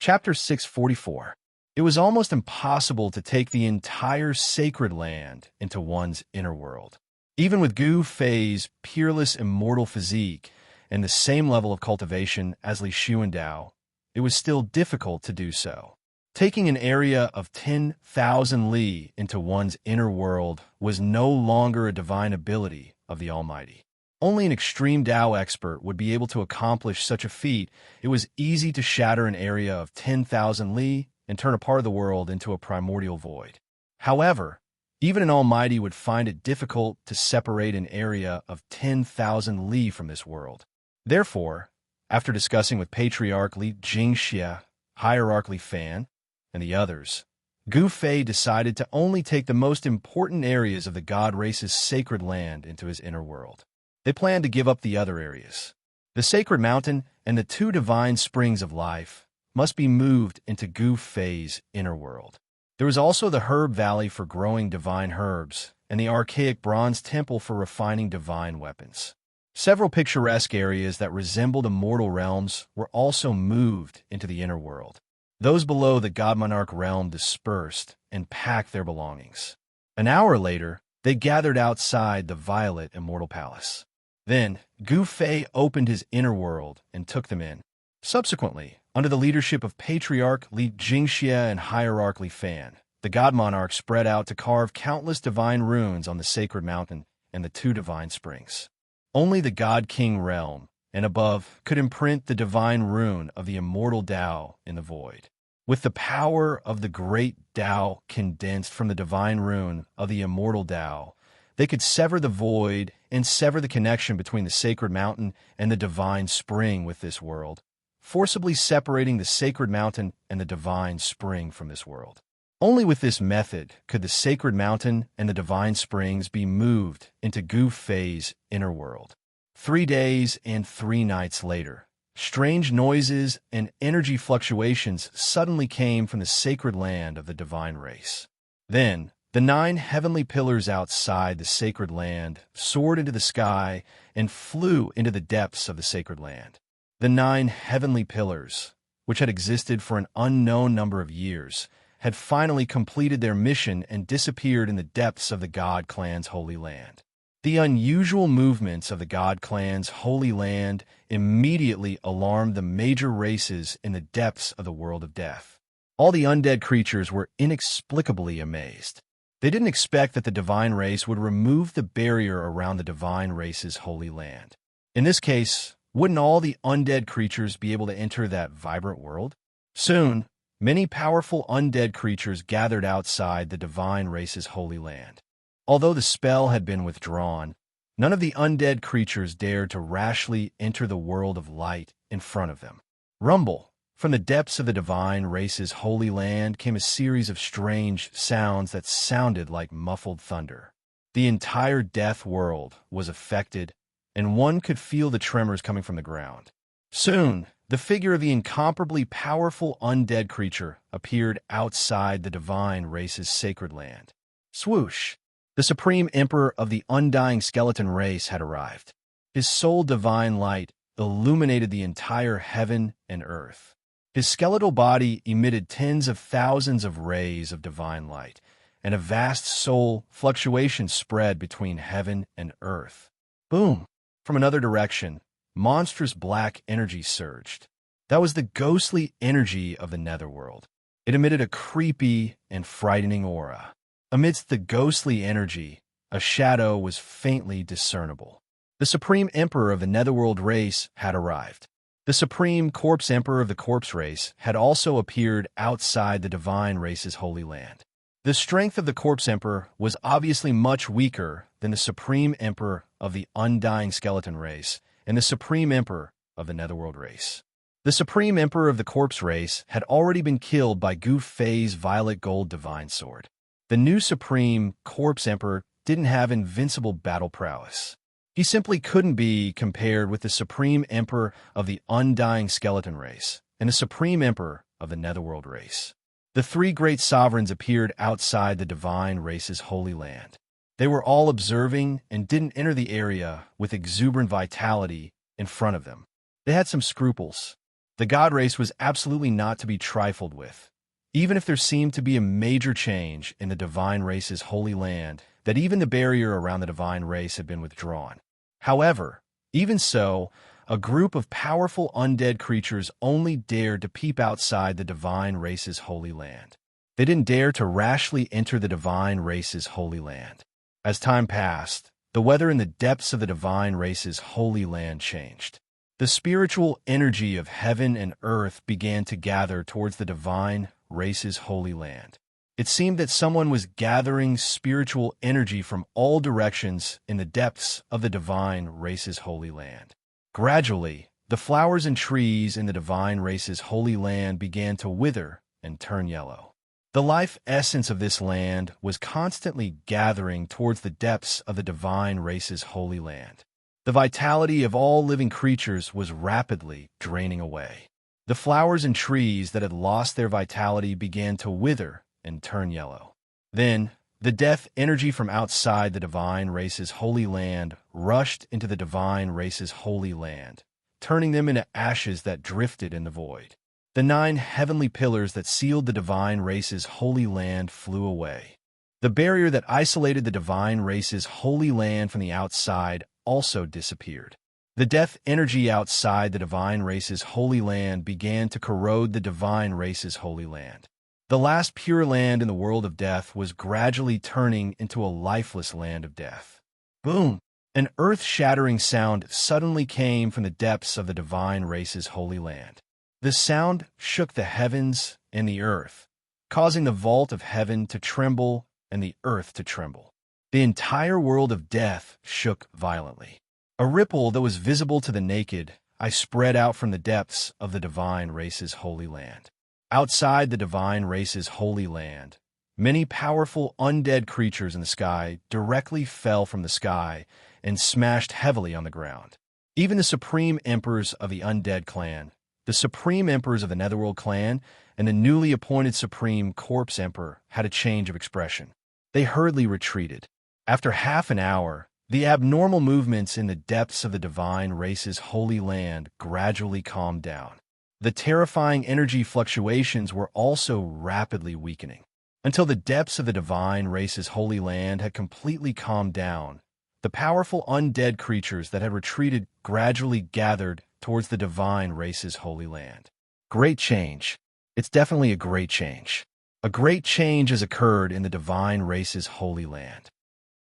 Chapter 644. It was almost impossible to take the entire sacred land into one's inner world. Even with Gu Fei's peerless immortal physique and the same level of cultivation as Li Xuandao, it was still difficult to do so. Taking an area of 10,000 li into one's inner world was no longer a divine ability of the Almighty. Only an extreme Dao expert would be able to accomplish such a feat. It was easy to shatter an area of 10,000 li and turn a part of the world into a primordial void. However, even an Almighty would find it difficult to separate an area of 10,000 li from this world. Therefore, after discussing with Patriarch Li Xianxia, Hierarch Li Fan, and the others, Gu Fei decided to only take the most important areas of the God race's sacred land into his inner world. They planned to give up the other areas. The sacred mountain and the 2 divine springs of life must be moved into Gu Fei's inner world. There was also the herb valley for growing divine herbs and the archaic bronze temple for refining divine weapons. Several picturesque areas that resembled immortal realms were also moved into the inner world. Those below the God Monarch realm dispersed and packed their belongings. An hour later, they gathered outside the Violet Immortal Palace. Then, Gu Fei opened his inner world and took them in. Subsequently, under the leadership of Patriarch Li Xianxia and Hierarch Li Fan, the God Monarch spread out to carve countless divine runes on the sacred mountain and the 2 divine springs. Only the God King realm and above could imprint the divine rune of the immortal Tao in the void. With the power of the great Tao condensed from the divine rune of the immortal Tao, they could sever the void and sever the connection between the sacred mountain and the divine spring with this world, forcibly separating the sacred mountain and the divine spring from this world. Only with this method could the sacred mountain and the divine springs be moved into Gu Fei's inner world. 3 days and 3 nights later, strange noises and energy fluctuations suddenly came from the sacred land of the divine race. Then, the 9 heavenly pillars outside the sacred land soared into the sky and flew into the depths of the sacred land. The 9 heavenly pillars, which had existed for an unknown number of years, had finally completed their mission and disappeared in the depths of the God Clan's holy land. The unusual movements of the God Clan's holy land immediately alarmed the major races in the depths of the world of death. All the undead creatures were inexplicably amazed. They didn't expect that the divine race would remove the barrier around the divine race's holy land. In this case, wouldn't all the undead creatures be able to enter that vibrant world? Soon, many powerful undead creatures gathered outside the divine race's holy land. Although the spell had been withdrawn, none of the undead creatures dared to rashly enter the world of light in front of them. Rumble! From the depths of the divine race's holy land came a series of strange sounds that sounded like muffled thunder. The entire death world was affected, and one could feel the tremors coming from the ground. Soon, the figure of the incomparably powerful undead creature appeared outside the divine race's sacred land. Swoosh! The supreme emperor of the undying skeleton race had arrived. His sole divine light illuminated the entire heaven and earth. His skeletal body emitted tens of thousands of rays of divine light, and a vast soul fluctuation spread between heaven and earth. Boom! From another direction, monstrous black energy surged. That was the ghostly energy of the netherworld. It emitted a creepy and frightening aura. Amidst the ghostly energy, a shadow was faintly discernible. The supreme emperor of the netherworld race had arrived. The supreme corpse emperor of the corpse race had also appeared outside the divine race's holy land. The strength of the corpse emperor was obviously much weaker than the supreme emperor of the undying skeleton race and the supreme emperor of the netherworld race. The supreme emperor of the corpse race had already been killed by Gu Fei's violet gold divine sword. The new supreme corpse emperor didn't have invincible battle prowess. He simply couldn't be compared with the supreme emperor of the undying skeleton race and the supreme emperor of the netherworld race. The 3 great sovereigns appeared outside the divine race's holy land. They were all observing and didn't enter the area with exuberant vitality in front of them. They had some scruples. The god race was absolutely not to be trifled with. Even if there seemed to be a major change in the divine race's holy land, that even the barrier around the divine race had been withdrawn. However, even so, a group of powerful undead creatures only dared to peep outside the divine race's holy land. They didn't dare to rashly enter the divine race's holy land. As time passed, the weather in the depths of the divine race's holy land changed. The spiritual energy of heaven and earth began to gather towards the divine race's holy land. It seemed that someone was gathering spiritual energy from all directions in the depths of the divine race's holy land. Gradually, the flowers and trees in the divine race's holy land began to wither and turn yellow. The life essence of this land was constantly gathering towards the depths of the divine race's holy land. The vitality of all living creatures was rapidly draining away. The flowers and trees that had lost their vitality began to wither and turn yellow. Then, the death energy from outside the divine race's holy land rushed into the divine race's holy land, turning them into ashes that drifted in the void. The 9 heavenly pillars that sealed the divine race's holy land flew away. The barrier that isolated the divine race's holy land from the outside also disappeared. The death energy outside the divine race's holy land began to corrode the divine race's holy land. The last pure land in the world of death was gradually turning into a lifeless land of death. Boom! An earth-shattering sound suddenly came from the depths of the divine race's holy land. The sound shook the heavens and the earth, causing the vault of heaven to tremble and the earth to tremble. The entire world of death shook violently. A ripple that was visible to the naked eye spread out from the depths of the divine race's holy land. Outside the divine race's holy land, many powerful undead creatures in the sky directly fell from the sky and smashed heavily on the ground. Even the supreme emperors of the undead clan, the supreme emperors of the Netherworld clan, and the newly appointed supreme corpse emperor had a change of expression. They hurriedly retreated. After half an hour, the abnormal movements in the depths of the divine race's holy land gradually calmed down. The terrifying energy fluctuations were also rapidly weakening. Until the depths of the divine race's holy land had completely calmed down, the powerful undead creatures that had retreated gradually gathered towards the divine race's holy land. Great change. It's definitely a great change. A great change has occurred in the divine race's holy land.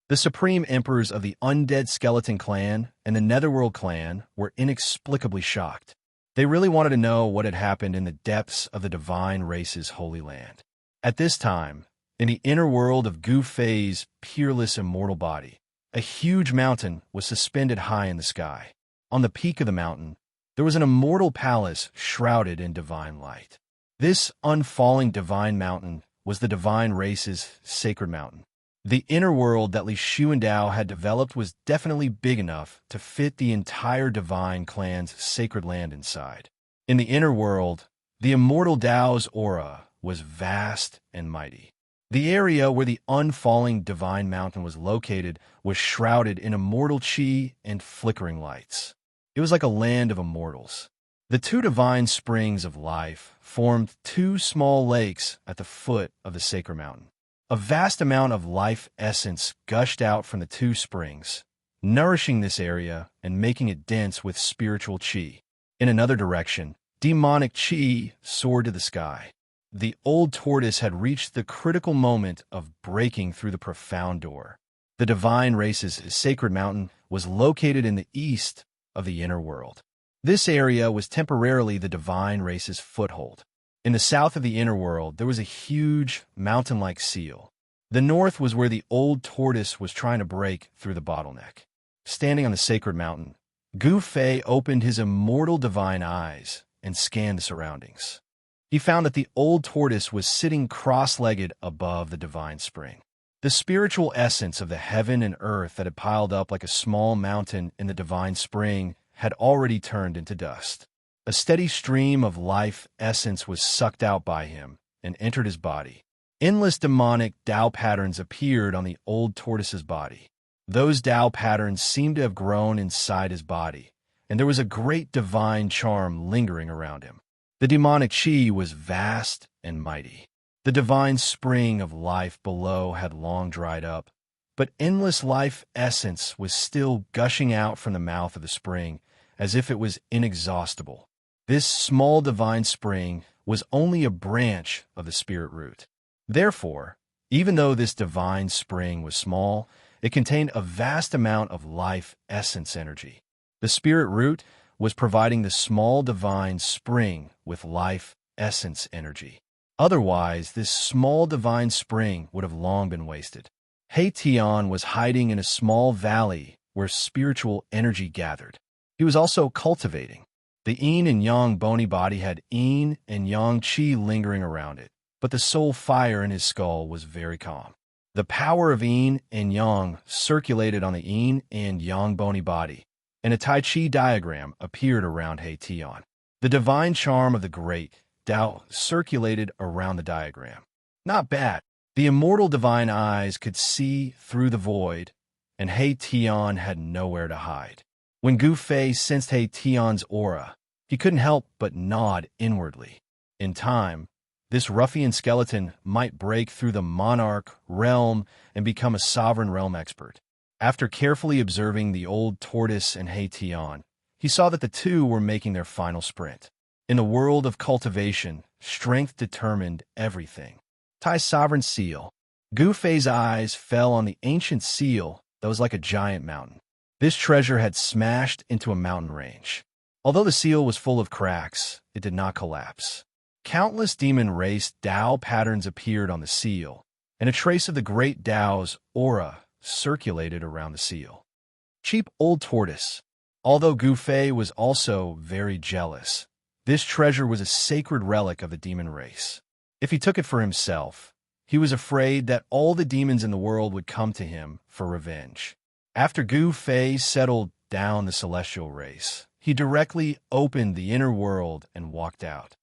The supreme emperors of the undead skeleton clan and the Netherworld clan were inexplicably shocked. They really wanted to know what had happened in the depths of the divine race's holy land. At this time, in the inner world of Gu Fei's peerless immortal body, a huge mountain was suspended high in the sky. On the peak of the mountain, there was an immortal palace shrouded in divine light. This unfalling divine mountain was the divine race's sacred mountain. The inner world that Li Xuandao had developed was definitely big enough to fit the entire divine clan's sacred land inside. In the inner world, the immortal Dao's aura was vast and mighty. The area where the unfalling divine mountain was located was shrouded in immortal qi and flickering lights. It was like a land of immortals. The 2 divine springs of life formed 2 small lakes at the foot of the sacred mountain. A vast amount of life essence gushed out from the 2 springs, nourishing this area and making it dense with spiritual qi. In another direction, demonic qi soared to the sky. The old tortoise had reached the critical moment of breaking through the profound door. The divine race's sacred mountain was located in the east of the inner world. This area was temporarily the divine race's foothold. In the south of the inner world, there was a huge, mountain-like seal. The north was where the old tortoise was trying to break through the bottleneck. Standing on the sacred mountain, Gu Fei opened his immortal divine eyes and scanned the surroundings. He found that the old tortoise was sitting cross-legged above the divine spring. The spiritual essence of the heaven and earth that had piled up like a small mountain in the divine spring had already turned into dust. A steady stream of life essence was sucked out by him and entered his body. Endless demonic Tao patterns appeared on the old tortoise's body. Those Tao patterns seemed to have grown inside his body, and there was a great divine charm lingering around him. The demonic chi was vast and mighty. The divine spring of life below had long dried up, but endless life essence was still gushing out from the mouth of the spring, as if it was inexhaustible. This small divine spring was only a branch of the spirit root. Therefore, even though this divine spring was small, it contained a vast amount of life essence energy. The spirit root was providing the small divine spring with life essence energy. Otherwise, this small divine spring would have long been wasted. Tian was hiding in a small valley where spiritual energy gathered. He was also cultivating. The yin and yang bony body had yin and yang qi lingering around it, but the soul fire in his skull was very calm. The power of yin and yang circulated on the yin and yang bony body, and a Tai Chi diagram appeared around Tian. The divine charm of the great Tao circulated around the diagram. Not bad. The immortal divine eyes could see through the void, and Tian had nowhere to hide. When Gu Fei sensed Tian's aura, he couldn't help but nod inwardly. In time, this ruffian skeleton might break through the monarch realm and become a sovereign realm expert. After carefully observing the old tortoise and Tian, he saw that the two were making their final sprint. In the world of cultivation, strength determined everything. Tai's sovereign seal. Gu Fei's eyes fell on the ancient seal that was like a giant mountain. This treasure had smashed into a mountain range. Although the seal was full of cracks, it did not collapse. Countless demon race Tao patterns appeared on the seal, and a trace of the great Tao's aura circulated around the seal. Cheap old tortoise. Although Gu Fei was also very jealous, this treasure was a sacred relic of the demon race. If he took it for himself, he was afraid that all the demons in the world would come to him for revenge. After Gu Fei settled down the celestial race, he directly opened the inner world and walked out.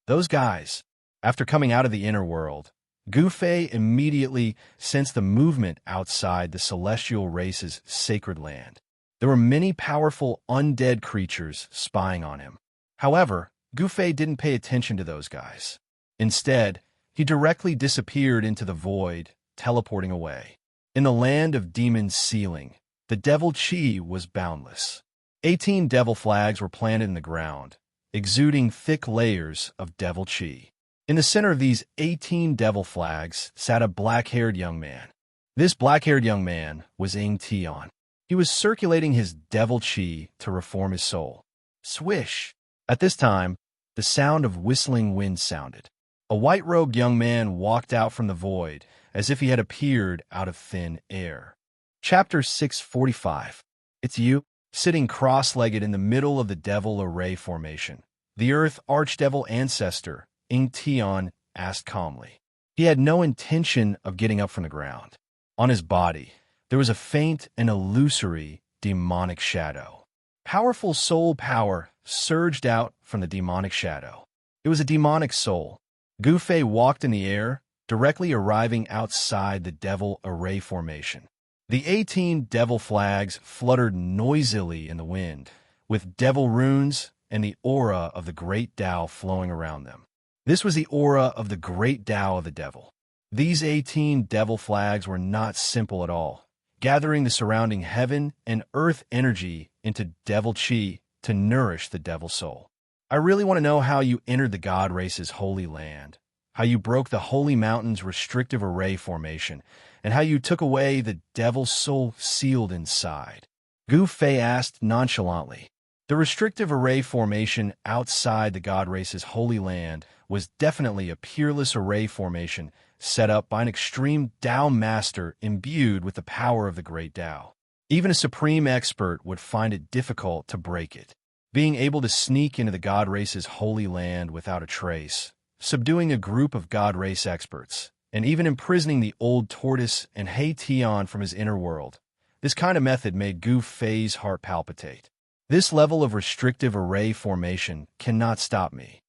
Those guys, after coming out of the inner world, Gu Fei immediately sensed the movement outside the celestial race's sacred land. There were many powerful undead creatures spying on him. However, Gu Fei didn't pay attention to those guys. Instead, he directly disappeared into the void, teleporting away. In the land of demons sealing, the devil chi was boundless. 18 devil flags were planted in the ground, exuding thick layers of devil chi. In the center of these 18 devil flags sat a black-haired young man. This black-haired young man was Tian. He was circulating his devil chi to reform his soul. Swish! At this time, the sound of whistling wind sounded. A white-robed young man walked out from the void, as if he had appeared out of thin air. Chapter 645. It's you, sitting cross-legged in the middle of the devil array formation. The Earth Archdevil ancestor, Tian, asked calmly. He had no intention of getting up from the ground. On his body, there was a faint and illusory demonic shadow. Powerful soul power surged out from the demonic shadow. It was a demonic soul. Gu Fei walked in the air, directly arriving outside the devil array formation. The 18 devil flags fluttered noisily in the wind, with devil runes and the aura of the great Tao flowing around them. This was the aura of the great Tao of the devil. These 18 devil flags were not simple at all, gathering the surrounding heaven and earth energy into devil chi to nourish the devil soul. I really want to know how you entered the God race's holy land, how you broke the holy mountain's restrictive array formation, and how you took away the devil's soul sealed inside. Gu Fei asked nonchalantly. The restrictive array formation outside the God race's holy land was definitely a peerless array formation set up by an extreme Tao master imbued with the power of the great Tao. Even a supreme expert would find it difficult to break it. Being able to sneak into the God race's holy land without a trace, subduing a group of God race experts, and even imprisoning the old tortoise and Tian from his inner world. This kind of method made Gu Fei's heart palpitate. This level of restrictive array formation cannot stop me,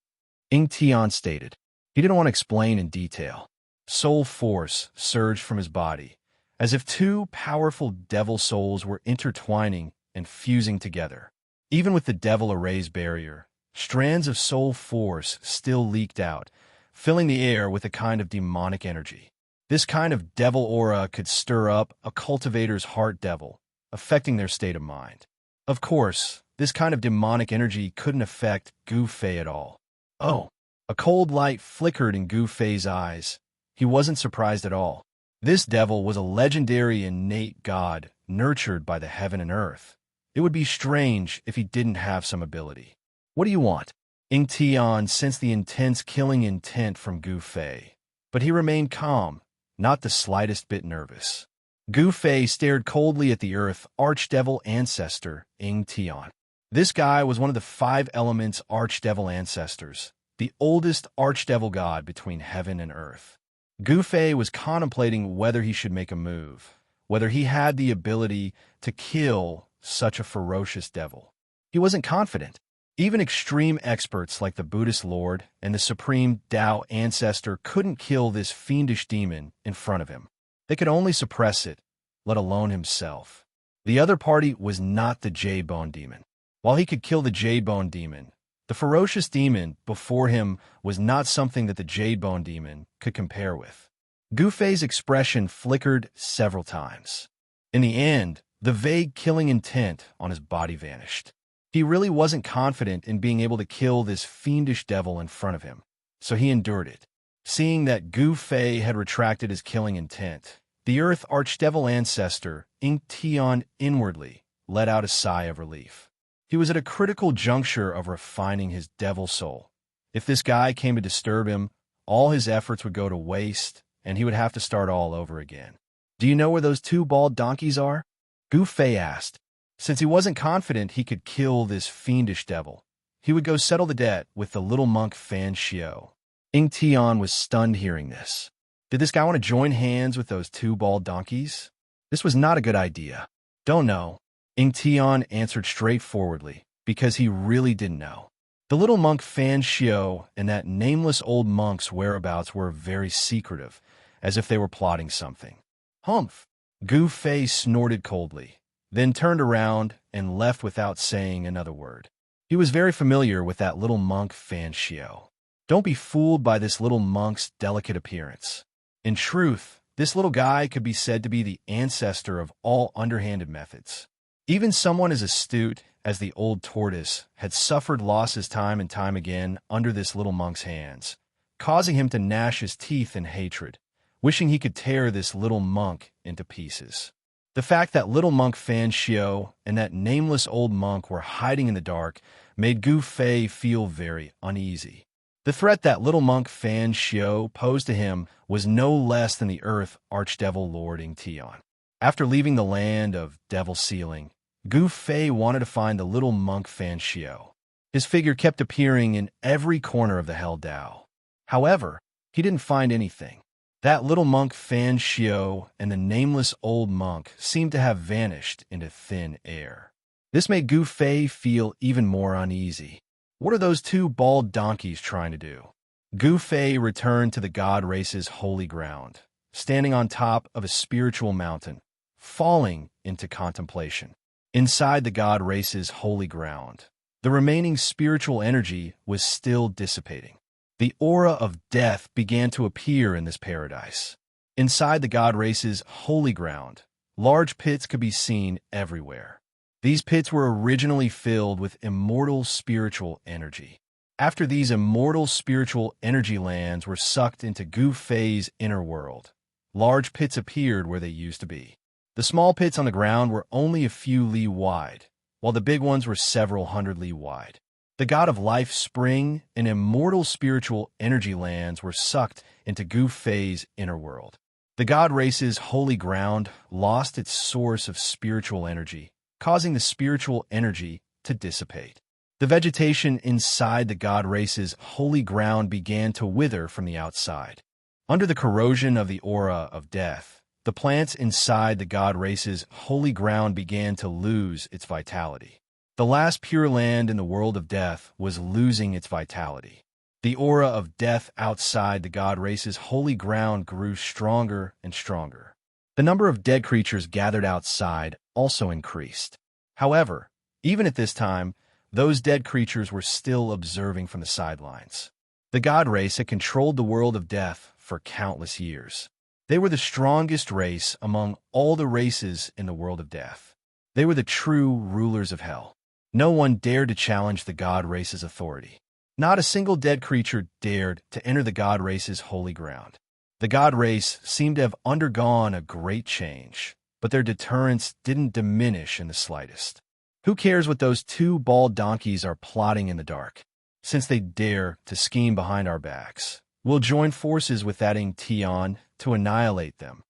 Tian stated. He didn't want to explain in detail. Soul force surged from his body, as if two powerful devil souls were intertwining and fusing together. Even with the devil array's barrier, Strands of soul force still leaked out, filling the air with a kind of demonic energy. This kind of devil aura could stir up a cultivator's heart devil, affecting their state of mind. Of course, this kind of demonic energy couldn't affect Gu Fei at all. Oh, a cold light flickered in Gu Fei's eyes. He wasn't surprised at all. This devil was a legendary innate god, nurtured by the heaven and earth. It would be strange if he didn't have some ability. What do you want? Ying Tian sensed the intense killing intent from Gu Fei, but he remained calm, not the slightest bit nervous. Gu Fei stared coldly at the earth archdevil ancestor, Ying Tian. This guy was one of the 5 elements archdevil ancestors, the oldest archdevil god between heaven and earth. Gu Fei was contemplating whether he should make a move, whether he had the ability to kill such a ferocious devil. He wasn't confident. Even extreme experts like the Buddhist Lord and the Supreme Tao Ancestor couldn't kill this fiendish demon in front of him. They could only suppress it, let alone himself. The other party was not the Jade Bone Demon. While he could kill the Jade Bone Demon, the ferocious demon before him was not something that the Jade Bone Demon could compare with. Gu Fei's expression flickered several times. In the end, the vague killing intent on his body vanished. He really wasn't confident in being able to kill this fiendish devil in front of him, so he endured it. Seeing that Gu Fei had retracted his killing intent, the Earth Archdevil Ancestor, Ying Tian, inwardly let out a sigh of relief. He was at a critical juncture of refining his devil soul. If this guy came to disturb him, all his efforts would go to waste, and he would have to start all over again. "Do you know where those 2 bald donkeys are?" Gu Fei asked. Since he wasn't confident he could kill this fiendish devil, he would go settle the debt with the little monk Xianxia. Ying Tian was stunned hearing this. Did this guy want to join hands with those 2 bald donkeys? This was not a good idea. Don't know. Ying Tian answered straightforwardly, because he really didn't know. The little monk Xianxia and that nameless old monk's whereabouts were very secretive, as if they were plotting something. Humph! Gu Fei snorted coldly, then turned around and left without saying another word. He was very familiar with that little monk Xianxia. Don't be fooled by this little monk's delicate appearance. In truth, this little guy could be said to be the ancestor of all underhanded methods. Even someone as astute as the old tortoise had suffered losses time and time again under this little monk's hands, causing him to gnash his teeth in hatred, wishing he could tear this little monk into pieces. The fact that little monk Xianxia and that nameless old monk were hiding in the dark made Gu Fei feel very uneasy. The threat that little monk Xianxia posed to him was no less than the Earth Archdevil Lord Ying Tian. After leaving the land of Devil Sealing, Gu Fei wanted to find the little monk Xianxia. His figure kept appearing in every corner of the Hell Dao. However, he didn't find anything. That little monk Xianxia and the nameless old monk seemed to have vanished into thin air. This made Gu Fei feel even more uneasy. What are those 2 bald donkeys trying to do? Gu Fei returned to the god race's holy ground, standing on top of a spiritual mountain, falling into contemplation. Inside the god race's holy ground, the remaining spiritual energy was still dissipating. The aura of death began to appear in this paradise. Inside the god race's holy ground, large pits could be seen everywhere. These pits were originally filled with immortal spiritual energy. After these immortal spiritual energy lands were sucked into Gu Fei's inner world, large pits appeared where they used to be. The small pits on the ground were only a few li wide, while the big ones were several hundred li wide. The god of life spring and immortal spiritual energy lands were sucked into Gu Fei's inner world. The god race's holy ground lost its source of spiritual energy, causing the spiritual energy to dissipate. The vegetation inside the god race's holy ground began to wither from the outside. Under the corrosion of the aura of death, the plants inside the god race's holy ground began to lose its vitality. The last pure land in the world of death was losing its vitality. The aura of death outside the god race's holy ground grew stronger and stronger. The number of dead creatures gathered outside also increased. However, even at this time, those dead creatures were still observing from the sidelines. The god race had controlled the world of death for countless years. They were the strongest race among all the races in the world of death. They were the true rulers of hell. No one dared to challenge the god race's authority. Not a single dead creature dared to enter the god race's holy ground. The god race seemed to have undergone a great change, but their deterrence didn't diminish in the slightest. Who cares what those two bald donkeys are plotting in the dark? Since they dare to scheme behind our backs, we'll join forces with that Xianxia to annihilate them,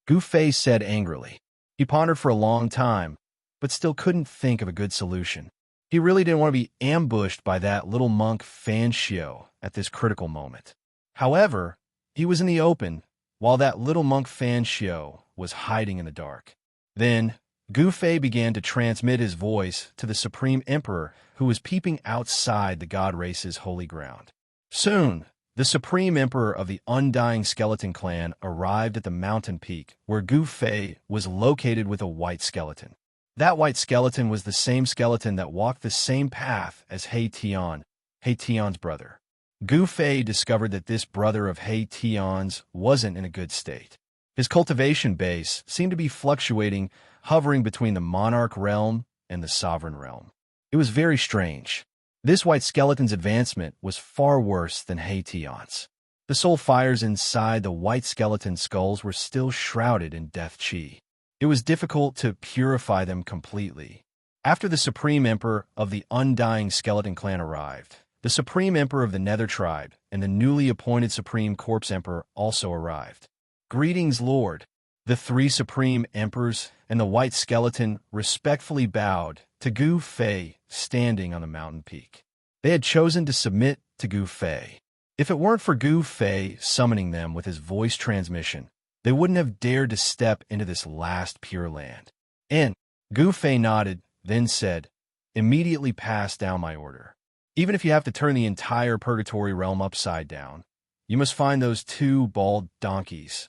Gu Fei said angrily. He pondered for a long time, but still couldn't think of a good solution. He really didn't want to be ambushed by that little monk Xianxia at this critical moment. However, he was in the open, while that little monk Xianxia was hiding in the dark. Then, Gu Fei began to transmit his voice to the Supreme Emperor who was peeping outside the god race's holy ground. Soon, the Supreme Emperor of the Undying Skeleton Clan arrived at the mountain peak where Gu Fei was located with a white skeleton. That white skeleton was the same skeleton that walked the same path as Tian's brother. Gu Fei discovered that this brother of Tian's wasn't in a good state. His cultivation base seemed to be fluctuating, hovering between the monarch realm and the sovereign realm. It was very strange. This white skeleton's advancement was far worse than Tian's. The soul fires inside the white skeleton's skulls were still shrouded in death chi. It was difficult to purify them completely. After the Supreme Emperor of the Undying Skeleton Clan arrived, the Supreme Emperor of the Nether Tribe and the newly appointed Supreme Corpse Emperor also arrived. Greetings, Lord. The three Supreme Emperors and the white skeleton respectfully bowed to Gu Fei standing on the mountain peak. They had chosen to submit to Gu Fei. If it weren't for Gu Fei summoning them with his voice transmission, they wouldn't have dared to step into this last pure land. And Gu Fei nodded, then said, "Immediately pass down my order. Even if you have to turn the entire purgatory realm upside down, you must find those two bald donkeys."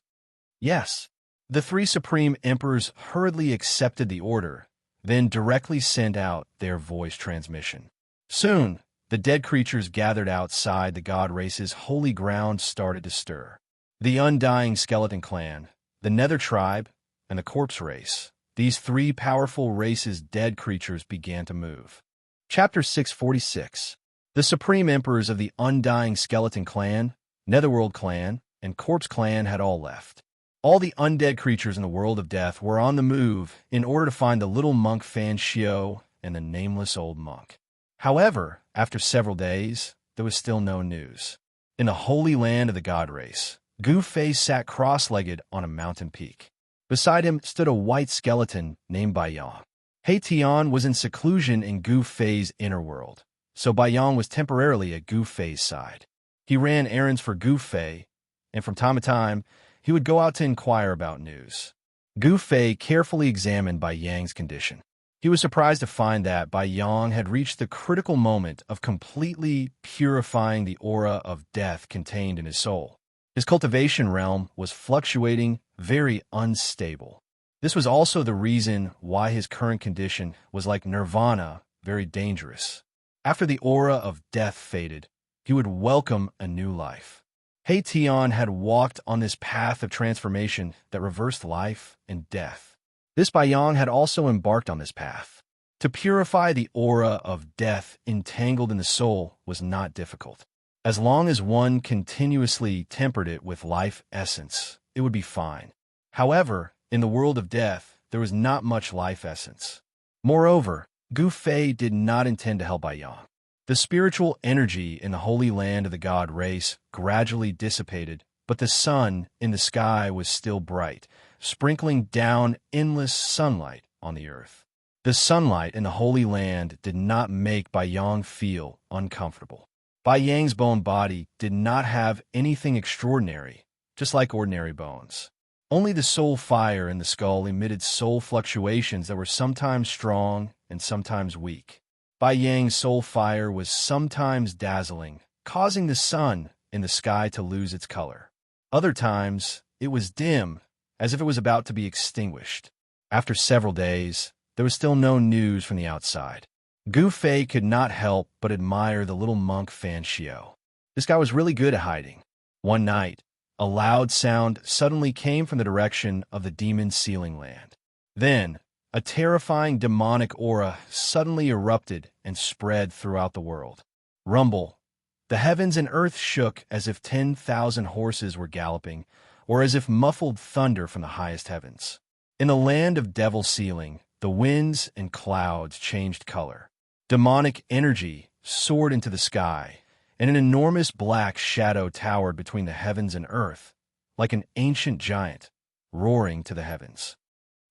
Yes. The three Supreme Emperors hurriedly accepted the order, then directly sent out their voice transmission. Soon, the dead creatures gathered outside the god race's holy ground started to stir. The Undying Skeleton Clan, the Nether Tribe, and the Corpse Race, these three powerful races' dead creatures began to move. Chapter 646. The Supreme Emperors of the Undying Skeleton Clan, Netherworld Clan, and Corpse Clan had all left. All the undead creatures in the world of death were on the move in order to find the little monk Xianxia and the nameless old monk. However, after several days, there was still no news. In the holy land of the god race, Gu Fei sat cross-legged on a mountain peak. Beside him stood a white skeleton named Baiyang. Tian was in seclusion in Gu Fei's inner world, so Baiyang was temporarily at Gu Fei's side. He ran errands for Gu Fei, and from time to time, he would go out to inquire about news. Gu Fei carefully examined Baiyang's condition. He was surprised to find that Baiyang had reached the critical moment of completely purifying the aura of death contained in his soul. His cultivation realm was fluctuating, very unstable. This was also the reason why his current condition was like nirvana, very dangerous. After the aura of death faded, he would welcome a new life. Tian had walked on this path of transformation that reversed life and death. This Baiyang had also embarked on this path. To purify the aura of death entangled in the soul was not difficult. As long as one continuously tempered it with life essence, it would be fine. However, in the world of death, there was not much life essence. Moreover, Gu Fei did not intend to help Baiyang. The spiritual energy in the holy land of the god race gradually dissipated, but the sun in the sky was still bright, sprinkling down endless sunlight on the earth. The sunlight in the holy land did not make Baiyang feel uncomfortable. Baiyang's bone body did not have anything extraordinary, just like ordinary bones. Only the soul fire in the skull emitted soul fluctuations that were sometimes strong and sometimes weak. Baiyang's soul fire was sometimes dazzling, causing the sun in the sky to lose its color. Other times, it was dim, as if it was about to be extinguished. After several days, there was still no news from the outside. Gu Fei could not help but admire the little monk Xianxia. This guy was really good at hiding. One night, a loud sound suddenly came from the direction of the demon sealing land. Then, a terrifying demonic aura suddenly erupted and spread throughout the world. Rumble. The heavens and earth shook as if 10,000 horses were galloping, or as if muffled thunder from the highest heavens. In the land of devil sealing, the winds and clouds changed color. Demonic energy soared into the sky, and an enormous black shadow towered between the heavens and earth, like an ancient giant, roaring to the heavens.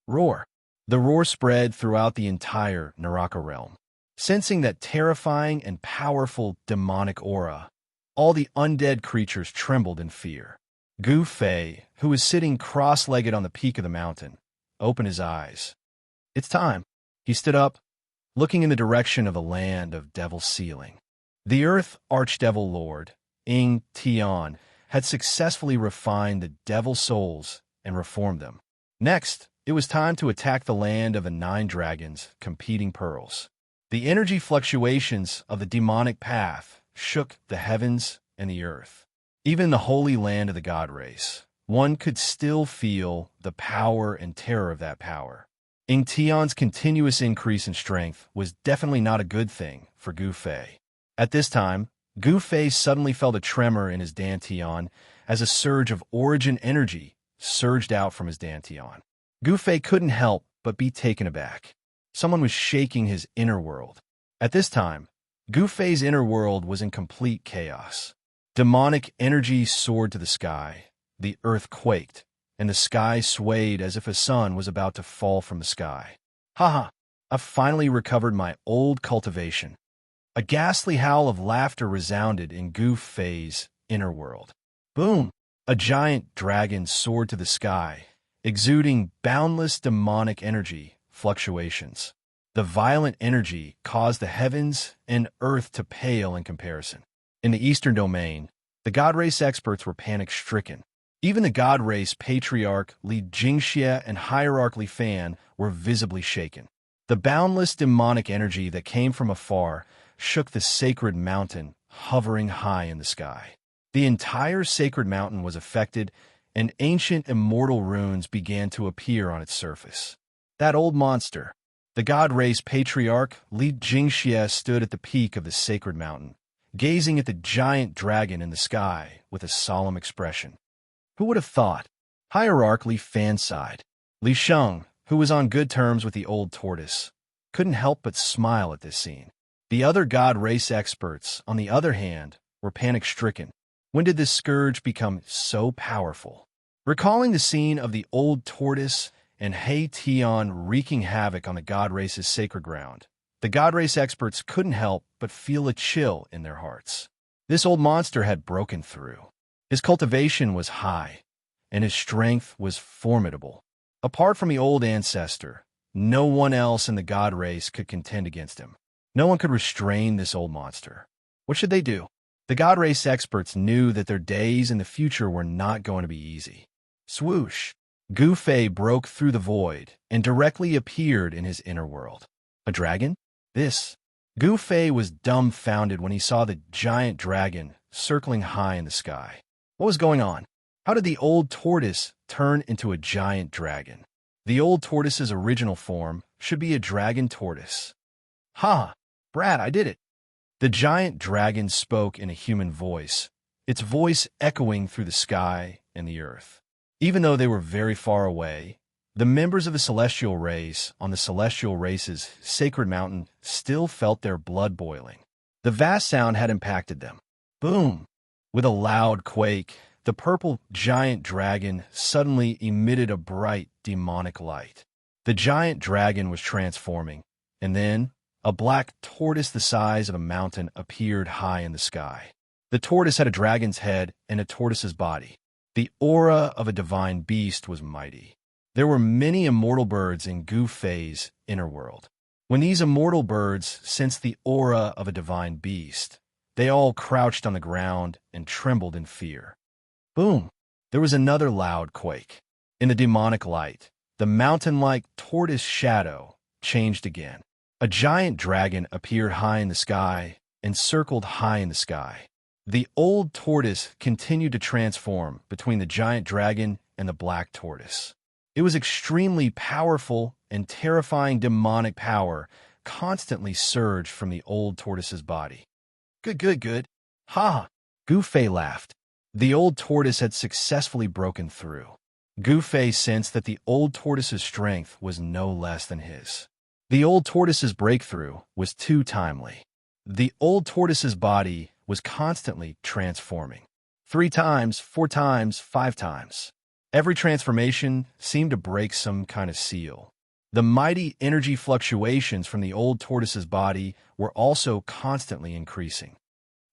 Roar. The roar spread throughout the entire Naraka realm. Sensing that terrifying and powerful demonic aura, all the undead creatures trembled in fear. Gu Fei, who was sitting cross-legged on the peak of the mountain, opened his eyes. It's time. He stood up, looking in the direction of the land of devil sealing. The Earth Archdevil Lord, Ing Tian, had successfully refined the devil souls and reformed them. Next, it was time to attack the land of the 9 dragons, competing pearls. The energy fluctuations of the demonic path shook the heavens and the earth. Even in the holy land of the god race, one could still feel the power and terror of that power. Ing Tian's continuous increase in strength was definitely not a good thing for Gu Fei. At this time, Gu Fei suddenly felt a tremor in his dantian as a surge of origin energy surged out from his dantian. Gu Fei couldn't help but be taken aback. Someone was shaking his inner world. At this time, Gu Fei's inner world was in complete chaos. Demonic energy soared to the sky, the earth quaked, and the sky swayed as if a sun was about to fall from the sky. Haha, I've finally recovered my old cultivation. A ghastly howl of laughter resounded in Gu Fei's inner world. Boom! A giant dragon soared to the sky, exuding boundless demonic energy fluctuations. The violent energy caused the heavens and earth to pale in comparison. In the Eastern domain, the God Race experts were panic-stricken. Even the God Race patriarch Li Xianxia and hierarch Li Fan were visibly shaken. The boundless demonic energy that came from afar shook the sacred mountain, hovering high in the sky. The entire sacred mountain was affected, and ancient immortal runes began to appear on its surface. That old monster, the God Race patriarch Li Xianxia, stood at the peak of the sacred mountain, gazing at the giant dragon in the sky with a solemn expression. Who would have thought? Hierarch Li Fan sighed. Li Sheng, who was on good terms with the old tortoise, couldn't help but smile at this scene. The other God Race experts, on the other hand, were panic-stricken. When did this scourge become so powerful? Recalling the scene of the old tortoise and Hei Tian wreaking havoc on the God Race's sacred ground, the God Race experts couldn't help but feel a chill in their hearts. This old monster had broken through. His cultivation was high, and his strength was formidable. Apart from the old ancestor, no one else in the God Race could contend against him. No one could restrain this old monster. What should they do? The God Race experts knew that their days in the future were not going to be easy. Swoosh! Gu Fei broke through the void and directly appeared in his inner world. A dragon? This. Gu Fei was dumbfounded when he saw the giant dragon circling high in the sky. What was going on? How did the old tortoise turn into a giant dragon? The old tortoise's original form should be a dragon tortoise. Ha! Brad, I did it! The giant dragon spoke in a human voice, its voice echoing through the sky and the earth. Even though they were very far away, the members of the celestial race on the celestial race's sacred mountain still felt their blood boiling. The vast sound had impacted them. Boom! With a loud quake, the purple giant dragon suddenly emitted a bright demonic light. The giant dragon was transforming, and then a black tortoise the size of a mountain appeared high in the sky. The tortoise had a dragon's head and a tortoise's body. The aura of a divine beast was mighty. There were many immortal birds in Gu Fei's inner world. When these immortal birds sensed the aura of a divine beast, they all crouched on the ground and trembled in fear. Boom! There was another loud quake. In the demonic light, the mountain-like tortoise shadow changed again. A giant dragon appeared high in the sky and circled high in the sky. The old tortoise continued to transform between the giant dragon and the black tortoise. It was extremely powerful, and terrifying demonic power constantly surged from the old tortoise's body. Good, good, good. Ha! Gu Fei laughed. The old tortoise had successfully broken through. Gu Fei sensed that the old tortoise's strength was no less than his. The old tortoise's breakthrough was too timely. The old tortoise's body was constantly transforming. 3 times, 4 times, 5 times. Every transformation seemed to break some kind of seal. The mighty energy fluctuations from the old tortoise's body were also constantly increasing.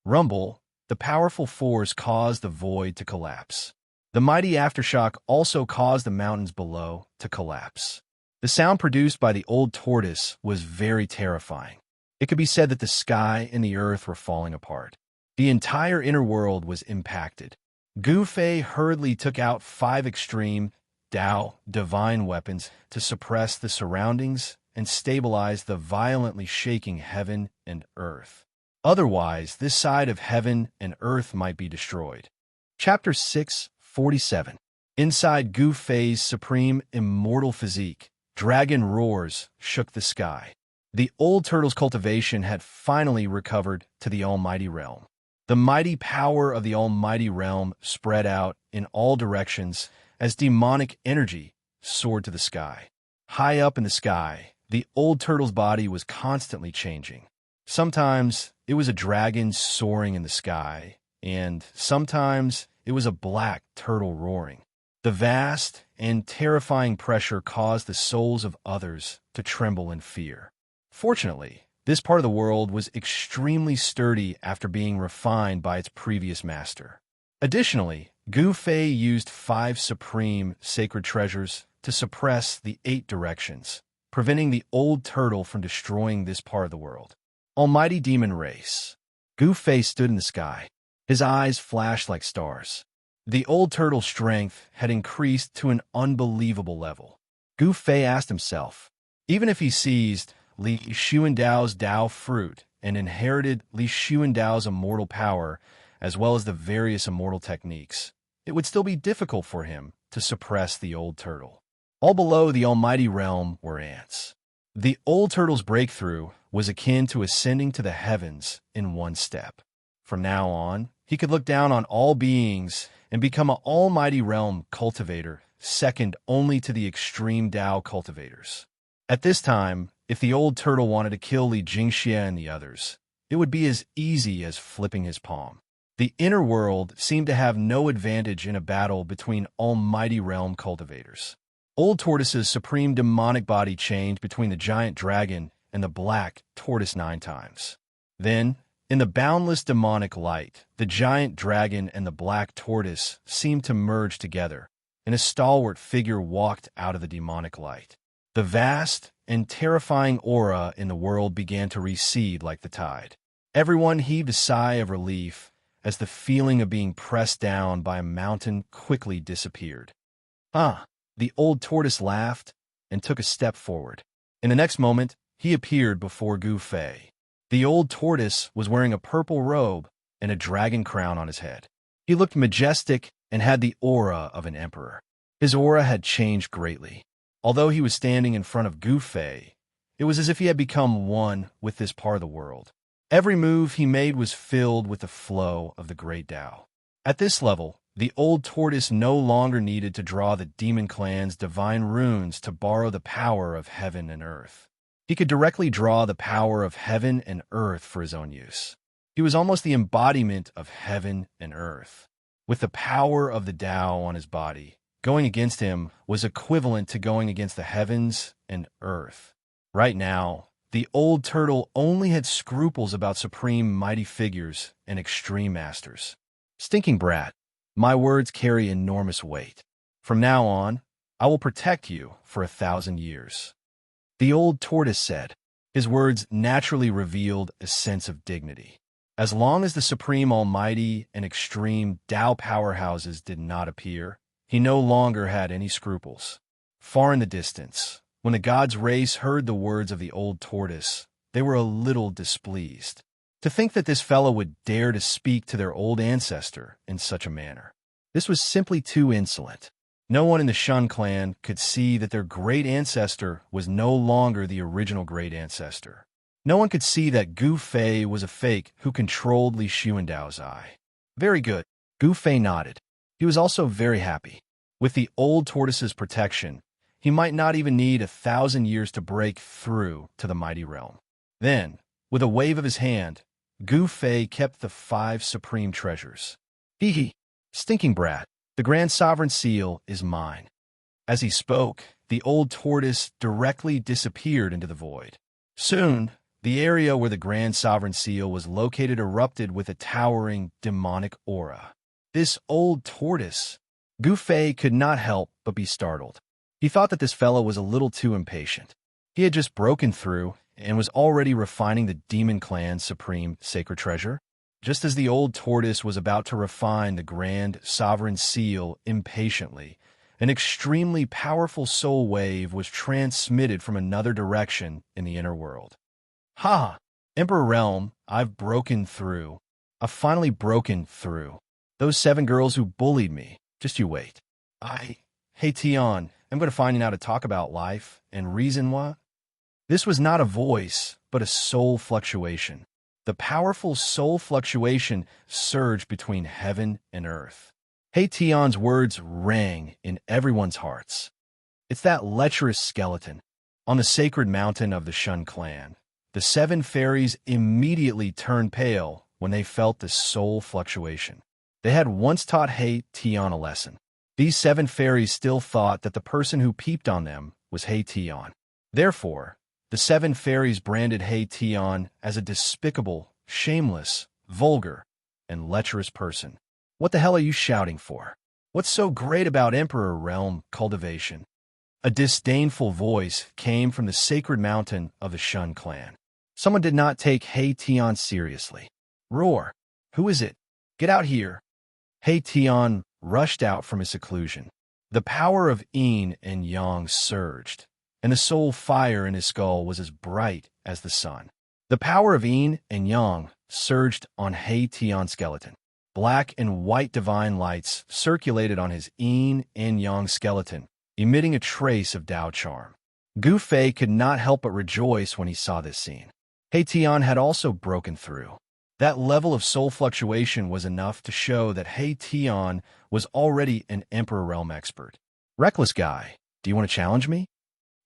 Rumble, the powerful force, caused the void to collapse. The mighty aftershock also caused the mountains below to collapse. The sound produced by the old tortoise was very terrifying. It could be said that the sky and the earth were falling apart. The entire inner world was impacted. Gu Fei hurriedly took out 5 extreme Dao divine weapons to suppress the surroundings and stabilize the violently shaking heaven and earth. Otherwise, this side of heaven and earth might be destroyed. Chapter 6:47. Inside Gu Fei's supreme immortal physique, dragon roars shook the sky. The old turtle's cultivation had finally recovered to the almighty realm. The mighty power of the almighty realm spread out in all directions as demonic energy soared to the sky. High up in the sky, the old turtle's body was constantly changing. Sometimes it was a dragon soaring in the sky, and sometimes it was a black turtle roaring. The vast and terrifying pressure caused the souls of others to tremble in fear. Fortunately, this part of the world was extremely sturdy after being refined by its previous master. Additionally, Gu Fei used 5 supreme sacred treasures to suppress the 8 directions, preventing the old turtle from destroying this part of the world. Almighty demon race. Gu Fei stood in the sky. His eyes flashed like stars. The old turtle's strength had increased to an unbelievable level. Gu Fei asked himself, even if he seized Li Xuandao's Dao fruit and inherited Li Xuandao's immortal power, as well as the various immortal techniques, it would still be difficult for him to suppress the old turtle. All below the almighty realm were ants. The old turtle's breakthrough was akin to ascending to the heavens in one step. From now on, he could look down on all beings and become an almighty realm cultivator, second only to the extreme Dao cultivators. At this time, if the old turtle wanted to kill Li Xianxia and the others, it would be as easy as flipping his palm. The inner world seemed to have no advantage in a battle between almighty realm cultivators. Old Tortoise's supreme demonic body changed between the giant dragon and the black tortoise 9 times. Then, in the boundless demonic light, the giant dragon and the black tortoise seemed to merge together, and a stalwart figure walked out of the demonic light. The vast and terrifying aura in the world began to recede like the tide. Everyone heaved a sigh of relief as the feeling of being pressed down by a mountain quickly disappeared. The old tortoise laughed and took a step forward. In the next moment, he appeared before Gu Fei. The old tortoise was wearing a purple robe and a dragon crown on his head. He looked majestic and had the aura of an emperor. His aura had changed greatly. Although he was standing in front of Gu Fei, it was as if he had become one with this part of the world. Every move he made was filled with the flow of the great Tao. At this level, the old tortoise no longer needed to draw the demon clan's divine runes to borrow the power of heaven and earth. He could directly draw the power of heaven and earth for his own use. He was almost the embodiment of heaven and earth. With the power of the Tao on his body, going against him was equivalent to going against the heavens and earth. Right now, the old turtle only had scruples about supreme mighty figures and extreme masters. Stinking brat, my words carry enormous weight. From now on, I will protect you for 1,000 years. The old tortoise said. His words naturally revealed a sense of dignity. As long as the supreme almighty and extreme Tao powerhouses did not appear, he no longer had any scruples. Far in the distance, When the gods' race heard the words of the old tortoise, they were a little displeased. To think that this fellow would dare to speak to their old ancestor in such a manner. This was simply too insolent. No one in the Shun clan could see that their great ancestor was no longer the original great ancestor. No one could see that Gu Fei was a fake who controlled Li Xuandao's eye. Very good. Gu Fei nodded. He was also very happy. With the old tortoise's protection, he might not even need 1,000 years to break through to the mighty realm. Then, with a wave of his hand, Gu Fei kept the 5 supreme treasures. Hee, stinking brat, the Grand Sovereign Seal is mine. As he spoke, the old tortoise directly disappeared into the void. Soon, the area where the Grand Sovereign Seal was located erupted with a towering, demonic aura. This old tortoise. Gu Fei could not help but be startled. He thought that this fellow was a little too impatient. He had just broken through and was already refining the Demon Clan's supreme sacred treasure. Just as the old tortoise was about to refine the Grand Sovereign Seal impatiently, an extremely powerful soul wave was transmitted from another direction in the inner world. Ha! Emperor Realm, I've broken through. I've finally broken through. Those 7 girls who bullied me. Just you wait. Hey Tian, I'm going to find out how to talk about life and reason what. This was not a voice, but a soul fluctuation. The powerful soul fluctuation surged between heaven and earth. Hey Tian's words rang in everyone's hearts. It's that lecherous skeleton. On the sacred mountain of the Shun clan, the 7 fairies immediately turned pale when they felt the soul fluctuation. They had once taught Hey Tian a lesson. These 7 fairies still thought that the person who peeped on them was Hey Tian. Therefore, the 7 fairies branded Hey Tian as a despicable, shameless, vulgar, and lecherous person. What the hell are you shouting for? What's so great about Emperor Realm Cultivation? A disdainful voice came from the sacred mountain of the Shun clan. Someone did not take Hey Tian seriously. Roar! Who is it? Get out here! Hey Tian rushed out from his seclusion. The power of yin and yang surged, and the soul fire in his skull was as bright as the sun. The power of yin and yang surged on Hey Tian's skeleton. Black and white divine lights circulated on his yin and yang skeleton, emitting a trace of Dao charm. Gu Fei could not help but rejoice when he saw this scene. Hey Tian had also broken through. That level of soul fluctuation was enough to show that Hey Tian was already an Emperor Realm expert. Reckless guy, do you want to challenge me?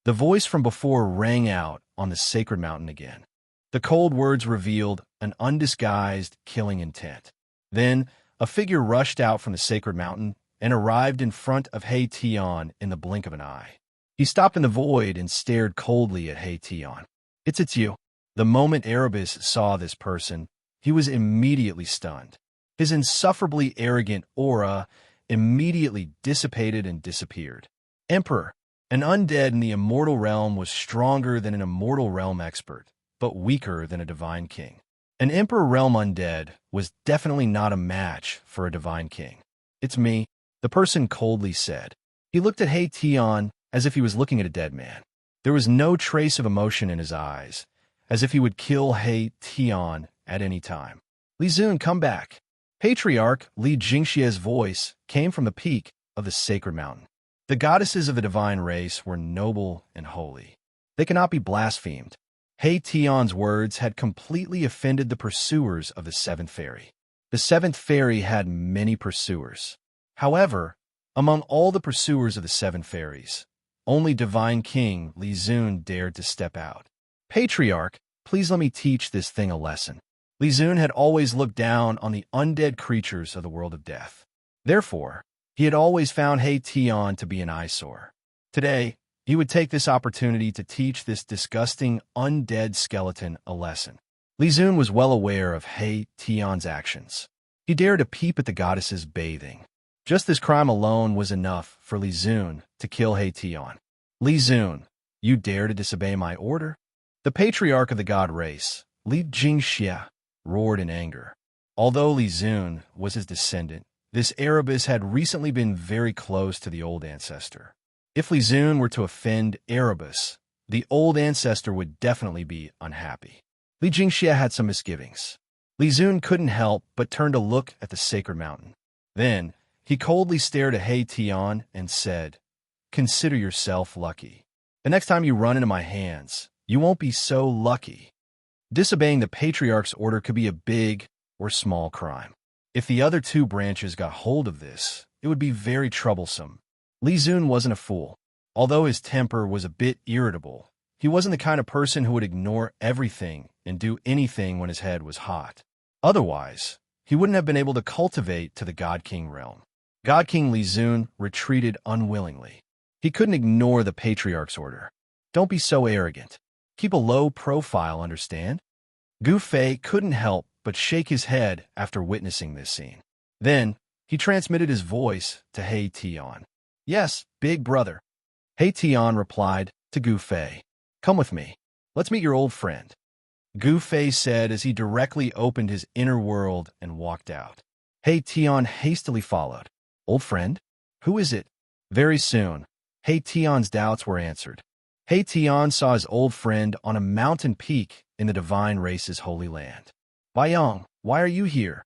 The voice from before rang out on the sacred mountain again. The cold words revealed an undisguised killing intent. Then, a figure rushed out from the sacred mountain and arrived in front of Hey Tian in the blink of an eye. He stopped in the void and stared coldly at Hey Tian. It's you. The moment Erebus saw this person, he was immediately stunned. His insufferably arrogant aura immediately dissipated and disappeared. Emperor, an undead in the immortal realm was stronger than an immortal realm expert, but weaker than a divine king. An Emperor Realm undead was definitely not a match for a divine king. It's me, the person coldly said. He looked at Hey Tian as if he was looking at a dead man. There was no trace of emotion in his eyes, as if he would kill Hey Tian at any time. Li Zun, come back. Patriarch Li Xianxia's voice came from the peak of the sacred mountain. The goddesses of the divine race were noble and holy. They cannot be blasphemed. Hey Tian's words had completely offended the pursuers of the 7th fairy. The 7th fairy had many pursuers. However, among all the pursuers of the 7 fairies, only Divine King Li Zun dared to step out. Patriarch, please let me teach this thing a lesson. Li Zun had always looked down on the undead creatures of the world of death. Therefore, he had always found Hey Tian to be an eyesore. Today, he would take this opportunity to teach this disgusting, undead skeleton a lesson. Li Zun was well aware of Hey Tian's actions. He dared to peep at the goddesses bathing. Just this crime alone was enough for Li Zun to kill Hey Tian. Li Zun, you dare to disobey my order? The patriarch of the god race, Li Xianxia, roared in anger. Although Li Zun was his descendant, this Erebus had recently been very close to the old ancestor. If Li Zun were to offend Erebus, the old ancestor would definitely be unhappy. Li Jingxia had some misgivings. Li Zun couldn't help but turn to look at the sacred mountain. Then, he coldly stared at He Tian and said, "Consider yourself lucky. The next time you run into my hands, you won't be so lucky." Disobeying the patriarch's order could be a big or small crime. If the other two branches got hold of this, it would be very troublesome. Li Zun wasn't a fool. Although his temper was a bit irritable, he wasn't the kind of person who would ignore everything and do anything when his head was hot. Otherwise, he wouldn't have been able to cultivate to the God King realm. God King Li Zun retreated unwillingly. He couldn't ignore the patriarch's order. Don't be so arrogant. Keep a low profile, understand? Gu Fei couldn't help but shake his head after witnessing this scene. Then, he transmitted his voice to He Tian. "Yes, big brother." He Tian replied to Gu Fei, "Come with me. Let's meet your old friend." Gu Fei said as he directly opened his inner world and walked out. He Tian hastily followed. "Old friend? Who is it?" Very soon, He Tian's doubts were answered. He Tian saw his old friend on a mountain peak in the divine race's holy land. "Baiyang, why are you here?"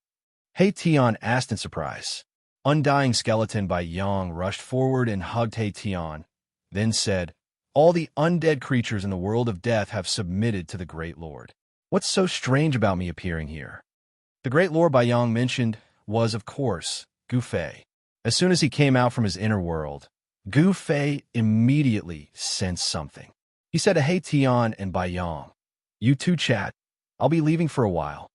He Tian asked in surprise. Undying Skeleton Baiyang rushed forward and hugged He Tian, then said, "All the undead creatures in the world of death have submitted to the Great Lord. What's so strange about me appearing here?" The Great Lord Baiyang mentioned was, of course, Gu Fei. As soon as he came out from his inner world, Gu Fei immediately sensed something. He said to He Tian and Baiyang, "You two chat. I'll be leaving for a while."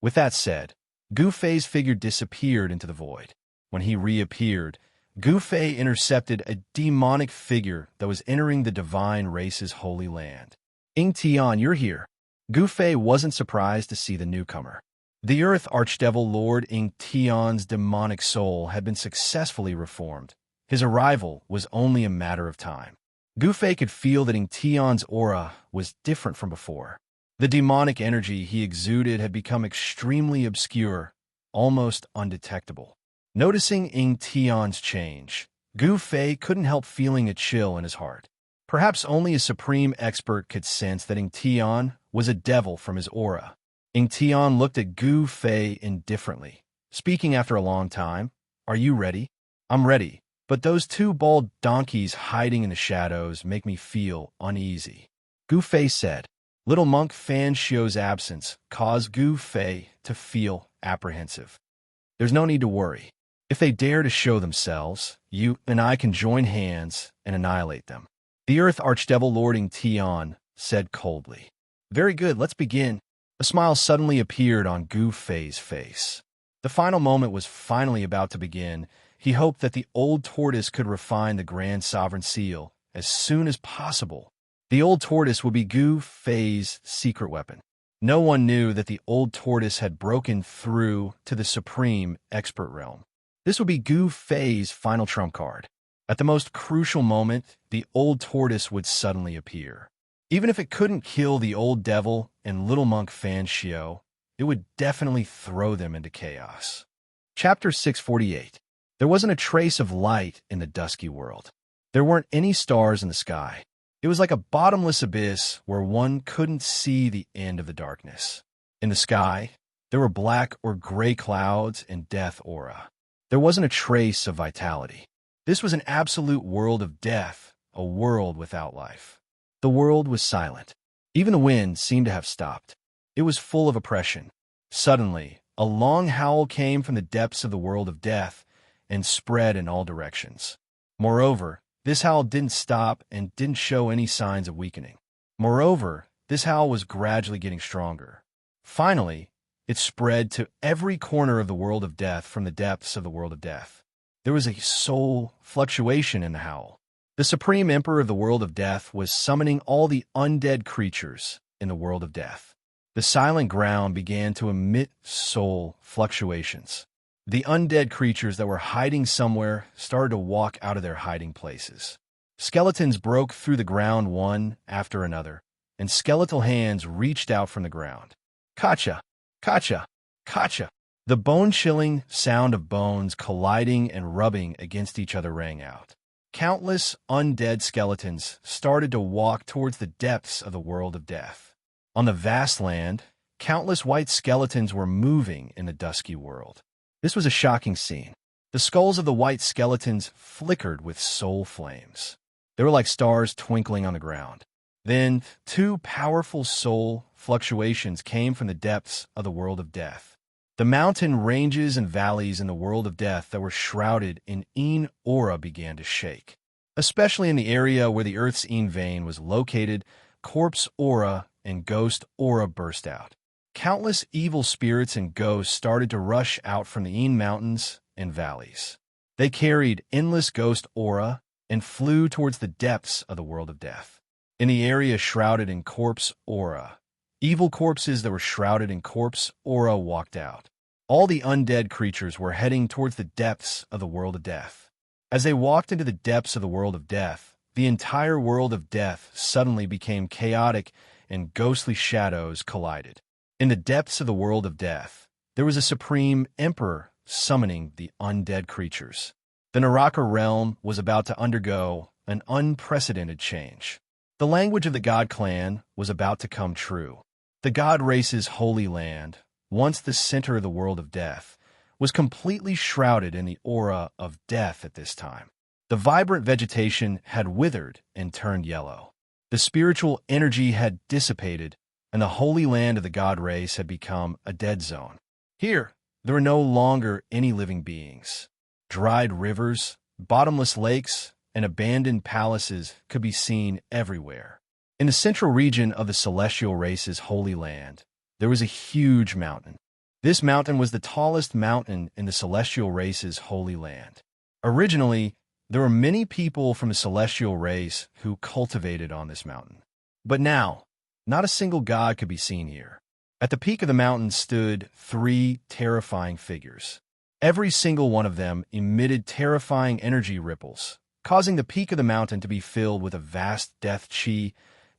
With that said, Gu Fei's figure disappeared into the void. When he reappeared, Gu Fei intercepted a demonic figure that was entering the divine race's holy land. "Ying Tian, you're here." Gu Fei wasn't surprised to see the newcomer. The Earth Archdevil Lord Ying Tian's demonic soul had been successfully reformed. His arrival was only a matter of time. Gu Fei could feel that Ying Tian's aura was different from before. The demonic energy he exuded had become extremely obscure, almost undetectable. Noticing Ying Tian's change, Gu Fei couldn't help feeling a chill in his heart. Perhaps only a supreme expert could sense that Ying Tian was a devil from his aura. Ying Tian looked at Gu Fei indifferently, speaking after a long time. "Are you ready?" "I'm ready, but those two bald donkeys hiding in the shadows make me feel uneasy," Gu Fei said. Little monk Fan Xiu's absence caused Gu Fei to feel apprehensive. "There's no need to worry. If they dare to show themselves, you and I can join hands and annihilate them," the Earth Archdevil Lord Ying Tian said coldly. "Very good, let's begin." A smile suddenly appeared on Gu Fei's face. The final moment was finally about to begin. He hoped that the old tortoise could refine the Grand Sovereign Seal as soon as possible. The old tortoise would be Gu Fei's secret weapon. No one knew that the old tortoise had broken through to the supreme expert realm. This would be Gu Fei's final trump card. At the most crucial moment, the old tortoise would suddenly appear. Even if it couldn't kill the old devil and little monk Fan Xiu, it would definitely throw them into chaos. Chapter 648. There wasn't a trace of light in the dusky world. There weren't any stars in the sky. It was like a bottomless abyss where one couldn't see the end of the darkness. In the sky, there were black or gray clouds and death aura. There wasn't a trace of vitality. This was an absolute world of death, a world without life. The world was silent. Even the wind seemed to have stopped. It was full of oppression. Suddenly, a long howl came from the depths of the world of death and spread in all directions. Moreover, this howl didn't stop and didn't show any signs of weakening. Moreover, this howl was gradually getting stronger. Finally, it spread to every corner of the world of death from the depths of the world of death. There was a soul fluctuation in the howl. The Supreme Emperor of the world of death was summoning all the undead creatures in the world of death. The silent ground began to emit soul fluctuations. The undead creatures that were hiding somewhere started to walk out of their hiding places. Skeletons broke through the ground one after another, and skeletal hands reached out from the ground. Kacha! Kacha! Kacha! The bone-chilling sound of bones colliding and rubbing against each other rang out. Countless undead skeletons started to walk towards the depths of the world of death. On the vast land, countless white skeletons were moving in the dusky world. This was a shocking scene. The skulls of the white skeletons flickered with soul flames. They were like stars twinkling on the ground. Then, two powerful soul fluctuations came from the depths of the world of death. The mountain ranges and valleys in the world of death that were shrouded in Yin aura began to shake. Especially in the area where the Earth's Yin vein was located, corpse aura and ghost aura burst out. Countless evil spirits and ghosts started to rush out from the Yin mountains and valleys. They carried endless ghost aura and flew towards the depths of the world of death. In the area shrouded in corpse aura, evil corpses that were shrouded in corpse aura walked out. All the undead creatures were heading towards the depths of the world of death. As they walked into the depths of the world of death, the entire world of death suddenly became chaotic and ghostly shadows collided. In the depths of the world of death, there was a supreme emperor summoning the undead creatures. The Naraka realm was about to undergo an unprecedented change. The language of the God clan was about to come true. The God race's holy land, once the center of the world of death, was completely shrouded in the aura of death at this time. The vibrant vegetation had withered and turned yellow. The spiritual energy had dissipated, and the holy land of the God race had become a dead zone. Here, there were no longer any living beings. Dried rivers, bottomless lakes, and abandoned palaces could be seen everywhere. In the central region of the celestial race's holy land, there was a huge mountain. This mountain was the tallest mountain in the celestial race's holy land. Originally, there were many people from the celestial race who cultivated on this mountain. But now, not a single god could be seen here. At the peak of the mountain stood three terrifying figures. Every single one of them emitted terrifying energy ripples, causing the peak of the mountain to be filled with a vast death chi,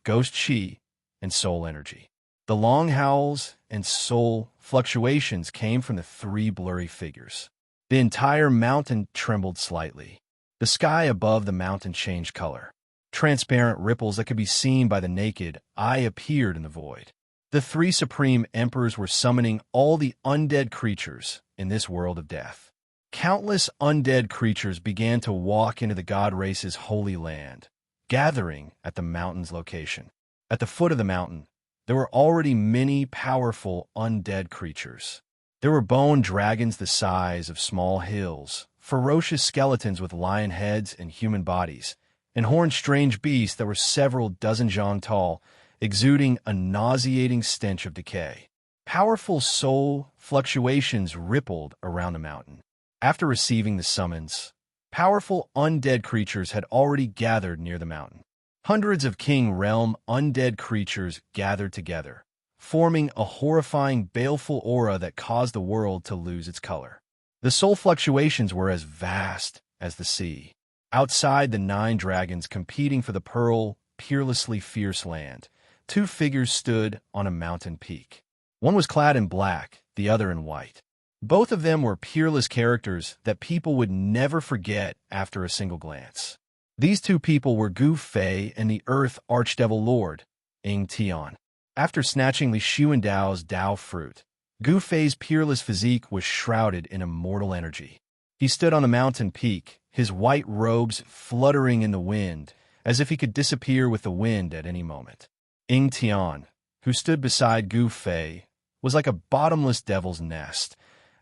ghost chi, and soul energy. The long howls and soul fluctuations came from the three blurry figures. The entire mountain trembled slightly. The sky above the mountain changed color. Transparent ripples that could be seen by the naked eye appeared in the void. The three supreme emperors were summoning all the undead creatures in this world of death. Countless undead creatures began to walk into the God race's holy land, gathering at the mountain's location. At the foot of the mountain, there were already many powerful undead creatures. There were bone dragons the size of small hills, ferocious skeletons with lion heads and human bodies, and horned strange beasts that were several dozen zhang tall, exuding a nauseating stench of decay. Powerful soul fluctuations rippled around the mountain. After receiving the summons, powerful undead creatures had already gathered near the mountain. Hundreds of King Realm undead creatures gathered together, forming a horrifying, baleful aura that caused the world to lose its color. The soul fluctuations were as vast as the sea. Outside the 9 dragons competing for the pearl, peerlessly fierce land, 2 figures stood on a mountain peak. One was clad in black, the other in white. Both of them were peerless characters that people would never forget after a single glance. These 2 people were Gu Fei and the Earth Archdevil Lord, Ying Tian. After snatching Li Xuandao's Dao fruit, Gu Fei's peerless physique was shrouded in immortal energy. He stood on the mountain peak, his white robes fluttering in the wind, as if he could disappear with the wind at any moment. Ying Tian, who stood beside Gu Fei, was like a bottomless devil's nest,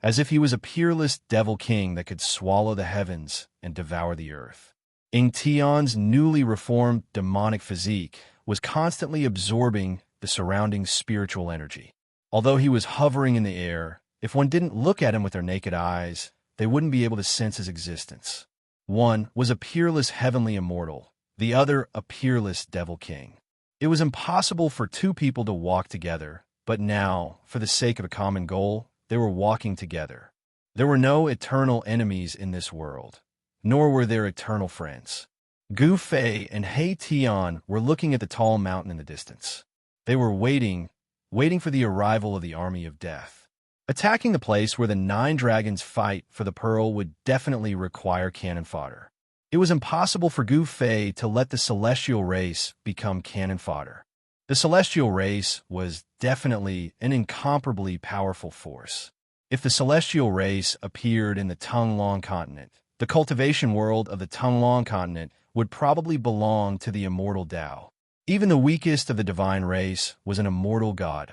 as if he was a peerless devil king that could swallow the heavens and devour the earth. Ying Tian's newly reformed demonic physique was constantly absorbing the surrounding spiritual energy. Although he was hovering in the air, if one didn't look at him with their naked eyes, they wouldn't be able to sense his existence. One was a peerless heavenly immortal, the other a peerless devil king. It was impossible for 2 people to walk together, but now, for the sake of a common goal, they were walking together. There were no eternal enemies in this world, nor were there eternal friends. Gu Fei and He Tian were looking at the tall mountain in the distance. They were waiting for the arrival of the army of death. Attacking the place where the 9 dragons fight for the pearl would definitely require cannon fodder. It was impossible for Gu Fei to let the celestial race become cannon fodder. The celestial race was definitely an incomparably powerful force. If the celestial race appeared in the Tonglong continent, the cultivation world of the Tonglong continent would probably belong to the immortal Tao. Even the weakest of the divine race was an immortal god.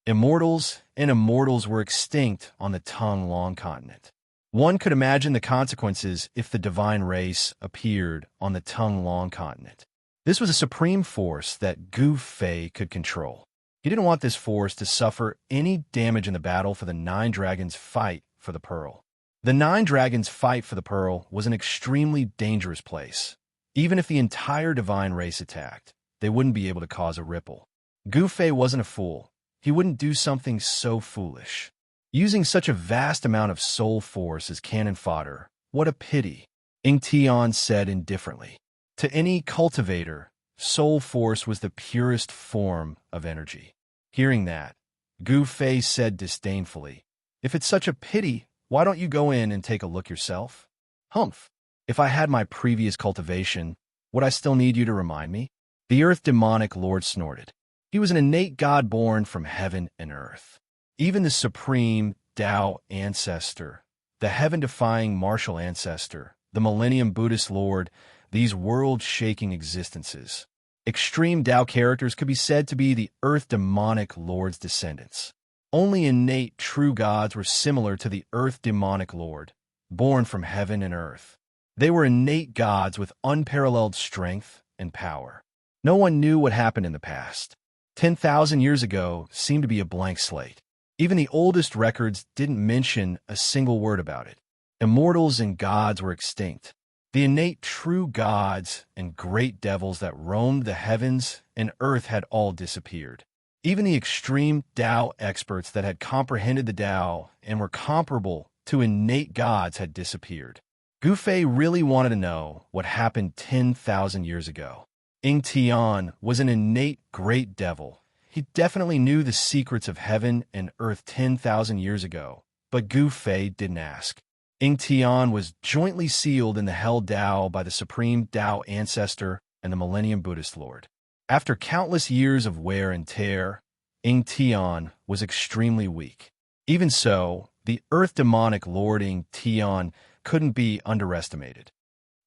Immortals and immortals were extinct on the Tonglong continent. One could imagine the consequences if the divine race appeared on the Tonglong continent. This was a supreme force that Gu Fei could control. He didn't want this force to suffer any damage in the battle for the Nine Dragons' fight for the Pearl. The Nine Dragons' fight for the Pearl was an extremely dangerous place. Even if the entire divine race attacked, they wouldn't be able to cause a ripple. Gu Fei wasn't a fool. He wouldn't do something so foolish. Using such a vast amount of soul force as cannon fodder, what a pity, Ying Tian said indifferently. To any cultivator, soul force was the purest form of energy. Hearing that, Gu Fei said disdainfully, "If it's such a pity, why don't you go in and take a look yourself?" "Humph. If I had my previous cultivation, would I still need you to remind me?" The Earth Demonic Lord snorted. He was an innate god born from heaven and earth. Even the supreme Tao ancestor, the heaven-defying martial ancestor, the Millennium Buddhist Lord, these world-shaking existences. Extreme Tao characters could be said to be the Earth Demonic Lord's descendants. Only innate true gods were similar to the Earth Demonic Lord, born from heaven and earth. They were innate gods with unparalleled strength and power. No one knew what happened in the past. 10,000 years ago seemed to be a blank slate. Even the oldest records didn't mention a single word about it. Immortals and gods were extinct. The innate true gods and great devils that roamed the heavens and earth had all disappeared. Even the extreme Tao experts that had comprehended the Tao and were comparable to innate gods had disappeared. Gu Fei really wanted to know what happened 10,000 years ago. Ying Tian was an innate great devil. He definitely knew the secrets of heaven and earth 10,000 years ago, but Gu Fei didn't ask. Ying Tian was jointly sealed in the Hell Tao by the Supreme Tao Ancestor and the Millennium Buddhist Lord. After countless years of wear and tear, Ying Tian was extremely weak. Even so, the Earth Demonic Lord Ying Tian couldn't be underestimated.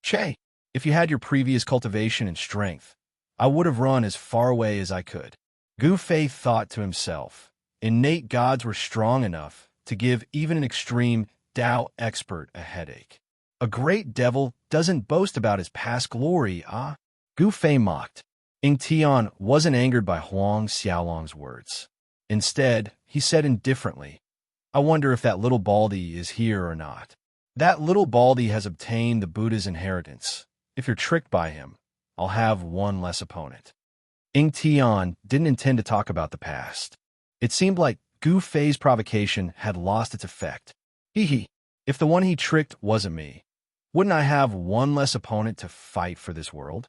"Che, if you had your previous cultivation and strength, I would have run as far away as I could." Gu Fei thought to himself, innate gods were strong enough to give even an extreme Tao expert a headache. A great devil doesn't boast about his past glory, Gu Fei mocked. Ying Tian wasn't angered by Huang Xiaolong's words. Instead, he said indifferently, "I wonder if that little baldy is here or not. That little baldy has obtained the Buddha's inheritance. If you're tricked by him, I'll have one less opponent." Ying Tian didn't intend to talk about the past. It seemed like Gu Fei's provocation had lost its effect. Hee, if the one he tricked wasn't me, wouldn't I have one less opponent to fight for this world?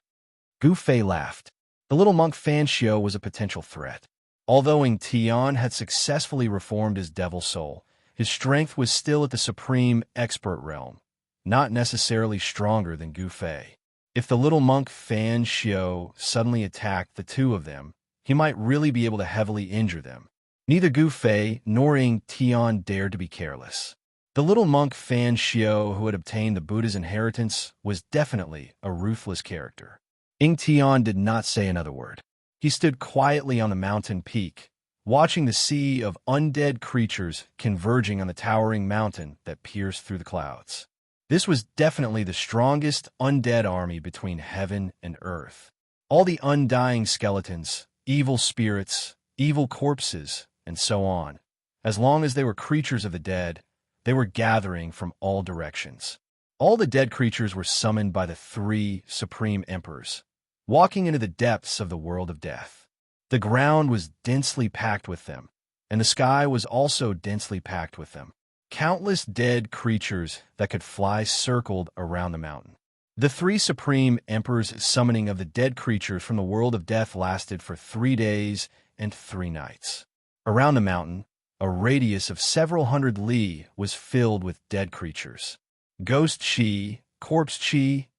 Gu Fei laughed. The little monk Xianxia was a potential threat. Although Ying Tian had successfully reformed his devil soul, his strength was still at the supreme expert realm, not necessarily stronger than Gu Fei. If the little monk Xianxia suddenly attacked the two of them, he might really be able to heavily injure them. Neither Gu Fei nor Ying Tian dared to be careless. The little monk Xianxia who had obtained the Buddha's inheritance was definitely a ruthless character. Ying Tian did not say another word. He stood quietly on the mountain peak, watching the sea of undead creatures converging on the towering mountain that pierced through the clouds. This was definitely the strongest undead army between heaven and earth. All the undying skeletons, evil spirits, evil corpses, and so on. As long as they were creatures of the dead, they were gathering from all directions. All the dead creatures were summoned by the three supreme emperors, walking into the depths of the world of death. The ground was densely packed with them, and the sky was also densely packed with them. Countless dead creatures that could fly circled around the mountain. The three supreme emperors' summoning of the dead creatures from the world of death lasted for 3 days and 3 nights. Around the mountain, a radius of several hundred li was filled with dead creatures. Ghost Shi, corpse chi,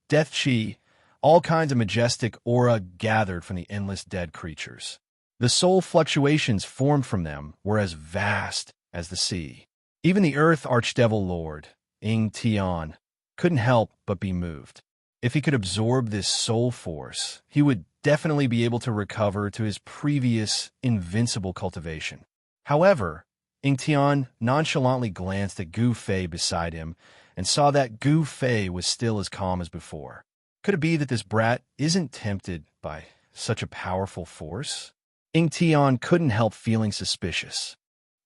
death chi, all kinds of majestic aura gathered from the endless dead creatures. The soul fluctuations formed from them were as vast as the sea. Even the Earth Archdevil Lord, Ing Tian, couldn't help but be moved. If he could absorb this soul force, he would definitely be able to recover to his previous invincible cultivation. However, Ing Tian nonchalantly glanced at Gu Fei beside him and saw that Gu Fei was still as calm as before. Could it be that this brat isn't tempted by such a powerful force? Ing Tian couldn't help feeling suspicious.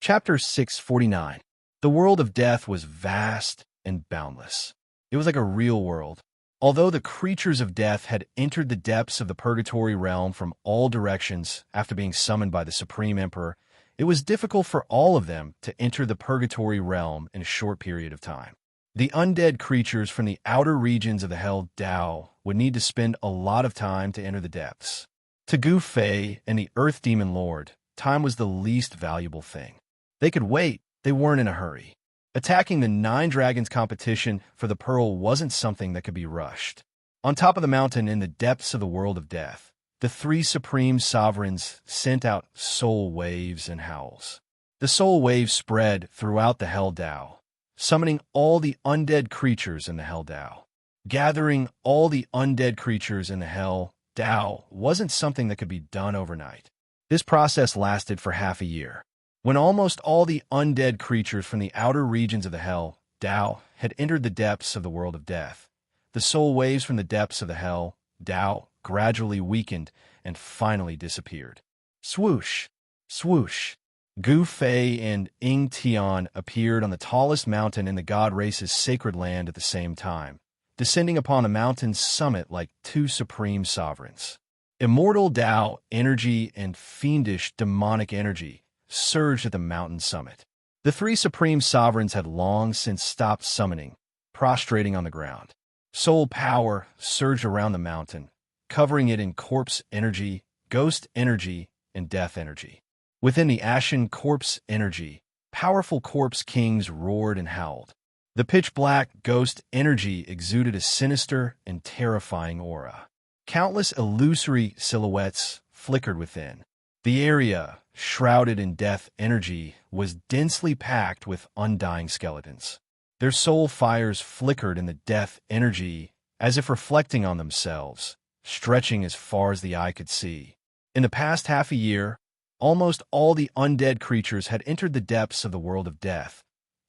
Chapter 649. The world of death was vast and boundless. It was like a real world. Although the creatures of death had entered the depths of the purgatory realm from all directions after being summoned by the Supreme Emperor, it was difficult for all of them to enter the purgatory realm in a short period of time. The undead creatures from the outer regions of the Hell Dao would need to spend a lot of time to enter the depths. To Gu Fei and the Earth Demon Lord, time was the least valuable thing. They could wait, they weren't in a hurry. Attacking the 9 Dragons competition for the pearl wasn't something that could be rushed. On top of the mountain in the depths of the world of death, the 3 supreme sovereigns sent out soul waves and howls. The soul waves spread throughout the Hell Dao, summoning all the undead creatures in the Hell Dao. Gathering all the undead creatures in the Hell Dao wasn't something that could be done overnight. This process lasted for half a year. When almost all the undead creatures from the outer regions of the Hell Dao had entered the depths of the world of death, the soul waves from the depths of the Hell Dao gradually weakened and finally disappeared. Swoosh! Swoosh! Gu Fei and Ing Tian appeared on the tallest mountain in the god race's sacred land at the same time, descending upon a mountain's summit like 2 supreme sovereigns. Immortal Dao energy and fiendish demonic energy surged at the mountain summit. The 3 supreme sovereigns had long since stopped summoning, prostrating on the ground. Soul power surged around the mountain, covering it in corpse energy, ghost energy, and death energy. Within the ashen corpse energy, powerful corpse kings roared and howled. The pitch-black ghost energy exuded a sinister and terrifying aura. Countless illusory silhouettes flickered within. The area, shrouded in death energy, was densely packed with undying skeletons. Their soul fires flickered in the death energy as if reflecting on themselves, stretching as far as the eye could see. In the past half a year, almost all the undead creatures had entered the depths of the world of death,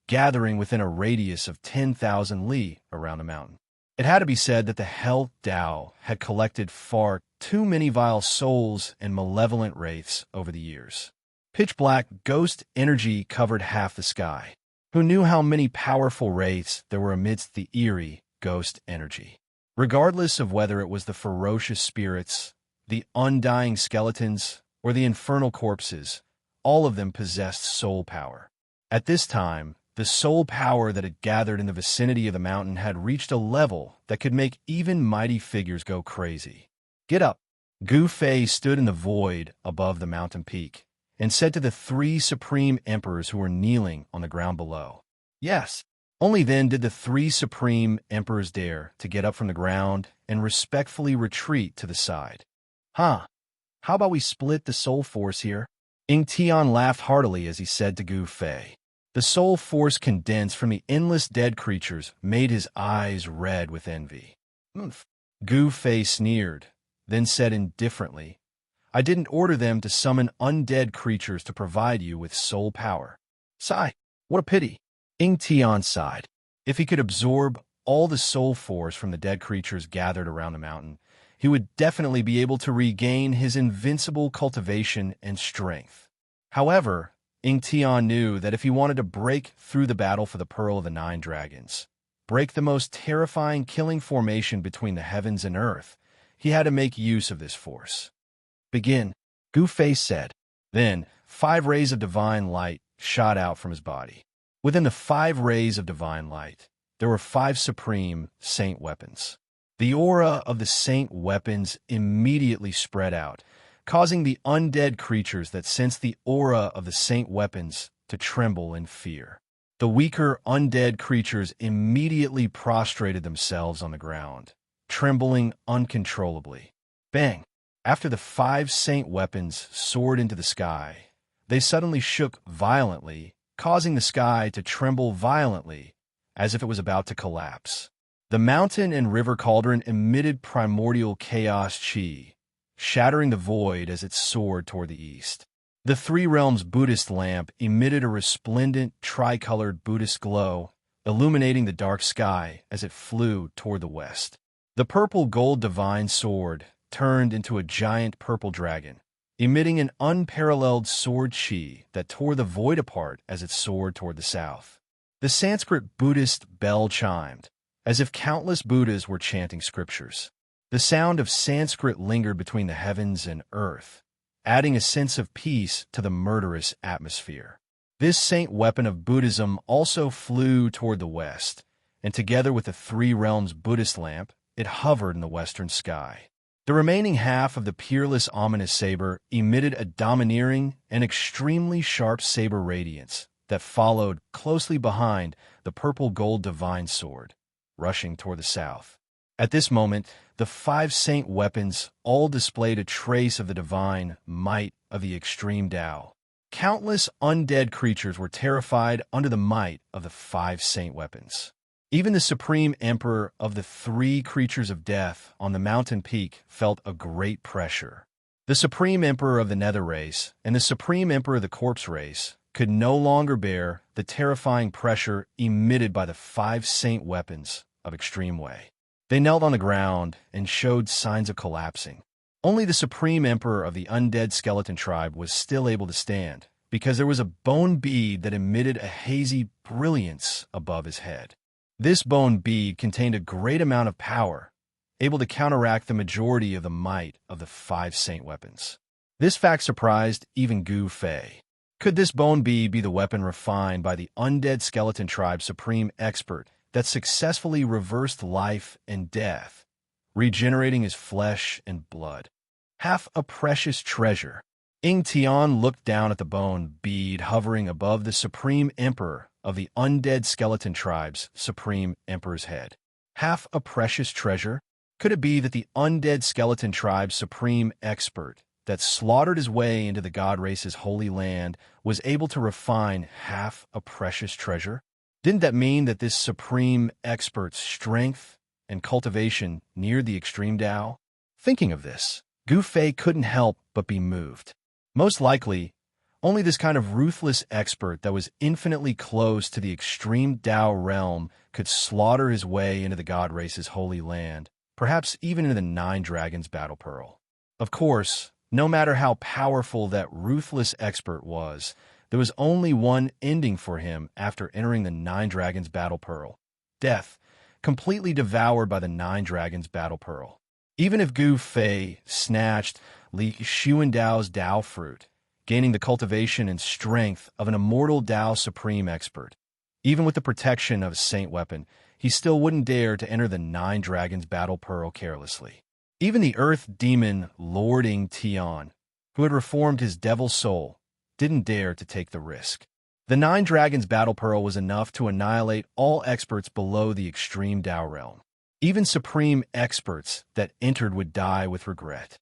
gathering within a radius of 10,000 li around the mountain. It had to be said that the Hell Dao had collected far too many vile souls and malevolent wraiths over the years. Pitch-black ghost energy covered half the sky. Who knew how many powerful wraiths there were amidst the eerie ghost energy? Regardless of whether it was the ferocious spirits, the undying skeletons, or the infernal corpses, all of them possessed soul power. At this time, the soul power that had gathered in the vicinity of the mountain had reached a level that could make even mighty figures go crazy. Get up! Gu Fei stood in the void above the mountain peak and said to the 3 supreme emperors who were kneeling on the ground below. Yes, only then did the 3 supreme emperors dare to get up from the ground and respectfully retreat to the side. How about we split the soul force here? Ing Tian laughed heartily as he said to Gu Fei. The soul force condensed from the endless dead creatures made his eyes red with envy. Gu Fei sneered, then said indifferently, I didn't order them to summon undead creatures to provide you with soul power. Sigh, what a pity. Ing Tian sighed. If he could absorb all the soul force from the dead creatures gathered around the mountain, he would definitely be able to regain his invincible cultivation and strength. However, Ing Tian knew that if he wanted to break through the battle for the Pearl of the 9 Dragons, break the most terrifying killing formation between the heavens and earth, he had to make use of this force. Begin, Gu Fei said. Then, 5 rays of divine light shot out from his body. Within the 5 rays of divine light, there were 5 supreme saint weapons. The aura of the saint weapons immediately spread out, causing the undead creatures that sensed the aura of the saint weapons to tremble in fear. The weaker, undead creatures immediately prostrated themselves on the ground, trembling uncontrollably. Bang! After the 5 saint weapons soared into the sky, they suddenly shook violently, causing the sky to tremble violently, as if it was about to collapse. The mountain and river cauldron emitted primordial chaos chi, shattering the void as it soared toward the east. The Three Realms Buddhist lamp emitted a resplendent, tricolored Buddhist glow, illuminating the dark sky as it flew toward the west. The purple gold divine sword turned into a giant purple dragon, emitting an unparalleled sword chi that tore the void apart as it soared toward the south. The Sanskrit Buddhist bell chimed, as if countless Buddhas were chanting scriptures. The sound of Sanskrit lingered between the heavens and earth, adding a sense of peace to the murderous atmosphere. This saint weapon of Buddhism also flew toward the west, and together with the Three Realms Buddhist lamp, it hovered in the western sky. The remaining half of the peerless ominous saber emitted a domineering and extremely sharp saber radiance that followed closely behind the purple gold divine sword, rushing toward the south. At this moment, the 5 saint weapons all displayed a trace of the divine might of the extreme Tao. Countless undead creatures were terrified under the might of the 5 saint weapons. Even the supreme emperor of the 3 creatures of death on the mountain peak felt a great pressure. The supreme emperor of the nether race and the supreme emperor of the corpse race could no longer bear the terrifying pressure emitted by the 5 saint weapons of extreme way. They knelt on the ground and showed signs of collapsing. Only the supreme emperor of the undead skeleton tribe was still able to stand, because there was a bone bead that emitted a hazy brilliance above his head. This bone bead contained a great amount of power, able to counteract the majority of the might of the 5 saint weapons. This fact surprised even Gu Fei. Could this bone bead be the weapon refined by the undead skeleton tribe's supreme expert that successfully reversed life and death, regenerating his flesh and blood? Half a precious treasure. Ying Tian looked down at the bone bead hovering above the supreme emperor of the undead skeleton tribe's supreme emperor's head. Half a precious treasure? Could it be that the undead skeleton tribe's supreme expert that slaughtered his way into the god race's holy land was able to refine half a precious treasure? Didn't that mean that this supreme expert's strength and cultivation neared the extreme Tao? Thinking of this, Gu Fei couldn't help but be moved. Most likely, only this kind of ruthless expert that was infinitely close to the extreme Tao realm could slaughter his way into the god race's holy land, perhaps even into the 9 Dragons Battle Pearl. Of course, no matter how powerful that ruthless expert was, there was only one ending for him after entering the 9 Dragons Battle Pearl: death, completely devoured by the 9 Dragons Battle Pearl. Even if Gu Fei snatched Li Xuandao's Tao fruit, gaining the cultivation and strength of an immortal Tao supreme expert, even with the protection of a saint weapon, he still wouldn't dare to enter the 9 Dragons Battle Pearl carelessly. Even the earth demon Lord Ying Tian, who had reformed his devil soul, didn't dare to take the risk. The 9 Dragons Battle Pearl was enough to annihilate all experts below the extreme Tao realm. Even supreme experts that entered would die with regret.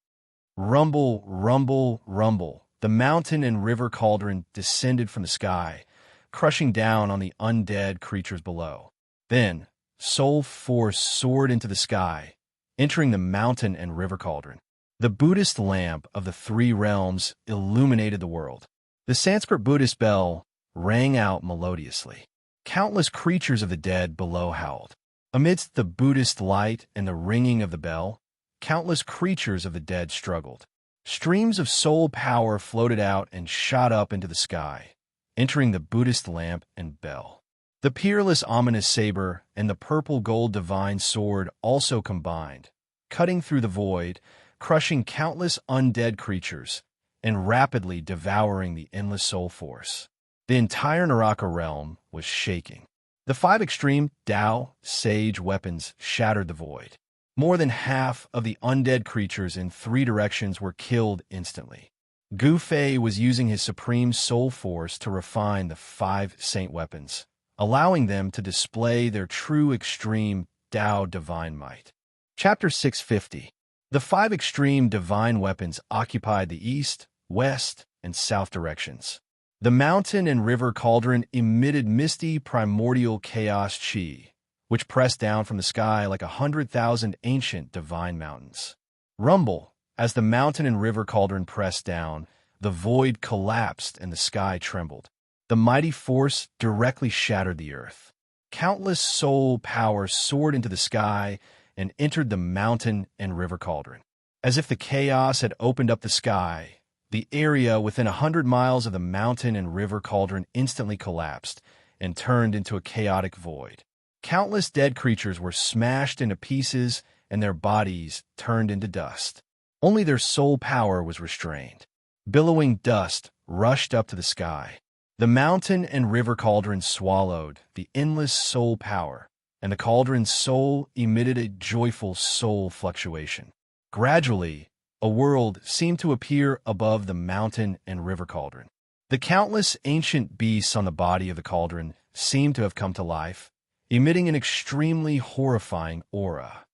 Rumble, rumble, rumble. The mountain and river cauldron descended from the sky, crushing down on the undead creatures below. Then, soul force soared into the sky, entering the mountain and river cauldron. The Buddhist lamp of the 3 realms illuminated the world. The Sanskrit Buddhist bell rang out melodiously. Countless creatures of the dead below howled. Amidst the Buddhist light and the ringing of the bell, countless creatures of the dead struggled. Streams of soul power floated out and shot up into the sky, entering the Buddhist lamp and bell. The peerless ominous saber and the purple gold divine sword also combined, cutting through the void, crushing countless undead creatures, and rapidly devouring the endless soul force. The entire Naraka realm was shaking. The 5 extreme Tao sage weapons shattered the void. More than half of the undead creatures in 3 directions were killed instantly. Gu Fei was using his supreme soul force to refine the 5 saint weapons, allowing them to display their true extreme Tao divine might. Chapter 650. The 5 extreme divine weapons occupied the east, west, and south directions. The mountain and river cauldron emitted misty primordial chaos chi, which pressed down from the sky like 100,000 ancient divine mountains. Rumble. As the mountain and river cauldron pressed down, the void collapsed and the sky trembled. The mighty force directly shattered the earth. Countless soul power soared into the sky and entered the mountain and river cauldron. As if the chaos had opened up the sky, the area within 100 miles of the mountain and river cauldron instantly collapsed and turned into a chaotic void. Countless dead creatures were smashed into pieces and their bodies turned into dust. Only their soul power was restrained. Billowing dust rushed up to the sky. The mountain and river cauldron swallowed the endless soul power, and the cauldron's soul emitted a joyful soul fluctuation. Gradually, a world seemed to appear above the mountain and river cauldron. The countless ancient beasts on the body of the cauldron seemed to have come to life, emitting an extremely horrifying aura.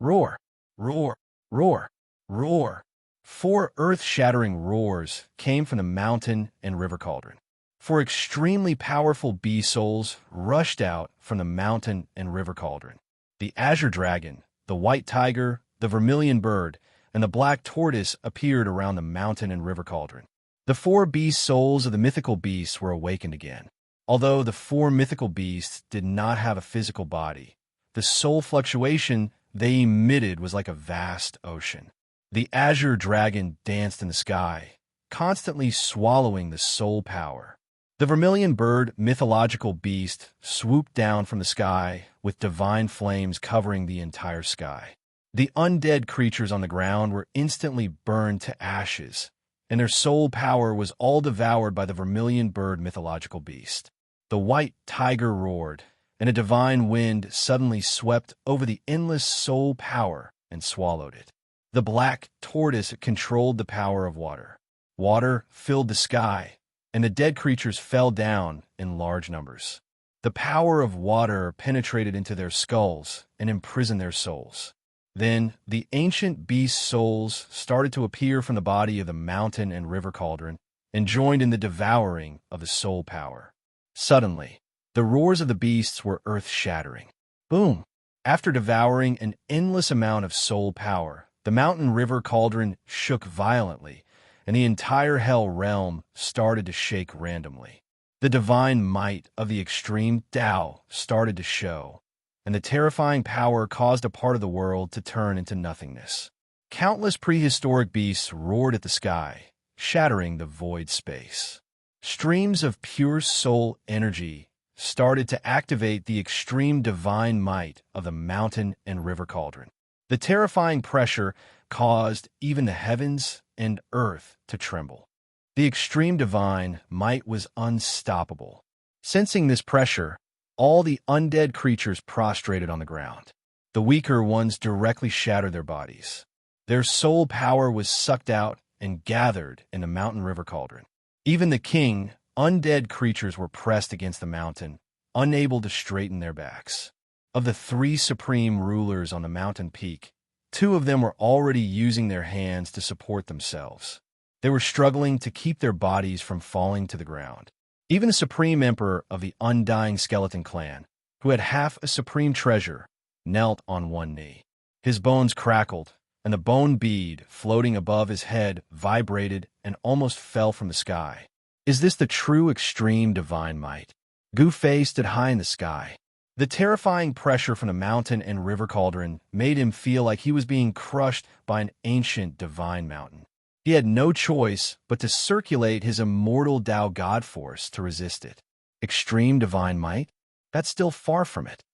Roar! Roar! Roar! Roar! 4 earth-shattering roars came from the mountain and river cauldron. 4 extremely powerful bee souls rushed out from the mountain and river cauldron. The azure dragon, the white tiger, the vermilion bird, and the black tortoise appeared around the mountain and river cauldron. The 4 beast souls of the mythical beasts were awakened again. Although the 4 mythical beasts did not have a physical body, the soul fluctuation they emitted was like a vast ocean. The azure dragon danced in the sky, constantly swallowing the soul power. The vermilion bird, mythological beast, swooped down from the sky with divine flames covering the entire sky. The undead creatures on the ground were instantly burned to ashes, and their soul power was all devoured by the vermilion bird mythological beast. The white tiger roared, and a divine wind suddenly swept over the endless soul power and swallowed it. The black tortoise controlled the power of water. Water filled the sky, and the dead creatures fell down in large numbers. The power of water penetrated into their skulls and imprisoned their souls. Then the ancient beast souls started to appear from the body of the mountain and river cauldron and joined in the devouring of the soul power. Suddenly, the roars of the beasts were earth-shattering. Boom! After devouring an endless amount of soul power, the mountain river cauldron shook violently, and the entire hell realm started to shake randomly. The divine might of the extreme Tao started to show, and the terrifying power caused a part of the world to turn into nothingness. Countless prehistoric beasts roared at the sky, shattering the void space. Streams of pure soul energy started to activate the extreme divine might of the mountain and river cauldron. The terrifying pressure caused even the heavens and earth to tremble. The extreme divine might was unstoppable. Sensing this pressure, all the undead creatures prostrated on the ground. The weaker ones directly shattered their bodies. Their soul power was sucked out and gathered in the mountain river cauldron. Even the king, undead creatures were pressed against the mountain, unable to straighten their backs. Of the 3 supreme rulers on the mountain peak, 2 of them were already using their hands to support themselves. They were struggling to keep their bodies from falling to the ground. Even the supreme emperor of the Undying Skeleton clan, who had half a supreme treasure, knelt on one knee. His bones crackled, and the bone bead floating above his head vibrated and almost fell from the sky. Is this the true extreme divine might? Gu Fei stood high in the sky. The terrifying pressure from the mountain and river cauldron made him feel like he was being crushed by an ancient divine mountain. He had no choice but to circulate his immortal Tao God force to resist it. Extreme divine might? That's still far from it.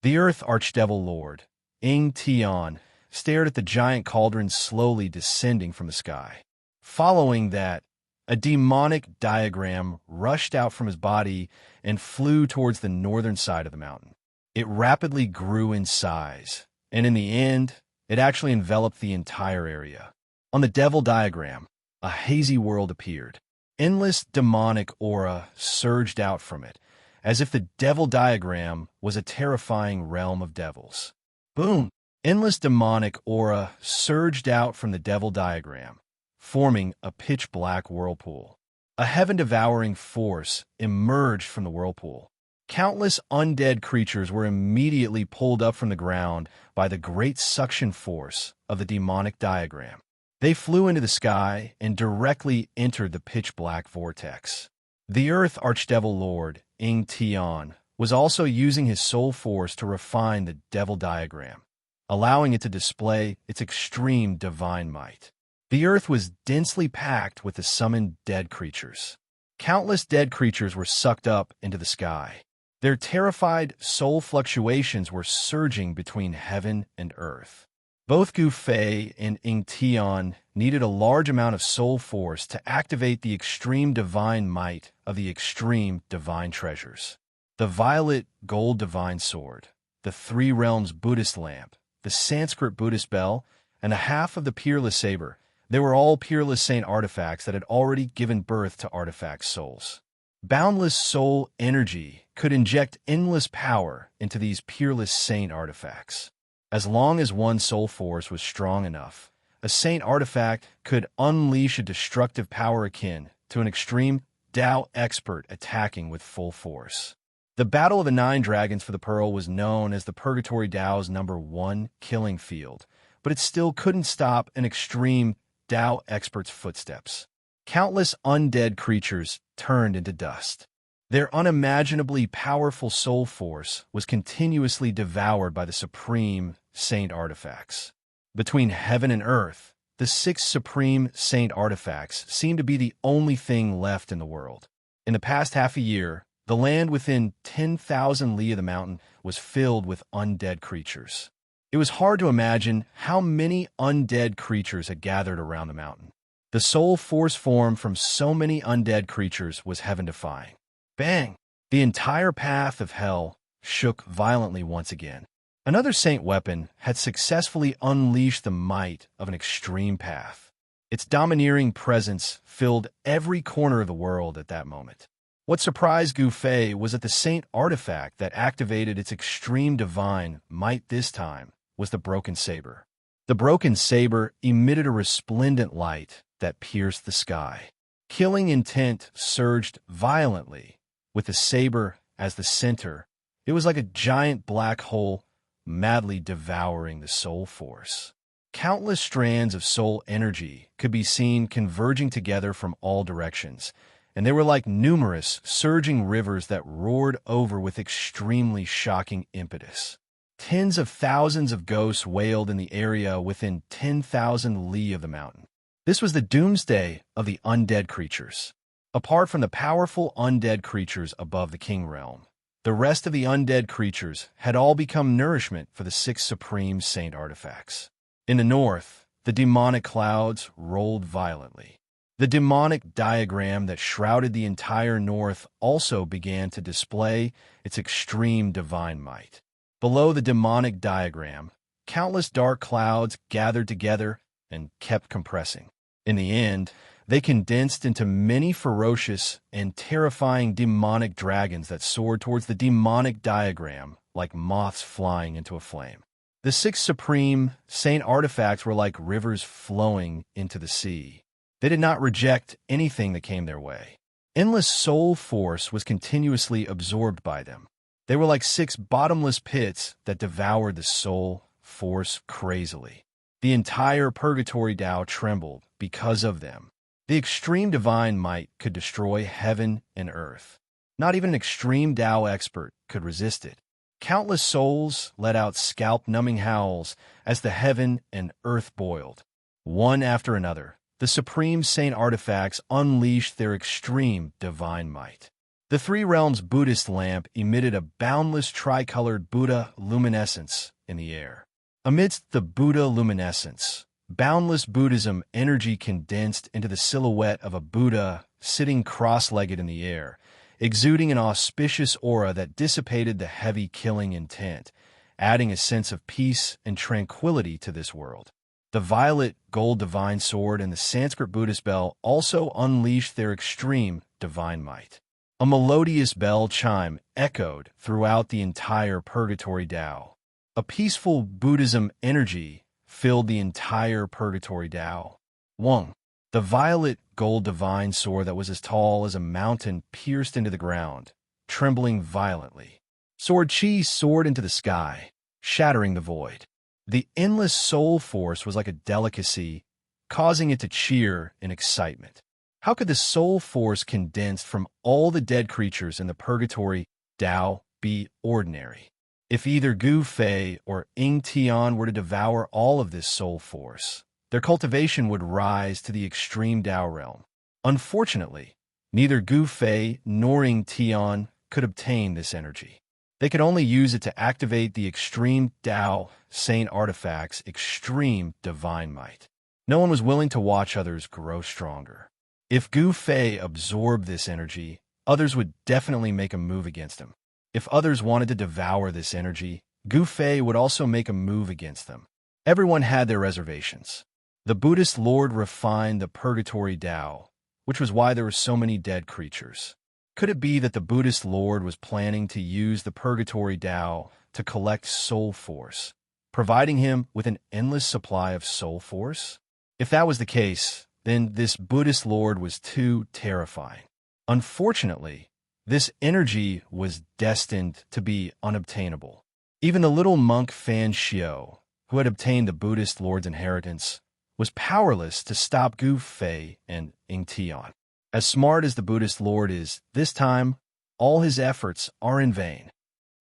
The Earth Archdevil Lord, Ing Tian, stared at the giant cauldron slowly descending from the sky. Following that, a demonic diagram rushed out from his body and flew towards the northern side of the mountain. It rapidly grew in size, and in the end, it actually enveloped the entire area. On the devil diagram, a hazy world appeared. Endless demonic aura surged out from it, as if the devil diagram was a terrifying realm of devils. Boom! Endless demonic aura surged out from the devil diagram, forming a pitch-black whirlpool. A heaven-devouring force emerged from the whirlpool. Countless undead creatures were immediately pulled up from the ground by the great suction force of the demonic diagram. They flew into the sky and directly entered the pitch-black vortex. The Earth Archdevil Lord, Xianxia, was also using his soul force to refine the devil diagram, allowing it to display its extreme divine might. The Earth was densely packed with the summoned dead creatures. Countless dead creatures were sucked up into the sky. Their terrified soul fluctuations were surging between heaven and earth. Both Gu Fei and Xianxia needed a large amount of soul force to activate the extreme divine might of the extreme divine treasures. The violet gold divine sword, the three realms Buddhist lamp, the Sanskrit Buddhist bell, and a half of the peerless saber, they were all peerless saint artifacts that had already given birth to artifact souls. Boundless soul energy could inject endless power into these peerless saint artifacts. As long as one soul force was strong enough, a saint artifact could unleash a destructive power akin to an extreme Tao expert attacking with full force. The Battle of the Nine Dragons for the Pearl was known as the Purgatory Tao's #1 killing field, but it still couldn't stop an extreme Tao expert's footsteps. Countless undead creatures turned into dust. Their unimaginably powerful soul force was continuously devoured by the supreme saint artifacts. Between heaven and earth, the 6 supreme saint artifacts seemed to be the only thing left in the world. In the past half a year, the land within 10,000 li of the mountain was filled with undead creatures. It was hard to imagine how many undead creatures had gathered around the mountain. The soul force formed from so many undead creatures was heaven-defying. Bang! The entire path of hell shook violently once again. Another saint weapon had successfully unleashed the might of an extreme path. Its domineering presence filled every corner of the world at that moment. What surprised Gu Fei was that the saint artifact that activated its extreme divine might this time was the broken saber. The broken saber emitted a resplendent light that pierced the sky. Killing intent surged violently, with the saber as the center. It was like a giant black hole madly devouring the soul force. Countless strands of soul energy could be seen converging together from all directions, and they were like numerous surging rivers that roared over with extremely shocking impetus. Tens of thousands of ghosts wailed in the area within 10,000 li of the mountain. This was the doomsday of the undead creatures. Apart from the powerful undead creatures above the king realm, the rest of the undead creatures had all become nourishment for the 6 supreme saint artifacts. In the north, the demonic clouds rolled violently. The demonic diagram that shrouded the entire north also began to display its extreme divine might. Below the demonic diagram, countless dark clouds gathered together and kept compressing. In the end, they condensed into many ferocious and terrifying demonic dragons that soared towards the demonic diagram like moths flying into a flame. The 6 supreme saint artifacts were like rivers flowing into the sea. They did not reject anything that came their way. Endless soul force was continuously absorbed by them. They were like 6 bottomless pits that devoured the soul force crazily. The entire Purgatory Tao trembled because of them. The extreme divine might could destroy heaven and earth. Not even an extreme Tao expert could resist it. Countless souls let out scalp-numbing howls as the heaven and earth boiled. One after another, the supreme saint artifacts unleashed their extreme divine might. The 3 realms Buddhist lamp emitted a boundless tricolored Buddha luminescence in the air. Amidst the Buddha luminescence, boundless Buddhism energy condensed into the silhouette of a Buddha sitting cross-legged in the air, exuding an auspicious aura that dissipated the heavy killing intent, adding a sense of peace and tranquility to this world. The violet gold divine sword and the Sanskrit Buddhist bell also unleashed their extreme divine might. A melodious bell chime echoed throughout the entire Purgatory Tao. A peaceful Buddhism energy filled the entire Purgatory Tao. Wang, the violet gold divine sword that was as tall as a mountain, pierced into the ground, trembling violently. Sword Chi soared into the sky, shattering the void. The endless soul force was like a delicacy, causing it to cheer in excitement. How could the soul force condensed from all the dead creatures in the Purgatory Tao be ordinary? If either Gu Fei or Ying Tian were to devour all of this soul force, their cultivation would rise to the extreme Tao realm. Unfortunately, neither Gu Fei nor Ying Tian could obtain this energy. They could only use it to activate the extreme Tao Saint artifact's extreme divine might. No one was willing to watch others grow stronger. If Gu Fei absorbed this energy, others would definitely make a move against him. If others wanted to devour this energy, Gu Fei would also make a move against them. Everyone had their reservations. The Buddhist Lord refined the Purgatory Tao, which was why there were so many dead creatures. Could it be that the Buddhist Lord was planning to use the Purgatory Tao to collect soul force, providing him with an endless supply of soul force? If that was the case, then this Buddhist Lord was too terrifying. Unfortunately, this energy was destined to be unobtainable. Even the little monk Xianxia, who had obtained the Buddhist Lord's inheritance, was powerless to stop Gu Fei and Ying Tian. As smart as the Buddhist Lord is, this time, all his efforts are in vain.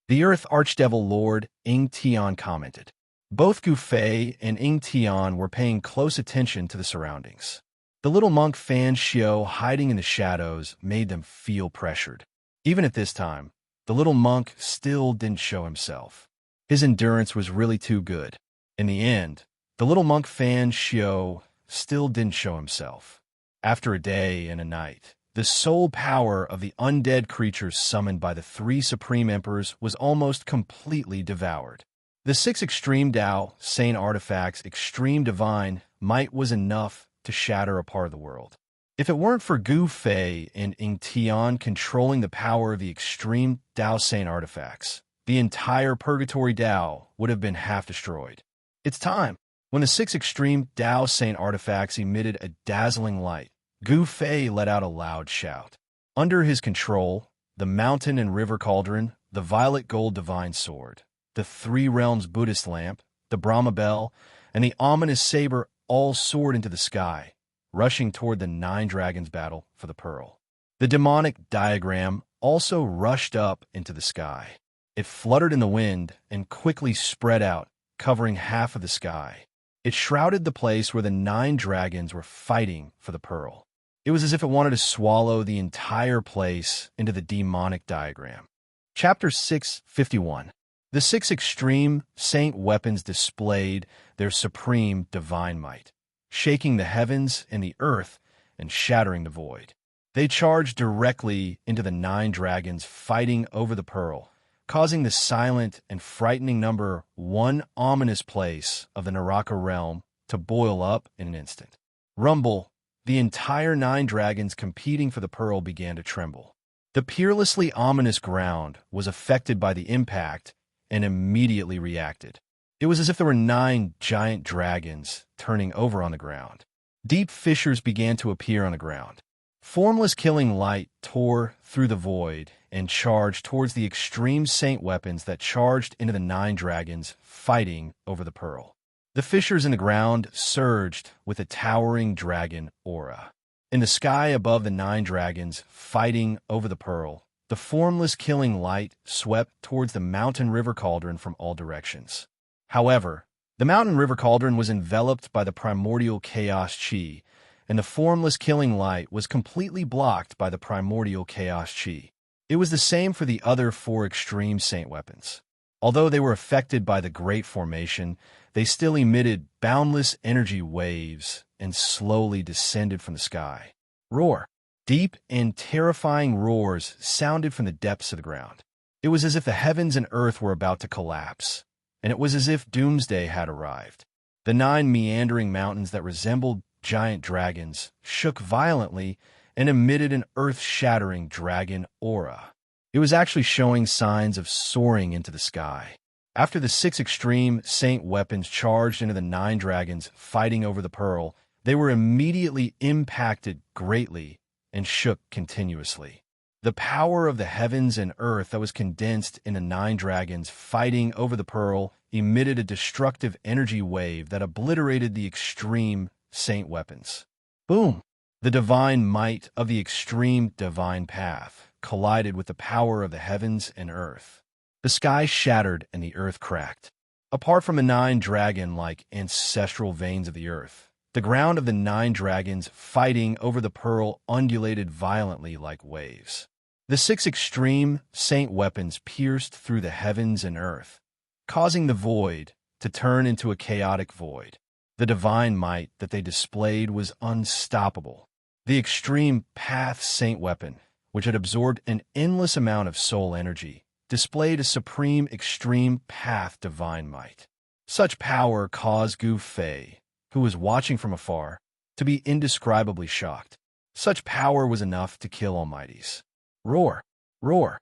The Earth Archdevil Lord Ying Tian commented. Both Gu Fei and Ying Tian were paying close attention to the surroundings. The little monk Xianxia hiding in the shadows made them feel pressured. Even at this time, the little monk still didn't show himself. His endurance was really too good. In the end, the little monk Xianxia still didn't show himself. After a day and a night, the soul power of the undead creatures summoned by the three Supreme Emperors was almost completely devoured. The 6 extreme Tao Saint artifacts' extreme divine might was enough to shatter a part of the world. If it weren't for Gu Fei and Ying Tian controlling the power of the extreme Tao Saint artifacts, the entire Purgatory Tao would have been half destroyed. It's time. When the 6 extreme Tao Saint artifacts emitted a dazzling light, Gu Fei let out a loud shout. Under his control, the mountain and river cauldron, the violet gold divine sword, the 3 realms Buddhist lamp, the Brahma bell, and the ominous saber all soared into the sky, rushing toward the 9 dragons' battle for the pearl. The demonic diagram also rushed up into the sky. It fluttered in the wind and quickly spread out, covering half of the sky. It shrouded the place where the 9 dragons were fighting for the pearl. It was as if it wanted to swallow the entire place into the demonic diagram. Chapter 651. The 6 extreme saint weapons displayed their supreme divine might, shaking the heavens and the earth and shattering the void. They charged directly into the 9 dragons fighting over the pearl, causing the silent and frightening number 1 ominous place of the Naraka realm to boil up in an instant. Rumble, the entire 9 dragons competing for the pearl began to tremble. The peerlessly ominous ground was affected by the impact and immediately reacted. It was as if there were 9 giant dragons turning over on the ground. Deep fissures began to appear on the ground. Formless killing light tore through the void and charged towards the extreme saint weapons that charged into the 9 dragons fighting over the pearl. The fissures in the ground surged with a towering dragon aura. In the sky above the 9 dragons fighting over the pearl, the formless killing light swept towards the mountain river cauldron from all directions. However, the mountain river cauldron was enveloped by the primordial chaos chi, and the formless killing light was completely blocked by the primordial chaos chi. It was the same for the other 4 extreme saint weapons. Although they were affected by the Great Formation, they still emitted boundless energy waves and slowly descended from the sky. Roar! Deep and terrifying roars sounded from the depths of the ground. It was as if the heavens and earth were about to collapse, and it was as if doomsday had arrived. The 9 meandering mountains that resembled giant dragons shook violently and emitted an earth-shattering dragon aura. It was actually showing signs of soaring into the sky. After the 6 extreme saint weapons charged into the 9 dragons fighting over the pearl, they were immediately impacted greatly and shook continuously. The power of the heavens and earth that was condensed in the 9 dragons fighting over the pearl emitted a destructive energy wave that obliterated the extreme saint weapons. Boom! The divine might of the extreme divine path collided with the power of the heavens and earth. The sky shattered and the earth cracked. Apart from the 9 dragon-like ancestral veins of the earth, the ground of the 9 dragons fighting over the pearl undulated violently like waves. The 6 extreme saint weapons pierced through the heavens and earth, causing the void to turn into a chaotic void. The divine might that they displayed was unstoppable. The extreme path saint weapon, which had absorbed an endless amount of soul energy, displayed a supreme extreme path divine might. Such power caused Gu Fei, who was watching from afar, to be indescribably shocked. Such power was enough to kill almighties. Roar! Roar!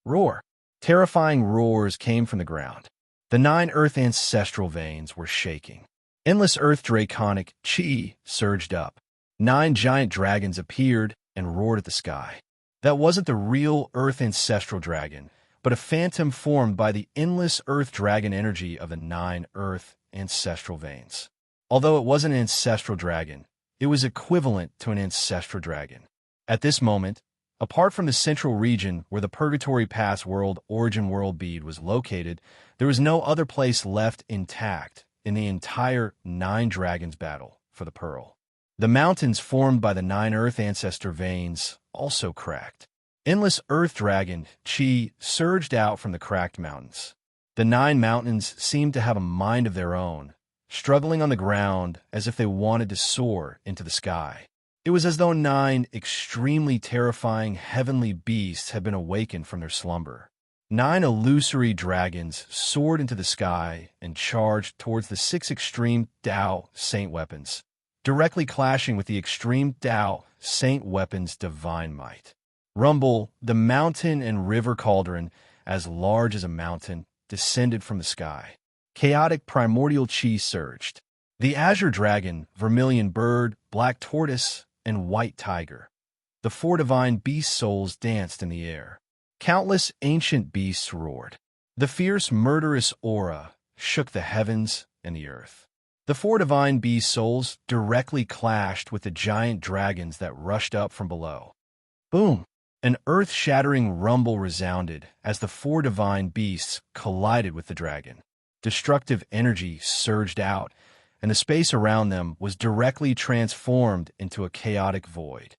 Roar! Terrifying roars came from the ground. The 9 earth ancestral veins were shaking. Endless earth draconic chi surged up. 9 giant dragons appeared and roared at the sky. That wasn't the real earth ancestral dragon, but a phantom formed by the endless earth dragon energy of the 9 earth ancestral veins. Although it wasn't an ancestral dragon, it was equivalent to an ancestral dragon. At this moment, apart from the central region where the Purgatory Pass World Origin World bead was located, there was no other place left intact in the entire 9 dragons battle for the pearl. The mountains formed by the 9 earth ancestor veins also cracked. Endless earth dragon chi surged out from the cracked mountains. The 9 mountains seemed to have a mind of their own, struggling on the ground as if they wanted to soar into the sky. It was as though 9 extremely terrifying heavenly beasts had been awakened from their slumber. 9 illusory dragons soared into the sky and charged towards the 6 extreme Dao saint weapons, directly clashing with the extreme Dao saint weapons' divine might. Rumble, the mountain and river cauldron, as large as a mountain, descended from the sky. Chaotic primordial chi surged. The azure dragon, vermilion bird, black tortoise, and white tiger. The 4 divine beast souls danced in the air. Countless ancient beasts roared. The fierce murderous aura shook the heavens and the earth. The 4 divine beast souls directly clashed with the giant dragons that rushed up from below. Boom! An earth-shattering rumble resounded as the 4 divine beasts collided with the dragon. Destructive energy surged out, and the space around them was directly transformed into a chaotic void.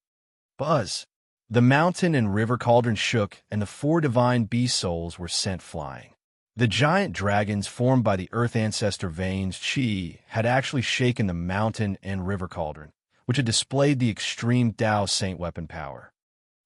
Buzz! The mountain and river cauldron shook, and the 4 divine beast souls were sent flying. The giant dragons formed by the earth ancestor veins chi had actually shaken the mountain and river cauldron, which had displayed the extreme Dao saint weapon power.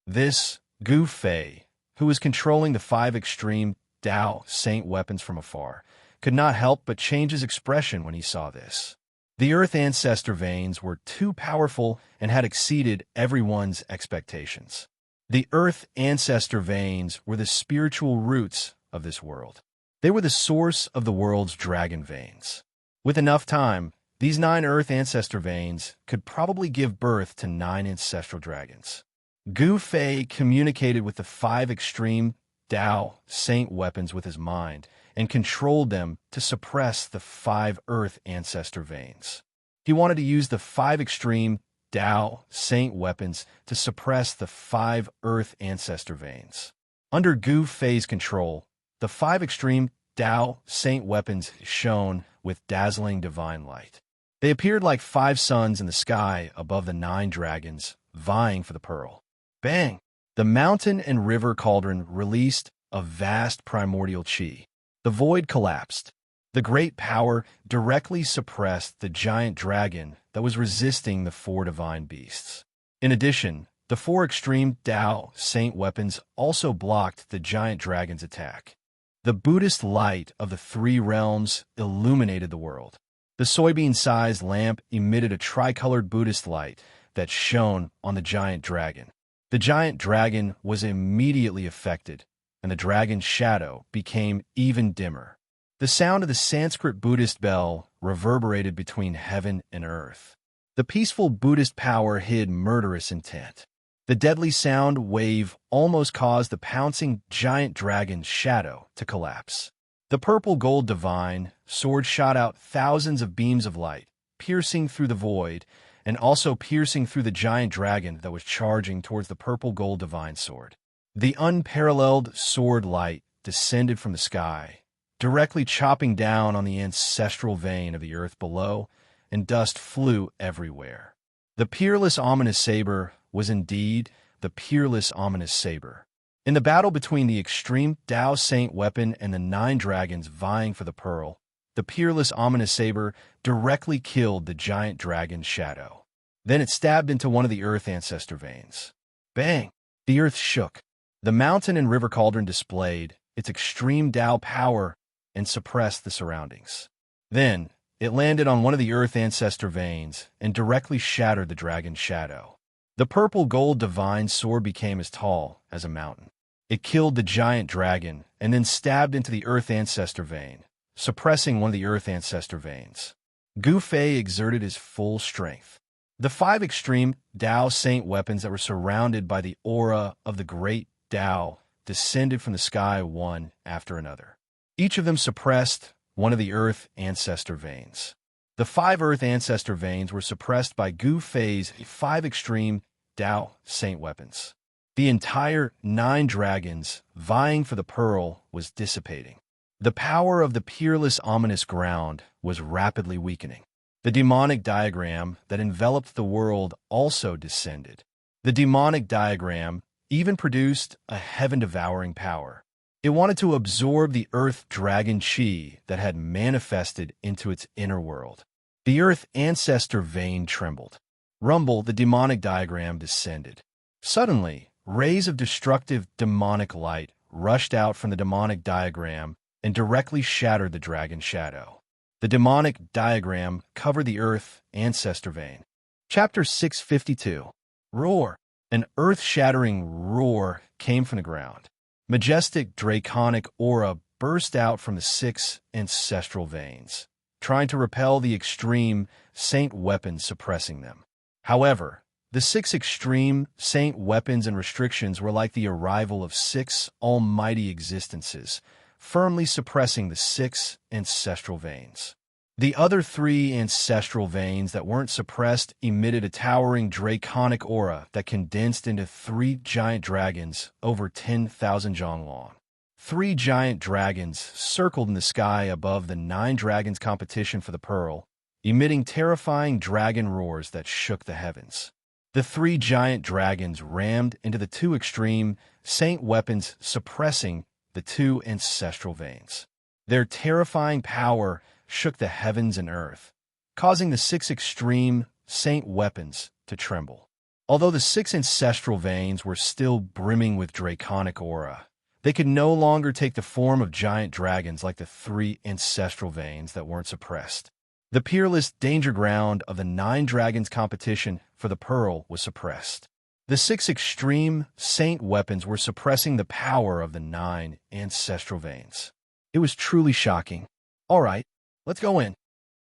This Gu Fei, who was controlling the 5 extreme Dao saint weapons from afar, could not help but change his expression when he saw this. The earth ancestor veins were too powerful and had exceeded everyone's expectations. The earth ancestor veins were the spiritual roots of this world. They were the source of the world's dragon veins. With enough time, these 9 earth ancestor veins could probably give birth to 9 ancestral dragons. Gu Fei communicated with the 5 extreme Dao saint weapons with his mind and controlled them to suppress the 5 earth ancestor veins. He wanted to use the 5 extreme Dao saint weapons to suppress the 5 earth ancestor veins. Under Gu Fei's control, the 5 extreme Dao saint weapons shone with dazzling divine light. They appeared like 5 suns in the sky above the 9 dragons, vying for the pearl. Bang! The mountain and river cauldron released a vast primordial chi. The void collapsed. The great power directly suppressed the giant dragon that was resisting the 4 divine beasts. In addition, the 4 extreme Dao saint weapons also blocked the giant dragon's attack. The Buddhist light of the 3 realms illuminated the world. The soybean-sized lamp emitted a tricolored Buddhist light that shone on the giant dragon. The giant dragon was immediately affected, and the dragon's shadow became even dimmer. The sound of the Sanskrit Buddhist bell reverberated between heaven and earth. The peaceful Buddhist power hid murderous intent. The deadly sound wave almost caused the pouncing giant dragon's shadow to collapse. The purple gold divine sword shot out thousands of beams of light, piercing through the void, and also piercing through the giant dragon that was charging towards the purple gold divine sword. The unparalleled sword light descended from the sky, directly chopping down on the ancestral vein of the earth below, and dust flew everywhere. The peerless ominous saber was indeed the peerless ominous saber. In the battle between the extreme Tao Saint weapon and the 9 dragons vying for the pearl, the peerless ominous saber directly killed the giant dragon's shadow. Then it stabbed into one of the earth ancestor veins. Bang! The earth shook. The mountain and river cauldron displayed its extreme Tao power and suppressed the surroundings. Then, it landed on one of the earth ancestor veins and directly shattered the dragon's shadow. The purple gold divine sword became as tall as a mountain. It killed the giant dragon and then stabbed into the earth ancestor vein, suppressing one of the earth ancestor veins. Gu Fei exerted his full strength. The 5 extreme Tao Saint weapons that were surrounded by the aura of the great Tao descended from the sky one after another. Each of them suppressed one of the earth ancestor veins. The 5 earth ancestor veins were suppressed by Gu Fei's 5 extreme Tao Saint weapons. The entire 9 dragons vying for the pearl was dissipating. The power of the peerless ominous ground was rapidly weakening. The demonic diagram that enveloped the world also descended. The demonic diagram even produced a heaven-devouring power. It wanted to absorb the earth dragon chi that had manifested into its inner world. The earth ancestor vein trembled. Rumble, the demonic diagram descended. Suddenly, rays of destructive demonic light rushed out from the demonic diagram and directly shattered the dragon shadow. The demonic diagram covered the earth ancestor vein. Chapter 652. Roar. An earth-shattering roar came from the ground. Majestic draconic aura burst out from the 6 ancestral veins, trying to repel the extreme saint weapons suppressing them. However, the 6 extreme saint weapons and restrictions were like the arrival of 6 almighty existences, firmly suppressing the 6 ancestral veins. The other 3 ancestral veins that weren't suppressed emitted a towering draconic aura that condensed into 3 giant dragons over 10,000 zhang long. 3 giant dragons circled in the sky above the 9 dragons competition for the pearl, emitting terrifying dragon roars that shook the heavens. The 3 giant dragons rammed into the 2 extreme saint weapons, suppressing the 2 ancestral veins. Their terrifying power shook the heavens and earth, causing the 6 extreme saint weapons to tremble. Although the 6 ancestral veins were still brimming with draconic aura, they could no longer take the form of giant dragons like the 3 ancestral veins that weren't suppressed. The peerless danger ground of the 9 dragons competition for the pearl was suppressed. The 6 extreme saint weapons were suppressing the power of the 9 ancestral veins. It was truly shocking. All right, let's go in.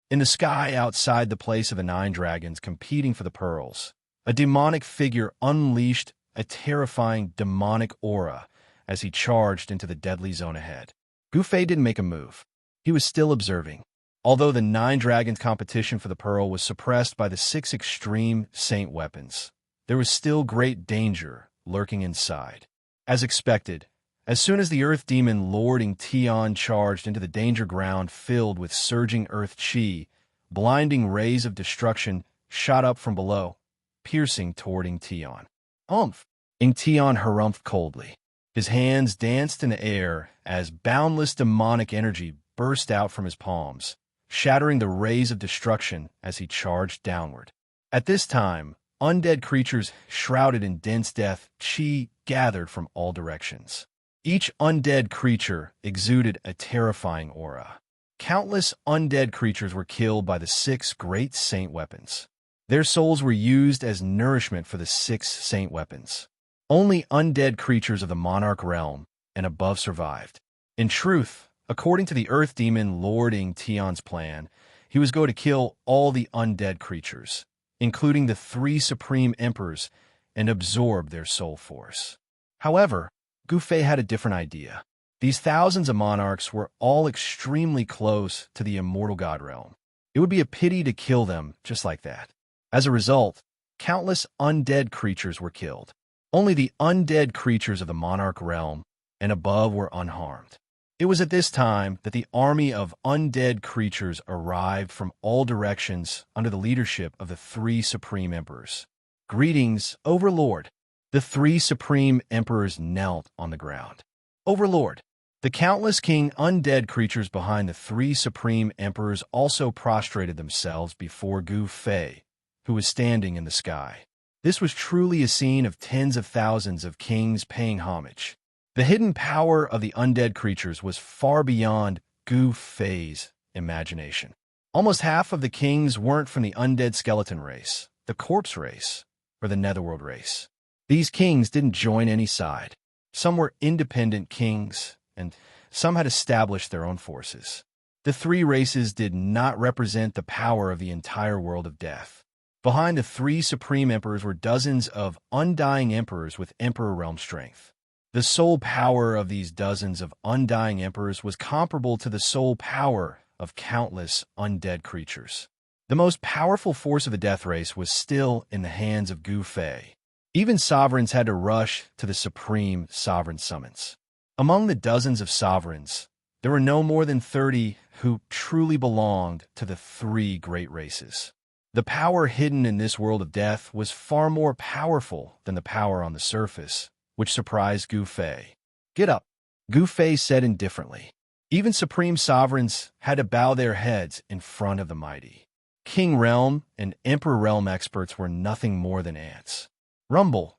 In the sky outside the place of the 9 dragons competing for the pearls, a demonic figure unleashed a terrifying demonic aura as he charged into the deadly zone ahead. Gu Fei didn't make a move. He was still observing. Although the 9 dragons competition for the pearl was suppressed by the 6 extreme saint weapons, there was still great danger lurking inside. As expected, as soon as the earth demon Lord Tian charged into the danger ground filled with surging earth chi, blinding rays of destruction shot up from below, piercing toward Tian. Umph! Tian harumphed coldly. His hands danced in the air as boundless demonic energy burst out from his palms, shattering the rays of destruction as he charged downward. At this time, undead creatures shrouded in dense death chi gathered from all directions. Each undead creature exuded a terrifying aura. Countless undead creatures were killed by the 6 great saint weapons. Their souls were used as nourishment for the 6 saint weapons. Only undead creatures of the monarch realm and above survived. In truth, according to the earth demon lording Tion's plan, he was going to kill all the undead creatures, including the 3 supreme emperors, and absorb their soul force. However, Gu Fei had a different idea. These thousands of monarchs were all extremely close to the immortal god realm. It would be a pity to kill them just like that. As a result, countless undead creatures were killed. Only the undead creatures of the monarch realm and above were unharmed. It was at this time that the army of undead creatures arrived from all directions under the leadership of the 3 supreme emperors. Greetings, Overlord. The 3 supreme emperors knelt on the ground. Overlord. The countless king undead creatures behind the 3 supreme emperors also prostrated themselves before Gu Fei, who was standing in the sky. This was truly a scene of tens of thousands of kings paying homage. The hidden power of the undead creatures was far beyond Gu Fei's imagination. Almost half of the kings weren't from the undead skeleton race, the corpse race, or the netherworld race. These kings didn't join any side. Some were independent kings, and some had established their own forces. The 3 races did not represent the power of the entire world of death. Behind the 3 supreme emperors were dozens of undying emperors with emperor realm strength. The soul power of these dozens of undying emperors was comparable to the soul power of countless undead creatures. The most powerful force of the death race was still in the hands of Gu Fei. Even sovereigns had to rush to the supreme sovereign summons. Among the dozens of sovereigns, there were no more than 30 who truly belonged to the 3 great races. The power hidden in this world of death was far more powerful than the power on the surface, which surprised Gu Fei. Get up, Gu Fei said indifferently. Even supreme sovereigns had to bow their heads in front of the mighty. King Realm and Emperor Realm experts were nothing more than ants. Rumble.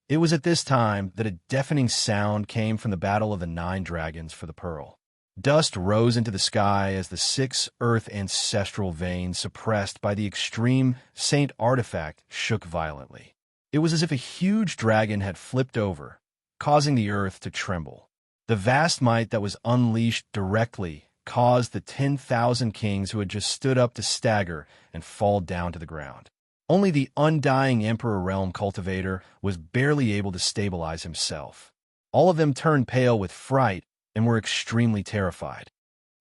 It was at this time that a deafening sound came from the battle of the 9 dragons for the pearl. Dust rose into the sky as the 6 earth ancestral veins suppressed by the extreme saint artifact shook violently. It was as if a huge dragon had flipped over, causing the earth to tremble. The vast might that was unleashed directly caused the 10,000 kings who had just stood up to stagger and fall down to the ground. Only the undying Emperor Realm cultivator was barely able to stabilize himself. All of them turned pale with fright and were extremely terrified.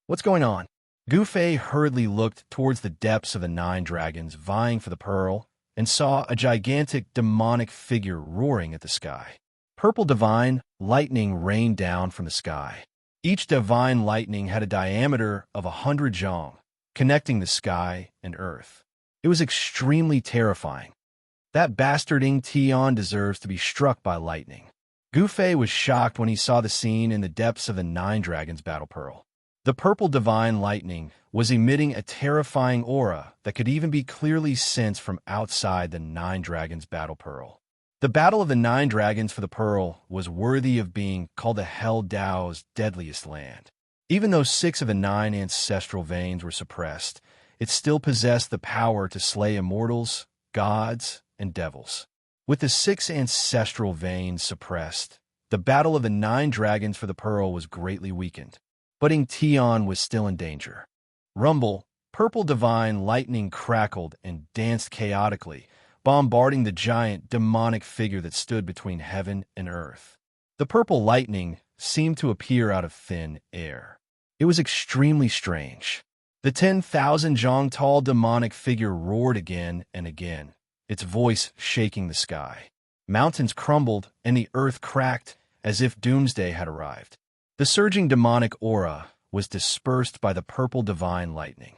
What's going on? Gu Fei hurriedly looked towards the depths of the 9 dragons vying for the pearl and saw a gigantic demonic figure roaring at the sky. Purple divine lightning rained down from the sky. Each divine lightning had a diameter of 100 zhang, connecting the sky and earth. It was extremely terrifying. That bastarding Tian deserves to be struck by lightning. Gu Fei was shocked when he saw the scene in the depths of the 9 dragons battle pearl. The purple divine lightning was emitting a terrifying aura that could even be clearly sensed from outside the 9 dragons battle pearl. The battle of the 9 dragons for the pearl was worthy of being called the Hell Dao's deadliest land. Even though 6 of the 9 ancestral veins were suppressed, it still possessed the power to slay immortals, gods, and devils. With the 6 ancestral veins suppressed, the battle of the 9 dragons for the pearl was greatly weakened. But Tian was still in danger. Rumble, purple divine lightning crackled and danced chaotically, bombarding the giant demonic figure that stood between heaven and earth. The purple lightning seemed to appear out of thin air. It was extremely strange. The 10,000 zhang tall demonic figure roared again and again, its voice shaking the sky. Mountains crumbled and the earth cracked as if doomsday had arrived. The surging demonic aura was dispersed by the purple divine lightning.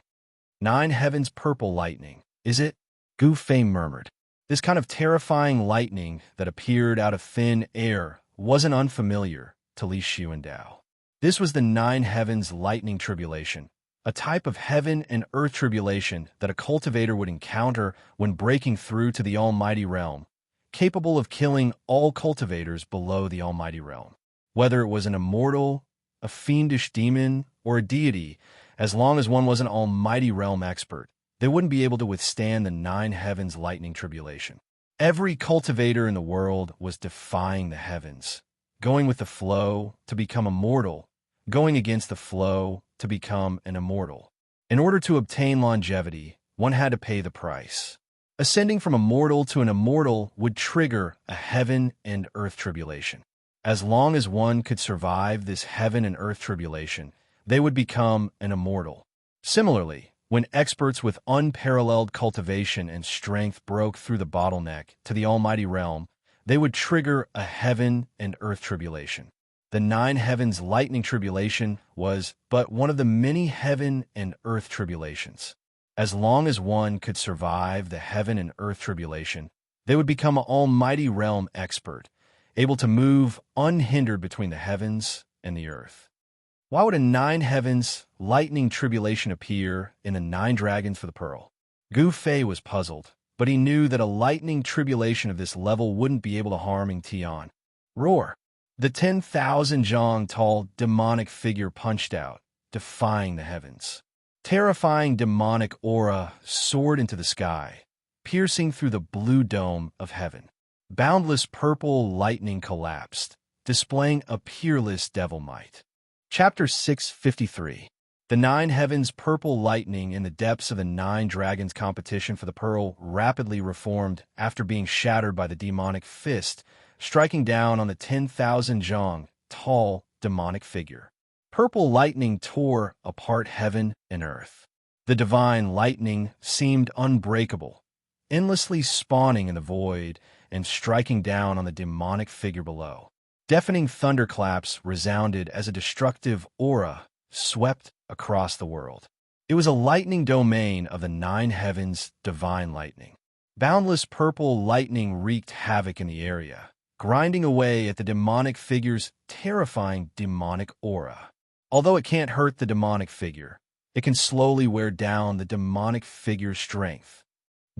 9 heavens purple lightning, is it? Gu Fei murmured. This kind of terrifying lightning that appeared out of thin air wasn't unfamiliar to Li Xuandao. This was the 9 heavens lightning tribulation, a type of heaven and earth tribulation that a cultivator would encounter when breaking through to the almighty realm, capable of killing all cultivators below the almighty realm. Whether it was an immortal, a fiendish demon, or a deity, as long as one was an almighty realm expert, they wouldn't be able to withstand the nine heavens' lightning tribulation. Every cultivator in the world was defying the heavens, going with the flow to become immortal, going against the flow to become an immortal. In order to obtain longevity, one had to pay the price. Ascending from a mortal to an immortal would trigger a heaven and earth tribulation. As long as one could survive this heaven and earth tribulation, they would become an immortal. Similarly, when experts with unparalleled cultivation and strength broke through the bottleneck to the almighty realm, they would trigger a heaven and earth tribulation. The nine heavens lightning tribulation was but one of the many heaven and earth tribulations. As long as one could survive the heaven and earth tribulation, they would become an almighty realm expert, able to move unhindered between the heavens and the earth. Why would a nine heavens lightning tribulation appear in the nine dragons for the pearl? Gu Fei was puzzled, but he knew that a lightning tribulation of this level wouldn't be able to harm Tian. Roar! The 10,000 zhang tall demonic figure punched out, defying the heavens. Terrifying demonic aura soared into the sky, piercing through the blue dome of heaven. Boundless purple lightning collapsed, displaying a peerless devil might. Chapter 653. The nine heavens purple lightning in the depths of the nine dragons competition for the pearl rapidly reformed after being shattered by the demonic fist, striking down on the 10,000 zhang tall demonic figure. Purple lightning tore apart heaven and earth. The divine lightning seemed unbreakable, endlessly spawning in the void and striking down on the demonic figure below. Deafening thunderclaps resounded as a destructive aura swept across the world. It was a lightning domain of the nine heavens' divine lightning. Boundless purple lightning wreaked havoc in the area, grinding away at the demonic figure's terrifying demonic aura. Although it can't hurt the demonic figure, it can slowly wear down the demonic figure's strength.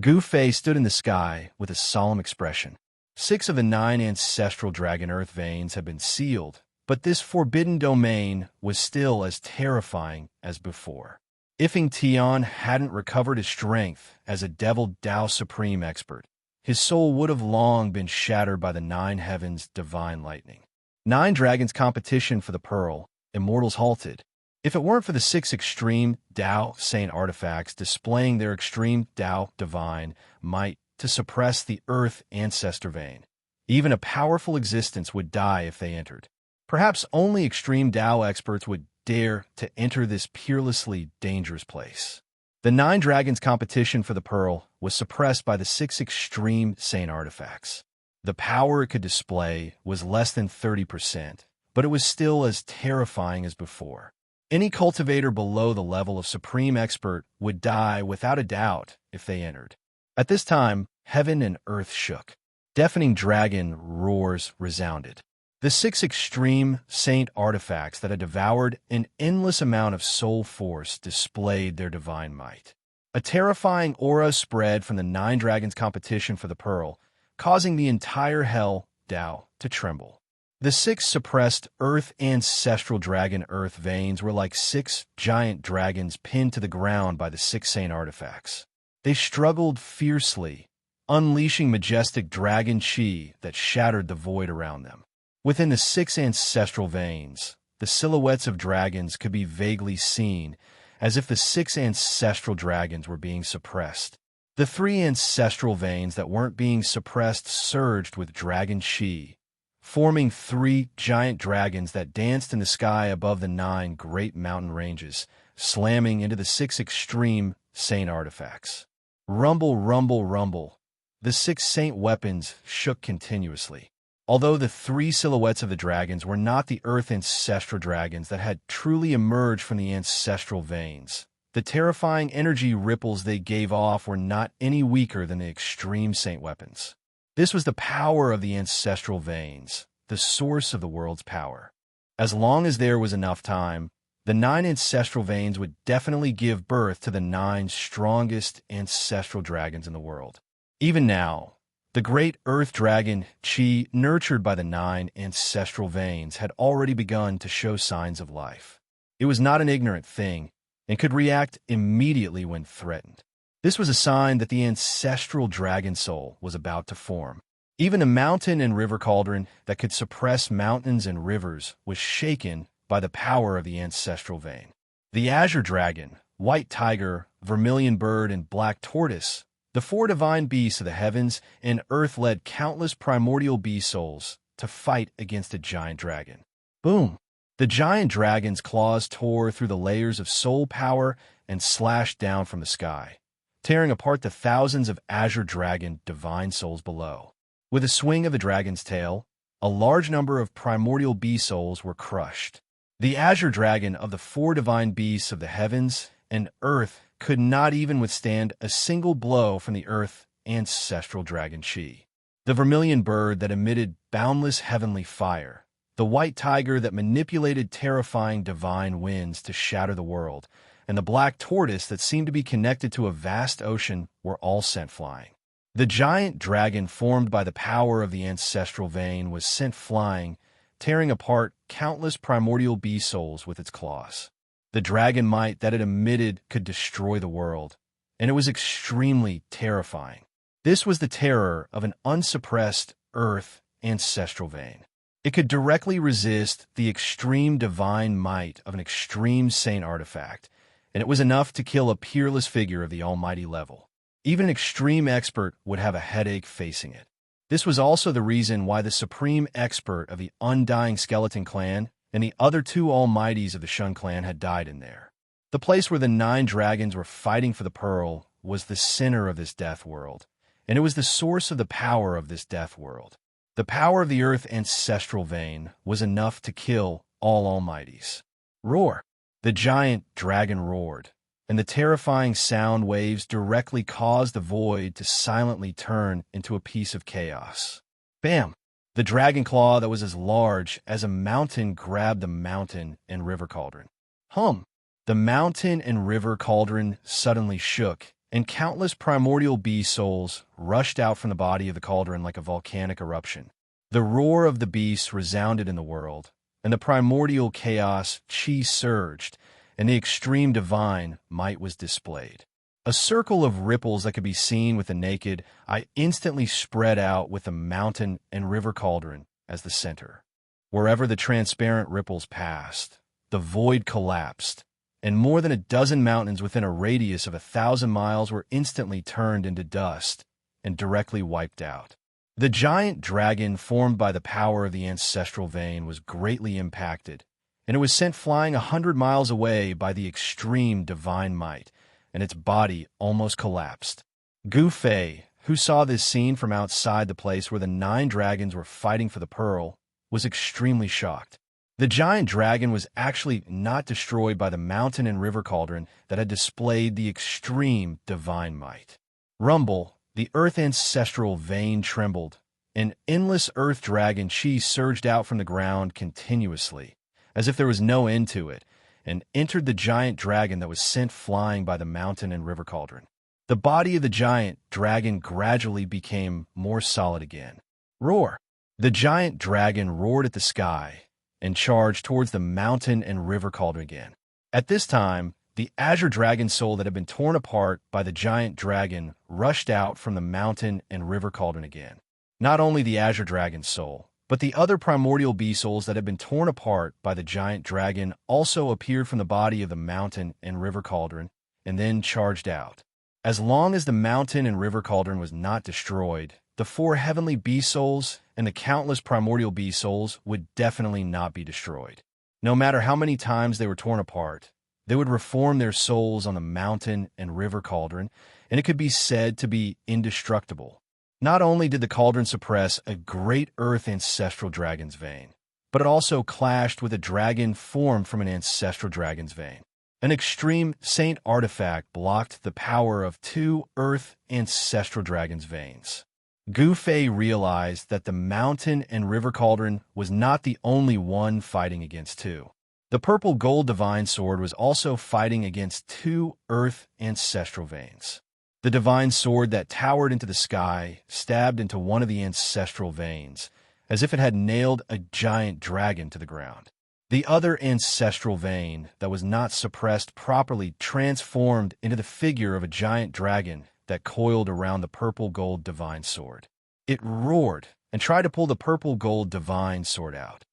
Gu Fei stood in the sky with a solemn expression. 6 of the 9 ancestral dragon earth veins had been sealed, but this forbidden domain was still as terrifying as before. If Tian hadn't recovered his strength as a Devil Dao Supreme expert, his soul would have long been shattered by the nine heavens' divine lightning. Nine dragons competition for the pearl, immortals halted. If it weren't for the 6 extreme Dao Saint artifacts displaying their extreme Dao divine might to suppress the earth ancestor vein, even a powerful existence would die if they entered. Perhaps only extreme Dao experts would dare to enter this peerlessly dangerous place. The nine dragons competition for the pearl was suppressed by the 6 extreme Saint artifacts. The power it could display was less than 30%, but it was still as terrifying as before. Any cultivator below the level of Supreme Expert would die without a doubt if they entered. At this time, heaven and earth shook. Deafening dragon roars resounded. The 6 extreme Saint artifacts that had devoured an endless amount of soul force displayed their divine might. A terrifying aura spread from the 9 dragons competition for the pearl, causing the entire hell Dao to tremble. The 6 suppressed earth ancestral dragon earth veins were like 6 giant dragons pinned to the ground by the 6 Saint artifacts. They struggled fiercely, unleashing majestic dragon chi that shattered the void around them. Within the 6 ancestral veins, the silhouettes of dragons could be vaguely seen, as if the 6 ancestral dragons were being suppressed. The 3 ancestral veins that weren't being suppressed surged with dragon chi, forming 3 giant dragons that danced in the sky above the 9 great mountain ranges, slamming into the 6 extreme Saint artifacts. Rumble, rumble, rumble. The 6 Saint weapons shook continuously. Although the 3 silhouettes of the dragons were not the earth ancestral dragons that had truly emerged from the ancestral veins, the terrifying energy ripples they gave off were not any weaker than the extreme Saint weapons. This was the power of the ancestral veins, the source of the world's power. As long as there was enough time, the 9 ancestral veins would definitely give birth to the 9 strongest ancestral dragons in the world. Even now, the great earth dragon Qi, nurtured by the 9 ancestral veins, had already begun to show signs of life. It was not an ignorant thing and could react immediately when threatened. This was a sign that the ancestral dragon soul was about to form. Even a mountain and river cauldron that could suppress mountains and rivers was shaken by the power of the ancestral vein. The azure dragon, white tiger, vermilion bird, and black tortoise, the four divine beasts of the heavens and earth, led countless primordial beast souls to fight against a giant dragon. Boom! The giant dragon's claws tore through the layers of soul power and slashed down from the sky, tearing apart the thousands of azure dragon divine souls below. With a swing of the dragon's tail, a large number of primordial beast souls were crushed. The azure dragon of the four divine beasts of the heavens and earth could not even withstand a single blow from the earth ancestral dragon Qi. The vermilion bird that emitted boundless heavenly fire, the white tiger that manipulated terrifying divine winds to shatter the world, and the black tortoise that seemed to be connected to a vast ocean were all sent flying. The giant dragon formed by the power of the ancestral vein was sent flying, tearing apart countless primordial beast souls with its claws. The dragon might that it emitted could destroy the world, and it was extremely terrifying. This was the terror of an unsuppressed earth ancestral vein. It could directly resist the extreme divine might of an extreme saint artifact, and it was enough to kill a peerless figure of the almighty level. Even an extreme expert would have a headache facing it. This was also the reason why the supreme expert of the Undying Skeleton Clan and the other two almighties of the Shun Clan had died in there. The place where the 9 dragons were fighting for the pearl was the center of this death world, and it was the source of the power of this death world. The power of the earth ancestral vein was enough to kill all almighties. Roar! The giant dragon roared, and the terrifying sound waves directly caused the void to silently turn into a piece of chaos. Bam! The dragon claw that was as large as a mountain grabbed the mountain and river cauldron. Hum! The mountain and river cauldron suddenly shook, and countless primordial beast souls rushed out from the body of the cauldron like a volcanic eruption. The roar of the beasts resounded in the world, and the primordial chaos Qi surged, and the extreme divine might was displayed. A circle of ripples that could be seen with the naked eye instantly spread out with the mountain and river cauldron as the center. Wherever the transparent ripples passed, the void collapsed, and more than a dozen mountains within a radius of 1,000 miles were instantly turned into dust and directly wiped out. The giant dragon formed by the power of the ancestral vein was greatly impacted, and it was sent flying 100 miles away by the extreme divine might, and its body almost collapsed. Gu Fei, who saw this scene from outside the place where the 9 dragons were fighting for the pearl, was extremely shocked. The giant dragon was actually not destroyed by the mountain and river cauldron that had displayed the extreme divine might. Rumble, the earth ancestral vein trembled. An endless earth dragon Qi surged out from the ground continuously, as if there was no end to it, and entered the giant dragon that was sent flying by the mountain and river cauldron. The body of the giant dragon gradually became more solid again. Roar! The giant dragon roared at the sky and charged towards the mountain and river cauldron again. At this time, the azure dragon soul that had been torn apart by the giant dragon rushed out from the mountain and river cauldron again. Not only the azure dragon soul, but the other primordial beast souls that had been torn apart by the giant dragon also appeared from the body of the mountain and river cauldron and then charged out. As long as the mountain and river cauldron was not destroyed, the 4 heavenly beast souls and the countless primordial beast souls would definitely not be destroyed. No matter how many times they were torn apart, they would reform their souls on the mountain and river cauldron, and it could be said to be indestructible. Not only did the cauldron suppress a great earth ancestral dragon's vein, but it also clashed with a dragon formed from an ancestral dragon's vein. An extreme saint artifact blocked the power of 2 earth ancestral dragon's veins. Gu Fei realized that the mountain and river cauldron was not the only one fighting against 2. The purple gold divine sword was also fighting against 2 earth ancestral veins. The divine sword that towered into the sky stabbed into one of the ancestral veins, as if it had nailed a giant dragon to the ground. The other ancestral vein that was not suppressed properly transformed into the figure of a giant dragon that coiled around the purple-gold divine sword. It roared and tried to pull the purple-gold divine sword out.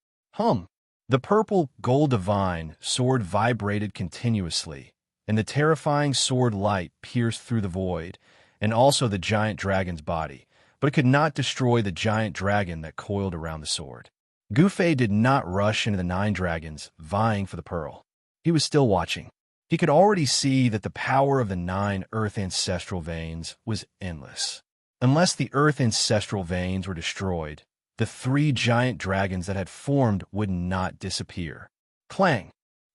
The purple-gold divine sword vibrated continuously, and the terrifying sword light pierced through the void, and also the giant dragon's body, but it could not destroy the giant dragon that coiled around the sword. Gu Fei did not rush into the 9 dragons vying for the pearl. He was still watching. He could already see that the power of the 9 earth ancestral veins was endless. Unless the earth ancestral veins were destroyed, the 3 giant dragons that had formed would not disappear. Clang!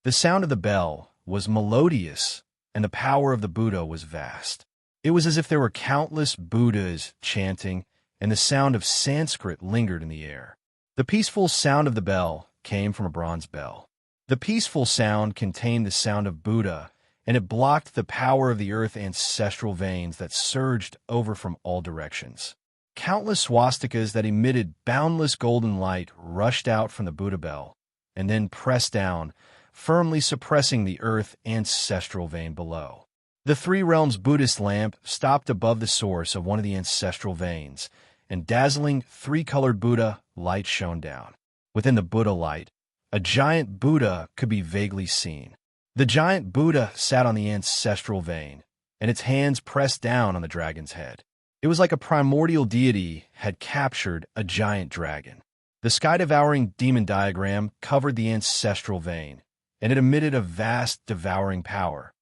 The sound of the bell was melodious, and the power of the Buddha was vast. It was as if there were countless Buddhas chanting, and the sound of Sanskrit lingered in the air. The peaceful sound of the bell came from a bronze bell. The peaceful sound contained the sound of Buddha, and it blocked the power of the earth ancestral veins that surged over from all directions. Countless swastikas that emitted boundless golden light rushed out from the Buddha bell, and then pressed down, firmly suppressing the earth ancestral vein below. The 3 realms Buddhist lamp stopped above the source of one of the ancestral veins, and dazzling 3-colored Buddha light shone down. Within the Buddha light, a giant Buddha could be vaguely seen. The giant Buddha sat on the ancestral vein, and its hands pressed down on the dragon's head. It was like a primordial deity had captured a giant dragon. The sky-devouring demon diagram covered the ancestral vein, and it emitted a vast devouring power,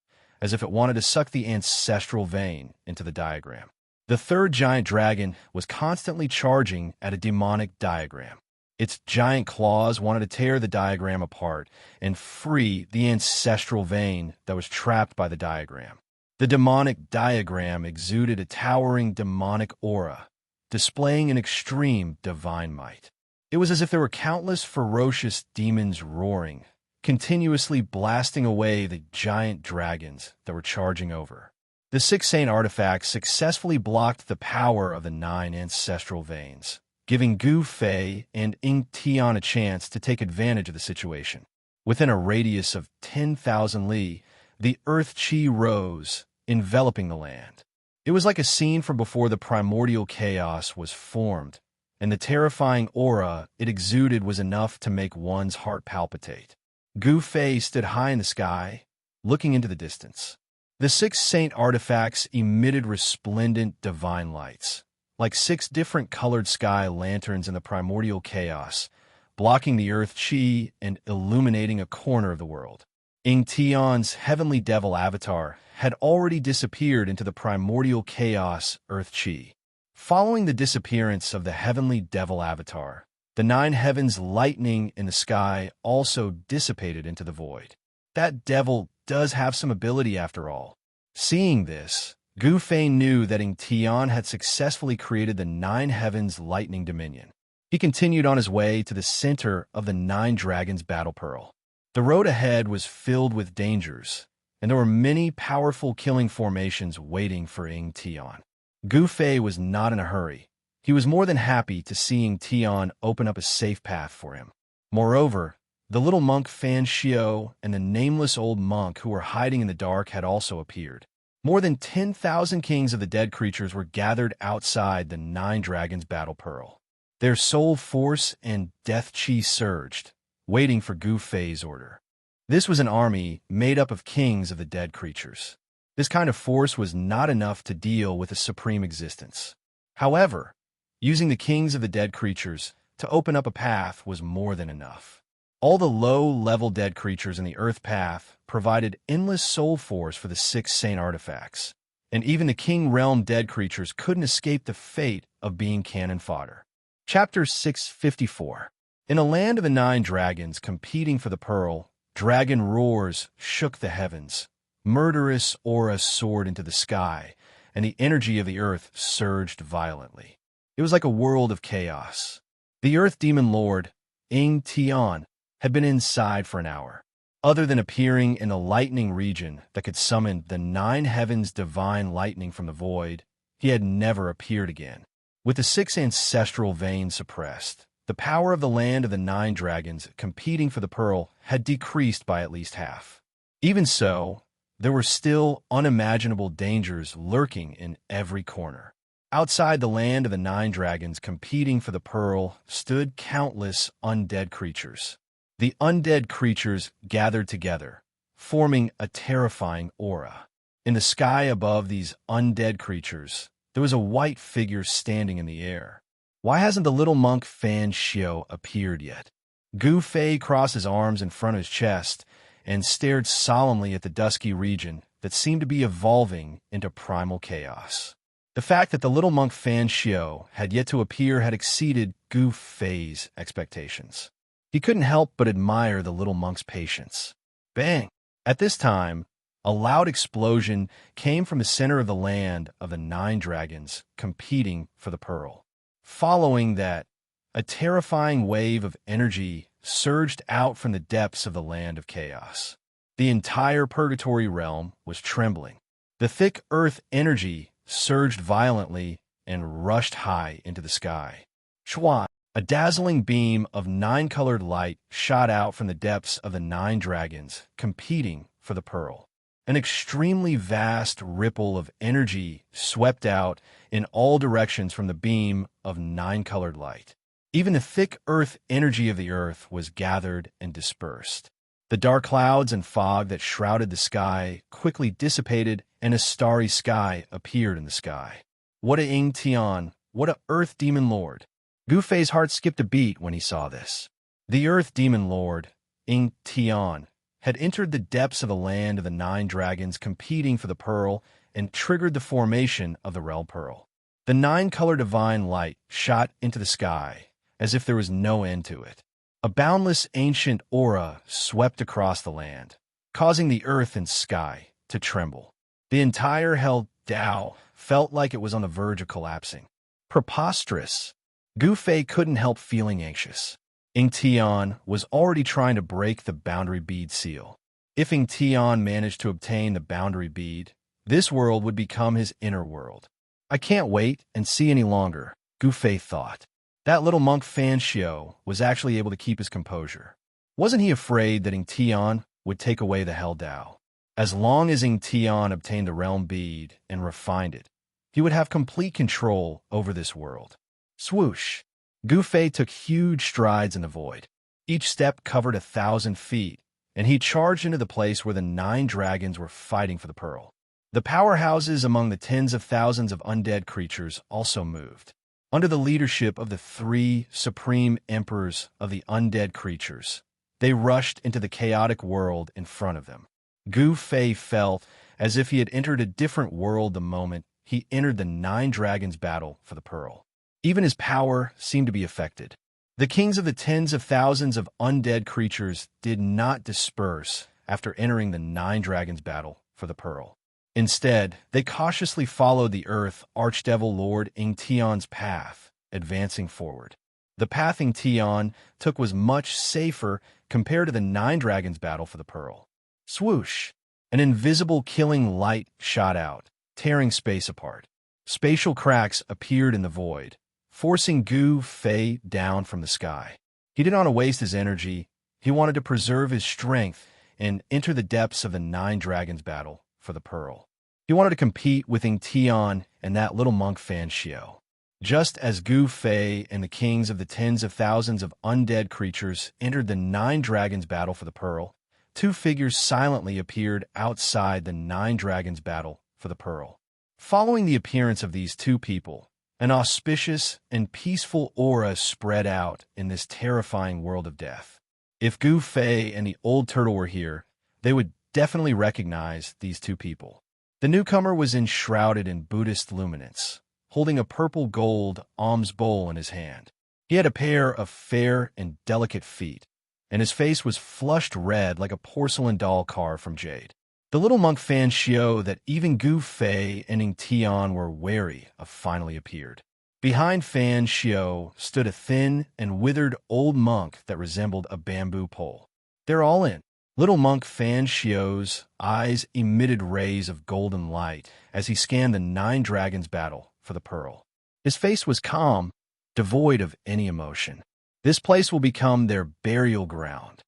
as if it wanted to suck the ancestral vein into the diagram. The 3rd giant dragon was constantly charging at a demonic diagram. Its giant claws wanted to tear the diagram apart and free the ancestral vein that was trapped by the diagram. The demonic diagram exuded a towering demonic aura, displaying an extreme divine might. It was as if there were countless ferocious demons roaring, continuously blasting away the giant dragons that were charging over. The 6 saint artifacts successfully blocked the power of the 9 ancestral veins, giving Gu Fei and Ying Tian a chance to take advantage of the situation. Within a radius of 10,000 li, the earth chi rose, enveloping the land. It was like a scene from before the primordial chaos was formed, and the terrifying aura it exuded was enough to make one's heart palpitate. Gu Fei stood high in the sky, looking into the distance. The 6 saint artifacts emitted resplendent divine lights, like 6 different colored sky lanterns in the primordial chaos, blocking the earth chi and illuminating a corner of the world. Ying Tian's heavenly devil avatar had already disappeared into the primordial chaos earth chi. Following the disappearance of the heavenly devil avatar, the 9 heavens lightning in the sky also dissipated into the void. That devil does have some ability after all. Seeing this, Gu Fei knew that Ying Tian had successfully created the 9 heavens lightning dominion. He continued on his way to the center of the 9 dragons battle pearl. The road ahead was filled with dangers, and there were many powerful killing formations waiting for Ying Tian. Gu Fei was not in a hurry. He was more than happy to see Ying Tian open up a safe path for him. Moreover, the little monk Fan Xiao and the nameless old monk who were hiding in the dark had also appeared. More than 10,000 kings of the dead creatures were gathered outside the 9 dragons battle pearl. Their soul force and death chi surged, waiting for Gu Fei's order. This was an army made up of kings of the dead creatures. This kind of force was not enough to deal with a supreme existence. However, using the kings of the dead creatures to open up a path was more than enough. All the low-level dead creatures in the Earth Path provided endless soul force for the 6 saint artifacts, and even the King Realm dead creatures couldn't escape the fate of being cannon fodder. Chapter 654. In a land of the 9 dragons competing for the pearl, dragon roars shook the heavens, murderous auras soared into the sky, and the energy of the earth surged violently. It was like a world of chaos. The Earth Demon Lord, Ying Tian, had been inside for an hour. Other than appearing in the lightning region that could summon the 9 heavens' divine lightning from the void, he had never appeared again. With the 6 ancestral veins suppressed, The power of the land of the 9 dragons competing for the pearl had decreased by at least half. Even so, there were still unimaginable dangers lurking in every corner. Outside the land of the 9 dragons competing for the pearl stood countless undead creatures. The undead creatures gathered together, forming a terrifying aura. In the sky above these undead creatures, there was a white figure standing in the air. Why hasn't the little monk Xianxia appeared yet? Gu Fei crossed his arms in front of his chest and stared solemnly at the dusky region that seemed to be evolving into primal chaos. The fact that the little monk Xianxia had yet to appear had exceeded Gu Fei's expectations. He couldn't help but admire the little monk's patience. Bang! At this time, a loud explosion came from the center of the land of the 9 dragons competing for the pearl. Following that, a terrifying wave of energy surged out from the depths of the land of chaos. The entire purgatory realm was trembling. The thick earth energy surged violently and rushed high into the sky. Chua! A dazzling beam of 9-colored light shot out from the depths of the 9 dragons competing for the pearl. An extremely vast ripple of energy swept out in all directions from the beam of 9-colored light. Even the thick earth energy of the earth was gathered and dispersed. The dark clouds and fog that shrouded the sky quickly dissipated, and a starry sky appeared in the sky. What a Ying Tian! What a Earth Demon Lord! Gu Fei's heart skipped a beat when he saw this. The Earth Demon Lord, Ying Tian, had entered the depths of the land of the 9 dragons competing for the pearl and triggered the formation of the realm pearl. The 9-color divine light shot into the sky as if there was no end to it. A boundless ancient aura swept across the land, causing the earth and sky to tremble. The entire Hell Dao felt like it was on the verge of collapsing. Preposterous! Gu Fei couldn't help feeling anxious. Ying Tian was already trying to break the boundary bead seal. If Ying Tian managed to obtain the boundary bead, this world would become his inner world. I can't wait and see any longer, Gu Fei thought. That little monk Xianxia was actually able to keep his composure. Wasn't he afraid that Ying Tian would take away the Hell Dao? As long as Ying Tian obtained the realm bead and refined it, he would have complete control over this world. Swoosh! Gu Fei took huge strides in the void. Each step covered 1,000 feet, and he charged into the place where the 9 dragons were fighting for the pearl. The powerhouses among the tens of thousands of undead creatures also moved. Under the leadership of the 3 supreme emperors of the undead creatures, they rushed into the chaotic world in front of them. Gu Fei felt as if he had entered a different world the moment he entered the 9 dragons' battle for the pearl. Even his power seemed to be affected. The kings of the tens of thousands of undead creatures did not disperse after entering the 9 dragons' battle for the pearl. Instead, they cautiously followed the Earth Archdevil Lord Ying Tian's path, advancing forward. The path Ying Tian took was much safer compared to the 9 dragons' battle for the pearl. Swoosh! An invisible killing light shot out, tearing space apart. Spatial cracks appeared in the void, forcing Gu Fei down from the sky. He didn't want to waste his energy. He wanted to preserve his strength and enter the depths of the 9 dragons' battle for the pearl. He wanted to compete with Ying Tian and that little monk Xianxia. Just as Gu Fei and the kings of the tens of thousands of undead creatures entered the 9 dragons' battle for the pearl, 2 figures silently appeared outside the 9 dragons' battle for the pearl. Following the appearance of these 2 people, an auspicious and peaceful aura spread out in this terrifying world of death. If Gu Fei and the old turtle were here, they would definitely recognize these 2 people. The newcomer was enshrouded in Buddhist luminance, holding a purple-gold alms bowl in his hand. He had a pair of fair and delicate feet, and his face was flushed red like a porcelain doll carved from jade. The little monk Xianxia that even Gu Fei and Ying Tian were wary of finally appeared. Behind Xianxia stood a thin and withered old monk that resembled a bamboo pole. They're all in. Little monk Xianxia's eyes emitted rays of golden light as he scanned the 9 dragons' battle for the pearl. His face was calm, devoid of any emotion. This place will become their burial ground.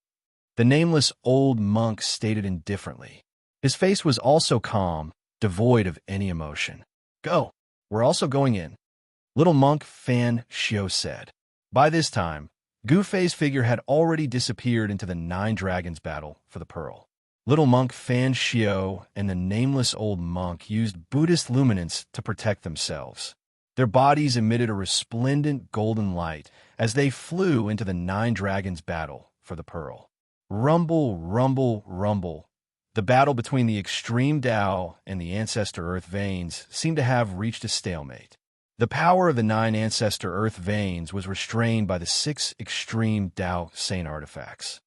The nameless old monk stated indifferently. His face was also calm, devoid of any emotion. Go. We're also going in. Little monk Xianxia said. By this time, Gu Fei's figure had already disappeared into the Nine Dragons battle for the pearl. Little monk Xianxia and the nameless old monk used Buddhist luminance to protect themselves. Their bodies emitted a resplendent golden light as they flew into the Nine Dragons battle for the pearl. Rumble, rumble, rumble. The battle between the extreme Tao and the Ancestor Earth veins seemed to have reached a stalemate. The power of the 9 Ancestor Earth veins was restrained by the 6 extreme Tao Saint artifacts.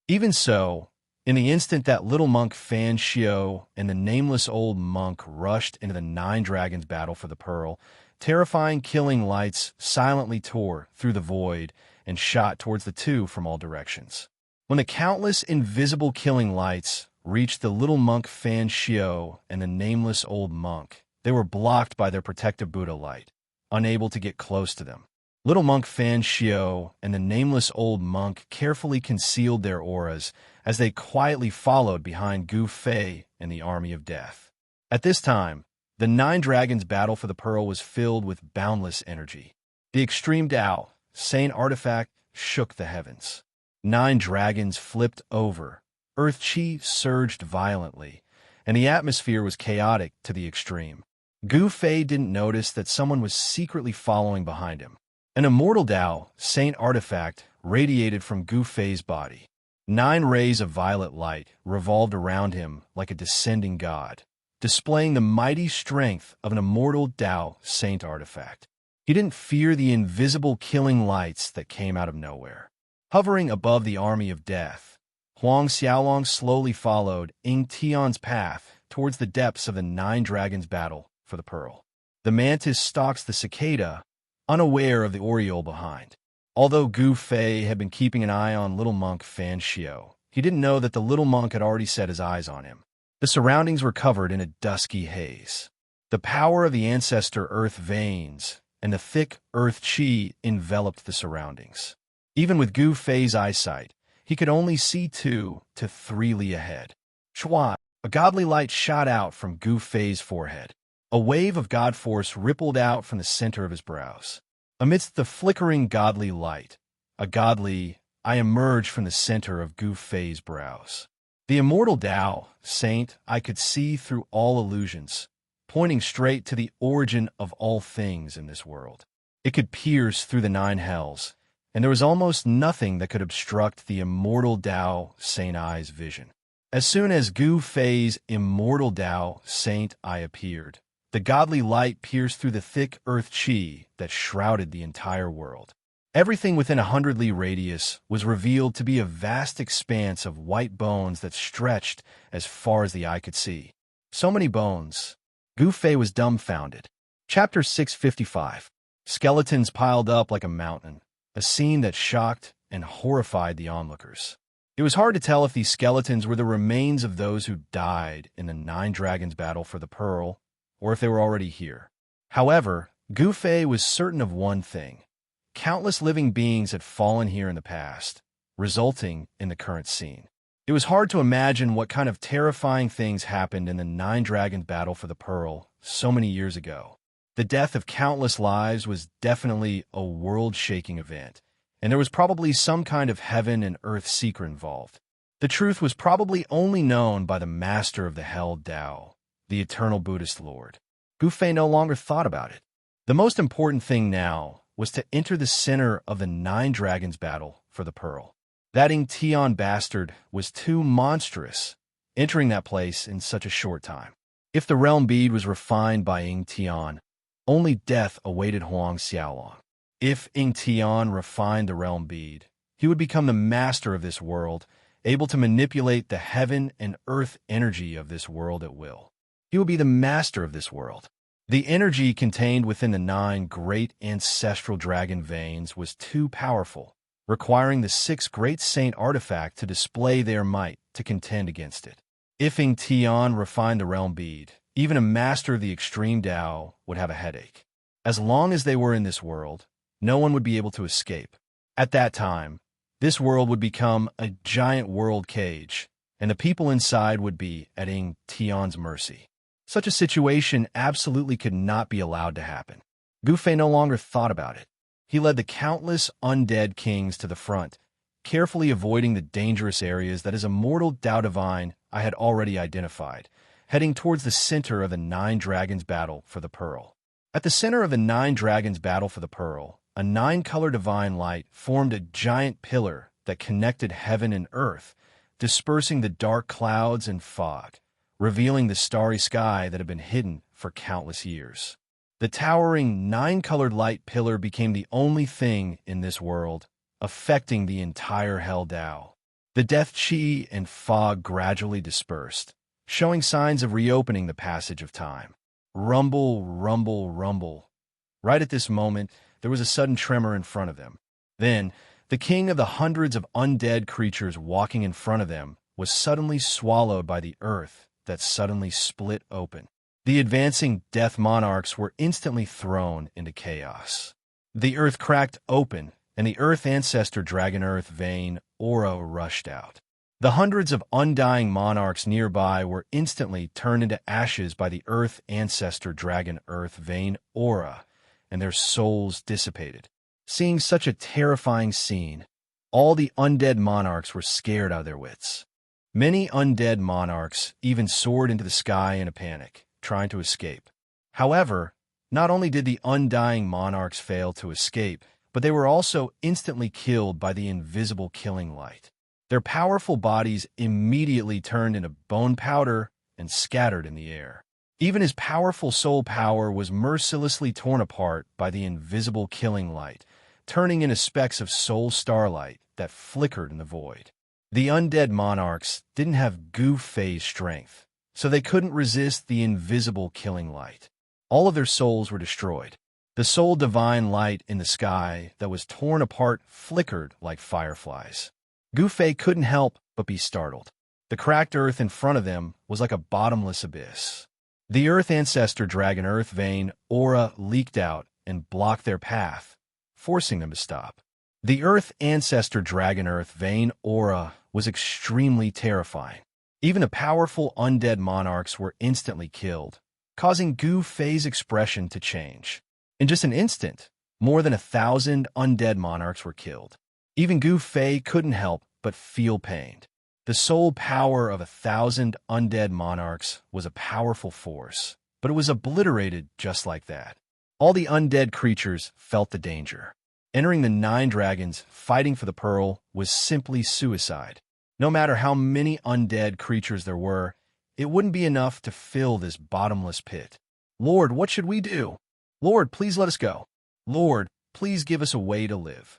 Even so, in the instant that little monk Xianxia and the nameless old monk rushed into the Nine Dragons battle for the pearl, terrifying killing lights silently tore through the void and shot towards the two from all directions. When the countless invisible killing lights reached the little monk Xianxia and the nameless old monk, they were blocked by their protective Buddha light, unable to get close to them. Little monk Xianxia and the nameless old monk carefully concealed their auras as they quietly followed behind Gu Fei and the army of death. At this time, the Nine Dragons battle for the pearl was filled with boundless energy. The extreme Tao Saint artifact shook the heavens. 9 dragons flipped over, earth chi surged violently, and the atmosphere was chaotic to the extreme. Gu Fei didn't notice that someone was secretly following behind him. An immortal Tao Saint artifact radiated from Gu Fei's body. 9 rays of violet light revolved around him like a descending god, displaying the mighty strength of an immortal Tao Saint artifact. He didn't fear the invisible killing lights that came out of nowhere. Hovering above the army of death, Huang Xiaolong slowly followed Ying Tian's path towards the depths of the 9 Dragons battle for the pearl. The mantis stalks the cicada, unaware of the oriole behind. Although Gu Fei had been keeping an eye on little monk Xianxia, he didn't know that the little monk had already set his eyes on him. The surroundings were covered in a dusky haze. The power of the Ancestor Earth veins and the thick Earth Chi enveloped the surroundings. Even with Gu Fei's eyesight, he could only see 2 to 3 li ahead. Shua, a godly light shot out from Gu Fei's forehead. A wave of god force rippled out from the center of his brows. Amidst the flickering godly light, a godly eye emerged from the center of Gu Fei's brows. The immortal Tao Saint I could see through all illusions, pointing straight to the origin of all things in this world. It could pierce through the 9 hells, and there was almost nothing that could obstruct the immortal Tao Saint Eye's vision. As soon as Gu Fei's immortal Tao Saint Eye appeared, the godly light pierced through the thick earth chi that shrouded the entire world. Everything within 100 li radius was revealed to be a vast expanse of white bones that stretched as far as the eye could see. So many bones. Gu Fei was dumbfounded. Chapter 655. Skeletons piled up like a mountain, a scene that shocked and horrified the onlookers. It was hard to tell if these skeletons were the remains of those who died in the 9 Dragons battle for the pearl, or if they were already here. However, Gu Fei was certain of one thing. Countless living beings had fallen here in the past, resulting in the current scene. It was hard to imagine what kind of terrifying things happened in the 9 Dragons battle for the pearl so many years ago. The death of countless lives was definitely a world-shaking event, and there was probably some kind of heaven and earth secret involved. The truth was probably only known by the master of the hell Tao, the eternal Buddhist Lord. Gu Fei no longer thought about it. The most important thing now was to enter the center of the 9 Dragons battle for the pearl. That Ying Tian bastard was too monstrous, entering that place in such a short time. If the realm bead was refined by Ying Tian, only death awaited Huang Xiaolong. If Ying Tian refined the realm bead, he would become the master of this world, able to manipulate the heaven and earth energy of this world at will. He would be the master of this world. The energy contained within the 9 great ancestral dragon veins was too powerful, requiring the 6 great saint artifact to display their might to contend against it. If Ying Tian refined the realm bead, even a master of the extreme Tao would have a headache. As long as they were in this world, no one would be able to escape. At that time, this world would become a giant world cage, and the people inside would be at Tion's mercy. Such a situation absolutely could not be allowed to happen. Gu Fei no longer thought about it. He led the countless undead kings to the front, carefully avoiding the dangerous areas that his immortal Dao Divine I had already identified, heading towards the center of the Nine Dragons battle for the Pearl. At the center of the Nine Dragons battle for the Pearl, a nine-color divine light formed a giant pillar that connected heaven and earth, dispersing the dark clouds and fog, revealing the starry sky that had been hidden for countless years. The towering nine-colored light pillar became the only thing in this world, affecting the entire Hell Dao. The death chi and fog gradually dispersed, showing signs of reopening the passage of time. Rumble, rumble, rumble. Right at this moment, there was a sudden tremor in front of them. Then, the king of the hundreds of undead creatures walking in front of them was suddenly swallowed by the earth that suddenly split open. The advancing death monarchs were instantly thrown into chaos. The earth cracked open, and the earth ancestor dragon earth vein aura rushed out. The hundreds of undying monarchs nearby were instantly turned into ashes by the earth ancestor dragon earth vein aura, and their souls dissipated. Seeing such a terrifying scene, all the undead monarchs were scared out of their wits. Many undead monarchs even soared into the sky in a panic, trying to escape. However, not only did the undying monarchs fail to escape, but they were also instantly killed by the invisible killing light. Their powerful bodies immediately turned into bone powder and scattered in the air. Even his powerful soul power was mercilessly torn apart by the invisible killing light, turning into specks of soul starlight that flickered in the void. The undead monarchs didn't have Gu Fei's strength, so they couldn't resist the invisible killing light. All of their souls were destroyed. The soul divine light in the sky that was torn apart flickered like fireflies. Gu Fei couldn't help but be startled. The cracked earth in front of them was like a bottomless abyss. The earth ancestor dragon earth vein aura leaked out and blocked their path, forcing them to stop. The earth ancestor dragon earth vein aura was extremely terrifying. Even the powerful undead monarchs were instantly killed, causing Gu Fei's expression to change. In just an instant, more than 1,000 undead monarchs were killed. Even Gu Fei couldn't help but feel pained. The soul power of 1,000 undead monarchs was a powerful force, but it was obliterated just like that. All the undead creatures felt the danger. Entering the Nine Dragons, fighting for the Pearl, was simply suicide. No matter how many undead creatures there were, it wouldn't be enough to fill this bottomless pit. Lord, what should we do? Lord, please let us go. Lord, please give us a way to live.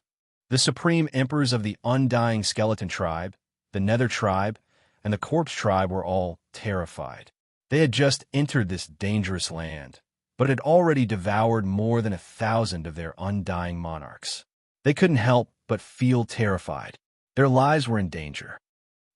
The supreme emperors of the Undying Skeleton Tribe, the Nether Tribe, and the Corpse Tribe were all terrified. They had just entered this dangerous land, but had already devoured more than 1,000 of their undying monarchs. They couldn't help but feel terrified. Their lives were in danger.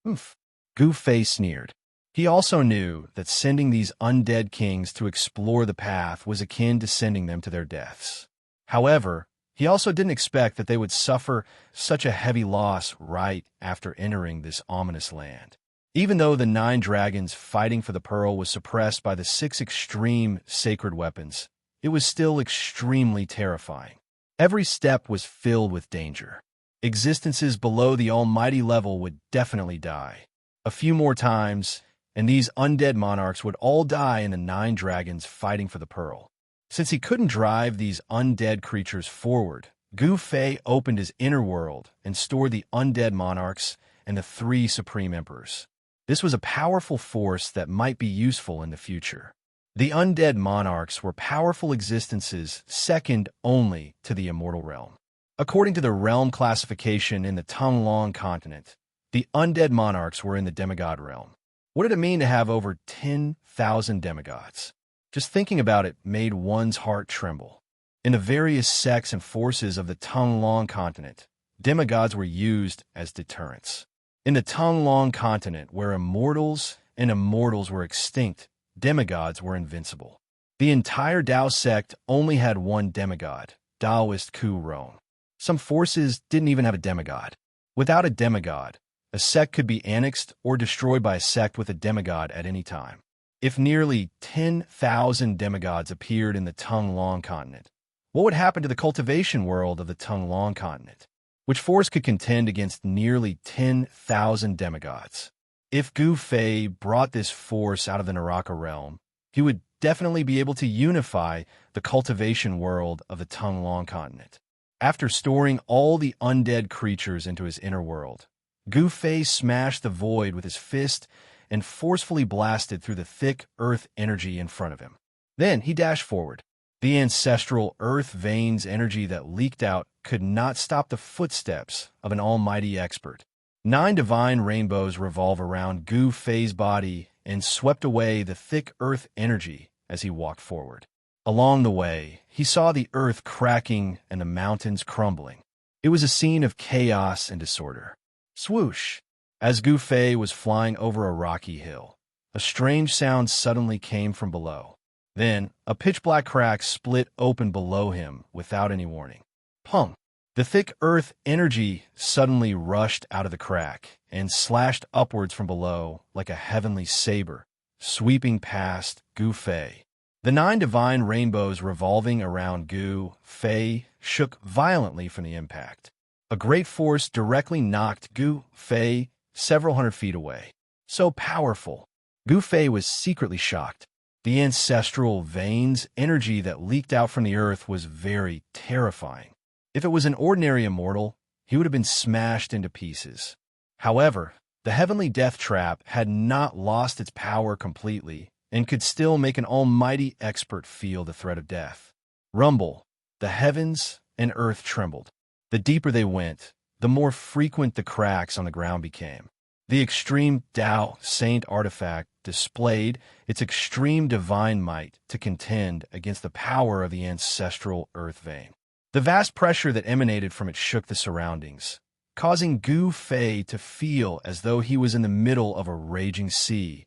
Oof. Gu Fei sneered. He also knew that sending these undead kings to explore the path was akin to sending them to their deaths. However, he also didn't expect that they would suffer such a heavy loss right after entering this ominous land. Even though the Nine Dragons fighting for the Pearl was suppressed by the 6 extreme sacred weapons, it was still extremely terrifying. Every step was filled with danger. Existences below the almighty level would definitely die. A few more times, and these undead monarchs would all die in the Nine Dragons fighting for the Pearl. Since he couldn't drive these undead creatures forward, Gu Fei opened his inner world and stored the undead monarchs and the 3 supreme emperors. This was a powerful force that might be useful in the future. The undead monarchs were powerful existences second only to the immortal realm. According to the realm classification in the Tonglong continent, the undead monarchs were in the demigod realm. What did it mean to have over 10,000 demigods? Just thinking about it made one's heart tremble. In the various sects and forces of the Tonglong continent, demigods were used as deterrents. In the Tonglong continent, where immortals and immortals were extinct, demigods were invincible. The entire Dao sect only had one demigod, Taoist Ku Rong. Some forces didn't even have a demigod. Without a demigod, a sect could be annexed or destroyed by a sect with a demigod at any time. If nearly 10,000 demigods appeared in the Tonglong continent, what would happen to the cultivation world of the Tonglong continent? Which force could contend against nearly 10,000 demigods? If Gu Fei brought this force out of the Naraka realm, he would definitely be able to unify the cultivation world of the Tonglong continent. After storing all the undead creatures into his inner world, Gu Fei smashed the void with his fist and forcefully blasted through the thick earth energy in front of him. Then he dashed forward. The ancestral earth veins energy that leaked out could not stop the footsteps of an almighty expert. 9 divine rainbows revolve around Gu Fei's body and swept away the thick earth energy as he walked forward. Along the way, he saw the earth cracking and the mountains crumbling. It was a scene of chaos and disorder. Swoosh! As Gu Fei was flying over a rocky hill, a strange sound suddenly came from below. Then, a pitch-black crack split open below him without any warning. Pung! The thick earth energy suddenly rushed out of the crack and slashed upwards from below like a heavenly saber, sweeping past Gu Fei. The 9 divine rainbows revolving around Gu Fei shook violently from the impact. A great force directly knocked Gu Fei several hundred feet away. So powerful! Gu Fei was secretly shocked. The ancestral veins energy that leaked out from the earth was very terrifying. If it was an ordinary immortal, he would have been smashed into pieces. However, the heavenly death trap had not lost its power completely and could still make an almighty expert feel the threat of death. Rumble! The heavens and earth trembled. The deeper they went, the more frequent the cracks on the ground became. The extreme Tao Saint artifact displayed its extreme divine might to contend against the power of the ancestral earth vein. The vast pressure that emanated from it shook the surroundings, causing Gu Fei to feel as though he was in the middle of a raging sea,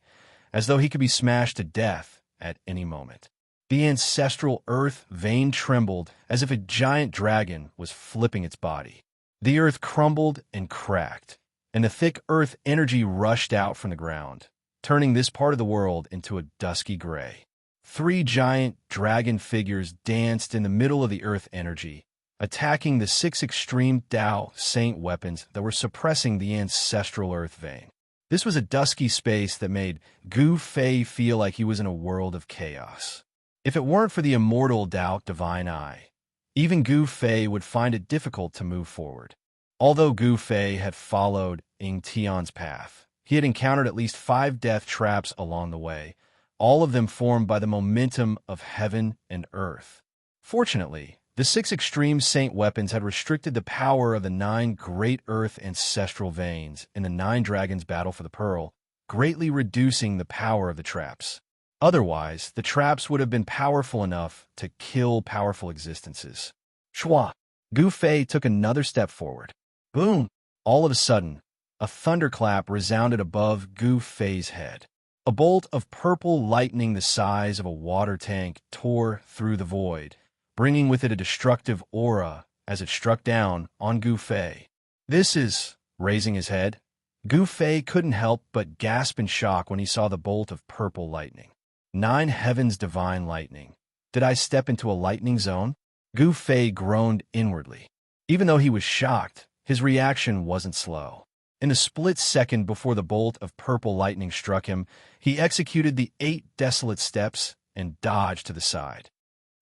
as though he could be smashed to death at any moment. The ancestral earth vein trembled as if a giant dragon was flipping its body. The earth crumbled and cracked, and the thick earth energy rushed out from the ground, turning this part of the world into a dusky gray. 3 giant dragon figures danced in the middle of the earth energy, attacking the 6 extreme Tao Saint weapons that were suppressing the ancestral earth vein. This was a dusky space that made Gu Fei feel like he was in a world of chaos. If it weren't for the immortal Tao divine eye, even Gu Fei would find it difficult to move forward. Although Gu Fei had followed Ying Tian's path, he had encountered at least 5 death traps along the way, all of them formed by the momentum of heaven and earth. Fortunately, the 6 extreme saint weapons had restricted the power of the 9 great earth ancestral veins in the 9 dragons' battle for the pearl, greatly reducing the power of the traps. Otherwise, the traps would have been powerful enough to kill powerful existences. Shwa! Gu Fei took another step forward. Boom! All of a sudden, a thunderclap resounded above Gu Fei's head. A bolt of purple lightning the size of a water tank tore through the void, bringing with it a destructive aura as it struck down on Gu Fei. This is, raising his head, Gu Fei couldn't help but gasp in shock when he saw the bolt of purple lightning. 9 heavens divine lightning. Did I step into a lightning zone? Gu Fei groaned inwardly. Even though he was shocked, his reaction wasn't slow. In the split second before the bolt of purple lightning struck him, he executed the 8 desolate steps and dodged to the side.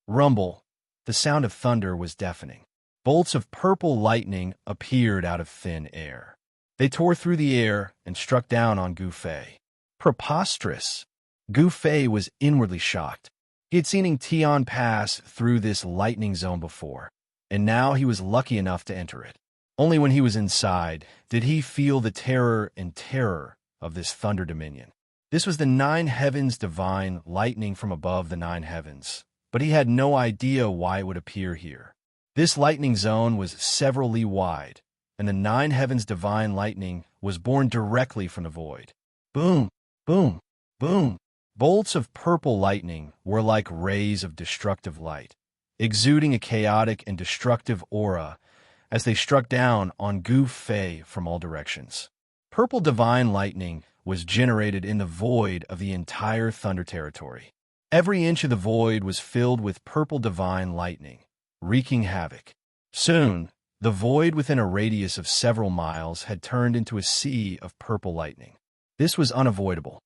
Rumble! The sound of thunder was deafening. Bolts of purple lightning appeared out of thin air. They tore through the air and struck down on Gu Fei. Preposterous! Gu Fei was inwardly shocked. He had seen Ying Tian pass through this lightning zone before, and now he was lucky enough to enter it. Only when he was inside did he feel the terror of this thunder dominion. This was the 9 heavens divine lightning from above the 9 heavens, but he had no idea why it would appear here. This lightning zone was several li wide, and the 9 heavens divine lightning was born directly from the void. Boom! Boom! Boom! Bolts of purple lightning were like rays of destructive light, exuding a chaotic and destructive aura as they struck down on Gu Fei from all directions. Purple divine lightning was generated in the void of the entire Thunder territory. Every inch of the void was filled with purple divine lightning, wreaking havoc. Soon, the void within a radius of several miles had turned into a sea of purple lightning. This was unavoidable.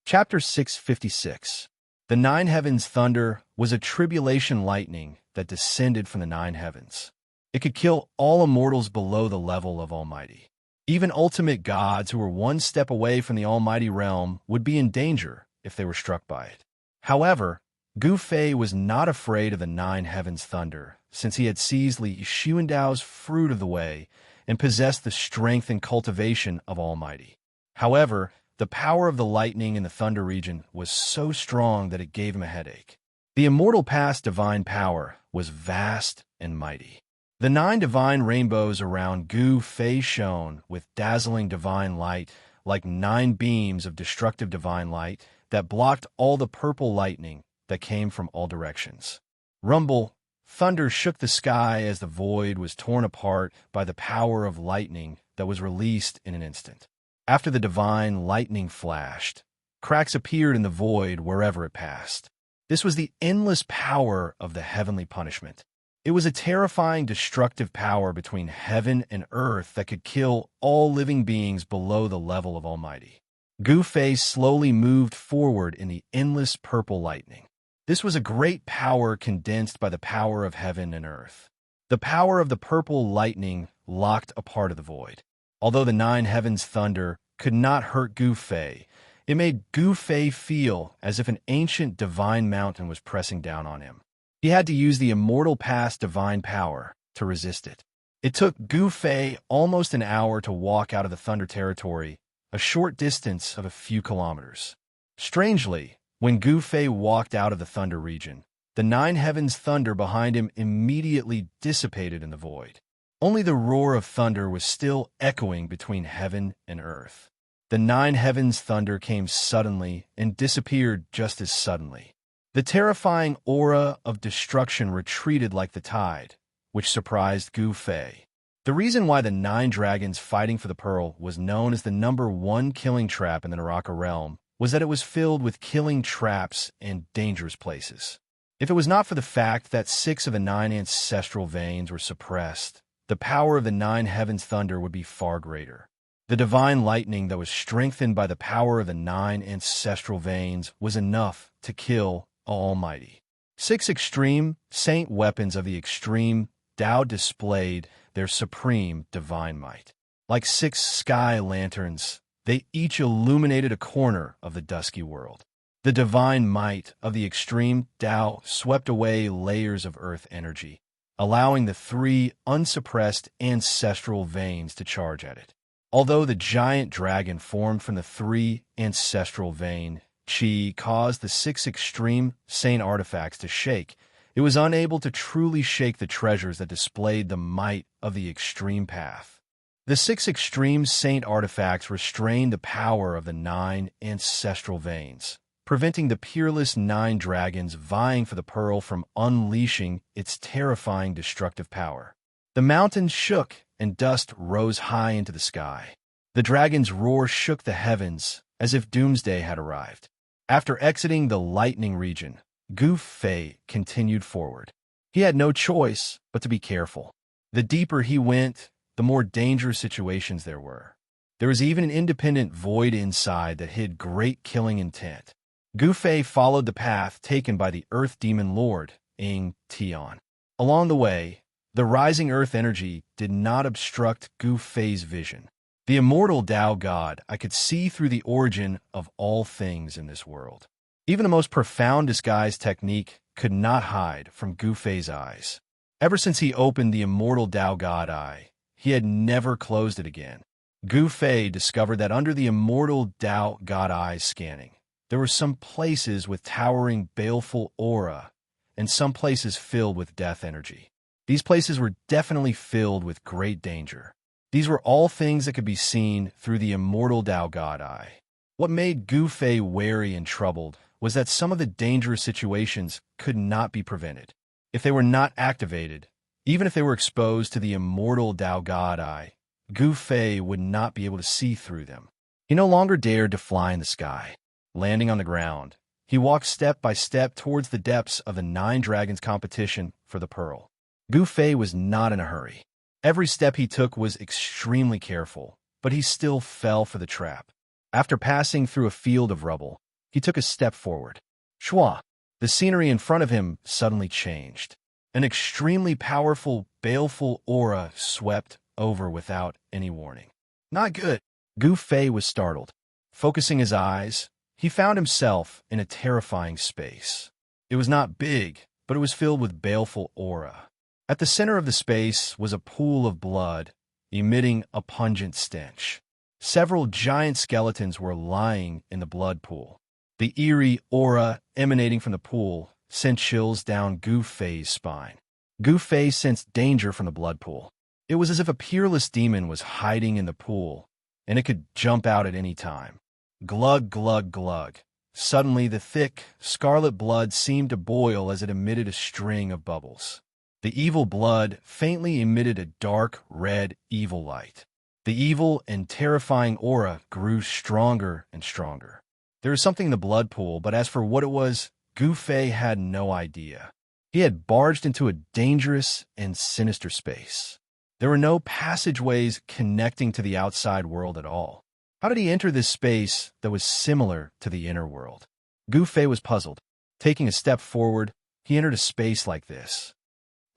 Chapter 656. The Nine Heavens Thunder was a tribulation lightning that descended from the nine heavens. It could kill all immortals below the level of Almighty. Even ultimate gods who were one step away from the Almighty realm would be in danger if they were struck by it. However, Gu Fei was not afraid of the Nine Heavens Thunder, since he had seized Li Xuandao's fruit of the way and possessed the strength and cultivation of Almighty. However, the power of the lightning in the Thunder region was so strong that it gave him a headache. The immortal past divine power was vast and mighty. The nine divine rainbows around Gu Fei shone with dazzling divine light, like nine beams of destructive divine light that blocked all the purple lightning that came from all directions. Rumble, thunder shook the sky as the void was torn apart by the power of lightning that was released in an instant. After the divine lightning flashed, cracks appeared in the void wherever it passed. This was the endless power of the heavenly punishment. It was a terrifying, destructive power between heaven and earth that could kill all living beings below the level of Almighty. Gu Fei slowly moved forward in the endless purple lightning. This was a great power condensed by the power of heaven and earth. The power of the purple lightning locked a part of the void. Although the Nine Heavens Thunder could not hurt Gu Fei, it made Gu Fei feel as if an ancient divine mountain was pressing down on him. He had to use the immortal past divine power to resist it. It took Gu Fei almost an hour to walk out of the Thunder territory, a short distance of a few kilometers. Strangely, when Gu Fei walked out of the Thunder region, the Nine Heavens Thunder behind him immediately dissipated in the void. Only the roar of thunder was still echoing between heaven and earth. The Nine Heavens Thunder came suddenly and disappeared just as suddenly. The terrifying aura of destruction retreated like the tide, which surprised Gu Fei. The reason why the nine dragons fighting for the pearl was known as the #1 killing trap in the Naraka realm was that it was filled with killing traps and dangerous places. If it was not for the fact that 6 of the 9 ancestral veins were suppressed, the power of the Nine Heavens Thunder would be far greater. The divine lightning that was strengthened by the power of the 9 ancestral veins was enough to kill Almighty. 6 extreme saint weapons of the extreme Tao displayed their supreme divine might. Like 6 sky lanterns, they each illuminated a corner of the dusky world. The divine might of the extreme Tao swept away layers of earth energy, allowing the 3 unsuppressed ancestral veins to charge at it. Although the giant dragon formed from the 3 ancestral vein Qi caused the 6 extreme saint artifacts to shake, it was unable to truly shake the treasures that displayed the might of the extreme path. The 6 extreme saint artifacts restrained the power of the 9 ancestral veins, preventing the peerless 9 dragons vying for the pearl from unleashing its terrifying destructive power. The mountains shook and dust rose high into the sky. The dragon's roar shook the heavens as if doomsday had arrived. After exiting the lightning region, Gu Fei continued forward. He had no choice but to be careful. The deeper he went, the more dangerous situations there were. There was even an independent void inside that hid great killing intent. Gu Fei followed the path taken by the Earth Demon Lord, Ing Tian. Along the way, the rising earth energy did not obstruct Gu Fei's vision. The immortal Tao God, I could see through the origin of all things in this world. Even the most profound disguise technique could not hide from Gu Fei's eyes. Ever since he opened the immortal Tao God eye, he had never closed it again. Gu Fei discovered that under the immortal Tao God eye's scanning, there were some places with towering baleful aura and some places filled with death energy. These places were definitely filled with great danger. These were all things that could be seen through the immortal Tao God eye. What made Gu Fei wary and troubled was that some of the dangerous situations could not be prevented. If they were not activated, Even if they were exposed to the immortal Tao God Eye, Gu Fei would not be able to see through them. He no longer dared to fly in the sky. Landing on the ground, he walked step by step towards the depths of the Nine Dragons competition for the pearl. Gu Fei was not in a hurry. Every step he took was extremely careful, but he still fell for the trap. After passing through a field of rubble, he took a step forward. Shua! The scenery in front of him suddenly changed. An extremely powerful, baleful aura swept over without any warning. Not good. Gu Fei was startled. Focusing his eyes, he found himself in a terrifying space. It was not big, but it was filled with baleful aura. At the center of the space was a pool of blood, emitting a pungent stench. Several giant skeletons were lying in the blood pool. The eerie aura emanating from the pool sent chills down Gu Fei's spine. Gu Fei sensed danger from the blood pool. It was as if a peerless demon was hiding in the pool, and it could jump out at any time. Glug, glug, glug. Suddenly, the thick, scarlet blood seemed to boil as it emitted a string of bubbles. The evil blood faintly emitted a dark, red, evil light. The evil and terrifying aura grew stronger and stronger. There was something in the blood pool, but as for what it was, Gu Fei had no idea. He had barged into a dangerous and sinister space. There were no passageways connecting to the outside world at all. How did he enter this space that was similar to the inner world? Gu Fei was puzzled. Taking a step forward, he entered a space like this.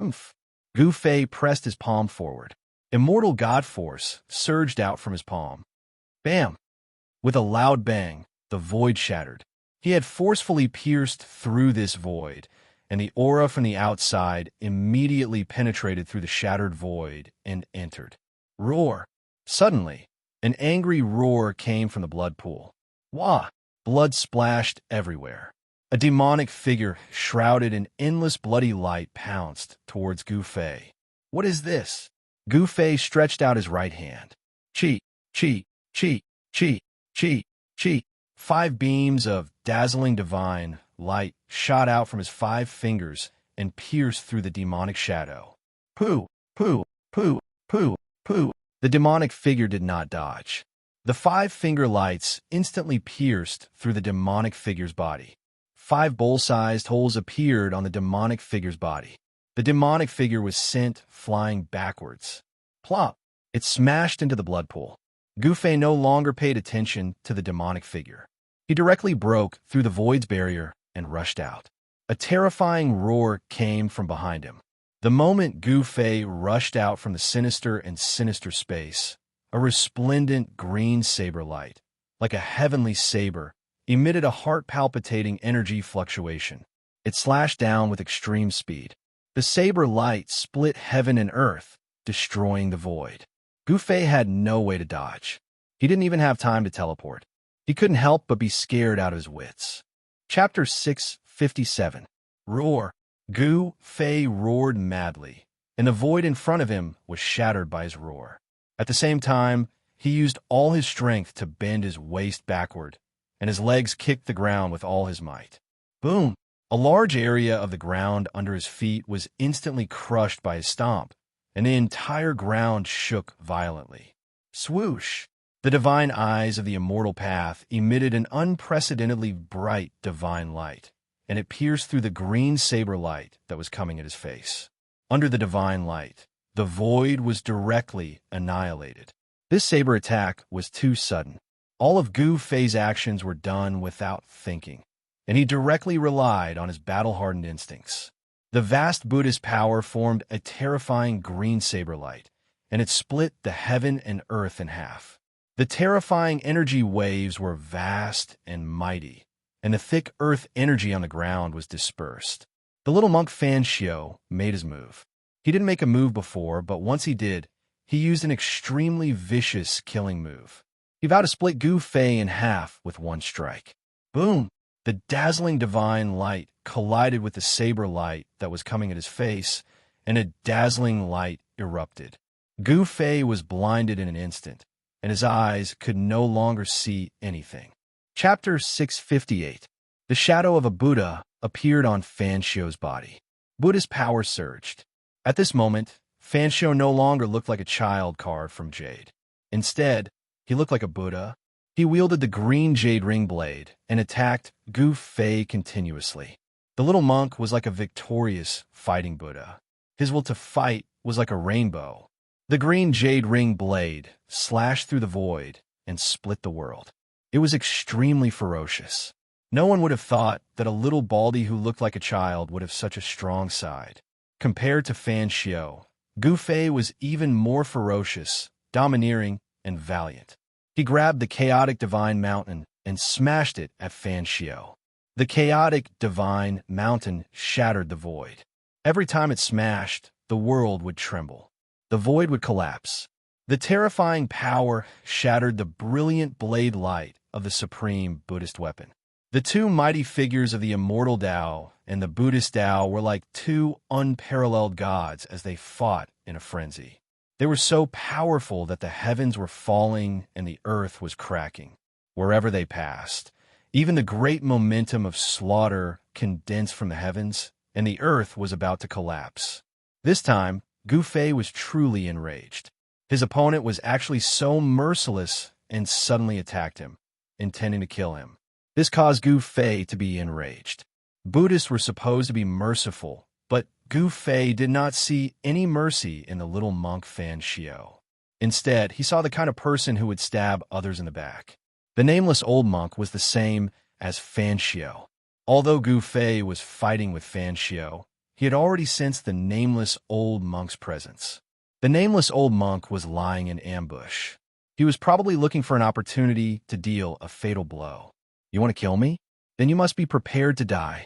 Oomph. Gu Fei pressed his palm forward. Immortal God Force surged out from his palm. Bam! With a loud bang, the void shattered. He had forcefully pierced through this void, and the aura from the outside immediately penetrated through the shattered void and entered. Roar! Suddenly, an angry roar came from the blood pool. Wah! Blood splashed everywhere. A demonic figure shrouded in endless bloody light pounced towards Gu Fei. What is this? Gu Fei stretched out his right hand. Chi, chi, chi, chi, chi, chi. 5 beams of dazzling divine light shot out from his 5 fingers and pierced through the demonic shadow. Pooh, pooh, pooh, pooh, pooh. The demonic figure did not dodge. The 5-finger lights instantly pierced through the demonic figure's body. 5 bowl-sized holes appeared on the demonic figure's body. The demonic figure was sent flying backwards. Plop! It smashed into the blood pool. Gu Fei no longer paid attention to the demonic figure. He directly broke through the void's barrier and rushed out. A terrifying roar came from behind him. The moment Gu Fei rushed out from the sinister and sinister space, a resplendent green saber light, like a heavenly saber, emitted a heart-palpitating energy fluctuation. It slashed down with extreme speed. The saber light split heaven and earth, destroying the void. Gu Fei had no way to dodge. He didn't even have time to teleport. He couldn't help but be scared out of his wits. Chapter 657. Roar! Gu Fei roared madly, and the void in front of him was shattered by his roar. At the same time, he used all his strength to bend his waist backward, and his legs kicked the ground with all his might. Boom! A large area of the ground under his feet was instantly crushed by his stomp, and the entire ground shook violently. Swoosh! The divine eyes of the immortal path emitted an unprecedentedly bright divine light, and it pierced through the green saber light that was coming at his face. Under the divine light, the void was directly annihilated. This saber attack was too sudden. All of Gu Fei's actions were done without thinking, and he directly relied on his battle-hardened instincts. The vast Buddhist power formed a terrifying green saber light, and it split the heaven and earth in half. The terrifying energy waves were vast and mighty, and the thick earth energy on the ground was dispersed. The little monk Xianxia made his move. He didn't make a move before, but once he did, he used an extremely vicious killing move. He vowed to split Gu Fei in half with one strike. Boom! The dazzling divine light collided with the saber light that was coming at his face, and a dazzling light erupted. Gu Fei was blinded in an instant, and his eyes could no longer see anything. Chapter 658. The shadow of a Buddha appeared on Xianxia's body. Buddha's power surged. At this moment, Fanshio no longer looked like a child carved from jade. Instead, he looked like a Buddha. He wielded the green jade ring blade and attacked Gu Fei continuously. The little monk was like a victorious fighting Buddha. His will to fight was like a rainbow. The green jade ring blade slashed through the void and split the world. It was extremely ferocious. No one would have thought that a little baldy who looked like a child would have such a strong side. Compared to Fan Xiao, Gu Fei was even more ferocious, domineering, and valiant. He grabbed the chaotic divine mountain and smashed it at Fan Xiao. The chaotic divine mountain shattered the void. Every time it smashed, the world would tremble. The void would collapse. The terrifying power shattered the brilliant blade light of the supreme Buddhist weapon. The two mighty figures of the Immortal Tao and the Buddhist Tao were like two unparalleled gods as they fought in a frenzy. They were so powerful that the heavens were falling and the earth was cracking. Wherever they passed, even the great momentum of slaughter condensed from the heavens, and the earth was about to collapse. This time, Gu Fei was truly enraged. His opponent was actually so merciless and suddenly attacked him, intending to kill him. This caused Gu Fei to be enraged. Buddhists were supposed to be merciful, but Gu Fei did not see any mercy in the little monk Fan Xiao. Instead, he saw the kind of person who would stab others in the back. The nameless old monk was the same as Fan Xiao. Although Gu Fei was fighting with Fan Xiao, he had already sensed the nameless old monk's presence. The nameless old monk was lying in ambush. He was probably looking for an opportunity to deal a fatal blow. "You want to kill me? Then you must be prepared to die."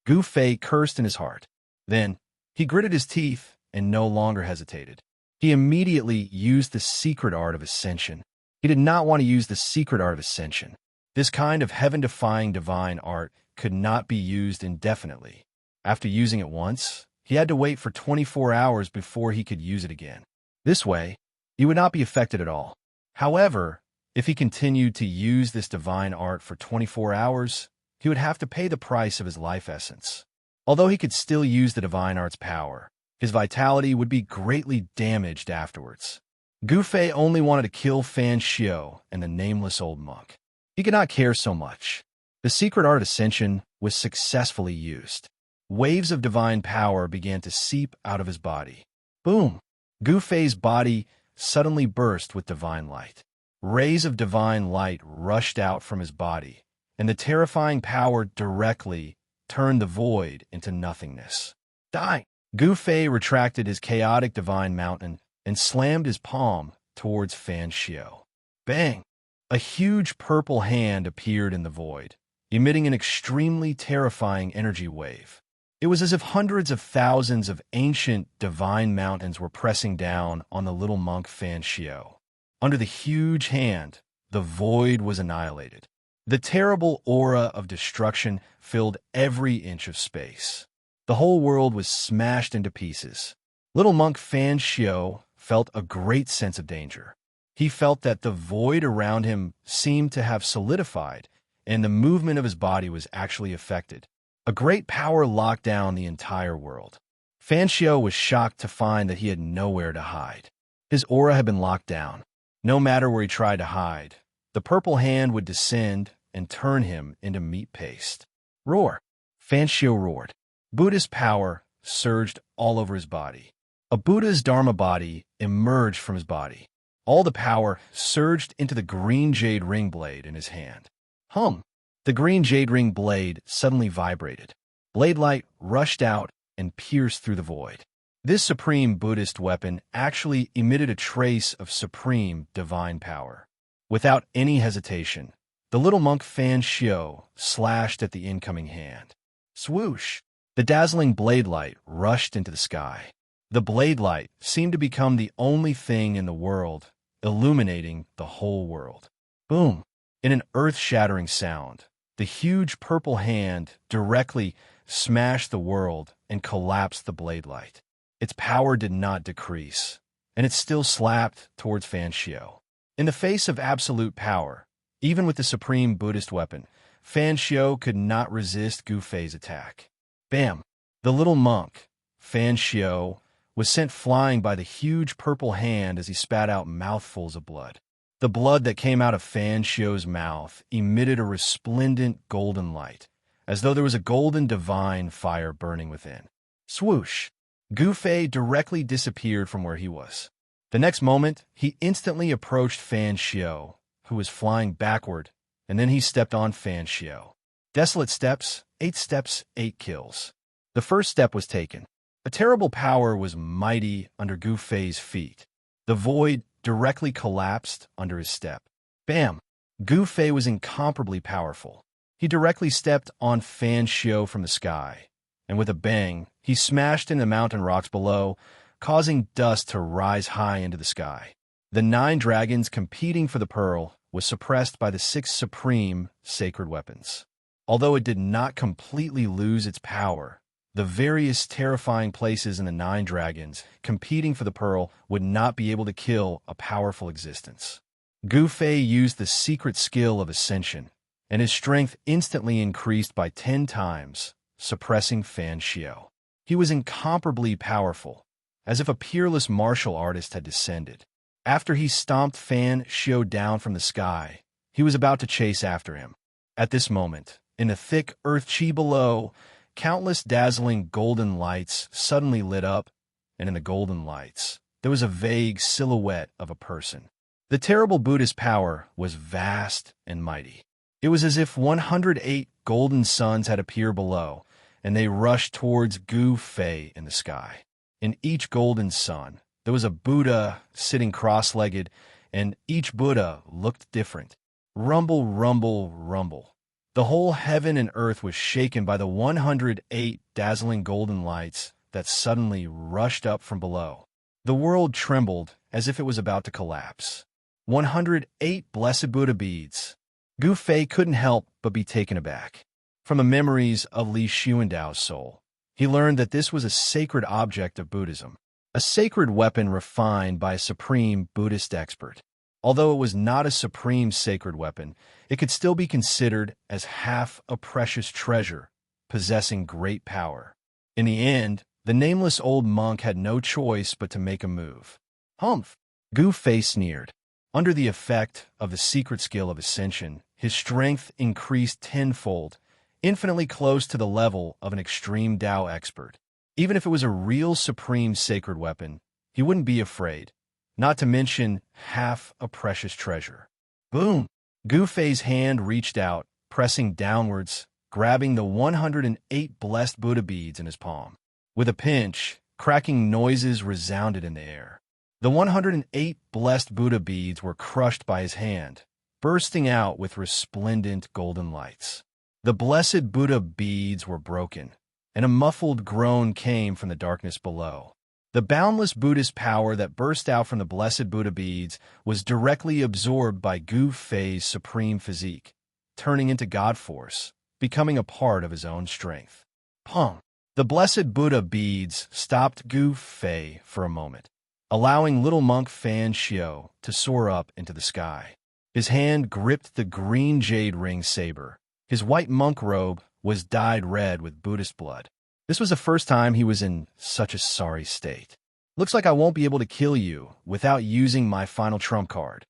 Gu Fei cursed in his heart. Then, he gritted his teeth and no longer hesitated. He immediately used the secret art of ascension. He did not want to use the secret art of ascension. This kind of heaven-defying divine art could not be used indefinitely. After using it once, he had to wait for 24 hours before he could use it again. This way, he would not be affected at all. However, if he continued to use this divine art for 24 hours, he would have to pay the price of his life essence. Although he could still use the divine art's power, his vitality would be greatly damaged afterwards. Gu Fei only wanted to kill Fan Xiao and the nameless old monk. He could not care so much. The secret art ascension was successfully used. Waves of divine power began to seep out of his body. Boom! Gu Fei's body suddenly burst with divine light. Rays of divine light rushed out from his body, and the terrifying power directly turned the void into nothingness. Die! Gu Fei retracted his chaotic divine mountain and slammed his palm towards Fan Xiao. Bang! A huge purple hand appeared in the void, emitting an extremely terrifying energy wave. It was as if hundreds of thousands of ancient divine mountains were pressing down on the little monk Fan Xiao. Under the huge hand, the void was annihilated. The terrible aura of destruction filled every inch of space. The whole world was smashed into pieces. Little monk Fan Xiao felt a great sense of danger. He felt that the void around him seemed to have solidified, and the movement of his body was actually affected. A great power locked down the entire world. Fan Xiao was shocked to find that he had nowhere to hide. His aura had been locked down. No matter where he tried to hide, the purple hand would descend and turn him into meat paste. Roar! Fan Xiao roared. Buddhist power surged all over his body. A Buddha's Dharma body emerged from his body. All the power surged into the green jade ring blade in his hand. Hum! The green jade ring blade suddenly vibrated. Blade light rushed out and pierced through the void. This supreme Buddhist weapon actually emitted a trace of supreme divine power. Without any hesitation, the little monk Fan Xiao slashed at the incoming hand. Swoosh! The dazzling blade light rushed into the sky. The blade light seemed to become the only thing in the world, illuminating the whole world. Boom! In an earth-shattering sound, the huge purple hand directly smashed the world and collapsed the blade light. Its power did not decrease, and it still slapped towards Fan Xiao. In the face of absolute power, even with the supreme Buddhist weapon, Fan Xiao could not resist Gu Fei's attack. Bam! The little monk, Fan Xiao, was sent flying by the huge purple hand as he spat out mouthfuls of blood. The blood that came out of Fan Xiu's mouth emitted a resplendent golden light, as though there was a golden divine fire burning within. Swoosh! Gu Fei directly disappeared from where he was. The next moment, he instantly approached Fan Xiu, who was flying backward, and then he stepped on Fan Xiu. Desolate steps, 8 kills. The first step was taken. A terrible power was mighty under Gu Fei's feet. The void directly collapsed under his step. Bam! Gu Fei was incomparably powerful. He directly stepped on Fan Xiu from the sky, and with a bang, he smashed into the mountain rocks below, causing dust to rise high into the sky. The 9 dragons competing for the pearl was suppressed by the 6 supreme sacred weapons. Although it did not completely lose its power, the various terrifying places in the 9 dragons competing for the pearl would not be able to kill a powerful existence. Gu Fei used the secret skill of ascension, and his strength instantly increased by 10 times, suppressing Fan Xiu. He was incomparably powerful, as if a peerless martial artist had descended. After he stomped Fan Xiu down from the sky, he was about to chase after him. At this moment, in the thick earth chi below, countless dazzling golden lights suddenly lit up, and in the golden lights, there was a vague silhouette of a person. The terrible Buddhist power was vast and mighty. It was as if 108 golden suns had appeared below, and they rushed towards Gu Fei in the sky. In each golden sun, there was a Buddha sitting cross-legged, and each Buddha looked different. Rumble, rumble, rumble. The whole heaven and earth was shaken by the 108 dazzling golden lights that suddenly rushed up from below. The world trembled as if it was about to collapse. 108 blessed Buddha beads. Gu Fei couldn't help but be taken aback. From the memories of Li Xuandao's soul, he learned that this was a sacred object of Buddhism, a sacred weapon refined by a supreme Buddhist expert. Although it was not a supreme sacred weapon, it could still be considered as half a precious treasure, possessing great power. In the end, the nameless old monk had no choice but to make a move. Humph! Gu Fei sneered. Under the effect of the secret skill of ascension, his strength increased tenfold, infinitely close to the level of an extreme Tao expert. Even if it was a real supreme sacred weapon, he wouldn't be afraid. Not to mention half a precious treasure. Boom! Gu Fei's hand reached out, pressing downwards, grabbing the 108 blessed Buddha beads in his palm. With a pinch, cracking noises resounded in the air. The 108 blessed Buddha beads were crushed by his hand, bursting out with resplendent golden lights. The blessed Buddha beads were broken, and a muffled groan came from the darkness below. The boundless Buddhist power that burst out from the blessed Buddha beads was directly absorbed by Gu Fei's supreme physique, turning into God force, becoming a part of his own strength. Pong! The blessed Buddha beads stopped Gu Fei for a moment, allowing little monk Fan Xiu to soar up into the sky. His hand gripped the green jade ring saber. His white monk robe was dyed red with Buddhist blood. This was the first time he was in such a sorry state. Looks like I won't be able to kill you without using my final trump card.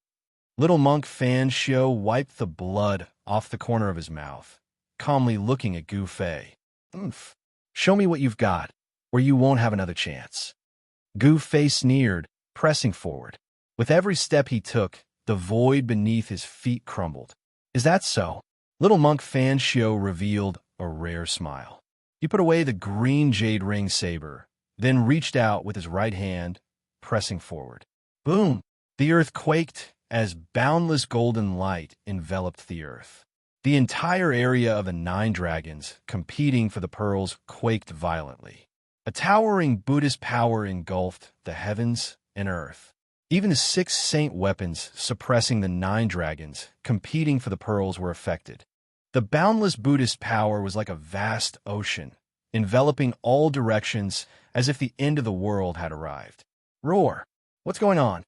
Little monk Fan Xiu wiped the blood off the corner of his mouth, calmly looking at Gu Fei. Oomph. Show me what you've got, or you won't have another chance. Gu Fei sneered, pressing forward. With every step he took, the void beneath his feet crumbled. Is that so? Little monk Fan Xiu revealed a rare smile. He put away the green jade ring saber, then reached out with his right hand, pressing forward. Boom! The earth quaked as boundless golden light enveloped the earth. The entire area of the 9 dragons competing for the pearls quaked violently. A towering Buddhist power engulfed the heavens and earth. Even the 6 saint weapons suppressing the 9 dragons competing for the pearls were affected. The boundless Buddhist power was like a vast ocean, enveloping all directions as if the end of the world had arrived. Roar! What's going on?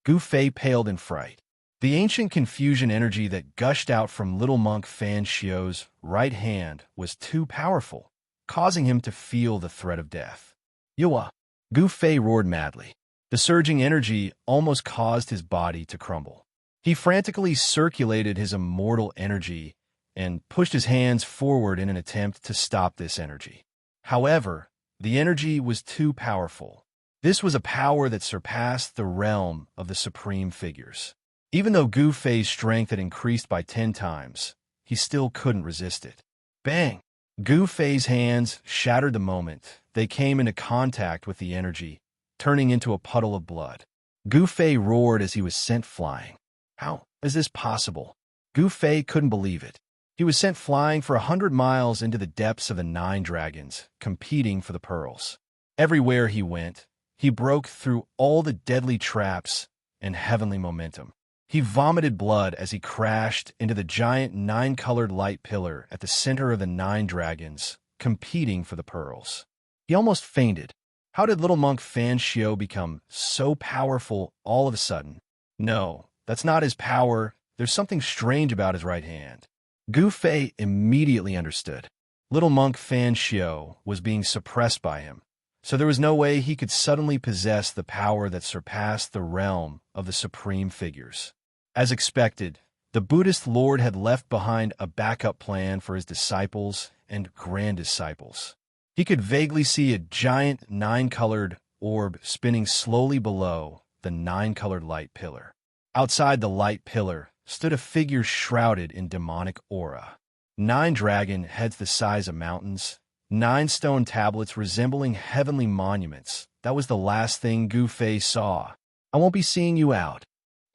Gu Fei paled in fright. The ancient confusion energy that gushed out from little monk Fan Xiu's right hand was too powerful, causing him to feel the threat of death. Yua! Gu Fei roared madly. The surging energy almost caused his body to crumble. He frantically circulated his immortal energy and pushed his hands forward in an attempt to stop this energy. However, the energy was too powerful. This was a power that surpassed the realm of the supreme figures. Even though Gu Fei's strength had increased by 10 times, he still couldn't resist it. Bang! Gu Fei's hands shattered the moment they came into contact with the energy, turning into a puddle of blood. Gu Fei roared as he was sent flying. How is this possible? Gu Fei couldn't believe it. He was sent flying for 100 miles into the depths of the 9 dragons, competing for the pearls. Everywhere he went, he broke through all the deadly traps and heavenly momentum. He vomited blood as he crashed into the giant 9-colored light pillar at the center of the 9 dragons, competing for the pearls. He almost fainted. How did little monk Xianxia become so powerful all of a sudden? No, that's not his power. There's something strange about his right hand. Gu Fei immediately understood. Little monk Xianxia was being suppressed by him, so there was no way he could suddenly possess the power that surpassed the realm of the supreme figures. As expected, the Buddhist Lord had left behind a backup plan for his disciples and grand disciples. He could vaguely see a giant 9-colored orb spinning slowly below the 9-colored light pillar. Outside the light pillar stood a figure shrouded in demonic aura. 9 dragon heads the size of mountains, 9 stone tablets resembling heavenly monuments. That was the last thing Gu Fei saw. I won't be seeing you out.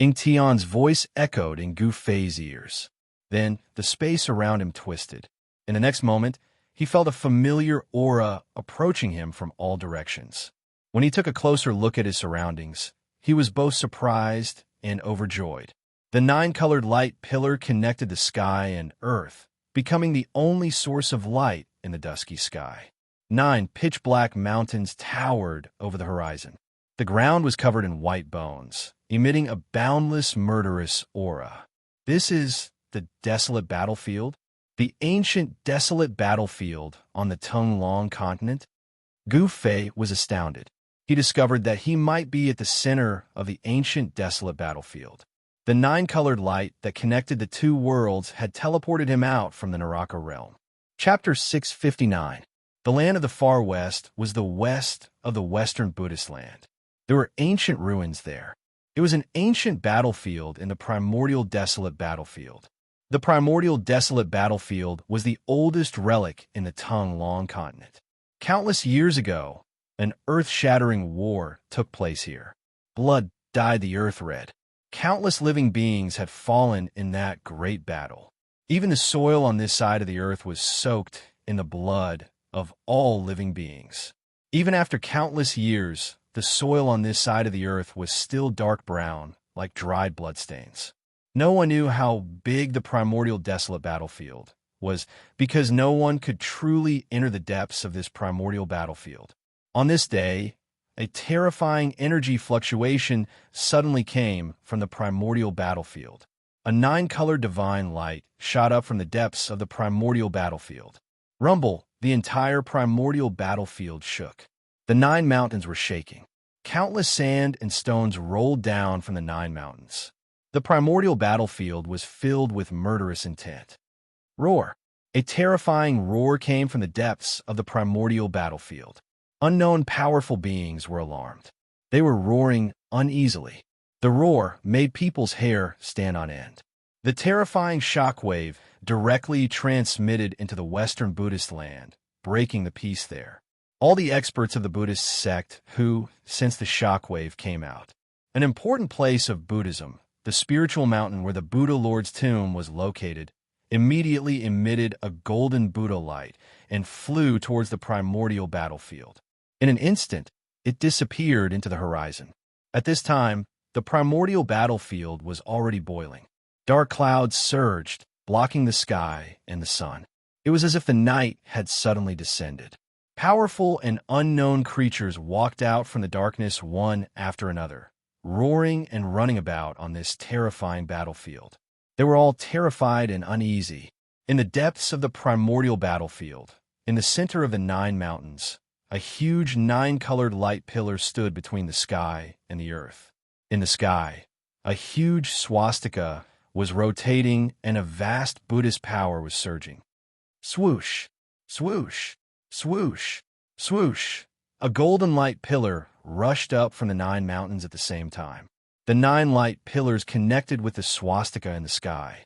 Ying Tian's voice echoed in Gu Fei's ears. Then the space around him twisted. In the next moment, he felt a familiar aura approaching him from all directions. When he took a closer look at his surroundings, he was both surprised and overjoyed. The 9-colored light pillar connected the sky and earth, becoming the only source of light in the dusky sky. 9 pitch-black mountains towered over the horizon. The ground was covered in white bones, emitting a boundless, murderous aura. This is the desolate battlefield? The ancient desolate battlefield on the Tonglong continent? Gu Fei was astounded. He discovered that he might be at the center of the ancient desolate battlefield. The 9-colored light that connected the 2 worlds had teleported him out from the Naraka realm. Chapter 659. The land of the far west was the west of the Western Buddhist land. There were ancient ruins there. It was an ancient battlefield in the primordial desolate battlefield. The primordial desolate battlefield was the oldest relic in the Tonglong continent. Countless years ago, an earth-shattering war took place here. Blood dyed the earth red. Countless living beings had fallen in that great battle. Even the soil on this side of the earth was soaked in the blood of all living beings. Even after countless years, the soil on this side of the earth was still dark brown, like dried bloodstains. No one knew how big the primordial desolate battlefield was because no one could truly enter the depths of this primordial battlefield. On this day, a terrifying energy fluctuation suddenly came from the primordial battlefield. A 9-colored divine light shot up from the depths of the primordial battlefield. Rumble, the entire primordial battlefield shook. The 9 mountains were shaking. Countless sand and stones rolled down from the 9 mountains. The primordial battlefield was filled with murderous intent. Roar! A terrifying roar came from the depths of the primordial battlefield. Unknown powerful beings were alarmed. They were roaring uneasily. The roar made people's hair stand on end. The terrifying shockwave directly transmitted into the Western Buddhist land, breaking the peace there. All the experts of the Buddhist sect who, since the shockwave came out. An important place of Buddhism, the spiritual mountain where the Buddha Lord's tomb was located, immediately emitted a golden Buddha light and flew towards the primordial battlefield. In an instant, it disappeared into the horizon. At this time, the primordial battlefield was already boiling. Dark clouds surged, blocking the sky and the sun. It was as if the night had suddenly descended. Powerful and unknown creatures walked out from the darkness one after another, roaring and running about on this terrifying battlefield. They were all terrified and uneasy. In the depths of the primordial battlefield, in the center of the 9 mountains, a huge nine-colored light pillar stood between the sky and the earth. In the sky, a huge swastika was rotating and a vast Buddhist power was surging. Swoosh, swoosh, swoosh, swoosh. A golden light pillar rushed up from the 9 mountains at the same time. The 9 light pillars connected with the swastika in the sky.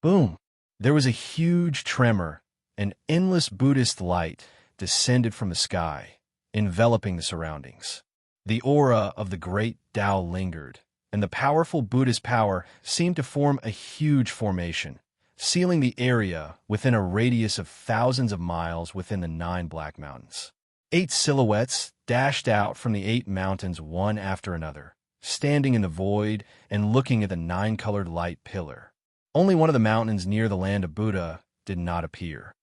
Boom! There was a huge tremor. An endless Buddhist light descended from the sky, enveloping the surroundings. The aura of the great Tao lingered, and the powerful Buddhist power seemed to form a huge formation, sealing the area within a radius of thousands of miles within the 9 Black Mountains. 8 silhouettes dashed out from the 8 mountains one after another, standing in the void and looking at the 9-colored light pillar. Only one of the mountains near the land of Buddha did not appear.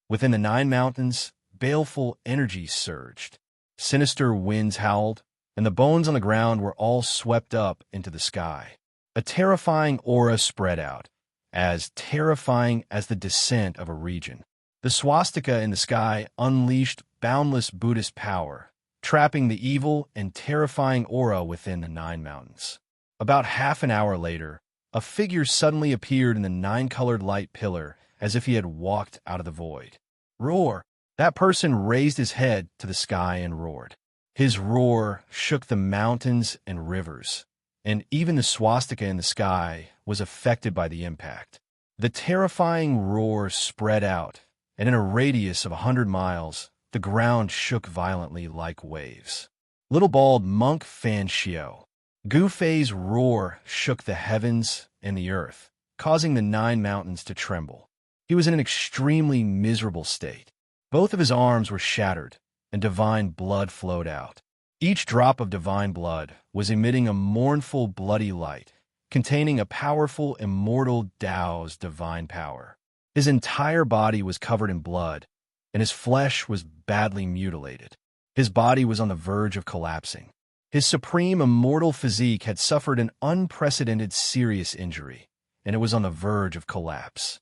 Within the 9 mountains, baleful energy surged. Sinister winds howled, and the bones on the ground were all swept up into the sky. A terrifying aura spread out, as terrifying as the descent of a region. The swastika in the sky unleashed boundless Buddhist power, trapping the evil and terrifying aura within the 9 mountains. About half an hour later, a figure suddenly appeared in the 9-colored light pillar as if he had walked out of the void. Roar! That person raised his head to the sky and roared. His roar shook the mountains and rivers, and even the swastika in the sky was affected by the impact. The terrifying roar spread out, and in a radius of 100 miles, the ground shook violently like waves. Little bald monk Xianxia. Gu Fei's roar shook the heavens and the earth, causing the 9 mountains to tremble. He was in an extremely miserable state. Both of his arms were shattered, and divine blood flowed out. Each drop of divine blood was emitting a mournful, bloody light, containing a powerful, immortal Tao's divine power. His entire body was covered in blood, and his flesh was badly mutilated. His body was on the verge of collapsing. His supreme immortal physique had suffered an unprecedented serious injury, and it was on the verge of collapse.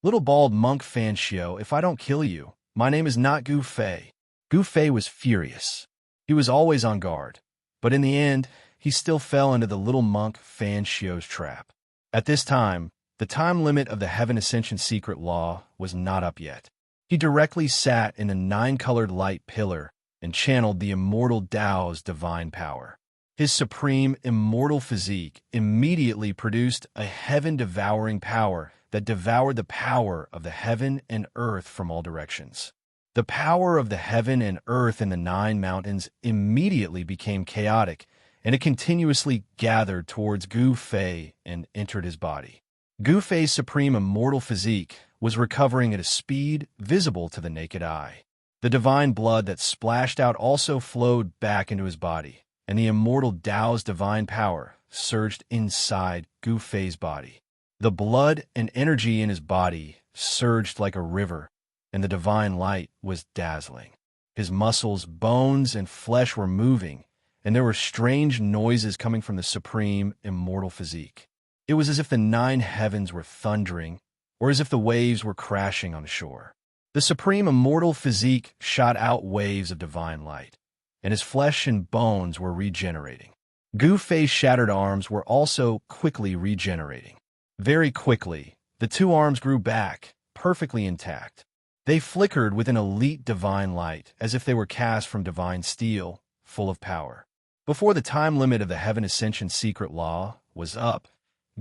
Little bald monk Xianxia, if I don't kill you, my name is not Gu Fei. Gu Fei was furious. He was always on guard, but in the end, he still fell into the little monk Xianxia's trap. At this time, the time limit of the Heaven Ascension secret law was not up yet. He directly sat in the 9-colored light pillar and channeled the immortal Tao's divine power. His supreme immortal physique immediately produced a heaven-devouring power that devoured the power of the heaven and earth from all directions. The power of the heaven and earth in the 9 mountains immediately became chaotic, and it continuously gathered towards Gu Fei and entered his body. Gu Fei's supreme immortal physique was recovering at a speed visible to the naked eye. The divine blood that splashed out also flowed back into his body, and the immortal Tao's divine power surged inside Gu Fei's body. The blood and energy in his body surged like a river, and the divine light was dazzling. His muscles, bones, and flesh were moving, and there were strange noises coming from the supreme immortal physique. It was as if the 9 heavens were thundering, or as if the waves were crashing on shore. The supreme immortal physique shot out waves of divine light, and his flesh and bones were regenerating. Gu Fei's shattered arms were also quickly regenerating. Very quickly, the 2 arms grew back, perfectly intact. They flickered with an elite divine light, as if they were cast from divine steel, full of power. Before the time limit of the Heaven Ascension secret law was up,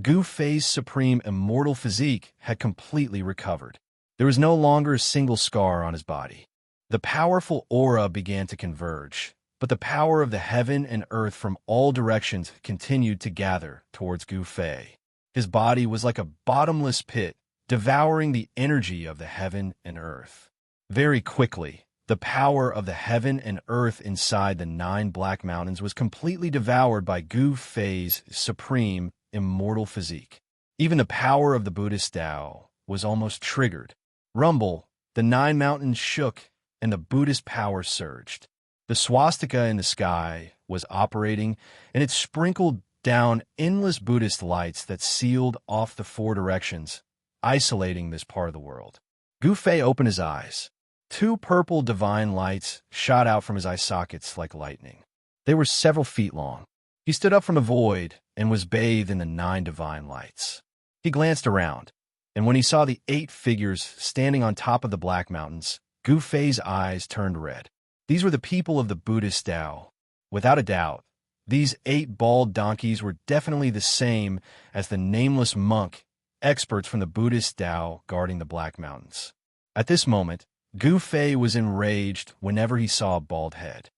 Gu Fei's supreme immortal physique had completely recovered. There was no longer a single scar on his body. The powerful aura began to converge, but the power of the heaven and earth from all directions continued to gather towards Gu Fei. His body was like a bottomless pit, devouring the energy of the heaven and earth. Very quickly, the power of the heaven and earth inside the 9 Black Mountains was completely devoured by Gu Fei's supreme immortal physique. Even the power of the Buddhist Tao was almost triggered. Rumble, the 9 mountains shook, and the Buddhist power surged. The swastika in the sky was operating, and it sprinkled down endless Buddhist lights that sealed off the 4 directions, isolating this part of the world. Gu Fei opened his eyes. Two purple divine lights shot out from his eye sockets like lightning. They were several feet long. He stood up from the void and was bathed in the 9 divine lights. He glanced around, and when he saw the 8 figures standing on top of the Black Mountains, Gu Fei's eyes turned red. These were the people of the Buddhist Tao. Without a doubt, these 8 bald donkeys were definitely the same as the nameless monk, experts from the Buddhist Tao guarding the Black Mountains. At this moment, Gu Fei was enraged whenever he saw a bald head.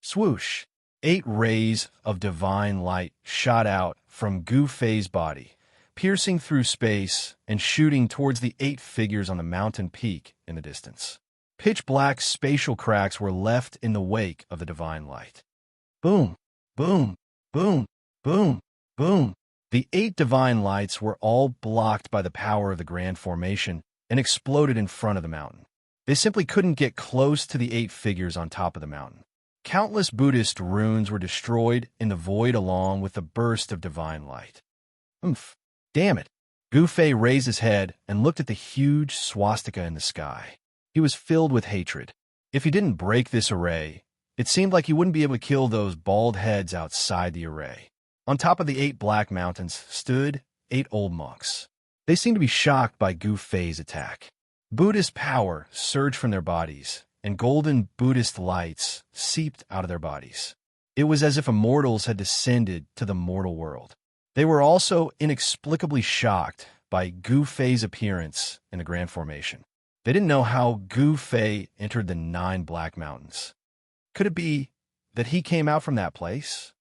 Swoosh! 8 rays of divine light shot out from Gu Fei's body, piercing through space and shooting towards the 8 figures on the mountain peak in the distance. Pitch-black spatial cracks were left in the wake of the divine light. Boom! Boom! Boom! Boom! Boom! The 8 divine lights were all blocked by the power of the Grand Formation and exploded in front of the mountain. They simply couldn't get close to the 8 figures on top of the mountain. Countless Buddhist runes were destroyed in the void along with the burst of divine light. Oomph! Damn it! Gu Fei raised his head and looked at the huge swastika in the sky. He was filled with hatred. If he didn't break this array, it seemed like he wouldn't be able to kill those bald heads outside the array. On top of the 8 black mountains stood 8 old monks. They seemed to be shocked by Gu Fei's attack. Buddhist power surged from their bodies, and golden Buddhist lights seeped out of their bodies. It was as if immortals had descended to the mortal world. They were also inexplicably shocked by Gu Fei's appearance in the Grand Formation. They didn't know how Gu Fei entered the 9 Black Mountains. Could it be that he came out from that place?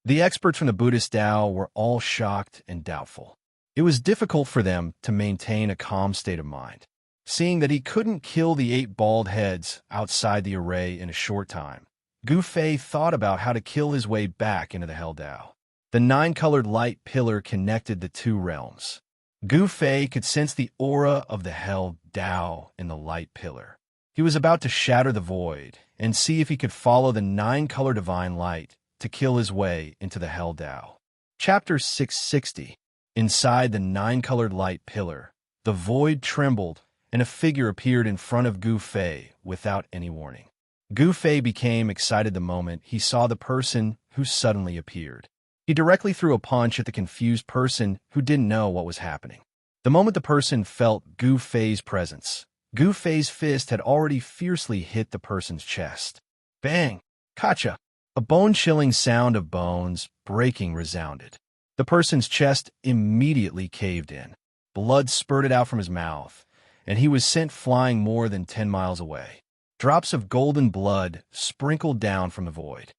The experts from the Buddhist Tao were all shocked and doubtful. It was difficult for them to maintain a calm state of mind. Seeing that he couldn't kill the 8 bald heads outside the array in a short time, Gu Fei thought about how to kill his way back into the Hell Tao. The 9-colored light pillar connected the 2 realms. Gu Fei could sense the aura of the Hell Tao in the light pillar. He was about to shatter the void and see if he could follow the 9-color divine light to kill his way into the Hell Tao. Chapter 660. Inside the 9-colored light pillar, the void trembled and a figure appeared in front of Gu Fei without any warning. Gu Fei became excited the moment he saw the person who suddenly appeared. He directly threw a punch at the confused person who didn't know what was happening. The moment the person felt Gu Fei's presence, Gu Fei's fist had already fiercely hit the person's chest. Bang! Kacha! A bone-chilling sound of bones breaking resounded. The person's chest immediately caved in. Blood spurted out from his mouth, and he was sent flying more than 10 miles away. Drops of golden blood sprinkled down from the void.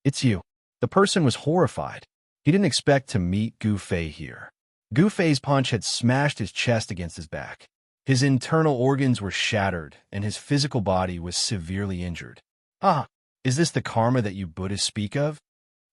It's you. The person was horrified. He didn't expect to meet Gu Fei here. Gu Fei's punch had smashed his chest against his back. His internal organs were shattered, and his physical body was severely injured. Ah, is this the karma that you Buddhists speak of?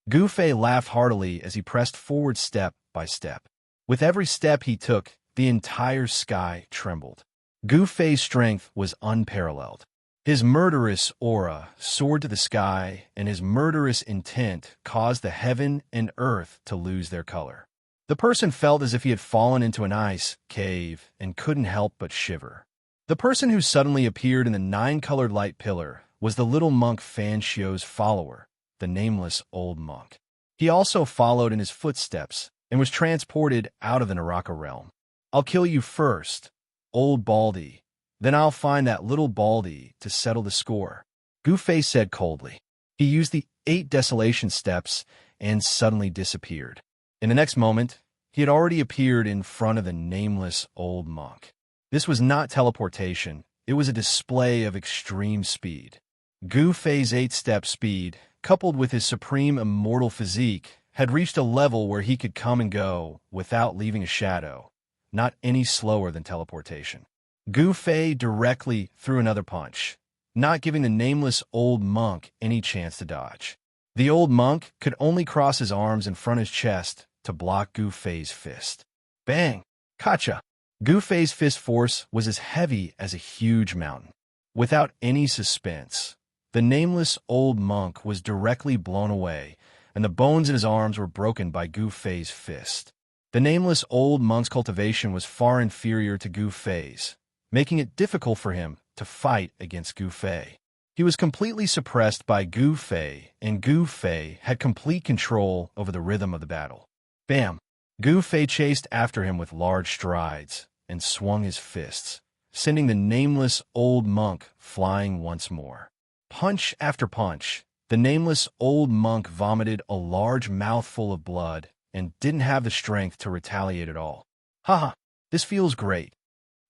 Gu Fei laughed heartily as he pressed forward step by step. With every step he took, the entire sky trembled. Gu Fei's strength was unparalleled. His murderous aura soared to the sky, and his murderous intent caused the heaven and earth to lose their color. The person felt as if he had fallen into an ice cave and couldn't help but shiver. The person who suddenly appeared in the 9-colored light pillar was the little monk Fan Xiu's follower, the nameless old monk. He also followed in his footsteps and was transported out of the Naraka realm. I'll kill you first, old Baldy. Then I'll find that little Baldy to settle the score, Gu Fei said coldly. He used the 8 desolation steps and suddenly disappeared. In the next moment, he had already appeared in front of the nameless old monk. This was not teleportation. It was a display of extreme speed. Gu Fei's 8-step speed, coupled with his supreme immortal physique, had reached a level where he could come and go without leaving a shadow, not any slower than teleportation. Gu Fei directly threw another punch, not giving the nameless old monk any chance to dodge. The old monk could only cross his arms in front of his chest to block Gu Fei's fist. Bang! Kacha! Gu Fei's fist force was as heavy as a huge mountain. Without any suspense, the nameless old monk was directly blown away, and the bones in his arms were broken by Gu Fei's fist. The nameless old monk's cultivation was far inferior to Gu Fei's, making it difficult for him to fight against Gu Fei. He was completely suppressed by Gu Fei, and Gu Fei had complete control over the rhythm of the battle. Bam! Gu Fei chased after him with large strides and swung his fists, sending the nameless old monk flying once more. Punch after punch, the nameless old monk vomited a large mouthful of blood and didn't have the strength to retaliate at all. Haha, this feels great.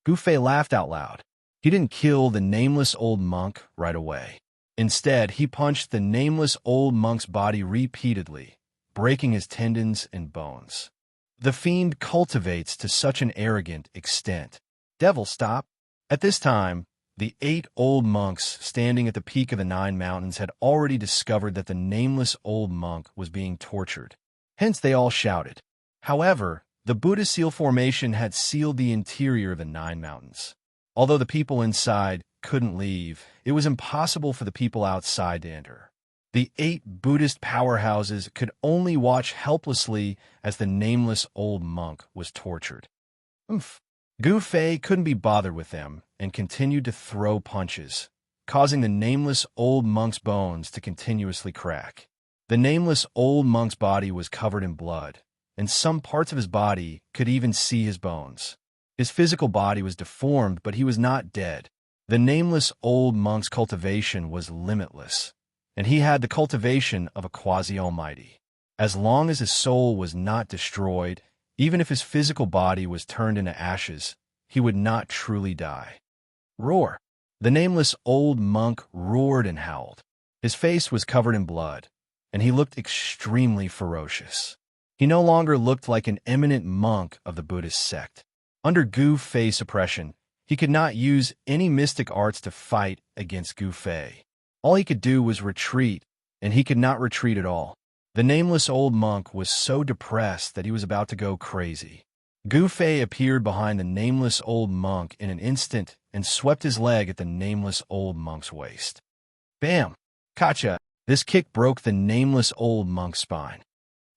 Gu Fei laughed out loud. He didn't kill the nameless old monk right away. Instead, he punched the nameless old monk's body repeatedly, breaking his tendons and bones. The fiend cultivates to such an arrogant extent. Devil, stop! At this time, the 8 old monks standing at the peak of the 9 mountains had already discovered that the nameless old monk was being tortured. Hence, they all shouted. However, the Buddha seal formation had sealed the interior of the 9 mountains. Although the people inside couldn't leave, it was impossible for the people outside to enter. The 8 Buddhist powerhouses could only watch helplessly as the nameless old monk was tortured. Gu Fei couldn't be bothered with them and continued to throw punches, causing the nameless old monk's bones to continuously crack. The nameless old monk's body was covered in blood, and some parts of his body could even see his bones. His physical body was deformed, but he was not dead. The nameless old monk's cultivation was limitless, and he had the cultivation of a quasi-almighty. As long as his soul was not destroyed, even if his physical body was turned into ashes, he would not truly die. Roar! The nameless old monk roared and howled. His face was covered in blood, and he looked extremely ferocious. He no longer looked like an eminent monk of the Buddhist sect. Under Gu Fei's suppression, he could not use any mystic arts to fight against Gu Fei. All he could do was retreat, and he could not retreat at all. The nameless old monk was so depressed that he was about to go crazy. Gu Fei appeared behind the nameless old monk in an instant and swept his leg at the nameless old monk's waist. Bam! Gotcha! This kick broke the nameless old monk's spine.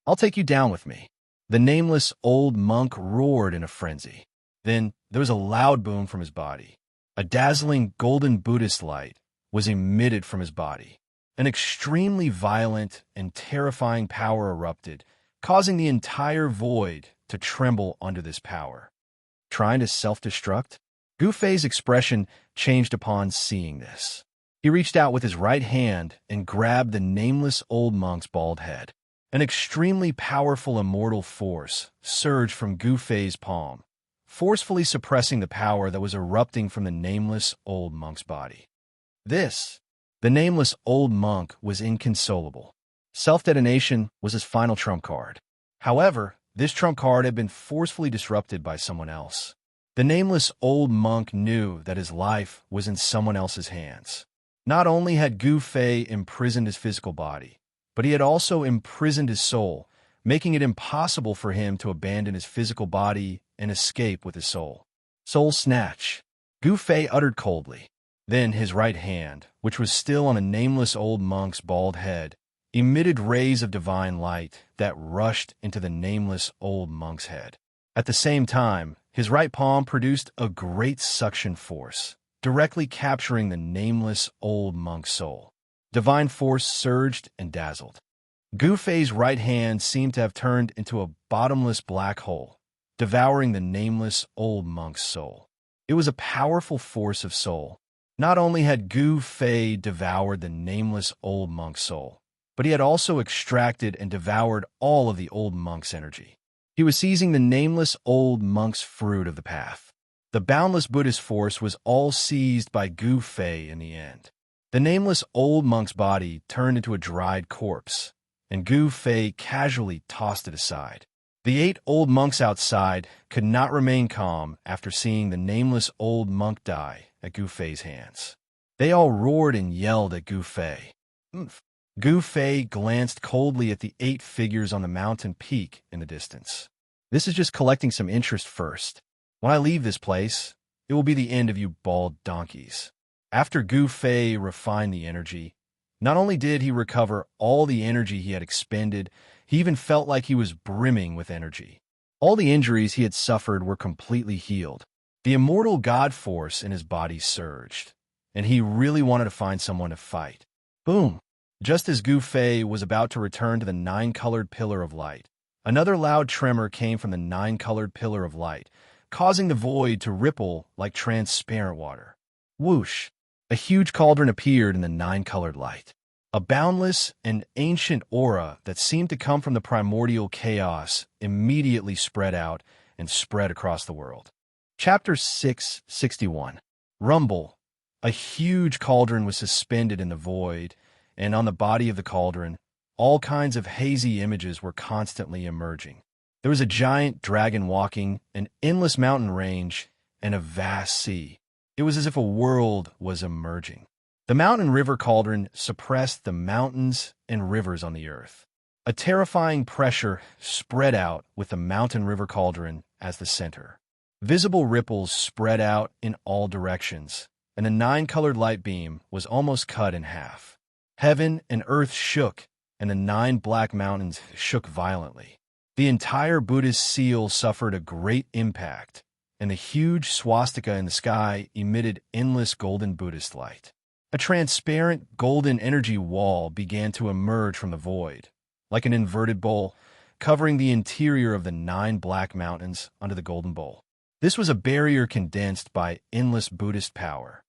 I'll take you down with me. The nameless old monk roared in a frenzy. Then there was a loud boom from his body. A dazzling golden Buddhist light was emitted from his body. An extremely violent and terrifying power erupted, causing the entire void to tremble under this power. Trying to self-destruct? Gu Fei's expression changed upon seeing this. He reached out with his right hand and grabbed the nameless old monk's bald head. An extremely powerful immortal force surged from Gu Fei's palm, forcefully suppressing the power that was erupting from the nameless old monk's body. The nameless old monk was inconsolable. Self-detonation was his final trump card. However, this trump card had been forcefully disrupted by someone else. The nameless old monk knew that his life was in someone else's hands. Not only had Gu Fei imprisoned his physical body, but he had also imprisoned his soul, making it impossible for him to abandon his physical body and escape with his soul. Soul snatch, Gu Fei uttered coldly. Then his right hand, which was still on the nameless old monk's bald head, emitted rays of divine light that rushed into the nameless old monk's head. At the same time, his right palm produced a great suction force, directly capturing the nameless old monk's soul. Divine force surged and dazzled. Gu Fei's right hand seemed to have turned into a bottomless black hole, devouring the nameless old monk's soul. It was a powerful force of soul. Not only had Gu Fei devoured the nameless old monk's soul, but he had also extracted and devoured all of the old monk's energy. He was seizing the nameless old monk's fruit of the path. The boundless Buddhist force was all seized by Gu Fei in the end. The nameless old monk's body turned into a dried corpse, and Gu Fei casually tossed it aside. The 8 old monks outside could not remain calm after seeing the nameless old monk die at Gu Fei's hands. They all roared and yelled at Gu Fei. Gu Fei glanced coldly at the 8 figures on the mountain peak in the distance. This is just collecting some interest first. When I leave this place, it will be the end of you bald donkeys. After Gu Fei refined the energy, not only did he recover all the energy he had expended, he even felt like he was brimming with energy. All the injuries he had suffered were completely healed. The immortal God force in his body surged, and he really wanted to find someone to fight. Boom! Just as Gu Fei was about to return to the nine-colored pillar of light, another loud tremor came from the nine-colored pillar of light, causing the void to ripple like transparent water. Whoosh! A huge cauldron appeared in the nine-colored light. A boundless and ancient aura that seemed to come from the primordial chaos immediately spread out and spread across the world. Chapter 661. Rumble. A huge cauldron was suspended in the void, and on the body of the cauldron, all kinds of hazy images were constantly emerging. There was a giant dragon walking, an endless mountain range, and a vast sea. It was as if a world was emerging. The mountain river cauldron suppressed the mountains and rivers on the earth. A terrifying pressure spread out with the mountain river cauldron as the center. Visible ripples spread out in all directions, and the nine-colored light beam was almost cut in half. Heaven and earth shook, and the 9 black mountains shook violently. The entire Buddhist seal suffered a great impact, and the huge swastika in the sky emitted endless golden Buddhist light. A transparent golden energy wall began to emerge from the void, like an inverted bowl, covering the interior of the 9 black mountains under the golden bowl. This was a barrier condensed by endless Buddhist power.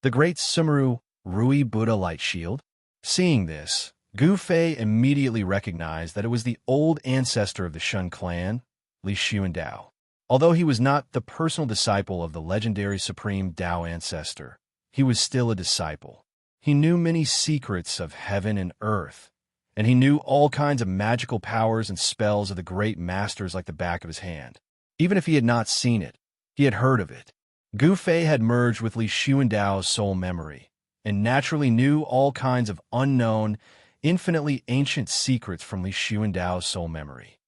The great Sumeru Rui Buddha light shield. Seeing this, Gu Fei immediately recognized that it was the old ancestor of the Shun clan, Li Xuandao. Although he was not the personal disciple of the legendary supreme Dao ancestor, he was still a disciple. He knew many secrets of heaven and earth, and he knew all kinds of magical powers and spells of the great masters like the back of his hand. Even if he had not seen it, he had heard of it. Gu Fei had merged with Li Xuandao's soul memory, and naturally knew all kinds of unknown, infinitely ancient secrets from Li Xuandao's soul memory.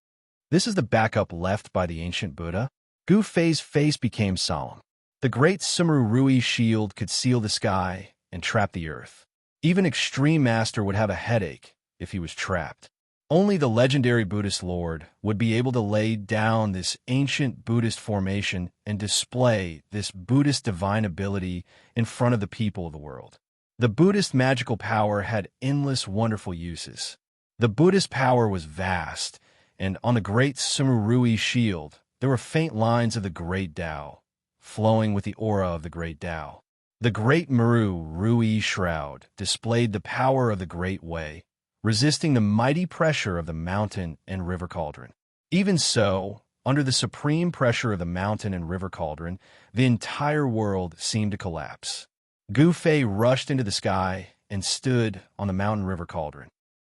This is the backup left by the ancient Buddha. Gu Fei's face became solemn. The great Sumeru Rui shield could seal the sky and trap the earth. Even Extreme Master would have a headache if he was trapped. Only the legendary Buddhist Lord would be able to lay down this ancient Buddhist formation and display this Buddhist divine ability in front of the people of the world. The Buddhist magical power had endless wonderful uses. The Buddhist power was vast, and on the great Sumeru Rui shield, there were faint lines of the great Tao, flowing with the aura of the great Tao. The great Meru Rui shroud displayed the power of the Great Way, resisting the mighty pressure of the mountain and river cauldron. Even so, under the supreme pressure of the mountain and river cauldron, the entire world seemed to collapse. Gu Fei rushed into the sky and stood on the mountain river cauldron.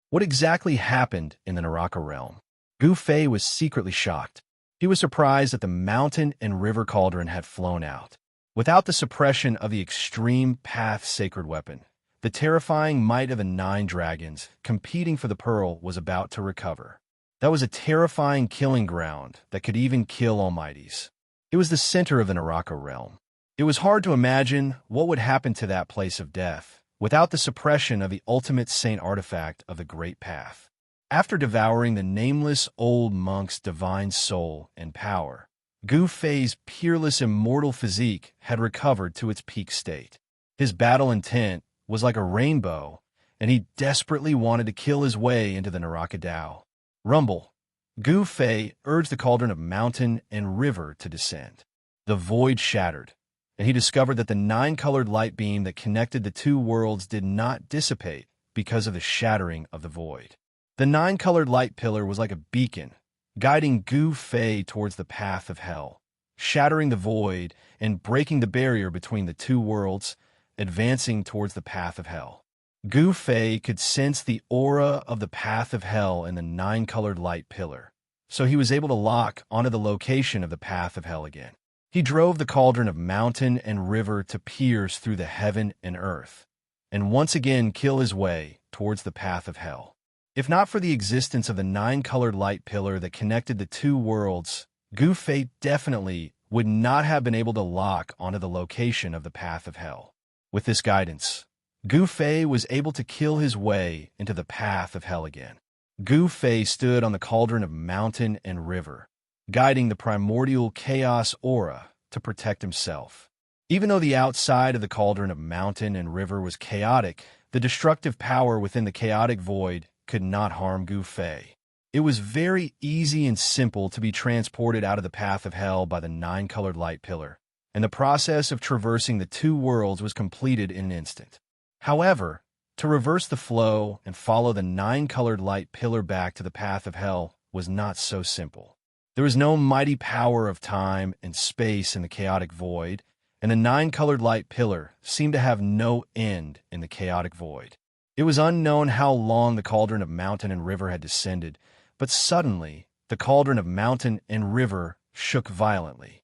What exactly happened in the Naraka realm? Gu Fei was secretly shocked. He was surprised that the mountain and river cauldron had flown out. Without the suppression of the extreme path sacred weapon, the terrifying might of the 9 dragons competing for the pearl was about to recover. That was a terrifying killing ground that could even kill almighties. It was the center of the Naraka realm. It was hard to imagine what would happen to that place of death without the suppression of the ultimate saint artifact of the Great Path. After devouring the nameless old monk's divine soul and power, Gu Fei's peerless immortal physique had recovered to its peak state. His battle intent was like a rainbow, and he desperately wanted to kill his way into the Naraka Tao. Rumble. Gu Fei urged the cauldron of mountain and river to descend. The void shattered, and he discovered that the 9-colored light beam that connected the 2 worlds did not dissipate because of the shattering of the void. The 9-colored light pillar was like a beacon, guiding Gu Fei towards the path of hell, shattering the void and breaking the barrier between the 2 worlds, advancing towards the path of hell. Gu Fei could sense the aura of the path of hell in the 9-colored light pillar, so he was able to lock onto the location of the path of hell again. He drove the cauldron of mountain and river to pierce through the heaven and earth, and once again kill his way towards the path of hell. If not for the existence of the 9-colored light pillar that connected the 2 worlds, Gu Fei definitely would not have been able to lock onto the location of the path of hell. With this guidance, Gu Fei was able to kill his way into the path of hell again. Gu Fei stood on the cauldron of mountain and river, guiding the primordial chaos aura to protect himself. Even though the outside of the cauldron of mountain and river was chaotic, the destructive power within the chaotic void could not harm Gu Fei. It was very easy and simple to be transported out of the path of hell by the nine-colored light pillar, and the process of traversing the two worlds was completed in an instant. However, to reverse the flow and follow the nine-colored light pillar back to the path of hell was not so simple. There was no mighty power of time and space in the chaotic void, and the nine-colored light pillar seemed to have no end in the chaotic void. It was unknown how long the cauldron of mountain and river had descended, but suddenly the cauldron of mountain and river shook violently.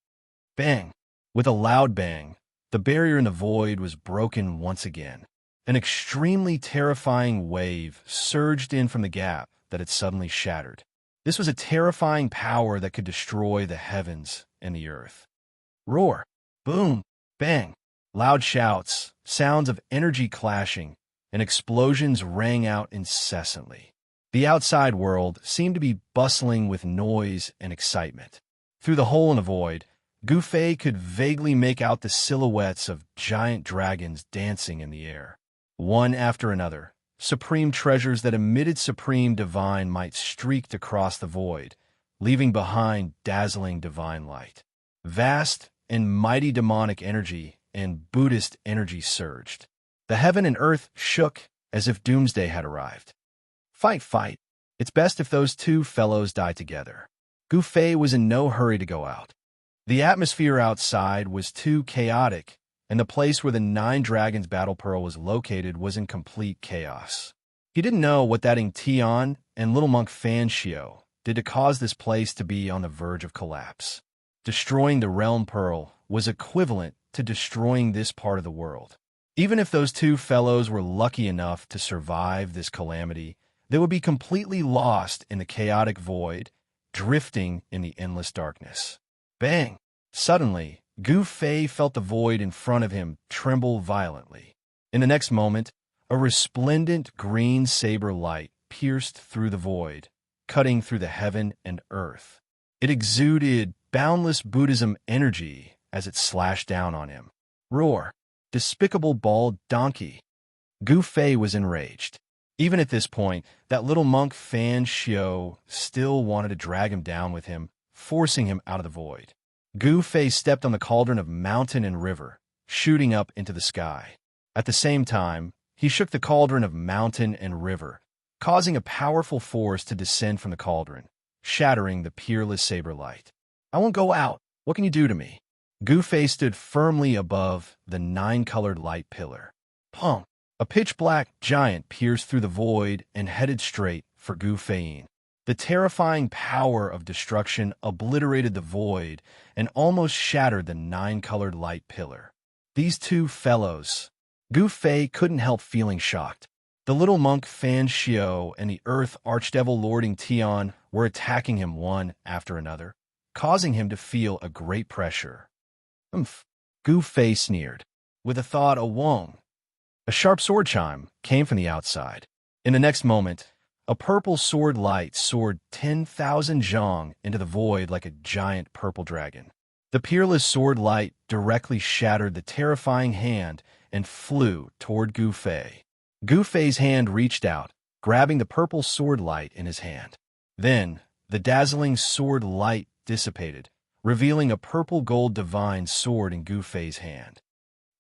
Bang! With a loud bang, the barrier in the void was broken once again. An extremely terrifying wave surged in from the gap that had suddenly shattered. This was a terrifying power that could destroy the heavens and the earth. Roar! Boom! Bang! Loud shouts, sounds of energy clashing, and explosions rang out incessantly. The outside world seemed to be bustling with noise and excitement. Through the hole in the void, Gu Fei could vaguely make out the silhouettes of giant dragons dancing in the air. One after another, supreme treasures that emitted supreme divine might streaked across the void, leaving behind dazzling divine light. Vast and mighty demonic energy and Buddhist energy surged. The heaven and earth shook as if doomsday had arrived. Fight, fight. It's best if those two fellows die together. Gu Fei was in no hurry to go out. The atmosphere outside was too chaotic, and the place where the Nine Dragons Battle Pearl was located was in complete chaos. He didn't know what that Tian and little monk Xianxia did to cause this place to be on the verge of collapse. Destroying the Realm Pearl was equivalent to destroying this part of the world. Even if those two fellows were lucky enough to survive this calamity, they would be completely lost in the chaotic void, drifting in the endless darkness. Bang! Suddenly, Gu Fei felt the void in front of him tremble violently. In the next moment, a resplendent green saber light pierced through the void, cutting through the heaven and earth. It exuded boundless Buddhism energy as it slashed down on him. Roar! Despicable bald donkey! Gu Fei was enraged. Even at this point, that little monk Xianxia still wanted to drag him down with him, forcing him out of the void. Gu Fei stepped on the cauldron of mountain and river, shooting up into the sky. At the same time, he shook the cauldron of mountain and river, causing a powerful force to descend from the cauldron, shattering the peerless saber light. I won't go out. What can you do to me? Gu Fei stood firmly above the nine-colored light pillar. Pong! A pitch-black giant pierced through the void and headed straight for Gu Fei. The terrifying power of destruction obliterated the void and almost shattered the nine-colored light pillar. These two fellows. Gu Fei couldn't help feeling shocked. The little monk Xianxia and the Earth Archdevil Lording Tian were attacking him one after another, causing him to feel a great pressure. Umph! Gu Fei sneered. With a thought, a wong. A sharp sword chime came from the outside. In the next moment, a purple sword light soared 10,000 zhang into the void like a giant purple dragon. The peerless sword light directly shattered the terrifying hand and flew toward Gu Fei. Gu Fei's hand reached out, grabbing the purple sword light in his hand. Then, the dazzling sword light dissipated, revealing a purple-gold divine sword in Gu Fei's hand.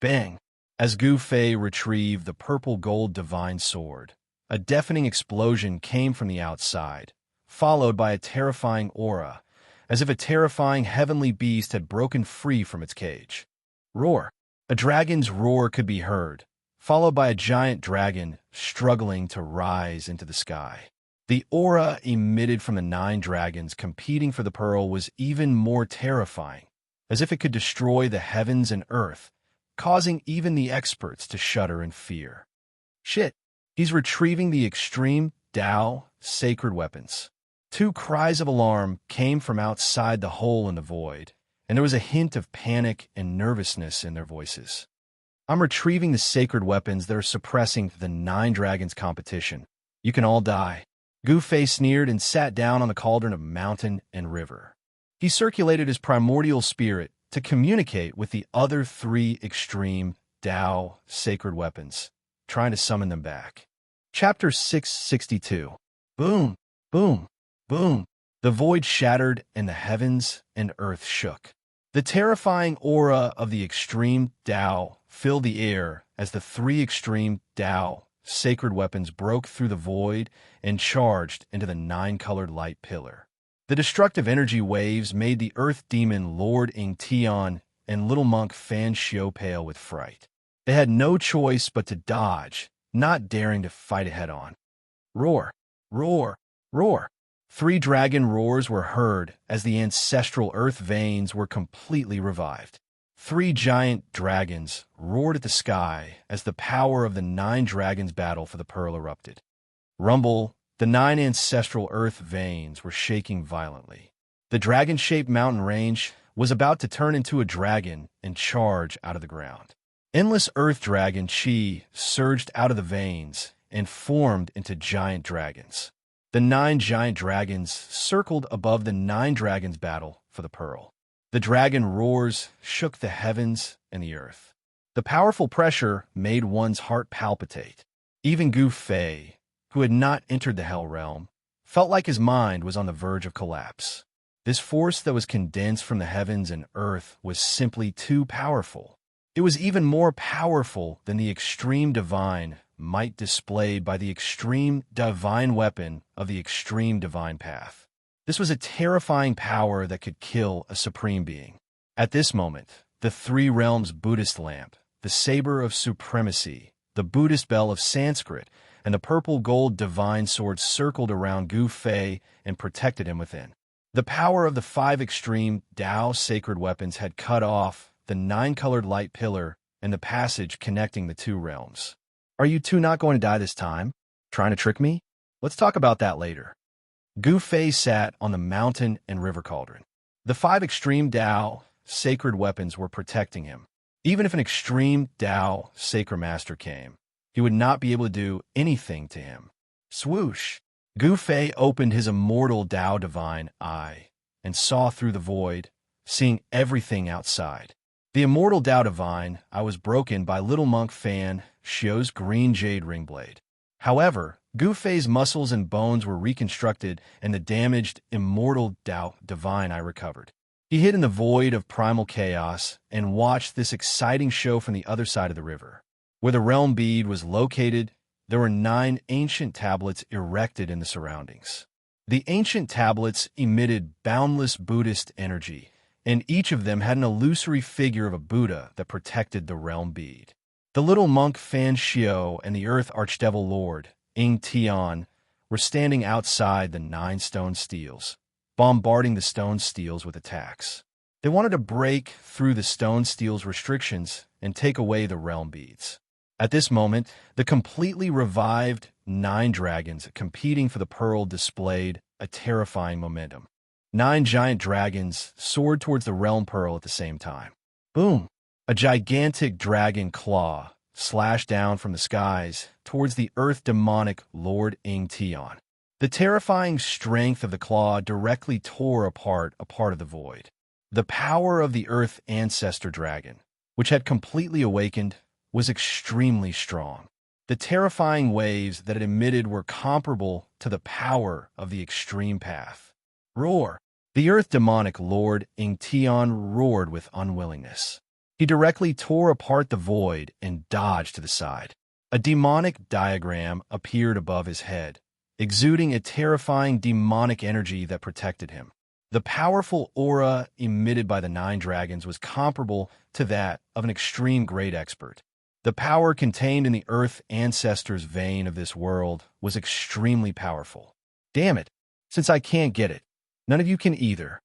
Bang! As Gu Fei retrieved the purple-gold divine sword, a deafening explosion came from the outside, followed by a terrifying aura, as if a terrifying heavenly beast had broken free from its cage. Roar! A dragon's roar could be heard, followed by a giant dragon struggling to rise into the sky. The aura emitted from the 9 dragons competing for the pearl was even more terrifying, as if it could destroy the heavens and earth, causing even the experts to shudder in fear. Shit, he's retrieving the extreme Dao sacred weapons. 2 cries of alarm came from outside the hole in the void, and there was a hint of panic and nervousness in their voices. I'm retrieving the sacred weapons that are suppressing the 9 dragons competition. You can all die. Gu Fei sneered and sat down on the cauldron of mountain and river. He circulated his primordial spirit to communicate with the other three extreme Tao sacred weapons, trying to summon them back. Chapter 662. Boom, boom, boom. The void shattered and the heavens and earth shook. The terrifying aura of the extreme Tao filled the air as the three extreme Tao sacred weapons broke through the void and charged into the nine-colored light pillar. The destructive energy waves made the earth demon Lord Xianxia and little monk Xianxia pale with fright. They had no choice but to dodge, not daring to fight head-on. Roar, roar, roar. Three dragon roars were heard as the ancestral earth veins were completely revived. Three giant dragons roared at the sky as the power of the nine dragons' battle for the pearl erupted. Rumble, the nine ancestral earth veins were shaking violently. The dragon-shaped mountain range was about to turn into a dragon and charge out of the ground. Endless earth dragon chi surged out of the veins and formed into giant dragons. The nine giant dragons circled above the nine dragons' battle for the pearl. The dragon roars shook the heavens and the earth. The powerful pressure made one's heart palpitate. Even Gu Fei, who had not entered the Hell Realm, felt like his mind was on the verge of collapse. This force that was condensed from the heavens and earth was simply too powerful. It was even more powerful than the extreme divine might displayed by the extreme divine weapon of the extreme divine path. This was a terrifying power that could kill a supreme being. At this moment, the three realms Buddhist lamp, the saber of supremacy, the Buddhist bell of Sanskrit, and the purple-gold divine sword circled around Gu Fei and protected him within. The power of the five extreme Tao sacred weapons had cut off the nine-colored light pillar and the passage connecting the two realms. Are you two not going to die this time? Trying to trick me? Let's talk about that later. Gu Fei sat on the mountain and river cauldron. The five extreme Tao sacred weapons were protecting him. Even if an extreme Tao sacred master came, he would not be able to do anything to him. Swoosh! Gu Fei opened his immortal Tao divine eye and saw through the void, seeing everything outside. The immortal Tao divine eye was broken by little monk Fan Xiao's green jade ring blade. However, Gu Fei's muscles and bones were reconstructed and the damaged immortal Tao divine eye recovered. He hid in the void of primal chaos and watched this exciting show from the other side of the river. Where the realm bead was located, there were 9 ancient tablets erected in the surroundings. The ancient tablets emitted boundless Buddhist energy, and each of them had an illusory figure of a Buddha that protected the realm bead. The little monk Fan Xiao and the Earth Archdevil Lord, Xianxia, were standing outside the 9 stone steels, bombarding the stone steels with attacks. They wanted to break through the stone steel's restrictions and take away the realm beads. At this moment, the completely revived 9 dragons competing for the pearl displayed a terrifying momentum. 9 giant dragons soared towards the realm pearl at the same time. Boom! A gigantic dragon claw slashed down from the skies towards the earth demonic Lord Xianxia. The terrifying strength of the claw directly tore apart a part of the void. The power of the earth ancestor dragon, which had completely awakened, was extremely strong. The terrifying waves that it emitted were comparable to the power of the extreme path. Roar! The earth demonic Lord Xianxia roared with unwillingness. He directly tore apart the void and dodged to the side. A demonic diagram appeared above his head, exuding a terrifying demonic energy that protected him. The powerful aura emitted by the 9 dragons was comparable to that of an extreme great expert. The power contained in the earth ancestor's vein of this world was extremely powerful. Damn it, since I can't get it, none of you can either.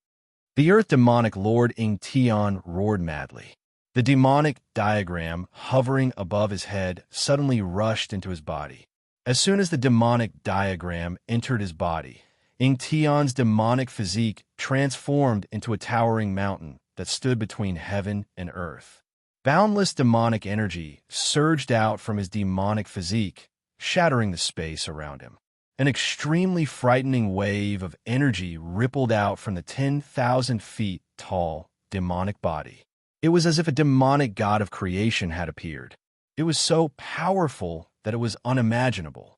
The earth demonic Lord Xianxia roared madly. The demonic diagram hovering above his head suddenly rushed into his body. As soon as the demonic diagram entered his body, Xianxia's demonic physique transformed into a towering mountain that stood between heaven and earth. Boundless demonic energy surged out from his demonic physique, shattering the space around him. An extremely frightening wave of energy rippled out from the 10,000 feet tall demonic body. It was as if a demonic god of creation had appeared. It was so powerful that it was unimaginable.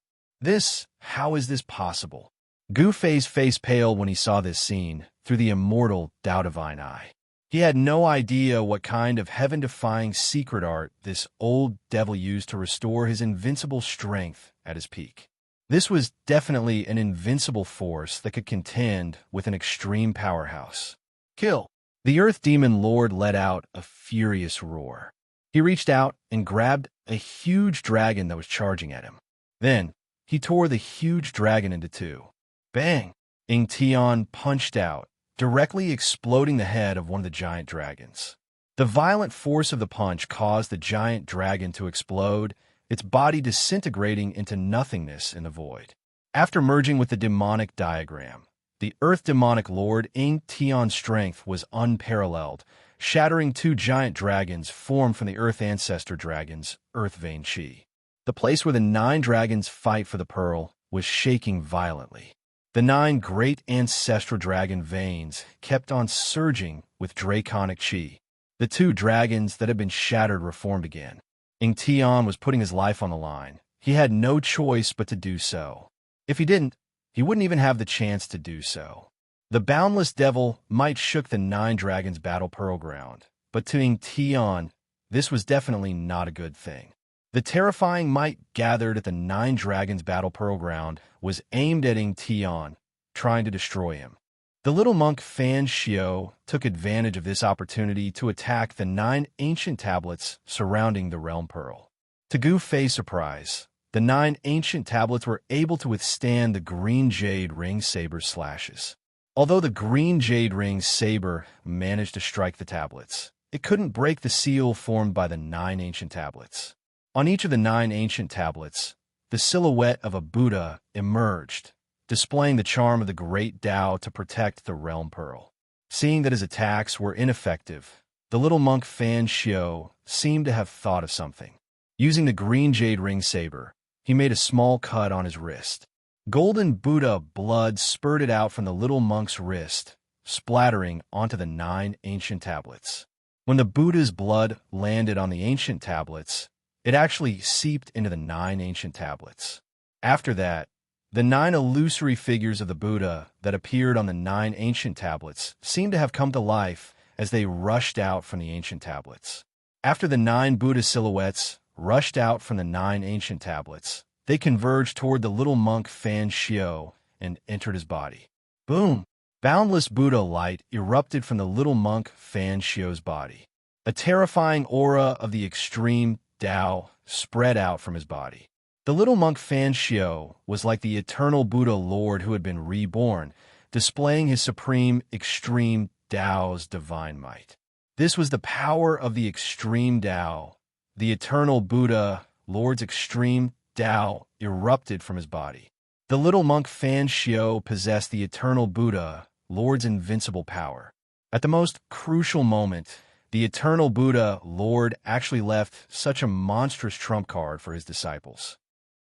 How is this possible? Gu Fei's face paled when he saw this scene through the immortal Tao Divine Eye. He had no idea what kind of heaven-defying secret art this old devil used to restore his invincible strength at his peak. This was definitely an invincible force that could contend with an extreme powerhouse. Kill! The Earth Demon Lord let out a furious roar. He reached out and grabbed a huge dragon that was charging at him. Then, he tore the huge dragon into two. Bang! Ing Tian punched out, directly exploding the head of one of the giant dragons. The violent force of the punch caused the giant dragon to explode, its body disintegrating into nothingness in the void. After merging with the demonic diagram, the Earth Demonic Lord Ing Tian's strength was unparalleled, shattering two giant dragons formed from the Earth Ancestor Dragon's Earth Vein Qi. The place where the 9 dragons fight for the pearl was shaking violently. The 9 great ancestral dragon veins kept on surging with draconic qi. The 2 dragons that had been shattered reformed again. Ing Tian was putting his life on the line. He had no choice but to do so. If he didn't, he wouldn't even have the chance to do so. The Boundless Devil might shook the 9 dragons' battle pearl ground, but to Ing Tian, this was definitely not a good thing. The terrifying might gathered at the 9 dragons' battle pearl ground was aimed at Ing Tian, trying to destroy him. The little monk Fan Xiao took advantage of this opportunity to attack the 9 ancient tablets surrounding the realm pearl. To Gu Fei's surprise, the 9 ancient tablets were able to withstand the green jade ring saber's slashes. Although the green jade ring saber managed to strike the tablets, it couldn't break the seal formed by the 9 ancient tablets. On each of the 9 ancient tablets, the silhouette of a Buddha emerged, displaying the charm of the great Tao to protect the realm pearl. Seeing that his attacks were ineffective, the little monk Fan Xiao seemed to have thought of something. Using the green jade ring saber, he made a small cut on his wrist. Golden Buddha blood spurted out from the little monk's wrist, splattering onto the 9 ancient tablets. When the Buddha's blood landed on the ancient tablets, it actually seeped into the 9 ancient tablets. After that, the 9 illusory figures of the Buddha that appeared on the 9 ancient tablets seemed to have come to life as they rushed out from the ancient tablets. After the 9 Buddha silhouettes rushed out from the 9 ancient tablets, they converged toward the little monk Fan Xiao and entered his body. Boom! Boundless Buddha light erupted from the little monk Fan Xiao's body. A terrifying aura of the extreme Tao spread out from his body. The little monk Fan Xiao was like the eternal Buddha Lord who had been reborn, displaying his supreme extreme Tao's divine might. This was the power of the extreme Tao. The eternal Buddha Lord's extreme Tao erupted from his body. The little monk Fan Xiao possessed the eternal Buddha Lord's invincible power. At the most crucial moment, the eternal Buddha Lord actually left such a monstrous trump card for his disciples.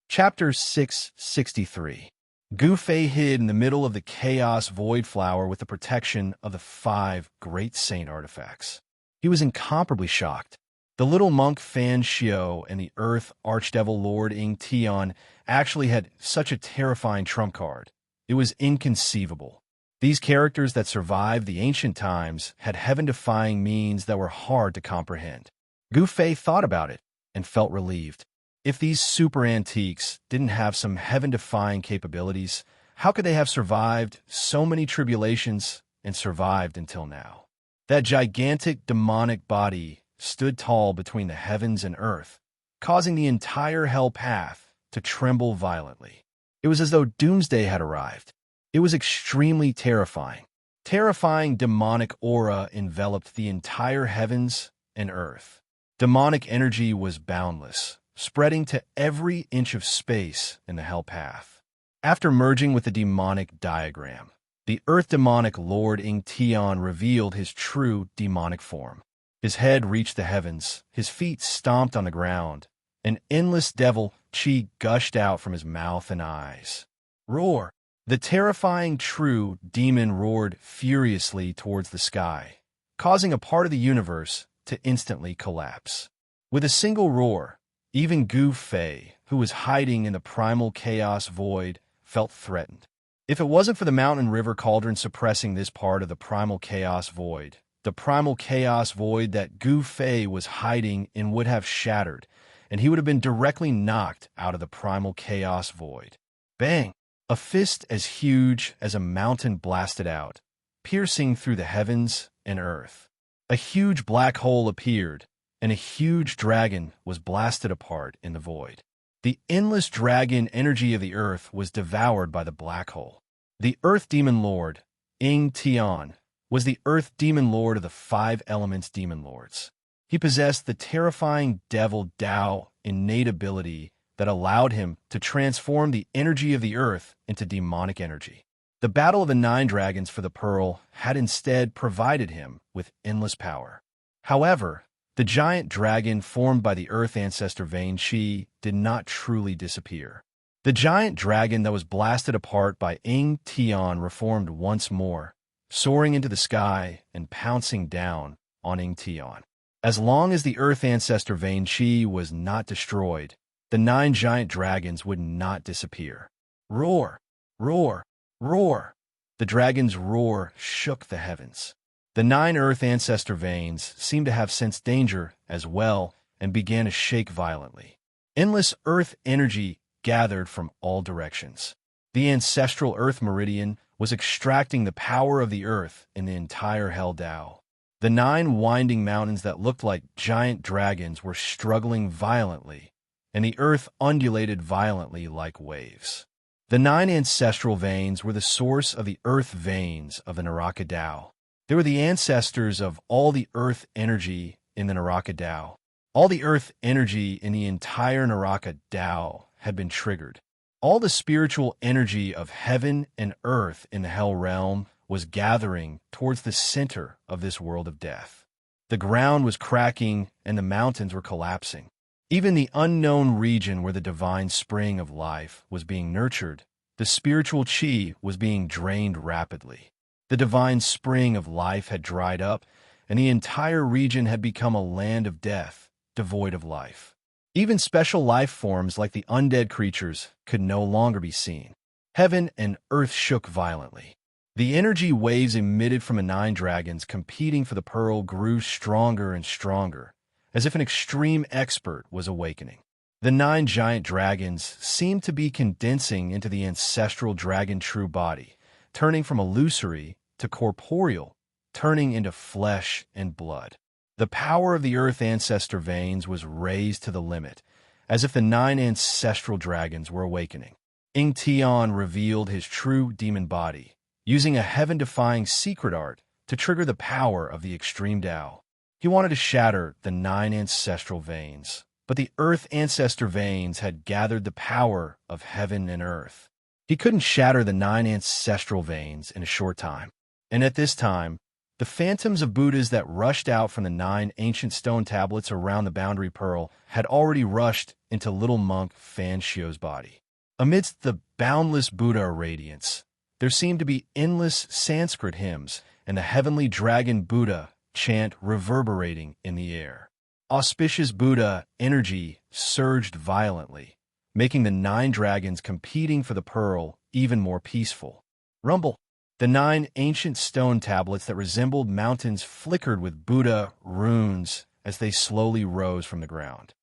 Chapter 663. Gu Fei hid in the middle of the chaos void flower with the protection of the 5 great saint artifacts. He was incomparably shocked. The little monk Fan Xiao and the Earth Archdevil Lord Ing Tian actually had such a terrifying trump card. It was inconceivable. These characters that survived the ancient times had heaven-defying means that were hard to comprehend. Gu Fei thought about it and felt relieved. If these super antiques didn't have some heaven-defying capabilities, how could they have survived so many tribulations and survived until now? That gigantic demonic body stood tall between the heavens and earth, causing the entire hell path to tremble violently. It was as though doomsday had arrived. It was extremely terrifying. Terrifying demonic aura enveloped the entire heavens and earth. Demonic energy was boundless, spreading to every inch of space in the hell path. After merging with the demonic diagram, the Earth Demonic Lord Ing Tian revealed his true demonic form. His head reached the heavens, his feet stomped on the ground. An endless devil qi gushed out from his mouth and eyes. Roar! The terrifying true demon roared furiously towards the sky, causing a part of the universe to instantly collapse. With a single roar, even Gu Fei, who was hiding in the primal chaos void, felt threatened. If it wasn't for the mountain river cauldron suppressing this part of the primal chaos void, the primal chaos void that Gu Fei was hiding in would have shattered, and he would have been directly knocked out of the primal chaos void. Bang! A fist as huge as a mountain blasted out, piercing through the heavens and earth. A huge black hole appeared, and a huge dragon was blasted apart in the void. The endless dragon energy of the earth was devoured by the black hole. The Earth Demon Lord, Ying Tian, was the Earth Demon Lord of the 5 Elements Demon Lords. He possessed the terrifying Devil Dao innate ability that allowed him to transform the energy of the earth into demonic energy. The battle of the 9 dragons for the pearl had instead provided him with endless power. However, the giant dragon formed by the earth ancestor Vane Shi did not truly disappear. The giant dragon that was blasted apart by Ying Tian reformed once more, soaring into the sky and pouncing down on Ying Tian. As long as the earth ancestor Vane Shi was not destroyed, the 9 giant dragons would not disappear. Roar! Roar! Roar! The dragon's roar shook the heavens. The 9 earth ancestor veins seemed to have sensed danger as well and began to shake violently. Endless earth energy gathered from all directions. The ancestral earth meridian was extracting the power of the earth in the entire Hell Dao. The 9 winding mountains that looked like giant dragons were struggling violently, and the earth undulated violently like waves. The 9 ancestral veins were the source of the earth veins of the Naraka Dao. They were the ancestors of all the earth energy in the Naraka Dao. All the earth energy in the entire Naraka Dao had been triggered. All the spiritual energy of heaven and earth in the Hell Realm was gathering towards the center of this world of death. The ground was cracking and the mountains were collapsing. Even the unknown region where the divine spring of life was being nurtured, the spiritual chi was being drained rapidly. The divine spring of life had dried up, and the entire region had become a land of death, devoid of life. Even special life forms like the undead creatures could no longer be seen. Heaven and earth shook violently. The energy waves emitted from the 9 dragons competing for the pearl grew stronger and stronger, as if an extreme expert was awakening. The 9 giant dragons seemed to be condensing into the ancestral dragon true body, turning from illusory to corporeal, turning into flesh and blood. The power of the earth ancestor veins was raised to the limit, as if the 9 ancestral dragons were awakening. Ying Tian revealed his true demon body, using a heaven-defying secret art to trigger the power of the extreme Dao. He wanted to shatter the 9 ancestral veins, but the earth ancestor veins had gathered the power of heaven and earth. He couldn't shatter the 9 ancestral veins in a short time. And at this time, the phantoms of Buddhas that rushed out from the 9 ancient stone tablets around the boundary pearl had already rushed into little monk Xianxia's body. Amidst the boundless Buddha radiance, there seemed to be endless Sanskrit hymns and the heavenly dragon Buddha chant reverberating in the air. Auspicious Buddha energy surged violently, making the 9 dragons competing for the pearl even more peaceful. Rumble! The 9 ancient stone tablets that resembled mountains flickered with Buddha runes as they slowly rose from the ground.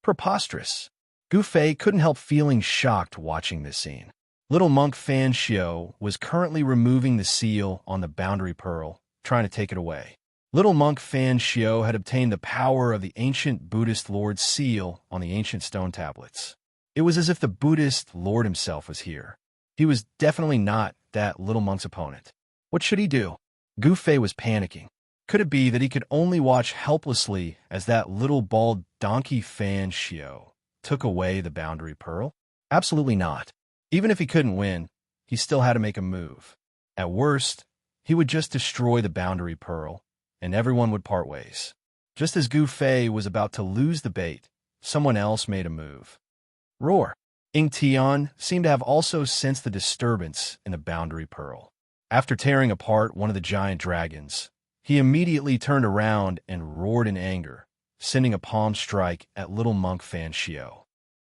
Preposterous! Gu Fei couldn't help feeling shocked watching this scene. Little monk Xianxia was currently removing the seal on the boundary pearl, trying to take it away. Little monk Xianxia had obtained the power of the ancient Buddhist Lord's seal on the ancient stone tablets. It was as if the Buddhist Lord himself was here. He was definitely not that little monk's opponent. What should he do? Gu Fei was panicking. Could it be that he could only watch helplessly as that little bald donkey Xianxia took away the boundary pearl? Absolutely not. Even if he couldn't win, he still had to make a move. At worst, he would just destroy the boundary pearl, and everyone would part ways. Just as Gu Fei was about to lose the bait, someone else made a move. Roar! Ying Tian seemed to have also sensed the disturbance in the boundary pearl. After tearing apart one of the giant dragons, He immediately turned around and roared in anger, sending a palm strike at little monk Xianxia.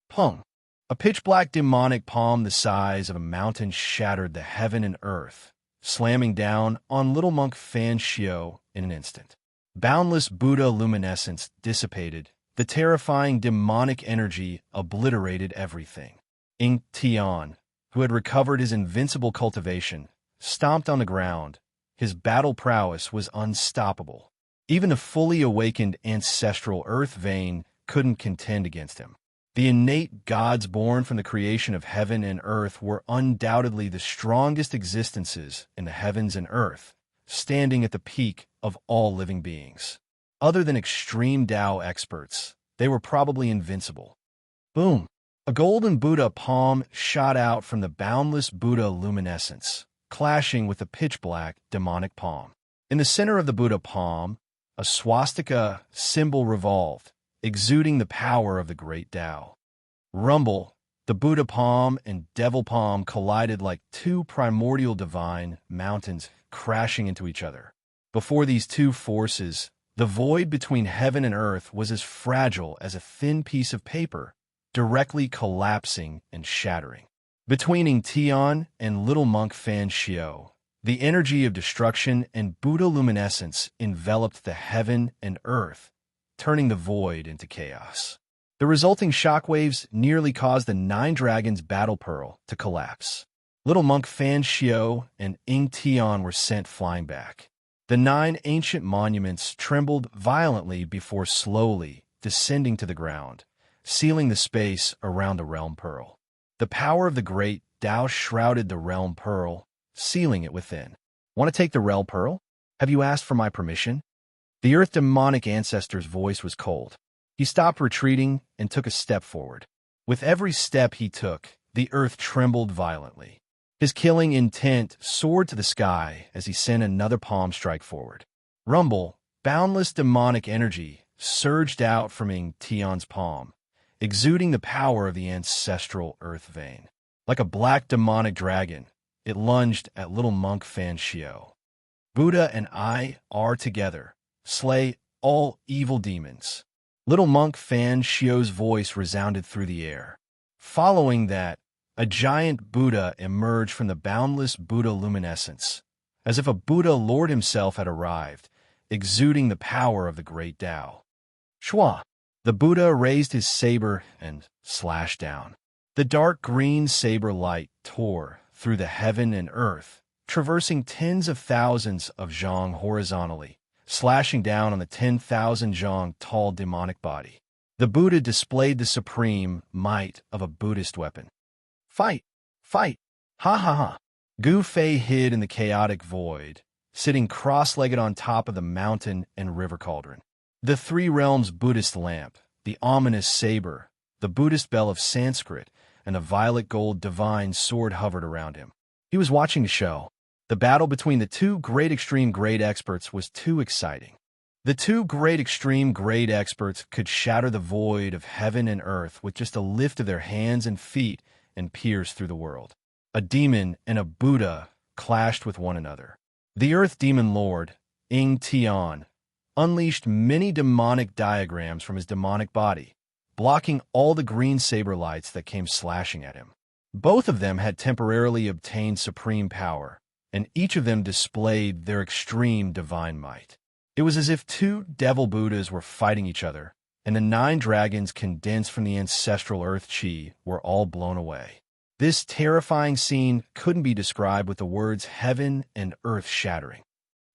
Pung! A pitch-black demonic palm the size of a mountain shattered the heaven and earth, slamming down on little monk Xianxia in an instant. Boundless Buddha luminescence dissipated. The terrifying demonic energy obliterated everything. Ing Tian, who had recovered his invincible cultivation, stomped on the ground. His battle prowess was unstoppable. Even the fully awakened ancestral earth vein couldn't contend against him. The innate gods born from the creation of heaven and earth were undoubtedly the strongest existences in the heavens and earth, standing at the peak of all living beings. Other than extreme Tao experts, they were probably invincible. Boom! A golden Buddha palm shot out from the boundless Buddha luminescence, clashing with the pitch-black demonic palm. In the center of the Buddha palm, a swastika symbol revolved, exuding the power of the great Tao. Rumble! The Buddha palm and devil palm collided like two primordial divine mountains crashing into each other. Before these two forces, the void between heaven and earth was as fragile as a thin piece of paper, directly collapsing and shattering. Between Ing Tian and little monk Xianxia, the energy of destruction and Buddha luminescence enveloped the heaven and earth, turning the void into chaos. The resulting shockwaves nearly caused the Nine Dragons battle pearl to collapse. Little monk Xianxia and Ing Tian were sent flying back. The 9 ancient monuments trembled violently before slowly descending to the ground, sealing the space around the realm pearl. The power of the great Tao shrouded the realm pearl, sealing it within. Want to take the realm pearl? Have you asked for my permission? The earth demonic ancestor's voice was cold. He stopped retreating and took a step forward. With every step he took, the earth trembled violently. His killing intent soared to the sky as he sent another palm strike forward. Rumble! Boundless demonic energy surged out from Ing Tian's palm, exuding the power of the ancestral earth vein. Like a black demonic dragon, it lunged at little monk Xianxia. Buddha and I are together. Slay all evil demons. Little monk Xianxia's voice resounded through the air. Following that, a giant Buddha emerged from the boundless Buddha luminescence, as if a Buddha Lord himself had arrived, exuding the power of the great Tao. Shua! The Buddha raised his saber and slashed down. The dark green saber light tore through the heaven and earth, traversing tens of thousands of zhang horizontally, slashing down on the 10,000 zhang tall demonic body. The Buddha displayed the supreme might of a Buddhist weapon. Fight! Fight! Ha ha ha! Gu Fei hid in the chaotic void, sitting cross-legged on top of the mountain and river cauldron. The Three Realms Buddhist lamp, the ominous saber, the Buddhist bell of Sanskrit, and the violet gold divine sword hovered around him. He was watching the show. The battle between the two great extreme grade experts was too exciting. The two great extreme grade experts could shatter the void of heaven and earth with just a lift of their hands and feet and pierce through the world. A demon and a Buddha clashed with one another. The Earth Demon Lord, Ing Tian, unleashed many demonic diagrams from his demonic body, blocking all the green saber lights that came slashing at him. Both of them had temporarily obtained supreme power, and each of them displayed their extreme divine might. It was as if two devil Buddhas were fighting each other, and the 9 dragons condensed from the ancestral earth chi were all blown away. This terrifying scene couldn't be described with the words heaven and earth shattering.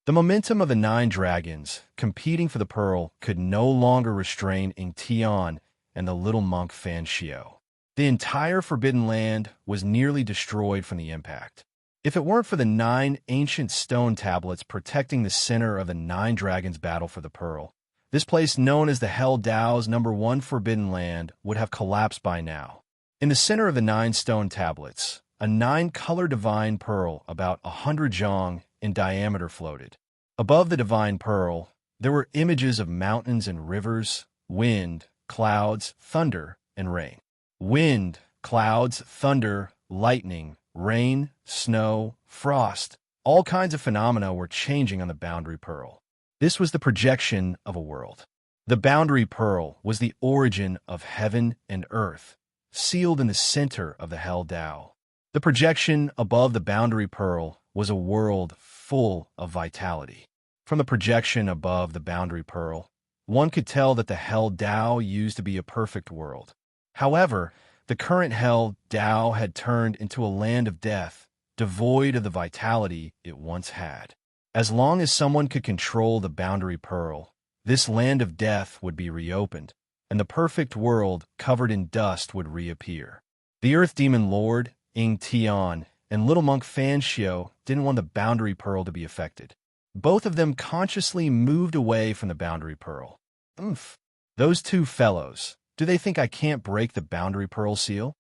The momentum of the 9 dragons, competing for the pearl, could no longer restrain Ing Tian and the little monk Xianxia. The entire Forbidden Land was nearly destroyed from the impact. If it weren't for the 9 ancient stone tablets protecting the center of the 9 dragons' battle for the pearl, this place known as the Hell Dao's #1 Forbidden Land would have collapsed by now. In the center of the 9 stone tablets, a 9-color divine pearl about 100 zhang in diameter floated. Above the divine pearl, there were images of mountains and rivers, wind, clouds, thunder, and rain. Wind, clouds, thunder, lightning, rain, snow, frost, all kinds of phenomena were changing on the boundary pearl. This was the projection of a world. The boundary pearl was the origin of heaven and earth, sealed in the center of the Hell Tao. The projection above the boundary pearl was a world full of vitality. From the projection above the boundary pearl, one could tell that the Hell Tao used to be a perfect world. However, the current Hell Tao had turned into a land of death, devoid of the vitality it once had. As long as someone could control the boundary pearl, this land of death would be reopened, and the perfect world covered in dust would reappear. The Earth Demon Lord, Ying Tian, and little monk Xianxia didn't want the boundary pearl to be affected. Both of them consciously moved away from the boundary pearl. Those two fellows, do they think I can't break the boundary pearl seal?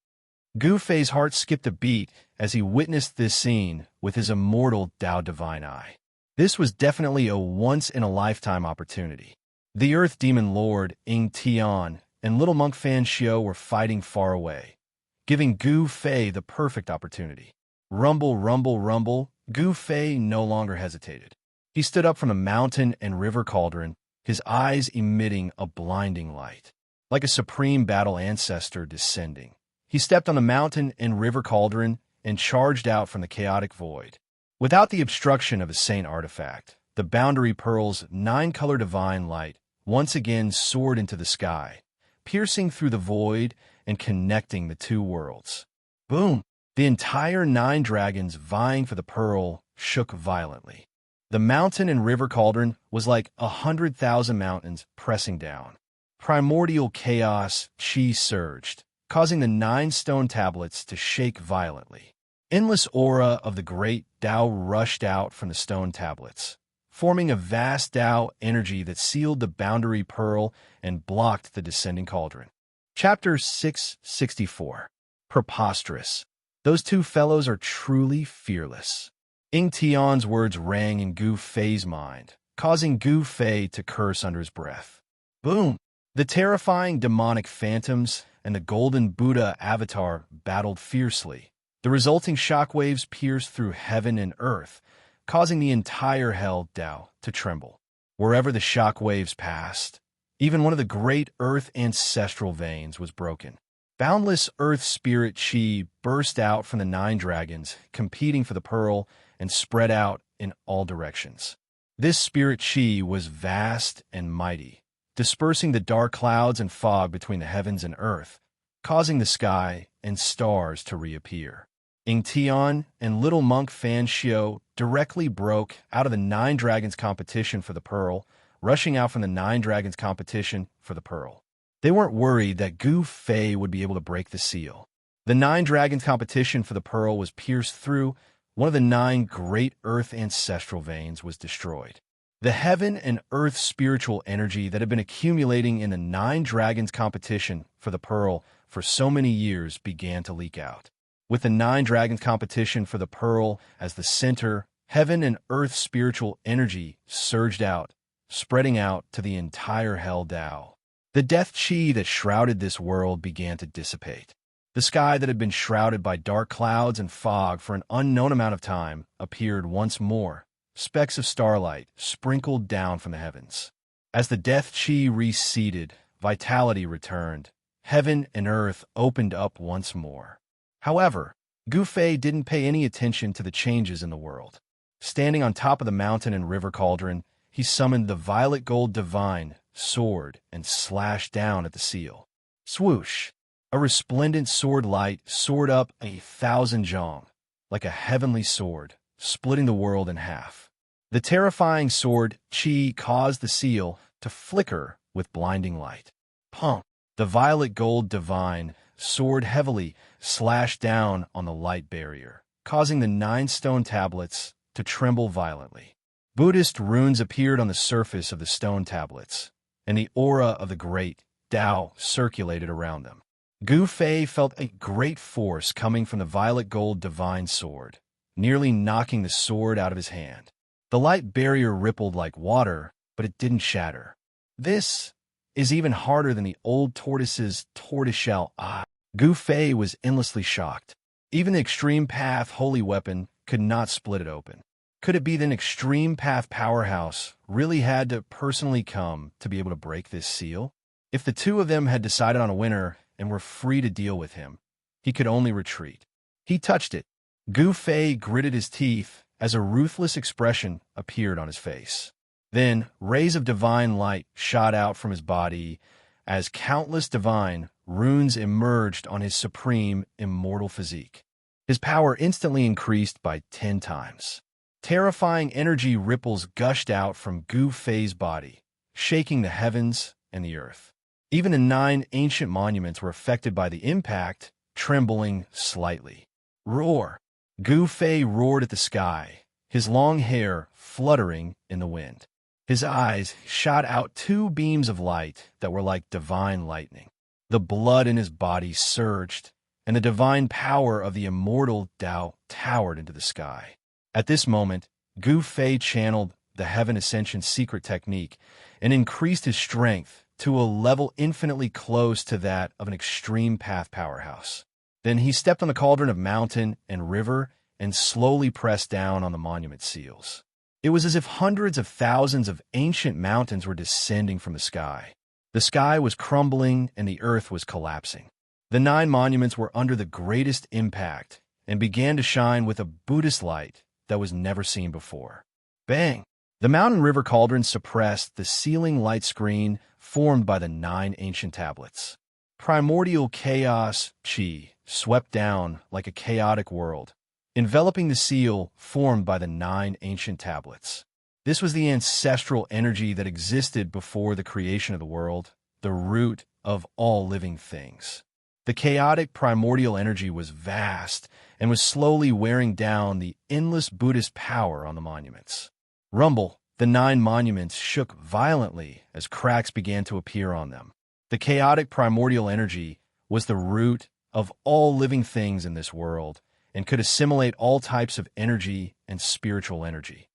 Gu Fei's heart skipped a beat as he witnessed this scene with his immortal Tao Divine Eye. This was definitely a once-in-a-lifetime opportunity. The Earth Demon Lord, Ying Tian, and little monk Xianxia were fighting far away, giving Gu Fei the perfect opportunity. Rumble, rumble, rumble, Gu Fei no longer hesitated. He stood up from the mountain and river cauldron, his eyes emitting a blinding light. Like a supreme battle ancestor descending, he stepped on the mountain and river cauldron and charged out from the chaotic void. Without the obstruction of a saint artifact, the boundary pearl's 9-color divine light once again soared into the sky, piercing through the void and connecting the two worlds. Boom! The entire 9 dragons vying for the pearl shook violently. The mountain and river cauldron was like 100,000 mountains pressing down. Primordial chaos chi surged, causing the 9 stone tablets to shake violently. Endless aura of the great Tao rushed out from the stone tablets, forming a vast Tao energy that sealed the boundary pearl and blocked the descending cauldron. Chapter 664. Preposterous. Those two fellows are truly fearless. Ying Tian's words rang in Gu Fei's mind, causing Gu Fei to curse under his breath. Boom! The terrifying demonic phantoms and the golden Buddha avatar battled fiercely. The resulting shockwaves pierced through heaven and earth, causing the entire Hell Tao to tremble. Wherever the shockwaves passed, even one of the great earth ancestral veins was broken. Boundless earth spirit chi burst out from the 9 dragons, competing for the pearl, and spread out in all directions. This spirit chi was vast and mighty, dispersing the dark clouds and fog between the heavens and earth, causing the sky and stars to reappear. Ying Tian and little monk Xianxia directly broke out of the 9 dragons competition for the pearl, rushing out from the 9 dragons competition for the pearl. They weren't worried that Gu Fei would be able to break the seal. The 9 dragons competition for the pearl was pierced through. One of the 9 great earth ancestral veins was destroyed. The heaven and earth spiritual energy that had been accumulating in the 9 dragons competition for the pearl for so many years began to leak out. With the 9 dragons competition for the pearl as the center, heaven and earth spiritual energy surged out, spreading out to the entire Hell Tao. The death chi that shrouded this world began to dissipate. The sky that had been shrouded by dark clouds and fog for an unknown amount of time appeared once more. Specks of starlight sprinkled down from the heavens. As the death chi receded, vitality returned. Heaven and earth opened up once more. However, Gu Fei didn't pay any attention to the changes in the world. Standing on top of the mountain and river cauldron, he summoned the violet gold divine sword and slashed down at the seal. Swoosh! A resplendent sword light soared up 1,000 zhong, like a heavenly sword, splitting the world in half. The terrifying sword chi caused the seal to flicker with blinding light. Pump! The violet gold divine sword heavily slashed down on the light barrier, causing the 9 stone tablets to tremble violently. Buddhist runes appeared on the surface of the stone tablets, and the aura of the great Tao circulated around them. Gu Fei felt a great force coming from the violet gold divine sword, nearly knocking the sword out of his hand. The light barrier rippled like water, but it didn't shatter. This is even harder than the old tortoise's tortoiseshell eye. Gu Fei was endlessly shocked. Even the extreme path holy weapon could not split it open. Could it be that an extreme path powerhouse really had to personally come to be able to break this seal? If the two of them had decided on a winner and were free to deal with him, he could only retreat. He touched it. Gu Fei gritted his teeth as a ruthless expression appeared on his face. Then rays of divine light shot out from his body as countless divine runes emerged on his supreme immortal physique. His power instantly increased by 10 times. Terrifying energy ripples gushed out from Gu Fei's body, shaking the heavens and the earth. Even the 9 ancient monuments were affected by the impact, trembling slightly. Roar! Gu Fei roared at the sky, his long hair fluttering in the wind. His eyes shot out 2 beams of light that were like divine lightning. The blood in his body surged, and the divine power of the immortal Tao towered into the sky. At this moment, Gu Fei channeled the Heaven Ascension secret technique and increased his strength to a level infinitely close to that of an extreme path powerhouse. Then he stepped on the cauldron of mountain and river and slowly pressed down on the monument seals. It was as if hundreds of thousands of ancient mountains were descending from the sky. The sky was crumbling and the earth was collapsing. The 9 monuments were under the greatest impact and began to shine with a Buddhist light that was never seen before. Bang! The mountain river cauldron suppressed the ceiling light screen formed by the 9 ancient tablets. Primordial chaos chi swept down like a chaotic world, enveloping the seal formed by the 9 ancient tablets. This was the ancestral energy that existed before the creation of the world, the root of all living things. The chaotic primordial energy was vast and was slowly wearing down the endless Buddhist power on the monuments. Rumble, the 9 monuments shook violently as cracks began to appear on them. The chaotic primordial energy was the root of all living things in this world and could assimilate all types of energy and spiritual energy.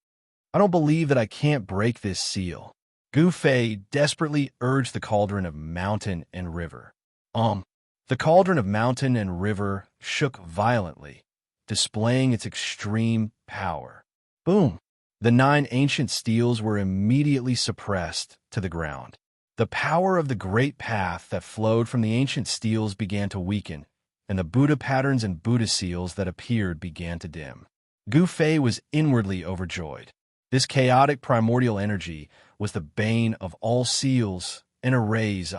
I don't believe that I can't break this seal. Gu Fei desperately urged the cauldron of mountain and river. The cauldron of mountain and river shook violently, displaying its extreme power. Boom! The 9 ancient steels were immediately suppressed to the ground. The power of the great path that flowed from the ancient steels began to weaken, and the Buddha patterns and Buddha seals that appeared began to dim. Gu Fei was inwardly overjoyed. This chaotic primordial energy was the bane of all seals and arrays.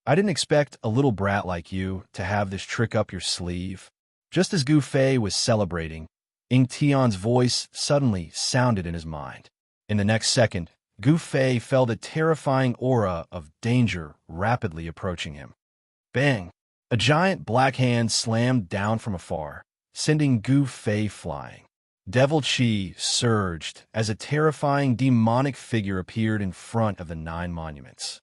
I didn't expect a little brat like you to have this trick up your sleeve. Just as Gu Fei was celebrating, Ying Tian's voice suddenly sounded in his mind. In the next second, Gu Fei felt a terrifying aura of danger rapidly approaching him. Bang! A giant black hand slammed down from afar, sending Gu Fei flying. Devil Chi surged as a terrifying demonic figure appeared in front of the 9 monuments.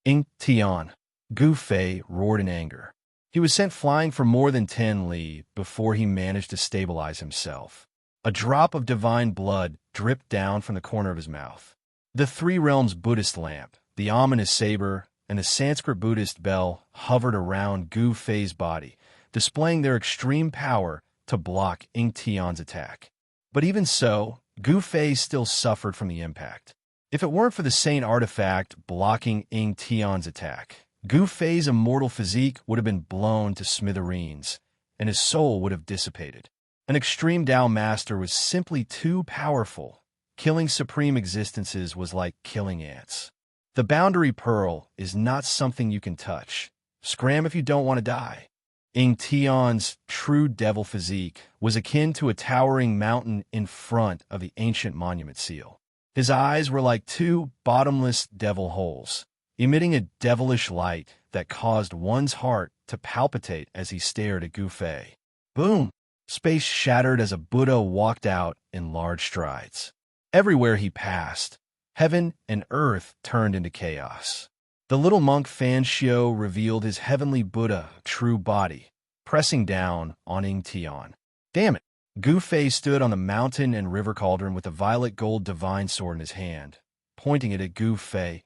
Ying Tian, Gu Fei roared in anger. He was sent flying for more than 10 li before he managed to stabilize himself. A drop of divine blood dripped down from the corner of his mouth. The 3 realms Buddhist lamp, the ominous saber, and the Sanskrit Buddhist bell hovered around Gu Fei's body, displaying their extreme power to block Ying Tian's attack. But even so, Gu Fei still suffered from the impact. If it weren't for the Saint artifact blocking Ying Tian's attack, Gu Fei's immortal physique would have been blown to smithereens, and his soul would have dissipated. An extreme Tao master was simply too powerful. Killing supreme existences was like killing ants. The boundary pearl is not something you can touch. Scram if you don't want to die. Ying Tian's true devil physique was akin to a towering mountain in front of the ancient monument seal. His eyes were like 2 bottomless devil holes, emitting a devilish light that caused one's heart to palpitate as he stared at Gu Fei. Boom! Space shattered as a Buddha walked out in large strides. Everywhere he passed, heaven and earth turned into chaos. The little monk Xianxia revealed his heavenly Buddha true body, pressing down on Ying Tian. Damn it! Gu Fei stood on the mountain and river cauldron with a violet gold divine sword in his hand, pointing it at Gu Fei.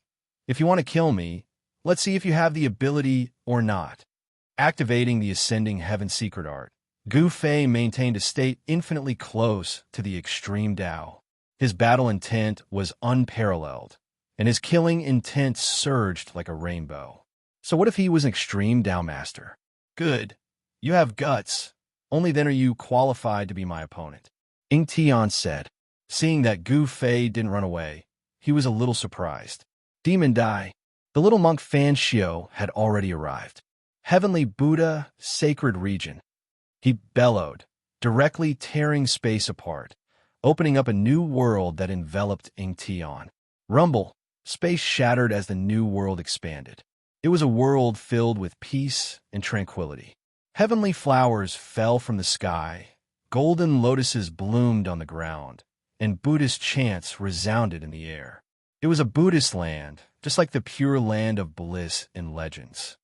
If you want to kill me, let's see if you have the ability or not. Activating the ascending heaven secret art, Gu Fei maintained a state infinitely close to the extreme Dao. His battle intent was unparalleled, and his killing intent surged like a rainbow. So what if he was an extreme Dao master? Good. You have guts. Only then are you qualified to be my opponent. Ying Tian said. Seeing that Gu Fei didn't run away, he was a little surprised. Demon Dai. The little monk Xianxia had already arrived. Heavenly Buddha, sacred region. He bellowed, directly tearing space apart, opening up a new world that enveloped Ying Tian. Rumble. Space shattered as the new world expanded. It was a world filled with peace and tranquility. Heavenly flowers fell from the sky, golden lotuses bloomed on the ground, and Buddhist chants resounded in the air. It was a Buddhist land, just like the pure land of bliss in legends.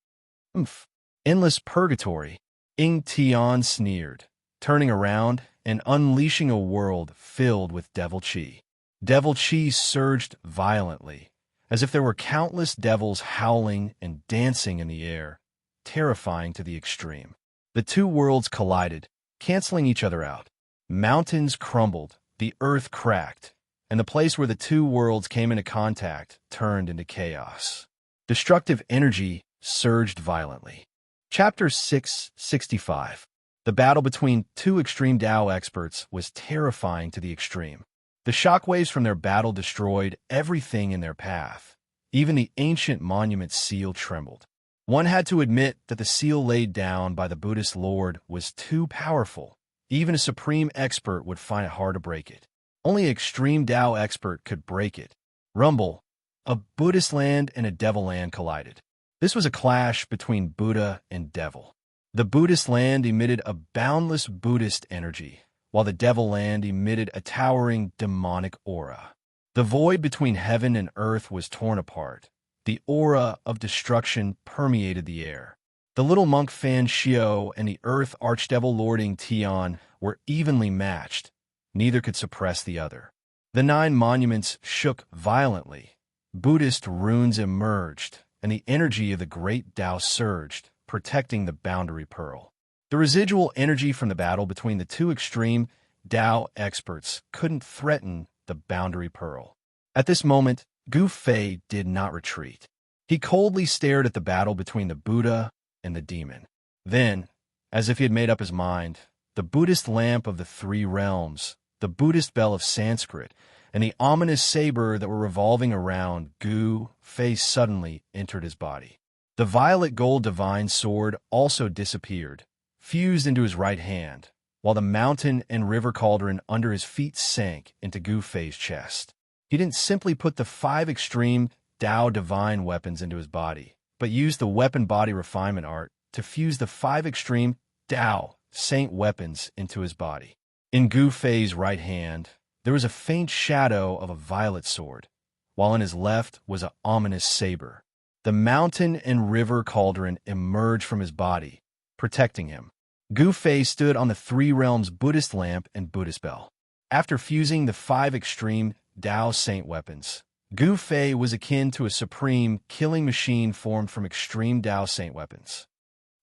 Endless purgatory. Ying Tian sneered, turning around and unleashing a world filled with devil chi. Devil chi surged violently, as if there were countless devils howling and dancing in the air, terrifying to the extreme. The two worlds collided, canceling each other out. Mountains crumbled, the earth cracked, and the place where the two worlds came into contact turned into chaos. Destructive energy surged violently. Chapter 665. The battle between two extreme Dao experts was terrifying to the extreme. The shockwaves from their battle destroyed everything in their path. Even the ancient monument seal trembled. One had to admit that the seal laid down by the Buddhist Lord was too powerful. Even a supreme expert would find it hard to break it. Only an extreme Dao expert could break it. Rumble. A Buddhist land and a devil land collided. This was a clash between Buddha and devil. The Buddhist land emitted a boundless Buddhist energy, while the devil land emitted a towering demonic aura. The void between heaven and earth was torn apart. The aura of destruction permeated the air. The little monk Fan Shio and the earth archdevil Lord Ying Tian were evenly matched. Neither could suppress the other. The 9 monuments shook violently. Buddhist runes emerged, and the energy of the great Tao surged, protecting the boundary pearl. The residual energy from the battle between the two extreme Tao experts couldn't threaten the boundary pearl. At this moment, Gu Fei did not retreat. He coldly stared at the battle between the Buddha and the demon. Then, as if he had made up his mind, the Buddhist lamp of the 3 realms, the Buddhist bell of Sanskrit, and the ominous saber that were revolving around Gu Fei suddenly entered his body. The violet gold divine sword also disappeared, fused into his right hand, while the mountain and river cauldron under his feet sank into Gu Fei's chest. He didn't simply put the 5 extreme Tao divine weapons into his body, but used the weapon body refinement art to fuse the 5 extreme Tao saint weapons into his body. In Gu Fei's right hand, there was a faint shadow of a violet sword, while in his left was an ominous saber. The mountain and river cauldron emerged from his body, protecting him. Gu Fei stood on the 3 realms Buddhist lamp and Buddhist bell. After fusing the 5 extreme Tao saint weapons, Gu Fei was akin to a supreme killing machine formed from extreme Tao saint weapons.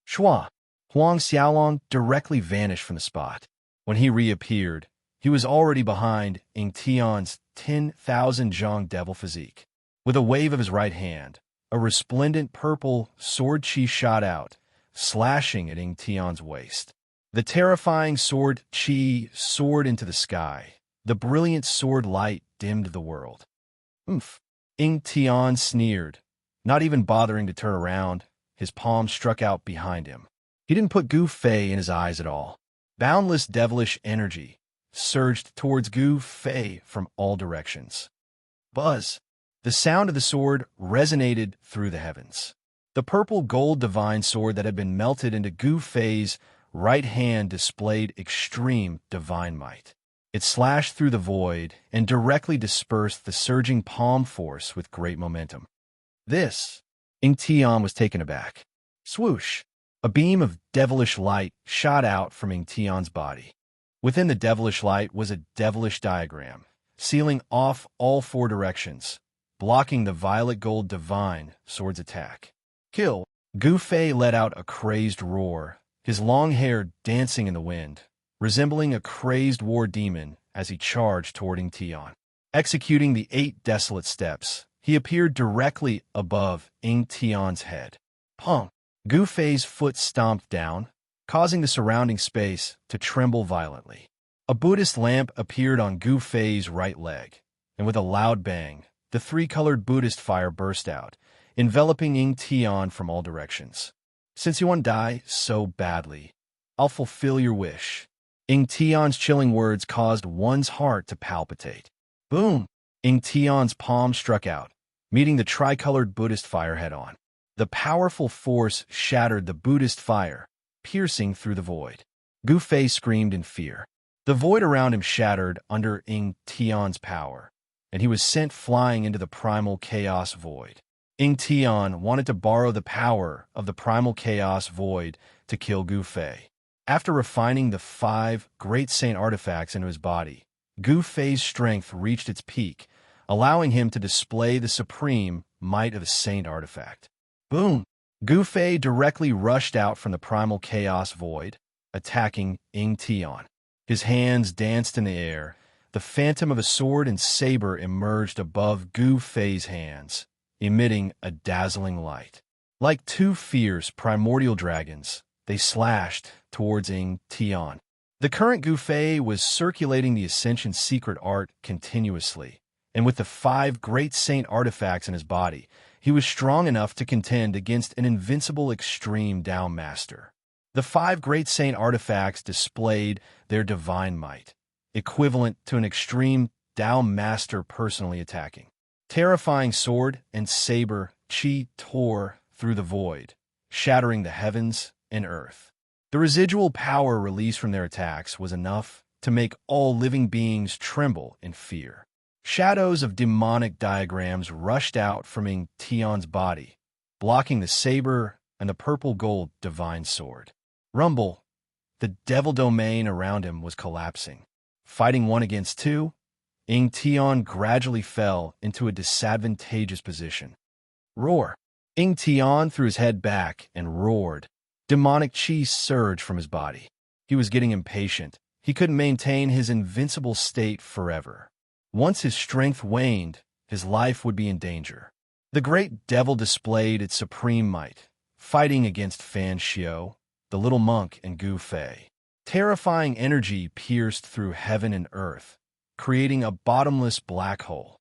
Shua, Huang Xiaolong directly vanished from the spot. When he reappeared, he was already behind Ying Tian's 10,000 Zhang devil physique. With a wave of his right hand, a resplendent purple sword chi shot out, slashing at Ying Tian's waist. The terrifying sword chi soared into the sky. The brilliant sword light dimmed the world. Ying Tian sneered, not even bothering to turn around. His palm struck out behind him. He didn't put Gu Fei in his eyes at all. Boundless devilish energy surged towards Gu Fei from all directions. Buzz! The sound of the sword resonated through the heavens. The purple gold divine sword that had been melted into Gu Fei's right hand displayed extreme divine might. It slashed through the void and directly dispersed the surging palm force with great momentum. This, Ying Tian was taken aback. Swoosh! A beam of devilish light shot out from Ying Tian's body. Within the devilish light was a devilish diagram, sealing off all 4 directions, blocking the violet gold divine sword's attack. Kill! Gu Fei let out a crazed roar, his long hair dancing in the wind, resembling a crazed war demon as he charged toward Ingtian. Executing the 8 desolate steps, he appeared directly above Ingtian's head. Pong! Gu Fei's foot stomped down, causing the surrounding space to tremble violently. A Buddhist lamp appeared on Gu Fei's right leg, and with a loud bang, the 3-colored Buddhist fire burst out, enveloping Ingtian from all directions. Since you want to die so badly, I'll fulfill your wish. Ingtian's chilling words caused one's heart to palpitate. Boom! Ingtian's palm struck out, meeting the tricolored Buddhist fire head-on. The powerful force shattered the Buddhist fire, piercing through the void. Gu Fei screamed in fear. The void around him shattered under Ingtian's power, and he was sent flying into the primal chaos void. Ingtian wanted to borrow the power of the primal chaos void to kill Gu Fei. After refining the 5 great saint artifacts into his body, Gu Fei's strength reached its peak, allowing him to display the supreme might of a saint artifact. Boom! Gu Fei directly rushed out from the primal chaos void, attacking Ingtian. His hands danced in the air. The phantom of a sword and saber emerged above Gu Fei's hands, emitting a dazzling light. Like 2 fierce primordial dragons, they slashed towards Ingtian. The current Gu Fei was circulating the Ascension secret art continuously, and with the 5 great saint artifacts in his body, he was strong enough to contend against an invincible extreme Tao master. The 5 great saint artifacts displayed their divine might, equivalent to an extreme Tao master personally attacking. Terrifying sword and saber chi tore through the void, shattering the heavens and earth. The residual power released from their attacks was enough to make all living beings tremble in fear. Shadows of demonic diagrams rushed out from Ingtian's body, blocking the saber and the purple-gold divine sword. Rumble! The devil domain around him was collapsing. Fighting 1 against 2, Ingtian gradually fell into a disadvantageous position. Roar! Ingtian threw his head back and roared. Demonic chi surged from his body. He was getting impatient. He couldn't maintain his invincible state forever. Once his strength waned, his life would be in danger. The great devil displayed its supreme might, fighting against Xianxia, the little monk, and Gu Fei. Terrifying energy pierced through heaven and earth, creating a bottomless black hole.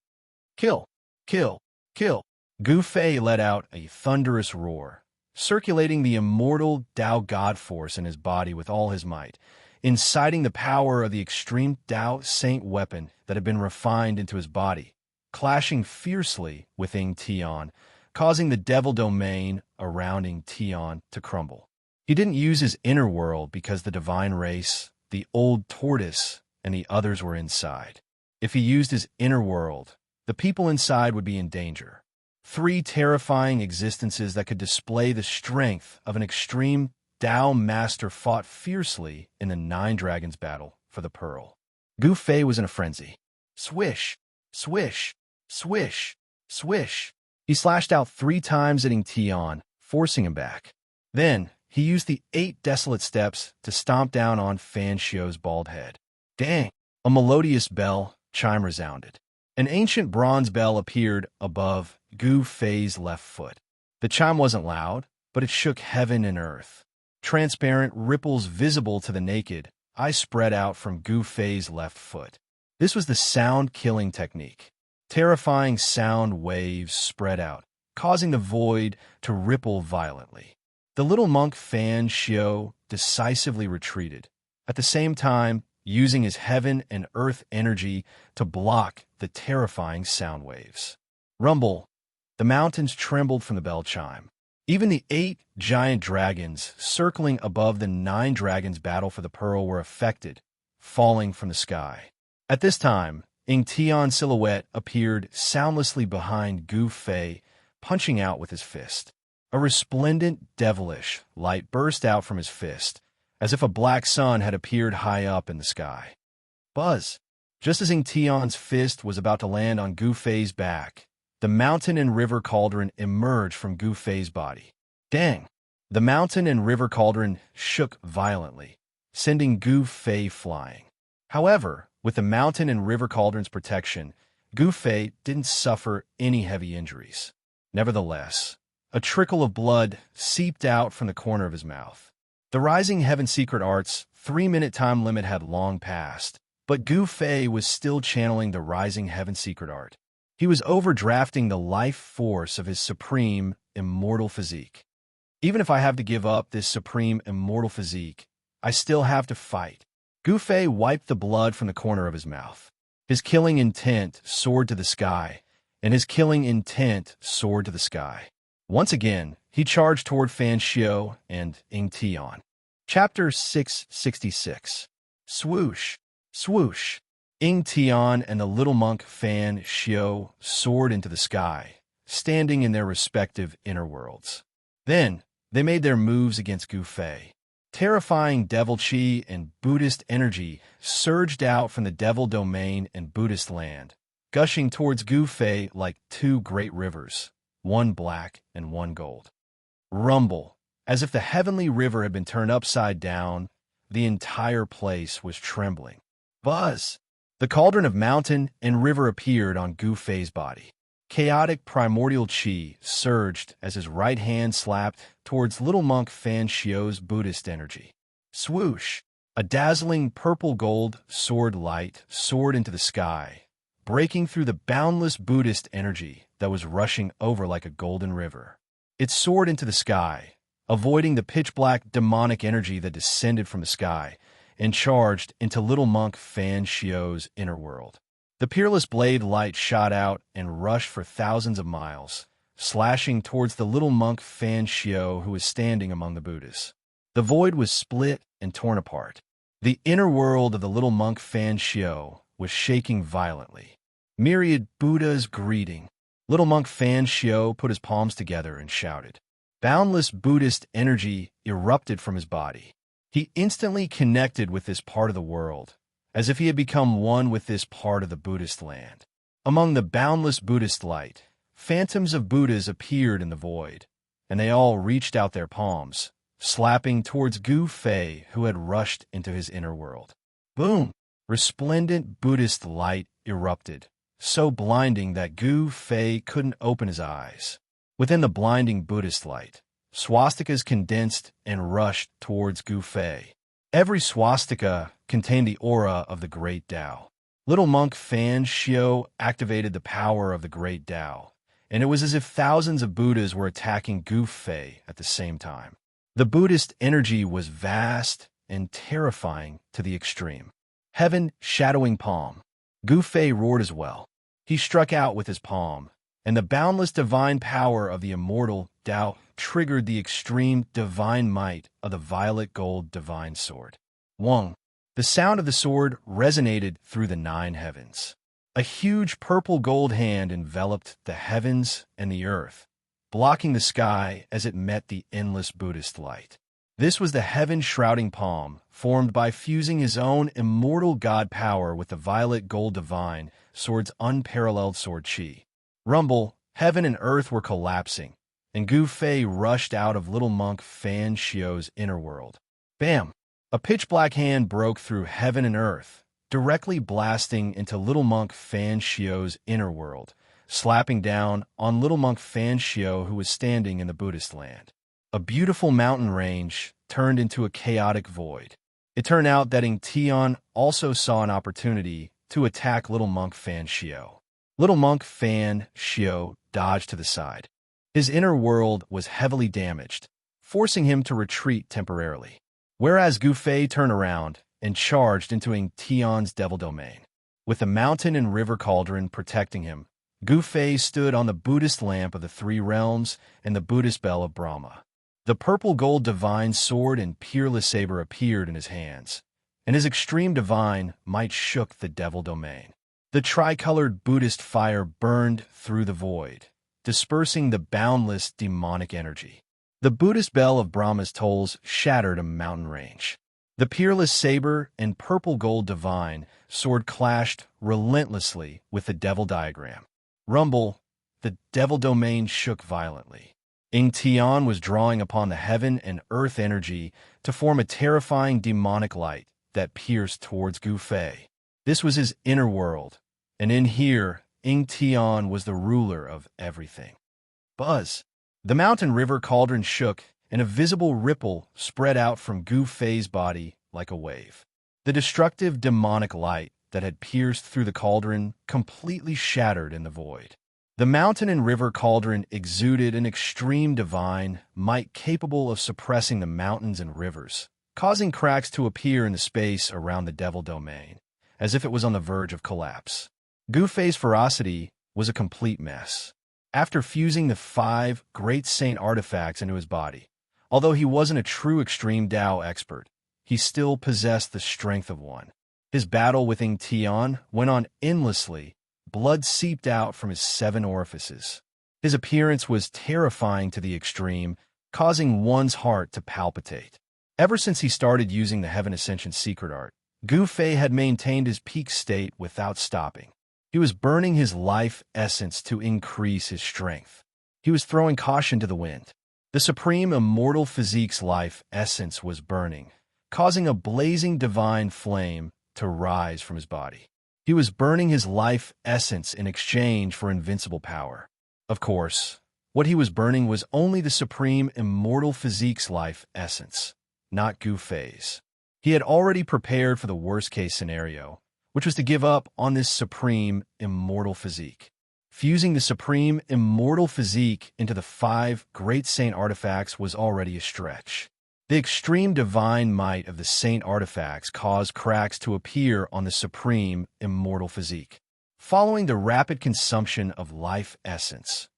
Kill! Kill! Kill! Gu Fei let out a thunderous roar, circulating the immortal Tao God force in his body with all his might, inciting the power of the extreme Tao saint weapon that had been refined into his body, clashing fiercely with Ingtian, causing the devil domain around Ingtian to crumble. He didn't use his inner world because the divine race, the old tortoise, and the others were inside. If he used his inner world, the people inside would be in danger. 3 terrifying existences that could display the strength of an extreme Tao master fought fiercely in the 9 dragons battle for the pearl. Gu Fei was in a frenzy. Swish! Swish! Swish! Swish! He slashed out 3 times at Ingtian, forcing him back. Then, he used the 8 desolate steps to stomp down on Xianxia's bald head. Dang! A melodious bell chime resounded. An ancient bronze bell appeared above Gu Fei's left foot. The chime wasn't loud, but it shook heaven and earth. Transparent ripples visible to the naked eye spread out from Gu Fei's left foot. This was the sound-killing technique. Terrifying sound waves spread out, causing the void to ripple violently. The little monk Xianxia decisively retreated, at the same time using his heaven and earth energy to block the terrifying sound waves. Rumble! The mountains trembled from the bell chime. Even the 8 giant dragons circling above the 9 dragons battle for the pearl were affected, falling from the sky. At this time, Ingtian's silhouette appeared soundlessly behind Gu Fei, punching out with his fist. A resplendent, devilish light burst out from his fist, as if a black sun had appeared high up in the sky. Buzz! Just as Ingtian's fist was about to land on Gu Fei's back, the mountain and river cauldron emerged from Gu Fei's body. Dang! The mountain and river cauldron shook violently, sending Gu Fei flying. However, with the mountain and river cauldron's protection, Gu Fei didn't suffer any heavy injuries. Nevertheless, a trickle of blood seeped out from the corner of his mouth. The Rising Heaven Secret Art's 3-minute time limit had long passed, but Gu Fei was still channeling the Rising Heaven Secret Art. He was overdrafting the life force of his supreme, immortal physique. Even if I have to give up this supreme, immortal physique, I still have to fight. Gu Fei wiped the blood from the corner of his mouth. His killing intent soared to the sky, and his killing intent soared to the sky. Once again, he charged toward Fan Xiao and Ying Tian. Chapter 666. Swoosh, swoosh. Ying Tian and the little monk Fan Xiao soared into the sky, standing in their respective inner worlds. Then, they made their moves against Gu Fei. Terrifying devil chi and Buddhist energy surged out from the devil domain and Buddhist land, gushing towards Gu Fei like two great rivers, one black and one gold. Rumble. As if the heavenly river had been turned upside down, the entire place was trembling. Buzz! The cauldron of mountain and river appeared on Gu Fei's body. Chaotic primordial chi surged as his right hand slapped towards little monk Fan Xiao's Buddhist energy. Swoosh! A dazzling purple-gold sword light soared into the sky, breaking through the boundless Buddhist energy that was rushing over like a golden river. It soared into the sky, avoiding the pitch-black demonic energy that descended from the sky and charged into little monk Fan Xiao's inner world. The peerless blade light shot out and rushed for thousands of miles, slashing towards the little monk Fan Xiao who was standing among the Buddhas. The void was split and torn apart. The inner world of the little monk Fan Xiao was shaking violently. Myriad Buddhas greeting. Little monk Fan Xiao put his palms together and shouted. Boundless Buddhist energy erupted from his body. He instantly connected with this part of the world, as if he had become one with this part of the Buddhist land. Among the boundless Buddhist light, phantoms of Buddhas appeared in the void, and they all reached out their palms, slapping towards Gu Fei, who had rushed into his inner world. Boom! Resplendent Buddhist light erupted, so blinding that Gu Fei couldn't open his eyes. Within the blinding Buddhist light, swastikas condensed and rushed towards Gu Fei. Every swastika contained the aura of the Great Tao. Little monk Fan Xiao activated the power of the Great Tao, and it was as if thousands of Buddhas were attacking Gu Fei at the same time. The Buddhist energy was vast and terrifying to the extreme. Heaven shadowing palm. Gu Fei roared as well. He struck out with his palm, and the boundless divine power of the immortal Tao triggered the extreme divine might of the violet gold divine sword. Wong. The sound of the sword resonated through the 9 heavens. A huge purple gold hand enveloped the heavens and the earth, blocking the sky as it met the endless Buddhist light. This was the heaven-shrouding palm, formed by fusing his own immortal god power with the violet gold divine sword's unparalleled sword chi. Rumble, heaven and earth were collapsing, and Gu Fei rushed out of little monk Fan Xiao's inner world. Bam! A pitch-black hand broke through heaven and earth, directly blasting into little monk Fan Xiao's inner world, slapping down on little monk Fan Xiao who was standing in the Buddhist land. A beautiful mountain range turned into a chaotic void. It turned out that Ying Tian also saw an opportunity to attack little monk Fan Xiao. Little monk Fan Xiao dodged to the side. His inner world was heavily damaged, forcing him to retreat temporarily. Whereas Gu Fei turned around and charged into Ying Tian's devil domain. With the mountain and river cauldron protecting him, Gu Fei stood on the Buddhist lamp of the 3 realms and the Buddhist bell of Brahma. The purple gold divine sword and peerless saber appeared in his hands, and his extreme divine might shook the devil domain. The tricolored Buddhist fire burned through the void, dispersing the boundless demonic energy. The Buddhist bell of Brahma's tolls shattered a mountain range. The peerless saber and purple gold divine sword clashed relentlessly with the devil diagram. Rumble, the devil domain shook violently. Tian was drawing upon the heaven and earth energy to form a terrifying demonic light that pierced towards Gu Fei. This was his inner world, and in here, Tian was the ruler of everything. Buzz! The mountain river cauldron shook, and a visible ripple spread out from Gu Fei's body like a wave. The destructive demonic light that had pierced through the cauldron completely shattered in the void. The mountain and river cauldron exuded an extreme divine might capable of suppressing the mountains and rivers, causing cracks to appear in the space around the devil domain, as if it was on the verge of collapse. Gu Fei's ferocity was a complete mess. After fusing the 5 great saint artifacts into his body, although he wasn't a true extreme Dao expert, he still possessed the strength of one. His battle with Tian went on endlessly. Blood seeped out from his 7 orifices. His appearance was terrifying to the extreme, causing one's heart to palpitate. Ever since he started using the Heaven Ascension secret art, Gu Fei had maintained his peak state without stopping. He was burning his life essence to increase his strength. He was throwing caution to the wind. The supreme immortal physique's life essence was burning, causing a blazing divine flame to rise from his body. He was burning his life essence in exchange for invincible power. Of course, what he was burning was only the supreme immortal physique's life essence, not Gu Fei's. He had already prepared for the worst-case scenario, which was to give up on this supreme immortal physique. Fusing the supreme immortal physique into the 5 great saint artifacts was already a stretch. The extreme divine might of the saint artifacts caused cracks to appear on the supreme immortal physique. Following the rapid consumption of life essence,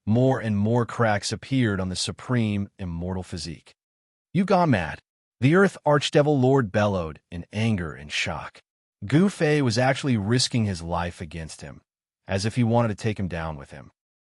more and more cracks appeared on the supreme immortal physique. "You gone mad?" The Earth Archdevil Lord bellowed in anger and shock. Gu Fei was actually risking his life against him, as if he wanted to take him down with him.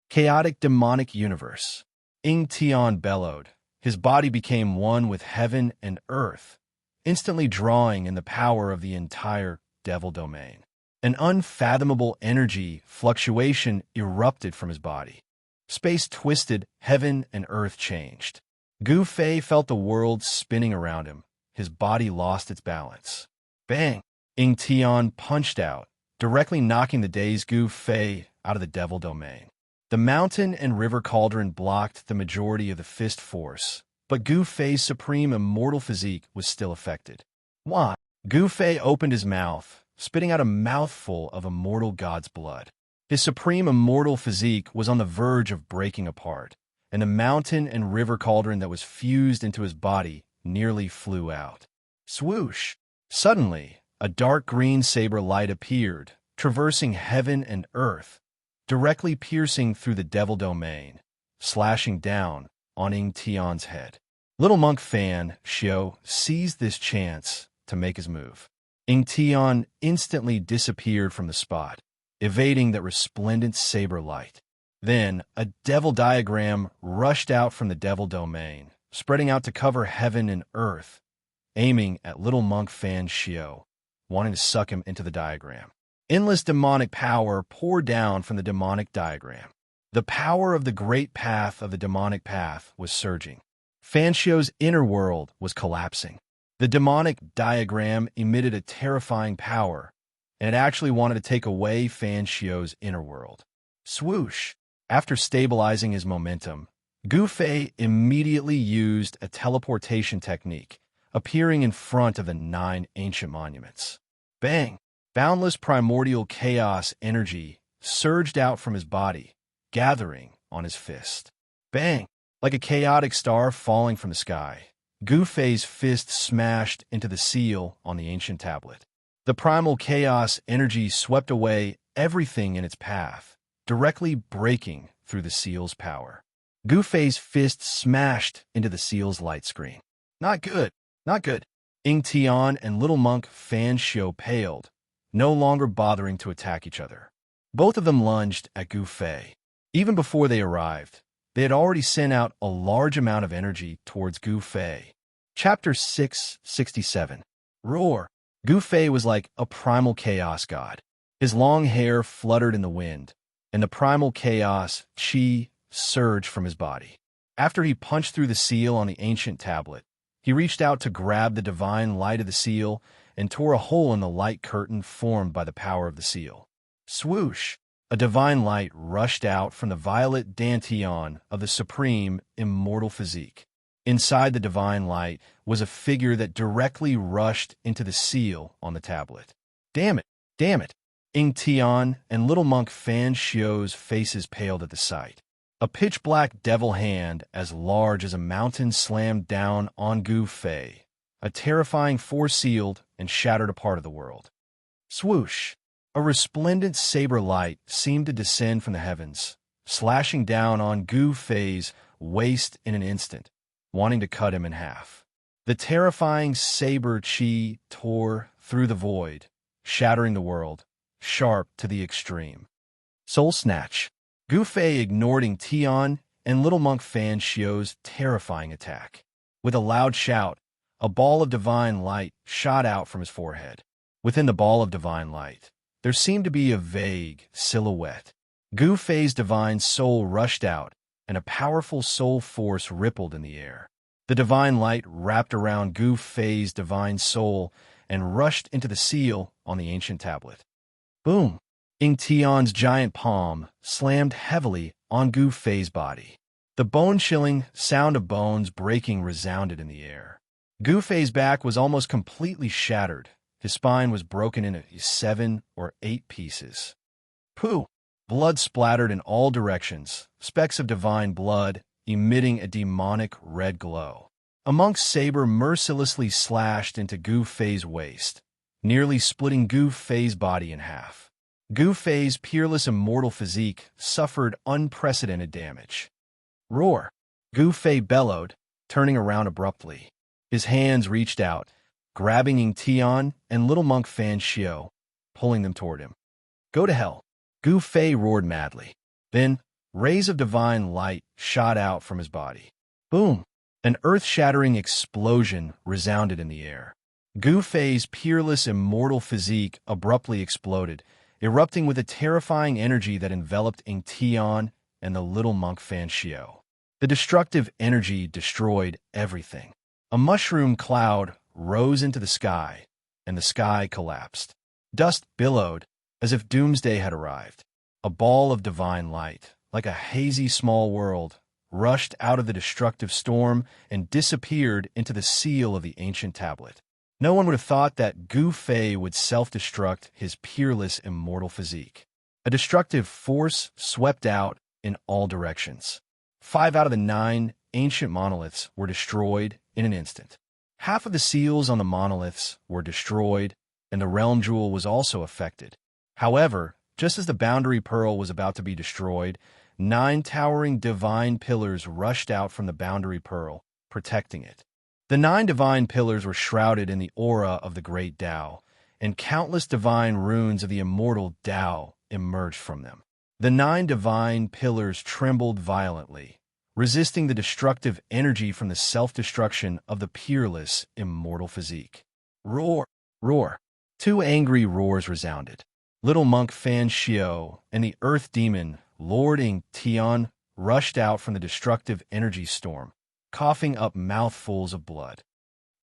"Chaotic demonic universe." Tian bellowed. His body became one with heaven and earth, instantly drawing in the power of the entire devil domain. An unfathomable energy fluctuation erupted from his body. Space twisted, heaven and earth changed. Gu Fei felt the world spinning around him. His body lost its balance. Bang! Tian punched out, directly knocking the dazed Gu Fei out of the devil domain. The mountain and river cauldron blocked the majority of the fist force, but Gu Fei's supreme immortal physique was still affected. Why? Gu Fei opened his mouth, spitting out a mouthful of immortal god's blood. His supreme immortal physique was on the verge of breaking apart, and the mountain and river cauldron that was fused into his body nearly flew out. Swoosh! Suddenly, a dark green saber light appeared, traversing heaven and earth, directly piercing through the devil domain, slashing down on Tian's head. Little monk Fan Xiao seized this chance to make his move. Tian instantly disappeared from the spot, evading that resplendent saber light. Then, a devil diagram rushed out from the devil domain, spreading out to cover heaven and earth, aiming at little monk Fan Xiao, wanting to suck him into the diagram. Endless demonic power poured down from the demonic diagram. The power of the great path of the demonic path was surging. Fan Xiao's inner world was collapsing. The demonic diagram emitted a terrifying power, and it actually wanted to take away Fan Xiao's inner world. Swoosh! After stabilizing his momentum, Gu Fei immediately used a teleportation technique, appearing in front of the 9 ancient monuments. Bang! Boundless primordial chaos energy surged out from his body, gathering on his fist. Bang! Like a chaotic star falling from the sky, Gu Fei's fist smashed into the seal on the ancient tablet. The primal chaos energy swept away everything in its path, directly breaking through the seal's power. Gu Fei's fist smashed into the seal's light screen. Not good, not good. Tian and little monk Fan Xiao paled, no longer bothering to attack each other. Both of them lunged at Gu Fei. Even before they arrived, they had already sent out a large amount of energy towards Gu Fei. Chapter 667. Roar! Gu Fei was like a primal chaos god. His long hair fluttered in the wind, and the primal chaos qi surged from his body. After he punched through the seal on the ancient tablet, he reached out to grab the divine light of the seal and tore a hole in the light curtain formed by the power of the seal. Swoosh! A divine light rushed out from the violet dantian of the supreme immortal physique. Inside the divine light was a figure that directly rushed into the seal on the tablet. Damn it! Damn it! Ying Tian and little monk Fan Xiu's faces paled at the sight. A pitch-black devil hand as large as a mountain slammed down on Gu Fei. A terrifying force sealed and shattered a part of the world. Swoosh! A resplendent saber light seemed to descend from the heavens, slashing down on Gu Fei's waist in an instant, wanting to cut him in half. The terrifying saber chi tore through the void, shattering the world, sharp to the extreme. Soul Snatch. Gu Fei ignored Ying Tian and little monk Fan Xiu's terrifying attack. With a loud shout, a ball of divine light shot out from his forehead. Within the ball of divine light, there seemed to be a vague silhouette. Gu Fei's divine soul rushed out, and a powerful soul force rippled in the air. The divine light wrapped around Gu Fei's divine soul and rushed into the seal on the ancient tablet. Boom! Ying Tian's giant palm slammed heavily on Gu Fei's body. The bone-chilling sound of bones breaking resounded in the air. Gu Fei's back was almost completely shattered. His spine was broken into 7 or 8 pieces. Pooh! Blood splattered in all directions, specks of divine blood emitting a demonic red glow. A monk's saber mercilessly slashed into Gu Fei's waist, nearly splitting Gu Fei's body in half. Gu Fei's peerless immortal physique suffered unprecedented damage. Roar! Gu Fei bellowed, turning around abruptly. His hands reached out, grabbing Ying Tian and little monk Fan Xiu, pulling them toward him. Go to hell! Gu Fei roared madly. Then, rays of divine light shot out from his body. Boom! An earth-shattering explosion resounded in the air. Gu Fei's peerless immortal physique abruptly exploded, erupting with a terrifying energy that enveloped Ying Tian and the little monk Fan Xiu. The destructive energy destroyed everything. A mushroom cloud rose into the sky, and the sky collapsed. Dust billowed as if doomsday had arrived. A ball of divine light, like a hazy small world, rushed out of the destructive storm and disappeared into the seal of the ancient tablet. No one would have thought that Gu Fei would self-destruct his peerless immortal physique. A destructive force swept out in all directions. 5 out of the 9 ancient monoliths were destroyed in an instant. Half of the seals on the monoliths were destroyed, and the realm jewel was also affected. However, just as the boundary pearl was about to be destroyed, 9 towering divine pillars rushed out from the boundary pearl, protecting it. The 9 divine pillars were shrouded in the aura of the great Tao, and countless divine runes of the immortal Tao emerged from them. The 9 divine pillars trembled violently, resisting the destructive energy from the self-destruction of the peerless immortal physique. Roar! Roar! 2 angry roars resounded. Little monk Fan Xiu and the earth demon Lord Ying Tian rushed out from the destructive energy storm, coughing up mouthfuls of blood.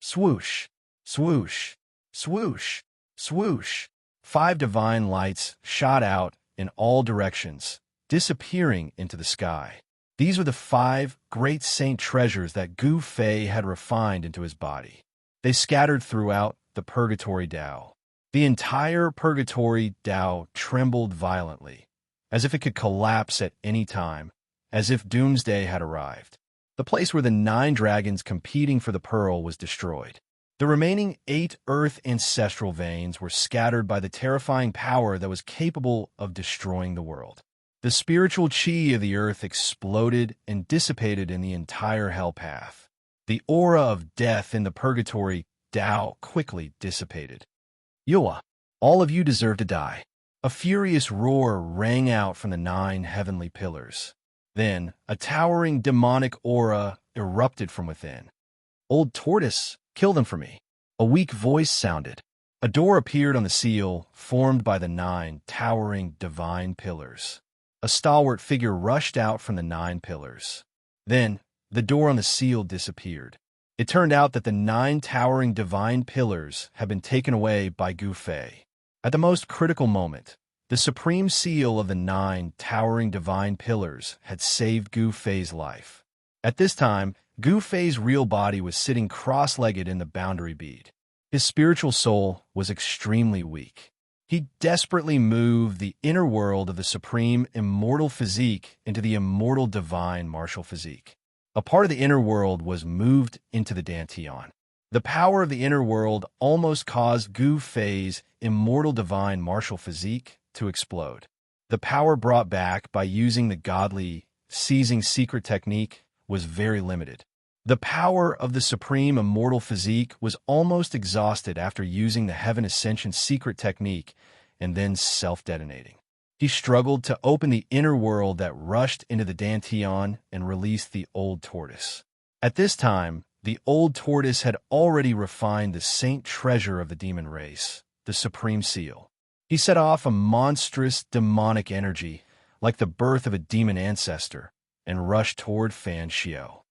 Swoosh! Swoosh! Swoosh! Swoosh! 5 divine lights shot out in all directions, disappearing into the sky. These were the 5 great saint treasures that Gu Fei had refined into his body. They scattered throughout the Purgatory Tao. The entire Purgatory Tao trembled violently, as if it could collapse at any time, as if doomsday had arrived. The place where the 9 dragons competing for the pearl was destroyed. The remaining 8 earth ancestral veins were scattered by the terrifying power that was capable of destroying the world. The spiritual chi of the earth exploded and dissipated in the entire hell path. The aura of death in the Purgatory Tao quickly dissipated. Yua, all of you deserve to die. A furious roar rang out from the 9 heavenly pillars. Then, a towering demonic aura erupted from within. Old tortoise, kill them for me. A weak voice sounded. A door appeared on the seal, formed by the 9 towering divine pillars. A stalwart figure rushed out from the 9 pillars. Then, the door on the seal disappeared. It turned out that the 9 towering divine pillars had been taken away by Gu Fei. At the most critical moment, the supreme seal of the 9 towering divine pillars had saved Gu Fei's life. At this time, Gu Fei's real body was sitting cross-legged in the boundary bead. His spiritual soul was extremely weak. He desperately moved the inner world of the supreme immortal physique into the immortal divine martial physique. A part of the inner world was moved into the Dantian. The power of the inner world almost caused Gu Fei's immortal divine martial physique to explode. The power brought back by using the godly seizing secret technique was very limited. The power of the supreme immortal physique was almost exhausted after using the Heaven Ascension secret technique and then self-detonating. He struggled to open the inner world that rushed into the Dantian and released the old tortoise. At this time, the old tortoise had already refined the saint treasure of the demon race, the supreme seal. He set off a monstrous demonic energy, like the birth of a demon ancestor, and rushed toward Xianxia.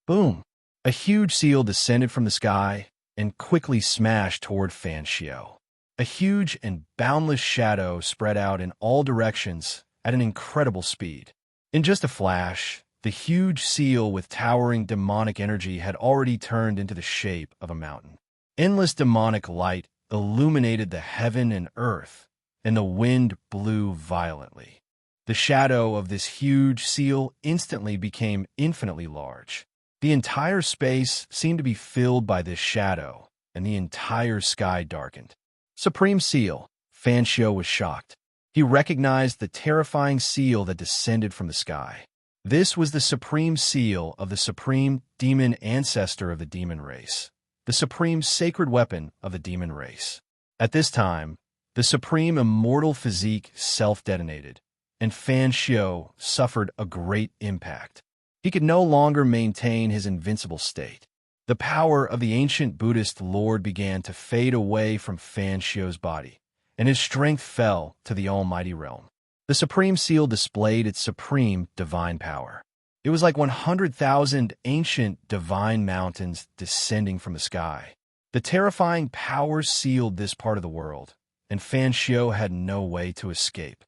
Boom! A huge seal descended from the sky and quickly smashed toward Xianxia. A huge and boundless shadow spread out in all directions at an incredible speed. In just a flash, the huge seal with towering demonic energy had already turned into the shape of a mountain. Endless demonic light illuminated the heaven and earth, and the wind blew violently. The shadow of this huge seal instantly became infinitely large. The entire space seemed to be filled by this shadow, and the entire sky darkened. Supreme Seal, Xianxia was shocked. He recognized the terrifying seal that descended from the sky. This was the supreme seal of the supreme demon ancestor of the demon race, the supreme sacred weapon of the demon race. At this time, the supreme immortal physique self-detonated, and Xianxia suffered a great impact. He could no longer maintain his invincible state. The power of the ancient Buddhist Lord began to fade away from Xianxia's body, and his strength fell to the almighty realm. The Supreme Seal displayed its supreme divine power. It was like 100,000 ancient divine mountains descending from the sky. The terrifying power sealed this part of the world, and Xianxia had no way to escape.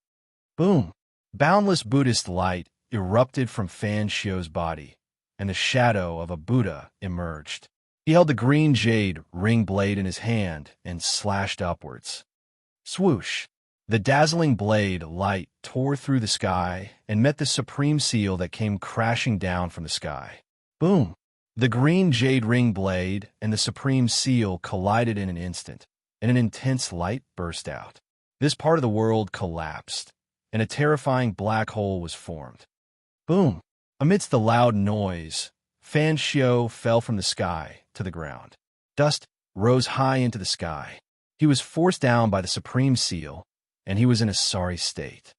Boom! Boundless Buddhist light erupted from Xianxia's body, and the shadow of a Buddha emerged. He held the green jade ring blade in his hand and slashed upwards. Swoosh! The dazzling blade light tore through the sky and met the supreme seal that came crashing down from the sky. Boom! The green jade ring blade and the supreme seal collided in an instant, and an intense light burst out. This part of the world collapsed, and a terrifying black hole was formed. Boom! Amidst the loud noise, Xianxia fell from the sky to the ground. Dust rose high into the sky. He was forced down by the supreme seal, and he was in a sorry state.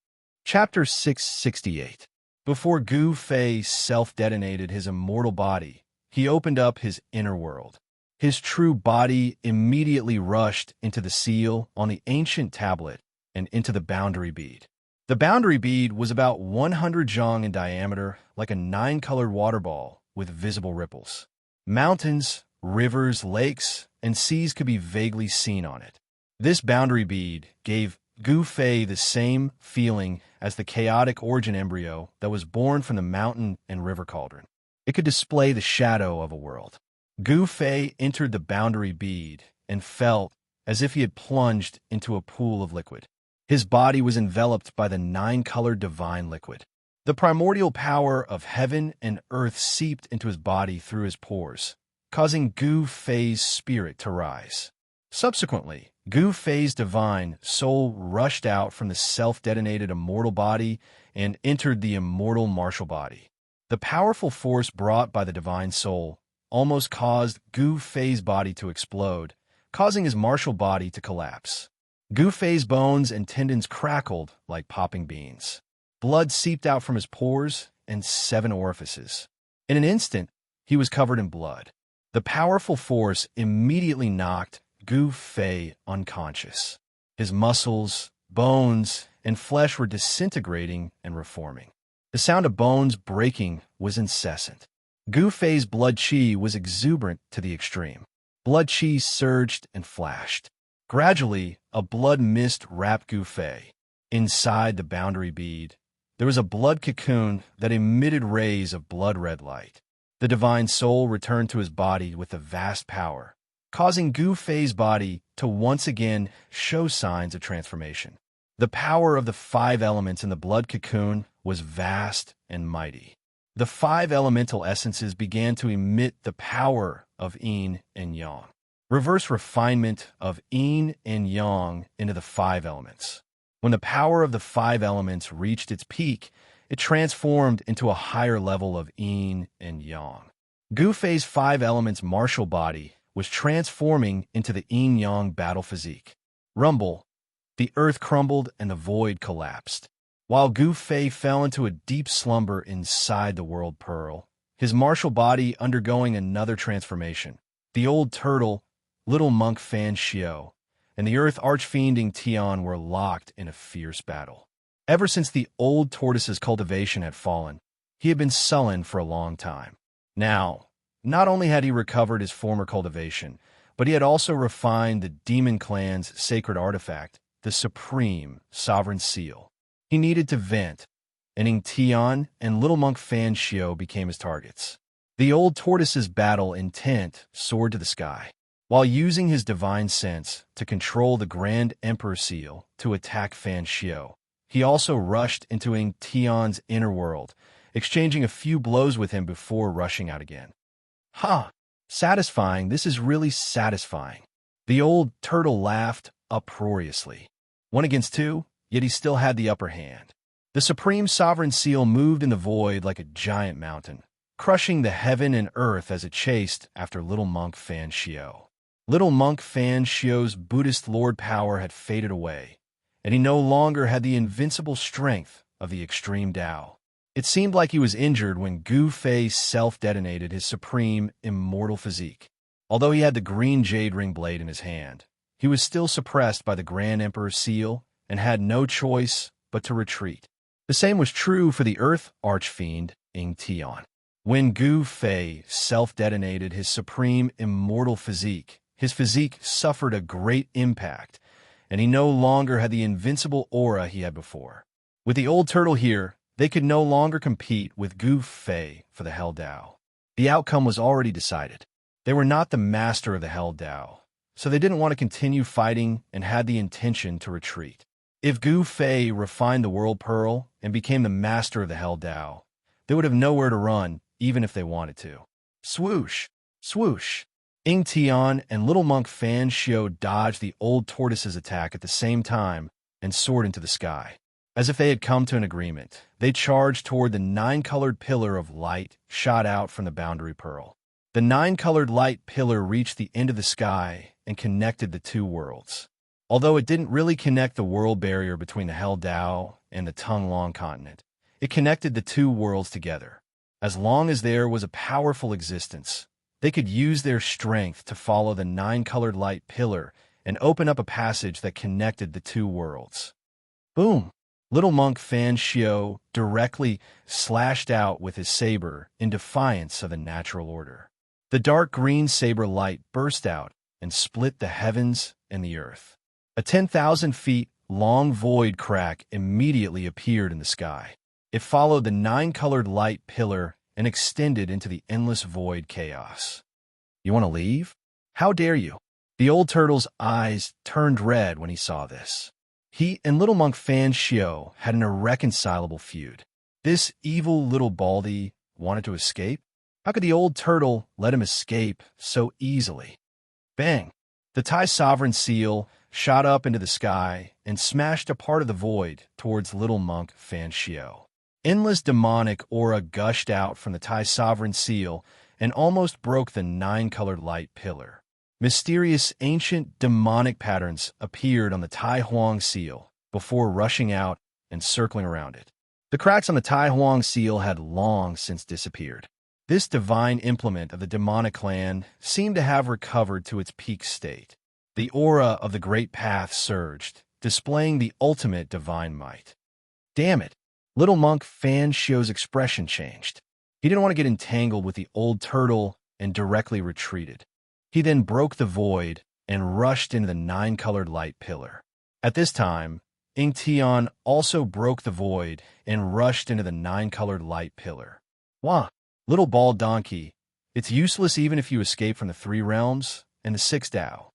Chapter 668. Before Gu Fei self-detonated his immortal body, he opened up his inner world. His true body immediately rushed into the seal on the ancient tablet and into the boundary bead. The boundary bead was about 100 zhang in diameter, like a 9-colored water ball with visible ripples. Mountains, rivers, lakes, and seas could be vaguely seen on it. This boundary bead gave Gu Fei the same feeling as the chaotic origin embryo that was born from the mountain and river cauldron. It could display the shadow of a world. Gu Fei entered the boundary bead and felt as if he had plunged into a pool of liquid. His body was enveloped by the 9-colored divine liquid. The primordial power of heaven and earth seeped into his body through his pores, causing Gu Fei's spirit to rise. Subsequently, Gu Fei's divine soul rushed out from the self-detonated immortal body and entered the immortal martial body. The powerful force brought by the divine soul almost caused Gu Fei's body to explode, causing his martial body to collapse. Gu Fei's bones and tendons crackled like popping beans. Blood seeped out from his pores and 7 orifices. In an instant, he was covered in blood. The powerful force immediately knocked Gu Fei unconscious. His muscles, bones, and flesh were disintegrating and reforming. The sound of bones breaking was incessant. Gu Fei's blood qi was exuberant to the extreme. Blood qi surged and flashed. Gradually, a blood mist wrapped Gu Fei. Inside the boundary bead, there was a blood cocoon that emitted rays of blood-red light. The divine soul returned to his body with a vast power, causing Gu Fei's body to once again show signs of transformation. The power of the 5 elements in the blood cocoon was vast and mighty. The 5 elemental essences began to emit the power of yin and yang. Reverse refinement of yin and yang into the 5 elements. When the power of the 5 elements reached its peak, it transformed into a higher level of yin and yang. Gu Fei's 5 elements martial body was transforming into the yin-yang battle physique. Rumble, the earth crumbled and the void collapsed. While Gu Fei fell into a deep slumber inside the world pearl, his martial body undergoing another transformation. The old turtle, little monk Fan Xiao, and the earth archfiending Tian were locked in a fierce battle. Ever since the old tortoise's cultivation had fallen, he had been sullen for a long time. Now, not only had he recovered his former cultivation, but he had also refined the demon clan's sacred artifact, the supreme sovereign seal. He needed to vent, and Tian and little monk Fan Xiao became his targets. The old tortoise's battle intent soared to the sky. While using his divine sense to control the Grand Emperor Seal to attack Fan Xiao, he also rushed into Tian's inner world, exchanging a few blows with him before rushing out again. Ha! Satisfying, this is really satisfying. The old turtle laughed uproariously. 1 against 2, yet he still had the upper hand. The supreme sovereign seal moved in the void like a giant mountain, crushing the heaven and earth as it chased after little monk Fan Xiao. Little monk Fan Xiao's Buddhist lord power had faded away, and he no longer had the invincible strength of the extreme Tao. It seemed like he was injured when Gu Fei self-detonated his supreme, immortal physique. Although he had the green jade ring blade in his hand, he was still suppressed by the Grand Emperor's seal and had no choice but to retreat. The same was true for the Earth Archfiend, Tian. When Gu Fei self-detonated his supreme, immortal physique, his physique suffered a great impact, and he no longer had the invincible aura he had before. With the old turtle here, they could no longer compete with Gu Fei for the Hell Dao. The outcome was already decided. They were not the master of the Hell Dao, so they didn't want to continue fighting and had the intention to retreat. If Gu Fei refined the World Pearl and became the master of the Hell Dao, they would have nowhere to run, even if they wanted to. Swoosh! Swoosh! Tian and little monk Fan Xiao dodged the old tortoise's attack at the same time and soared into the sky. As if they had come to an agreement, they charged toward the 9-colored pillar of light shot out from the boundary pearl. The 9-colored light pillar reached the end of the sky and connected the 2 worlds. Although it didn't really connect the world barrier between the Hell Dao and the Tonglong continent, it connected the 2 worlds together. As long as there was a powerful existence, they could use their strength to follow the 9-colored light pillar and open up a passage that connected the 2 worlds. Boom! Little monk Fan Xiao directly slashed out with his saber in defiance of the natural order. The dark green saber light burst out and split the heavens and the earth. A 10,000 feet long void crack immediately appeared in the sky. It followed the 9-colored light pillar and extended into the endless void chaos. You want to leave? How dare you? The old turtle's eyes turned red when he saw this. He and little monk Fan Xiao had an irreconcilable feud. This evil little baldy wanted to escape? How could the old turtle let him escape so easily? Bang! The Tai Sovereign Seal shot up into the sky and smashed a part of the void towards little monk Fan Xiao. Endless demonic aura gushed out from the Tai Sovereign Seal and almost broke the 9-colored light pillar. Mysterious ancient demonic patterns appeared on the Tai Huang Seal before rushing out and circling around it. The cracks on the Tai Huang Seal had long since disappeared. This divine implement of the demonic clan seemed to have recovered to its peak state. The aura of the Great Path surged, displaying the ultimate divine might. Damn it! Little monk Fan Xiao's expression changed. He didn't want to get entangled with the old turtle and directly retreated. He then broke the void and rushed into the nine-colored light pillar. At this time, Ingtian also broke the void and rushed into the nine-colored light pillar. Wah! Little bald donkey, it's useless even if you escape from the three realms and the sixth Tao.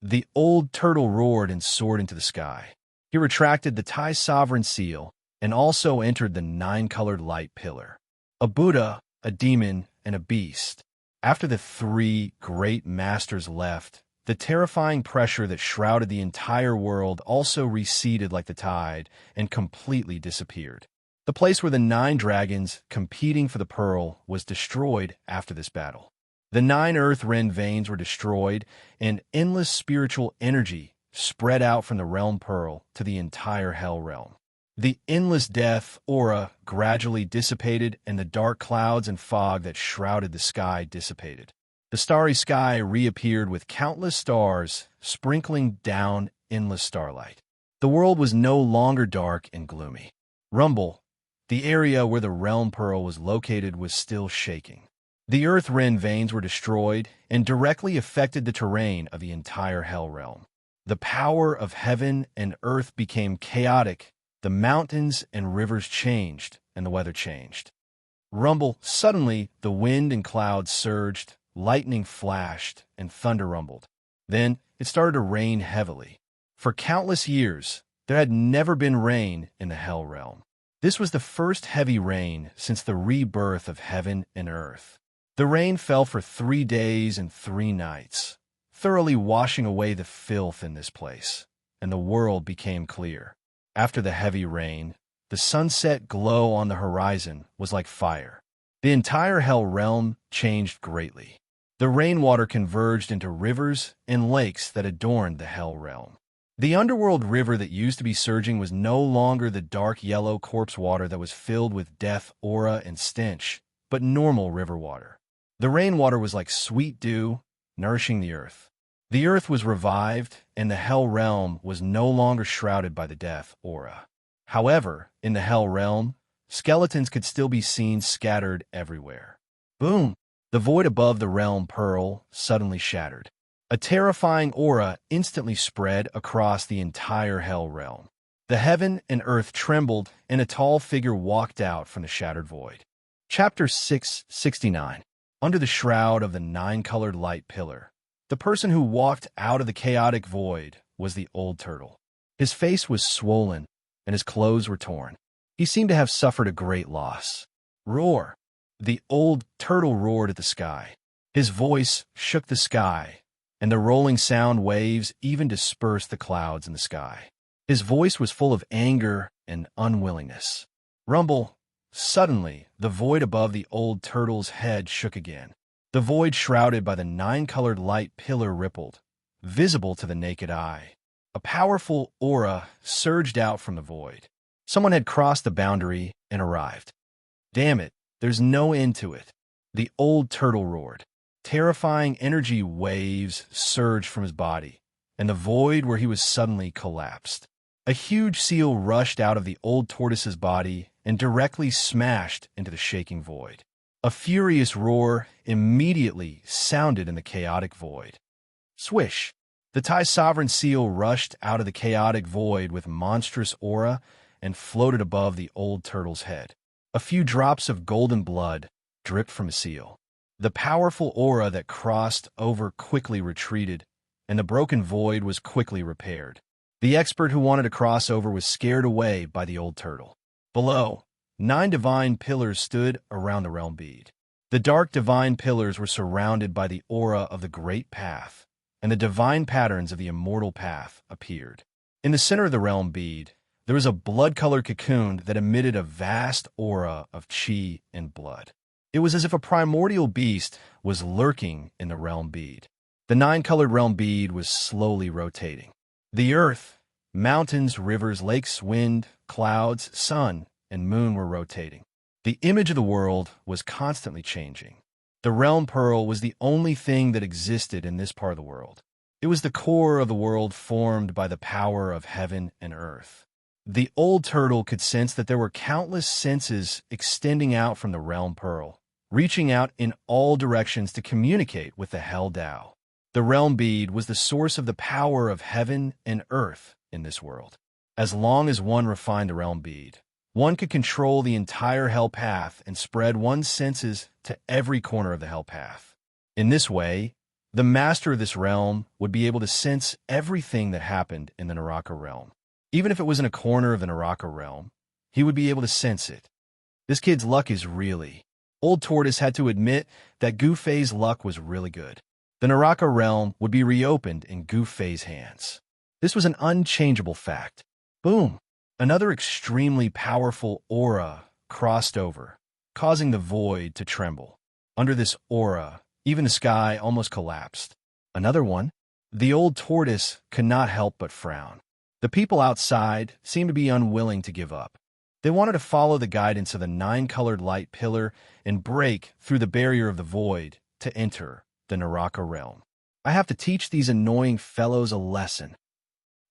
The old turtle roared and soared into the sky. He retracted the Tai Sovereign seal and also entered the nine-colored light pillar. A Buddha, a demon, and a beast. After the three great masters left, the terrifying pressure that shrouded the entire world also receded like the tide and completely disappeared. The place where the nine dragons competing for the pearl was destroyed after this battle. The nine earth ren veins were destroyed, and endless spiritual energy spread out from the realm pearl to the entire hell realm. The endless death aura gradually dissipated, and the dark clouds and fog that shrouded the sky dissipated. The starry sky reappeared with countless stars sprinkling down endless starlight. The world was no longer dark and gloomy. Rumble, the area where the realm pearl was located, was still shaking. The earth ren veins were destroyed and directly affected the terrain of the entire hell realm. The power of heaven and earth became chaotic. The mountains and rivers changed, and the weather changed. Rumble, suddenly the wind and clouds surged, lightning flashed, and thunder rumbled. Then it started to rain heavily. For countless years, there had never been rain in the hell realm. This was the first heavy rain since the rebirth of heaven and earth. The rain fell for 3 days and 3 nights, thoroughly washing away the filth in this place, and the world became clear. After the heavy rain, the sunset glow on the horizon was like fire. The entire hell realm changed greatly. The rainwater converged into rivers and lakes that adorned the hell realm. The underworld river that used to be surging was no longer the dark yellow corpse water that was filled with death, aura, and stench, but normal river water. The rainwater was like sweet dew, nourishing the earth. The earth was revived, and the hell realm was no longer shrouded by the death aura. However, in the hell realm, skeletons could still be seen scattered everywhere. Boom! The void above the realm pearl suddenly shattered. A terrifying aura instantly spread across the entire hell realm. The heaven and earth trembled, and a tall figure walked out from the shattered void. Chapter 669. Under the shroud of the nine-colored light pillar, the person who walked out of the chaotic void was the old turtle. His face was swollen, and his clothes were torn. He seemed to have suffered a great loss. Roar! The old turtle roared at the sky. His voice shook the sky, and the rolling sound waves even dispersed the clouds in the sky. His voice was full of anger and unwillingness. Rumble! Suddenly, the void above the old turtle's head shook again. The void shrouded by the nine-colored light pillar rippled, visible to the naked eye. A powerful aura surged out from the void. Someone had crossed the boundary and arrived. Damn it, there's no end to it. The old turtle roared. Terrifying energy waves surged from his body, and the void where he was suddenly collapsed. A huge seal rushed out of the old tortoise's body and directly smashed into the shaking void. A furious roar immediately sounded in the chaotic void. Swish! The Tai Sovereign seal rushed out of the chaotic void with monstrous aura and floated above the old turtle's head. A few drops of golden blood dripped from a seal. The powerful aura that crossed over quickly retreated, and the broken void was quickly repaired. The expert who wanted to cross over was scared away by the old turtle. Below, 9 divine pillars stood around the realm bead. The dark divine pillars were surrounded by the aura of the great path, and the divine patterns of the immortal path appeared. In the center of the realm bead, there was a blood-colored cocoon that emitted a vast aura of chi and blood. It was as if a primordial beast was lurking in the realm bead. The 9-colored realm bead was slowly rotating. The earth, mountains, rivers, lakes, wind, clouds, sun, and moon were rotating. The image of the world was constantly changing. The realm pearl was the only thing that existed in this part of the world. It was the core of the world formed by the power of heaven and earth. The old turtle could sense that there were countless senses extending out from the realm pearl, reaching out in all directions to communicate with the Hell Tao. The realm bead was the source of the power of heaven and earth in this world. As long as one refined the realm bead, one could control the entire hell path and spread one's senses to every corner of the hell path. In this way, the master of this realm would be able to sense everything that happened in the Naraka realm. Even if it was in a corner of the Naraka realm, he would be able to sense it. This kid's luck is really... Old Tortoise had to admit that Gu Fei's luck was really good. The Naraka realm would be reopened in Gu Fei's hands. This was an unchangeable fact. Boom! Another extremely powerful aura crossed over, causing the void to tremble. Under this aura, even the sky almost collapsed. Another one? The old tortoise could not help but frown. The people outside seemed to be unwilling to give up. They wanted to follow the guidance of the 9-colored light pillar and break through the barrier of the void to enter the Naraka realm. I have to teach these annoying fellows a lesson.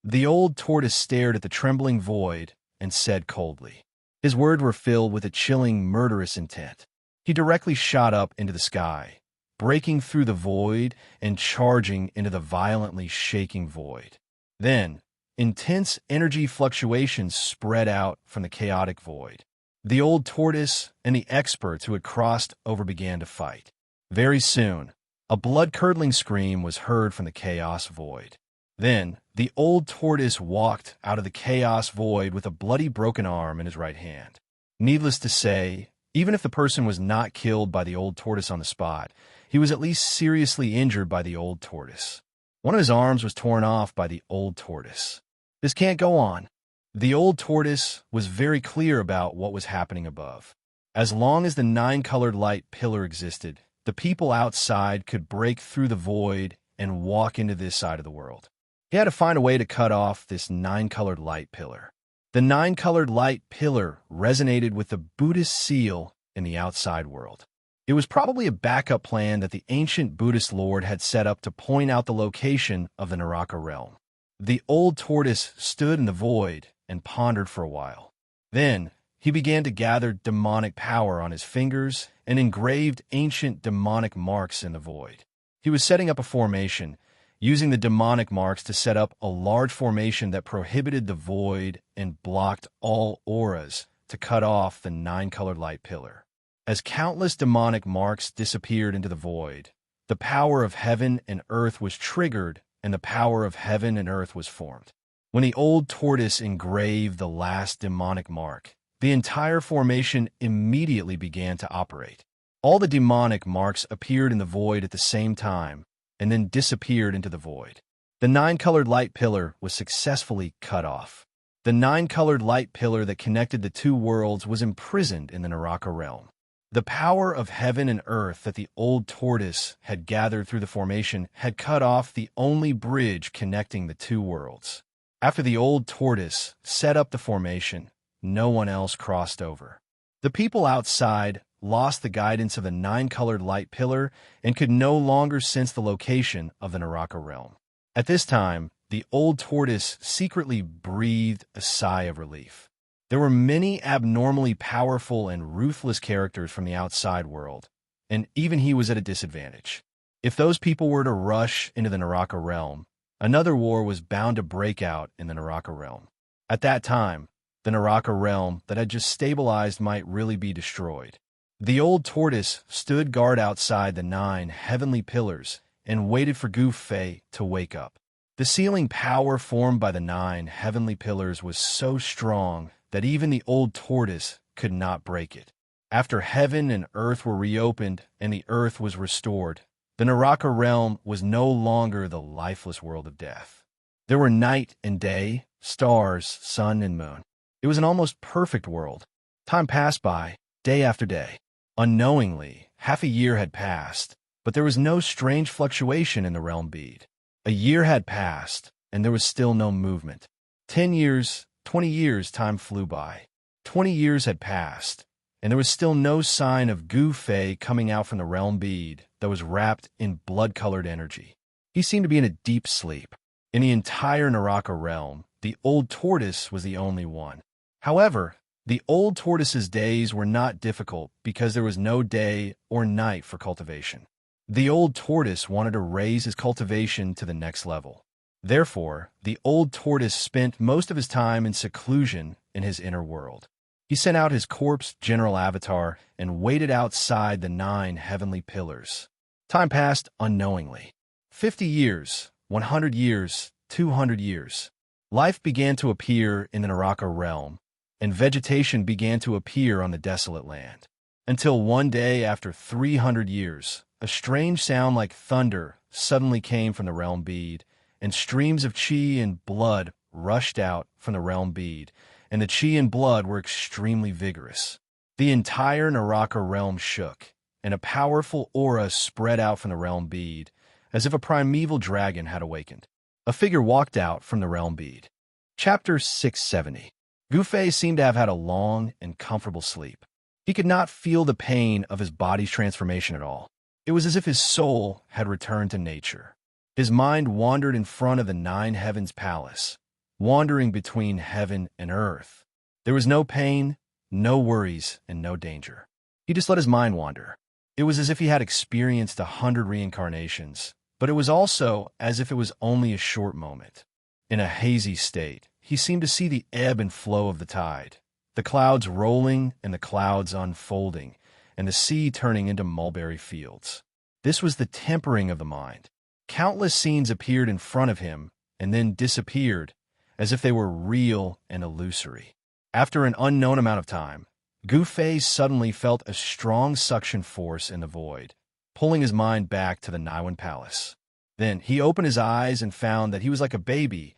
The old tortoise stared at the trembling void and said coldly. His words were filled with a chilling, murderous intent. He directly shot up into the sky, breaking through the void and charging into the violently shaking void. Then, intense energy fluctuations spread out from the chaotic void. The old tortoise and the experts who had crossed over began to fight. Very soon, a blood-curdling scream was heard from the chaos void. Then, the old tortoise walked out of the chaos void with a bloody broken arm in his right hand. Needless to say, even if the person was not killed by the old tortoise on the spot, he was at least seriously injured by the old tortoise. One of his arms was torn off by the old tortoise. This can't go on. The old tortoise was very clear about what was happening above. As long as the 9-colored light pillar existed, the people outside could break through the void and walk into this side of the world. He had to find a way to cut off this 9-colored light pillar. The 9-colored light pillar resonated with the Buddhist seal in the outside world. It was probably a backup plan that the ancient Buddhist lord had set up to point out the location of the Naraka realm. The old tortoise stood in the void and pondered for a while. Then, he began to gather demonic power on his fingers and engraved ancient demonic marks in the void. He was setting up a formation, using the demonic marks to set up a large formation that prohibited the void and blocked all auras to cut off the 9-colored light pillar. As countless demonic marks disappeared into the void, the power of heaven and earth was triggered and the power of heaven and earth was formed. When the old tortoise engraved the last demonic mark, the entire formation immediately began to operate. All the demonic marks appeared in the void at the same time, and then disappeared into the void. The 9-colored light pillar was successfully cut off. The 9-colored light pillar that connected the two worlds was imprisoned in the Naraka realm. The power of heaven and earth that the old tortoise had gathered through the formation had cut off the only bridge connecting the two worlds. After the old tortoise set up the formation, no one else crossed over. The people outside lost the guidance of the 9-colored light pillar and could no longer sense the location of the Naraka realm. At this time, the old tortoise secretly breathed a sigh of relief. There were many abnormally powerful and ruthless characters from the outside world, and even he was at a disadvantage. If those people were to rush into the Naraka realm, another war was bound to break out in the Naraka realm. At that time, the Naraka realm that had just stabilized might really be destroyed. The old tortoise stood guard outside the 9 heavenly pillars and waited for Gu Fei to wake up. The sealing power formed by the 9 heavenly pillars was so strong that even the old tortoise could not break it. After heaven and earth were reopened and the earth was restored, the Naraka realm was no longer the lifeless world of death. There were night and day, stars, sun and moon. It was an almost perfect world. Time passed by, day after day. Unknowingly, half a year had passed, but there was no strange fluctuation in the realm bead. A year had passed, and there was still no movement. 10 years, 20 years, time flew by. 20 years had passed, and there was still no sign of Gu Fei coming out from the realm bead that was wrapped in blood-colored energy. He seemed to be in a deep sleep. In the entire Naraka realm, the old tortoise was the only one. However, The old tortoise's days were not difficult because there was no day or night for cultivation. The old tortoise wanted to raise his cultivation to the next level. Therefore, the old tortoise spent most of his time in seclusion in his inner world. He sent out his corpse general avatar and waited outside the 9 heavenly pillars. Time passed unknowingly. 50 years, 100 years, 200 years. Life began to appear in the Naraka realm, and vegetation began to appear on the desolate land. Until one day after 300 years, a strange sound like thunder suddenly came from the realm bead, and streams of chi and blood rushed out from the realm bead, and the chi and blood were extremely vigorous. The entire Naraka realm shook, and a powerful aura spread out from the realm bead, as if a primeval dragon had awakened. A figure walked out from the realm bead. Chapter 670. Gu Fei seemed to have had a long and comfortable sleep. He could not feel the pain of his body's transformation at all. It was as if his soul had returned to nature. His mind wandered in front of the 9 heavens palace, wandering between heaven and earth. There was no pain, no worries, and no danger. He just let his mind wander. It was as if he had experienced 100 reincarnations, but it was also as if it was only a short moment. In a hazy state, he seemed to see the ebb and flow of the tide, the clouds rolling and the clouds unfolding, and the sea turning into mulberry fields. This was the tempering of the mind. Countless scenes appeared in front of him and then disappeared, as if they were real and illusory. After an unknown amount of time, Gu Fei suddenly felt a strong suction force in the void, pulling his mind back to the Naiwan Palace. Then he opened his eyes and found that he was like a baby,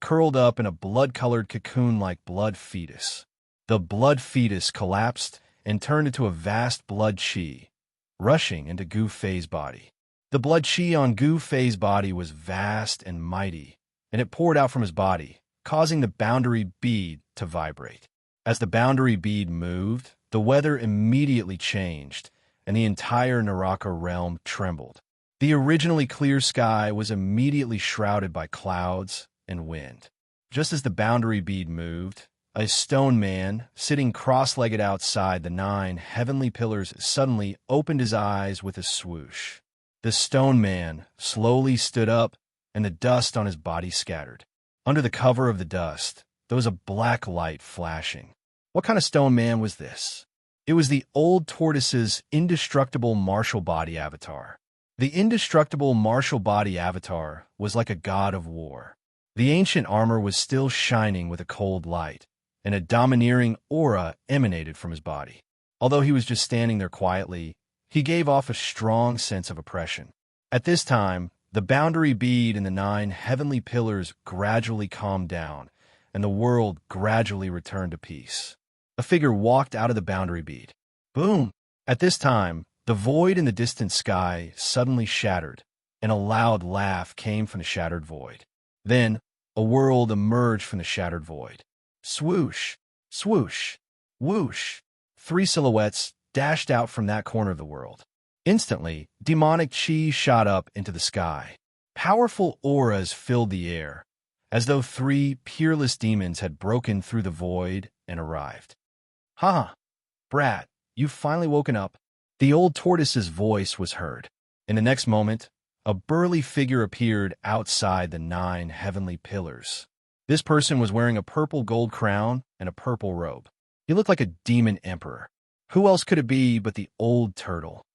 curled up in a blood-colored cocoon like blood fetus. The blood fetus collapsed and turned into a vast blood chi, rushing into Gu Fei's body. The blood chi on Gu Fei's body was vast and mighty, and it poured out from his body, causing the boundary bead to vibrate. As the boundary bead moved, the weather immediately changed, and the entire Naraka realm trembled. The originally clear sky was immediately shrouded by clouds and wind. Just as the boundary bead moved, a stone man, sitting cross-legged outside the 9 heavenly pillars, suddenly opened his eyes with a swoosh. The stone man slowly stood up, and the dust on his body scattered. Under the cover of the dust, there was a black light flashing. What kind of stone man was this? It was the old tortoise's indestructible martial body avatar. The indestructible martial body avatar was like a god of war. The ancient armor was still shining with a cold light, and a domineering aura emanated from his body. Although he was just standing there quietly, he gave off a strong sense of oppression. At this time, the boundary bead and the 9 heavenly pillars gradually calmed down, and the world gradually returned to peace. A figure walked out of the boundary bead. Boom! At this time, the void in the distant sky suddenly shattered, and a loud laugh came from the shattered void. Then, a world emerged from the shattered void. Swoosh! Swoosh! Whoosh! 3 silhouettes dashed out from that corner of the world. Instantly, demonic chi shot up into the sky. Powerful auras filled the air, as though 3 peerless demons had broken through the void and arrived. "Ha! Brat, you've finally woken up." The old tortoise's voice was heard. In the next moment, a burly figure appeared outside the 9 heavenly pillars. This person was wearing a purple gold crown and a purple robe. He looked like a demon emperor. Who else could it be but the old turtle?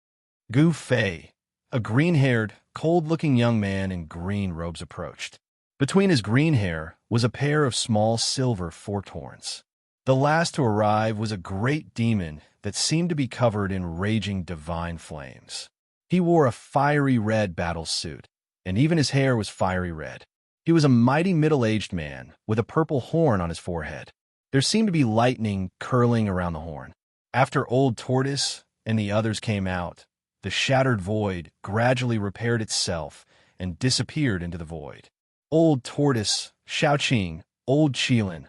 Gu Fei, a green-haired, cold-looking young man in green robes, approached. Between his green hair was a pair of small silver forked horns. The last to arrive was a great demon that seemed to be covered in raging divine flames. He wore a fiery red battle suit, and even his hair was fiery red. He was a mighty middle-aged man with a purple horn on his forehead. There seemed to be lightning curling around the horn. After Old Tortoise and the others came out, the shattered void gradually repaired itself and disappeared into the void. Old Tortoise, Xiaoqing, Old Qilin.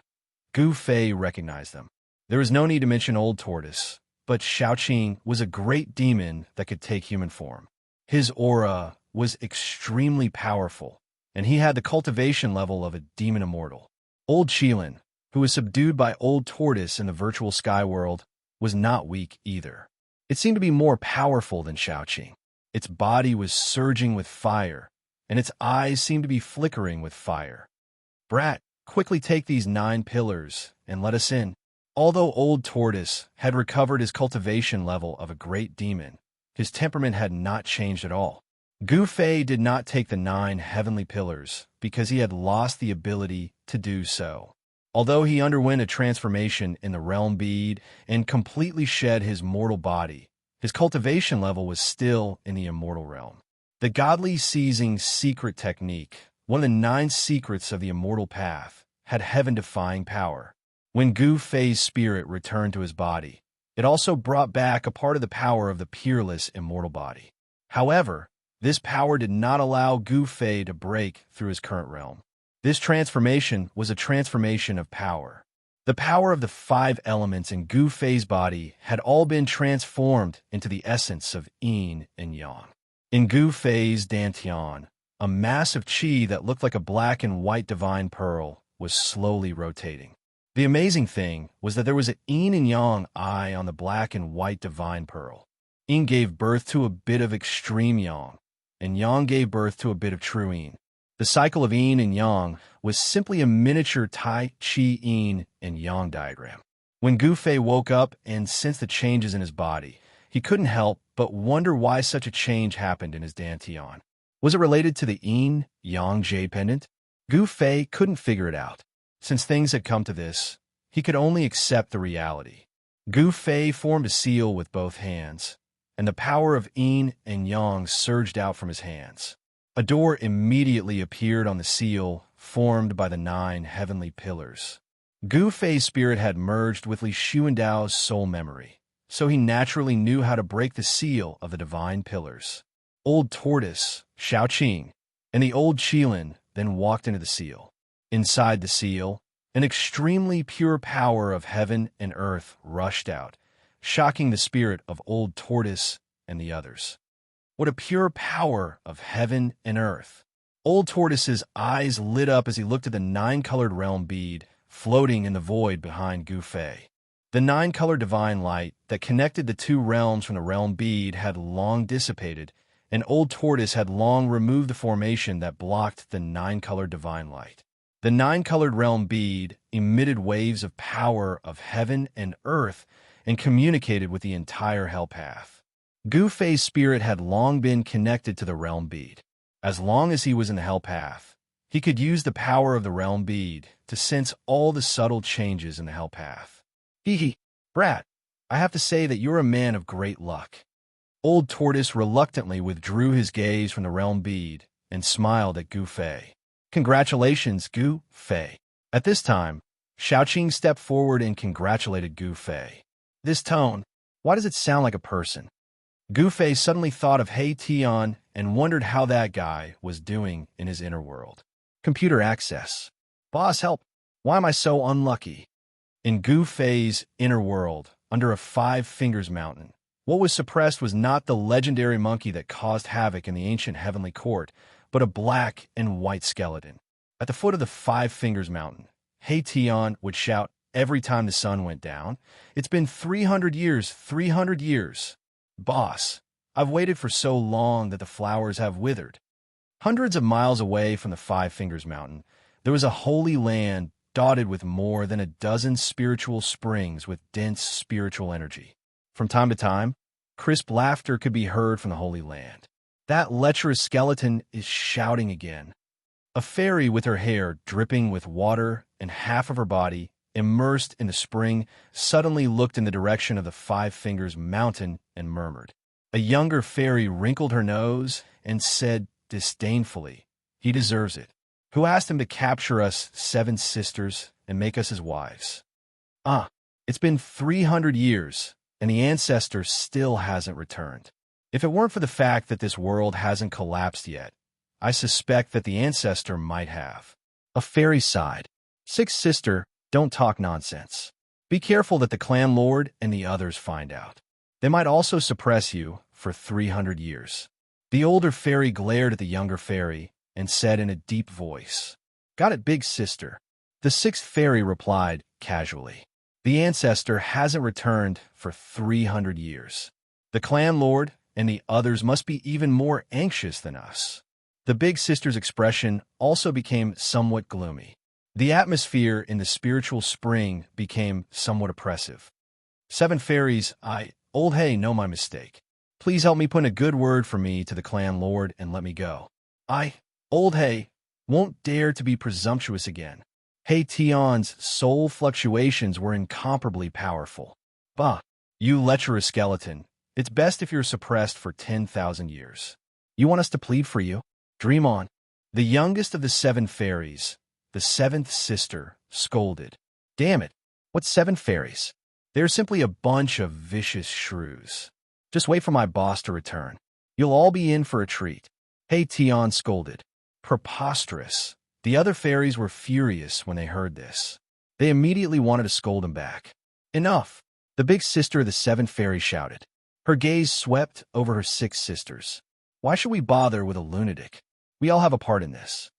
Gu Fei recognized them. There is no need to mention Old Tortoise, but Xiaoqing was a great demon that could take human form. His aura was extremely powerful, and he had the cultivation level of a demon immortal. Old Qilin, who was subdued by Old Tortoise in the virtual sky world, was not weak either. It seemed to be more powerful than Xianxia. Its body was surging with fire, and its eyes seemed to be flickering with fire. "Brat, quickly take these 9 pillars and let us in." Although Old Tortoise had recovered his cultivation level of a great demon, his temperament had not changed at all. Gu Fei did not take the 9 heavenly pillars because he had lost the ability to do so. Although he underwent a transformation in the realm bead and completely shed his mortal body, his cultivation level was still in the immortal realm. The godly seizing secret technique, one of the 9 secrets of the immortal path, had heaven-defying power. When Gu Fei's spirit returned to his body, it also brought back a part of the power of the peerless immortal body. However, this power did not allow Gu Fei to break through his current realm. This transformation was a transformation of power. The power of the 5 elements in Gu Fei's body had all been transformed into the essence of yin and yang. In Gu Fei's dantian, a mass of qi that looked like a black and white divine pearl was slowly rotating. The amazing thing was that there was an yin and yang eye on the black and white divine pearl. Yin gave birth to a bit of extreme yang, and yang gave birth to a bit of true yin. The cycle of yin and yang was simply a miniature Tai Chi yin and yang diagram. When Gu Fei woke up and sensed the changes in his body, he couldn't help but wonder why such a change happened in his dantian. Was it related to the yin-yang jade pendant? Gu Fei couldn't figure it out. Since things had come to this, he could only accept the reality. Gu Fei formed a seal with both hands, and the power of yin and yang surged out from his hands. A door immediately appeared on the seal formed by the 9 heavenly pillars. Gu Fei's spirit had merged with Li Xuandao's soul memory, so he naturally knew how to break the seal of the divine pillars. Old Tortoise, Xiaoqing, and the old Qilin then walked into the seal. Inside the seal, an extremely pure power of heaven and earth rushed out, shocking the spirit of Old Tortoise and the others. What a pure power of heaven and earth! Old Tortoise's eyes lit up as he looked at the 9-colored realm bead floating in the void behind Gu Fei. The 9-colored divine light that connected the 2 realms from the realm bead had long dissipated, and Old Tortoise had long removed the formation that blocked the 9-colored divine light. The 9-colored realm bead emitted waves of power of heaven and earth and communicated with the entire hell path. Gu Fei's spirit had long been connected to the realm bead. As long as he was in the hell path, he could use the power of the realm bead to sense all the subtle changes in the hell path. Hee, brat, I have to say that you're a man of great luck. Old Tortoise reluctantly withdrew his gaze from the realm bead and smiled at Gu Fei. Congratulations, Gu Fei. At this time, Xiaoqing stepped forward and congratulated Gu Fei. This tone, why does it sound like a person? Gu Fei suddenly thought of He Tian and wondered how that guy was doing in his inner world. Computer access. Boss, help. Why am I so unlucky? In Gu Fei's inner world, under a 5 Fingers mountain, what was suppressed was not the legendary monkey that caused havoc in the ancient heavenly court, but a black and white skeleton. At the foot of the 5 Fingers mountain, He Tian would shout every time the sun went down, "It's been 300 years, 300 years. Boss, I've waited for so long that the flowers have withered." Hundreds of miles away from the 5 Fingers mountain, there was a holy land dotted with more than a dozen spiritual springs with dense spiritual energy. From time to time, crisp laughter could be heard from the holy land. That lecherous skeleton is shouting again. A fairy with her hair dripping with water and half of her body immersed in the spring suddenly looked in the direction of the 5 Fingers mountain and murmured. A younger fairy wrinkled her nose and said disdainfully, "He deserves it. Who asked him to capture us 7 sisters and make us his wives? It's been 300 years, and the ancestor still hasn't returned. If it weren't for the fact that this world hasn't collapsed yet, I suspect that the ancestor might have." A fairy sighed. "6 sister, don't talk nonsense. Be careful that the clan lord and the others find out. They might also suppress you for 300 years. The older fairy glared at the younger fairy and said in a deep voice, "Got it, big sister. The sixth fairy replied casually. The ancestor hasn't returned for 300 years. The clan lord and the others must be even more anxious than us. The big sister's expression also became somewhat gloomy. The atmosphere in the spiritual spring became somewhat oppressive. Seven fairies, Old Hay, know my mistake. Please help me put in a good word for me to the clan lord and let me go. Old Hay, won't dare to be presumptuous again. Hay Tion's soul fluctuations were incomparably powerful. Bah, you lecherous skeleton. It's best if you're suppressed for 10,000 years. You want us to plead for you? Dream on. The youngest of the seven fairies, the seventh sister, scolded. Damn it, what's seven fairies? They're simply a bunch of vicious shrews. Just wait for my boss to return. You'll all be in for a treat. Hay Tion scolded. Preposterous. The other fairies were furious when they heard this. They immediately wanted to scold him back. Enough! The big sister of the seven fairies shouted. Her gaze swept over her six sisters. Why should we bother with a lunatic? We all have a part in this.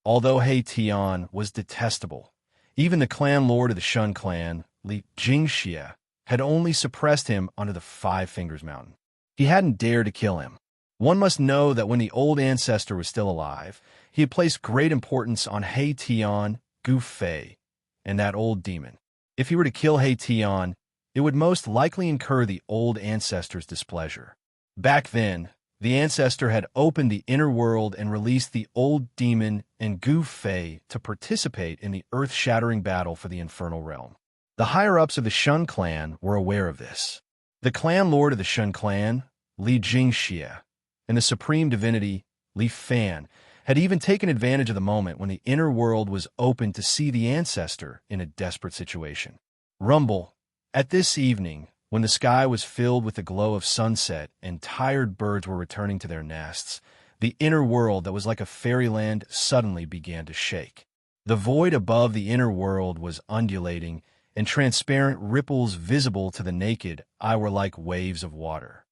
Although Hay Tion was detestable, even the clan lord of the Shun clan, Xianxia, had only suppressed him under the Five Fingers Mountain. He hadn't dared to kill him. One must know that when the old ancestor was still alive, he had placed great importance on Hay Tion, Gu Fei, and that old demon. If he were to kill Hay Tion, it would most likely incur the old ancestor's displeasure. Back then, the ancestor had opened the inner world and released the old demon and Gu Fei to participate in the earth-shattering battle for the infernal realm. The higher-ups of the Shun clan were aware of this. The clan lord of the Shun clan, Xianxia, and the supreme divinity, Li Fan, had even taken advantage of the moment when the inner world was open to see the ancestor in a desperate situation. Rumble. At this evening, when the sky was filled with the glow of sunset and tired birds were returning to their nests, the inner world that was like a fairyland suddenly began to shake. The void above the inner world was undulating, and transparent ripples visible to the naked eye were like waves of water.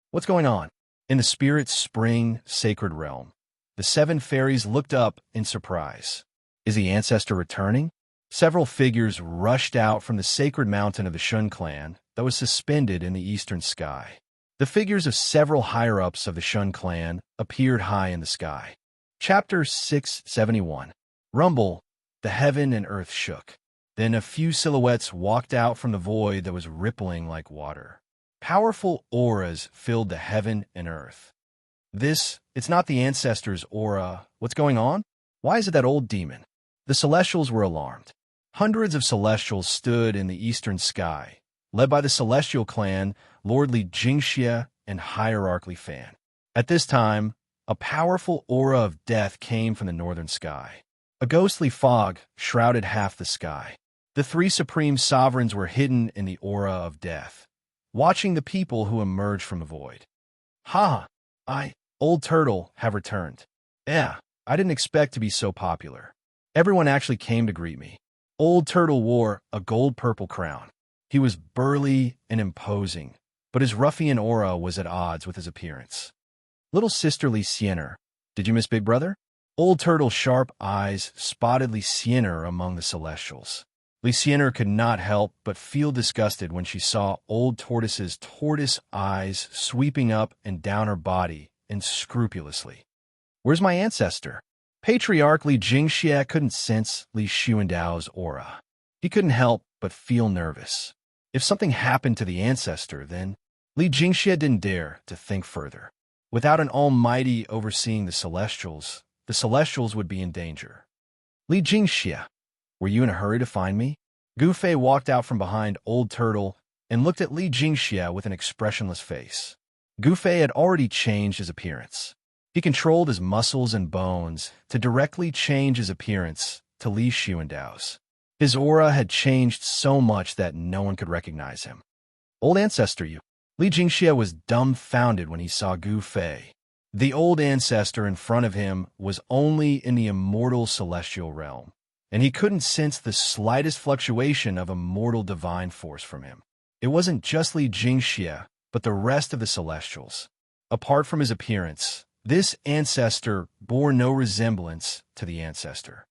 What's going on? In the spirit's spring sacred realm, the seven fairies looked up in surprise. Is the ancestor returning? Several figures rushed out from the sacred mountain of the Shun clan that was suspended in the eastern sky. The figures of several higher-ups of the Shun clan appeared high in the sky. Chapter 671. Rumble. The heaven and earth shook. Then a few silhouettes walked out from the void that was rippling like water. Powerful auras filled the heaven and earth. It's not the ancestor's aura. What's going on? Why is it that old demon? The celestials were alarmed. Hundreds of celestials stood in the eastern sky, led by the celestial clan, Lordly Xianxia and Hierarch Li Fan. At this time, a powerful aura of death came from the northern sky. A ghostly fog shrouded half the sky. The three supreme sovereigns were hidden in the aura of death, watching the people who emerged from the void. Old Turtle, have returned. I didn't expect to be so popular. Everyone actually came to greet me. Old Turtle wore a gold-purple crown. He was burly and imposing, but his ruffian aura was at odds with his appearance. Little sister Xianxia, did you miss Big Brother? Old Turtle's sharp eyes spotted Xianxia among the celestials. Xianxia could not help but feel disgusted when she saw Old Tortoise's tortoise eyes sweeping up and down her body unscrupulously. Where's my ancestor? Patriarch Li Jingxia couldn't sense Li Xuandao's aura. He couldn't help but feel nervous. If something happened to the ancestor, then Li Jingxia didn't dare to think further. Without an almighty overseeing the celestials would be in danger. Li Jingxia, were you in a hurry to find me? Gu Fei walked out from behind Old Turtle and looked at Li Jingxia with an expressionless face. Gu Fei had already changed his appearance. He controlled his muscles and bones to directly change his appearance to Li Xuandao's. His aura had changed so much that no one could recognize him. Old ancestor, you. Li Jingxia was dumbfounded when he saw Gu Fei. The old ancestor in front of him was only in the immortal celestial realm, and he couldn't sense the slightest fluctuation of immortal divine force from him. It wasn't just Li Jingxia, but the rest of the celestials. Apart from his appearance, this ancestor bore no resemblance to the ancestor.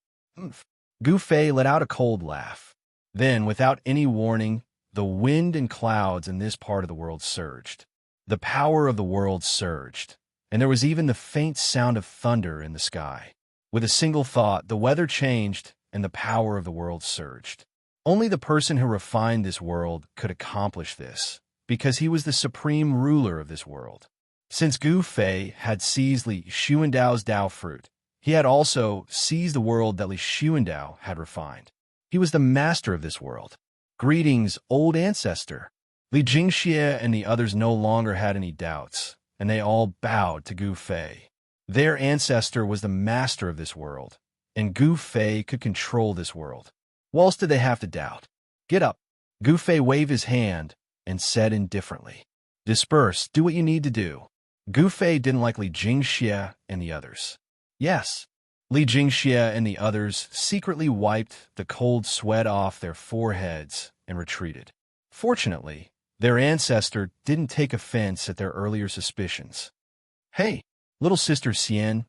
Gu Fei let out a cold laugh. Then, without any warning, the wind and clouds in this part of the world surged. The power of the world surged, and there was even the faint sound of thunder in the sky. With a single thought, the weather changed and the power of the world surged. Only the person who refined this world could accomplish this, because he was the supreme ruler of this world. Since Gu Fei had seized Li Xuandao's Dao fruit, he had also seized the world that Li Xuandao had refined. He was the master of this world. Greetings, old ancestor. Li Xianxia and the others no longer had any doubts, and they all bowed to Gu Fei. Their ancestor was the master of this world, and Gu Fei could control this world. What else did they have to doubt? Get up. Gu Fei waved his hand and said indifferently, disperse, do what you need to do. Gu Fei didn't like Li Xianxia and the others. Yes. Li Xianxia and the others secretly wiped the cold sweat off their foreheads and retreated. Fortunately, their ancestor didn't take offense at their earlier suspicions. Hey, little sister Xian,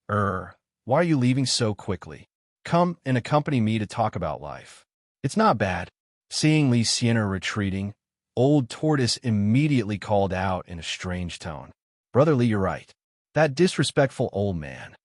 why are you leaving so quickly? Come and accompany me to talk about life. It's not bad. Seeing Li Xian retreating, Old Tortoise immediately called out in a strange tone. Brother Li, you're right. That disrespectful old man.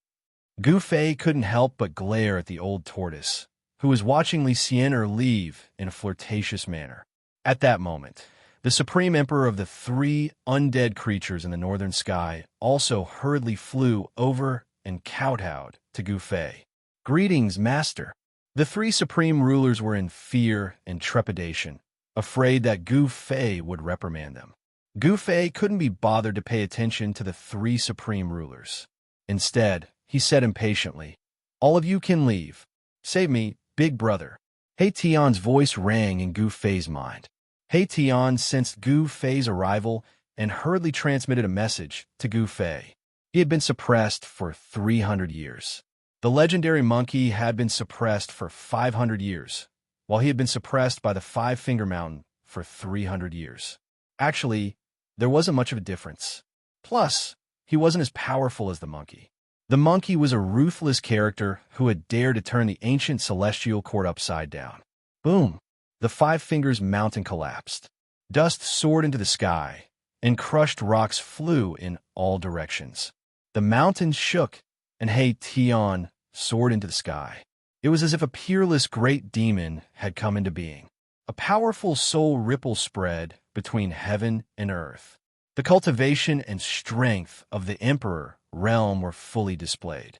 Gu Fei couldn't help but glare at the old tortoise, who was watching Li Xian leave in a flirtatious manner. At that moment, the supreme emperor of the 3 undead creatures in the northern sky also hurriedly flew over and kowtowed to Gu Fei. Greetings, master. The 3 supreme rulers were in fear and trepidation, afraid that Gu Fei would reprimand them. Gu Fei couldn't be bothered to pay attention to the 3 supreme rulers. Instead, he said impatiently, all of you can leave. Save me, big brother. He Tian's voice rang in Gu Fei's mind. He Tian sensed Gu Fei's arrival and hurriedly transmitted a message to Gu Fei. He had been suppressed for 300 years. The legendary monkey had been suppressed for 500 years, while he had been suppressed by the 5-Finger Mountain for 300 years. Actually, there wasn't much of a difference. Plus, he wasn't as powerful as the monkey. The monkey was a ruthless character who had dared to turn the ancient celestial court upside down. Boom! The 5 Fingers Mountain collapsed. Dust soared into the sky, and crushed rocks flew in all directions. The mountains shook, and He Tian soared into the sky. It was as if a peerless great demon had come into being. A powerful soul ripple spread between heaven and earth. The cultivation and strength of the emperor realm were fully displayed.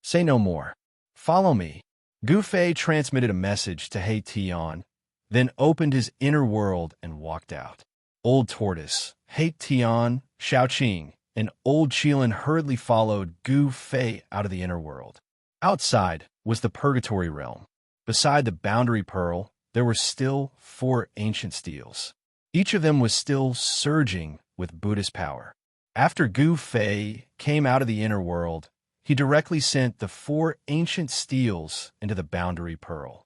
Say no more. Follow me. Gu Fei transmitted a message to He Tian, then opened his inner world and walked out. Old Tortoise, He Tian, Xiaoqing, and Old Qilin hurriedly followed Gu Fei out of the inner world. Outside was the Purgatory realm. Beside the Boundary Pearl, there were still 4 ancient steels. Each of them was still surging with Buddhist power. After Gu Fei came out of the inner world, he directly sent the 4 ancient steels into the Boundary Pearl.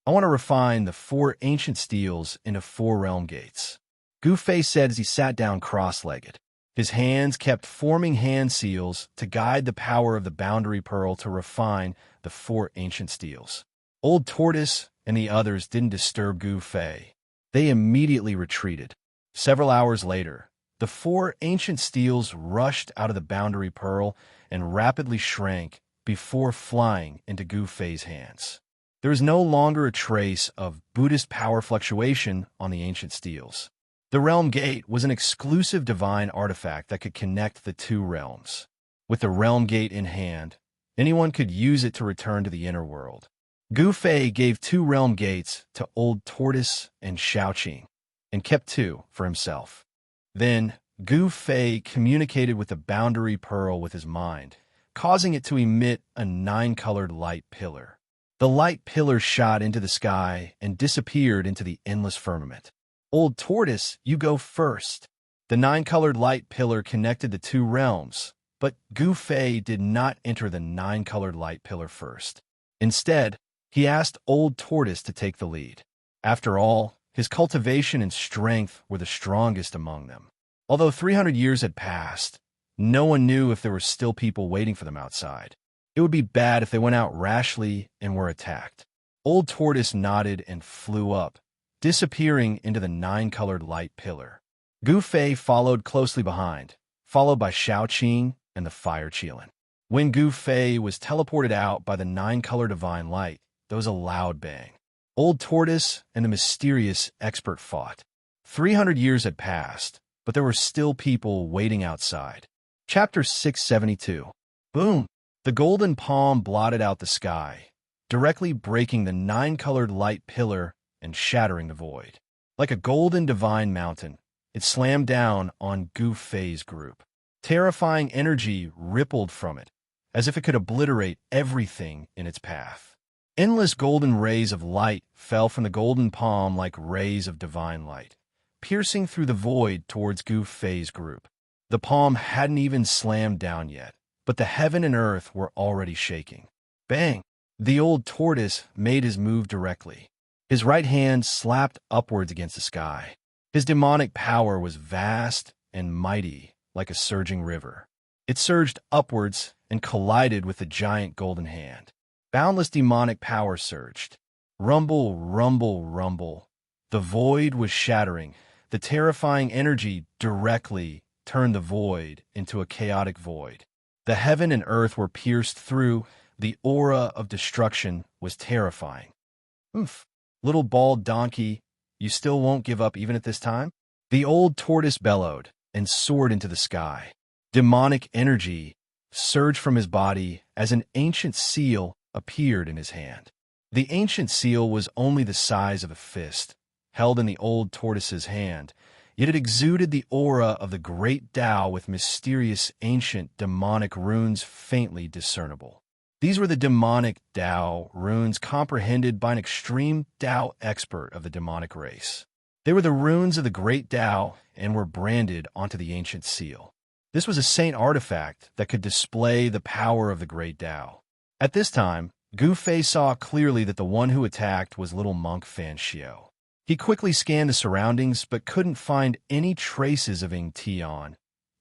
I want to refine the 4 ancient steels into 4 realm gates. Gu Fei said as he sat down cross-legged. His hands kept forming hand seals to guide the power of the Boundary Pearl to refine the 4 ancient steels. Old Tortoise and the others didn't disturb Gu Fei. They immediately retreated. Several hours later, the 4 ancient steels rushed out of the Boundary Pearl and rapidly shrank before flying into Gu Fei's hands. There was no longer a trace of Buddhist power fluctuation on the ancient steels. The Realm Gate was an exclusive divine artifact that could connect the 2 realms. With the Realm Gate in hand, anyone could use it to return to the inner world. Gu Fei gave 2 Realm Gates to Old Tortoise and Xiaoqing, and kept 2 for himself. Then, Gu Fei communicated with the Boundary Pearl with his mind, causing it to emit a 9-colored light pillar. The light pillar shot into the sky and disappeared into the endless firmament. Old Tortoise, you go first. The 9-colored light pillar connected the 2 realms, but Gu Fei did not enter the 9-colored light pillar first. Instead, he asked Old Tortoise to take the lead. After all, his cultivation and strength were the strongest among them. Although 300 years had passed, no one knew if there were still people waiting for them outside. It would be bad if they went out rashly and were attacked. Old Tortoise nodded and flew up, disappearing into the nine-colored light pillar. Gu Fei followed closely behind, followed by Xiaoqing and the fire Qilin. When Gu Fei was teleported out by the nine-color divine light, there was a loud bang. Old Tortoise and the mysterious expert fought. 300 years had passed, but there were still people waiting outside. Chapter 672. Boom! The golden palm blotted out the sky, directly breaking the nine-colored light pillar and shattering the void. Like a golden divine mountain, it slammed down on Gu Fei's group. Terrifying energy rippled from it, as if it could obliterate everything in its path. Endless golden rays of light fell from the golden palm like rays of divine light, piercing through the void towards Gu Fei's group. The palm hadn't even slammed down yet, but the heaven and earth were already shaking. Bang! The old tortoise made his move directly. His right hand slapped upwards against the sky. His demonic power was vast and mighty, like a surging river. It surged upwards and collided with the giant golden hand. Boundless demonic power surged. Rumble, rumble, rumble. The void was shattering. The terrifying energy directly turned the void into a chaotic void. The heaven and earth were pierced through. The aura of destruction was terrifying. Oof. Little bald donkey, you still won't give up even at this time? The old tortoise bellowed and soared into the sky. Demonic energy surged from his body as an ancient seal appeared in his hand. The ancient seal was only the size of a fist, held in the old tortoise's hand, yet it exuded the aura of the great Tao with mysterious ancient demonic runes faintly discernible. These were the demonic Tao runes comprehended by an extreme Tao expert of the demonic race. They were the runes of the great Tao and were branded onto the ancient seal. This was a saint artifact that could display the power of the great Tao. At this time, Gu Fei saw clearly that the one who attacked was little monk Fan Xiao. He quickly scanned the surroundings but couldn't find any traces of Ying Tian,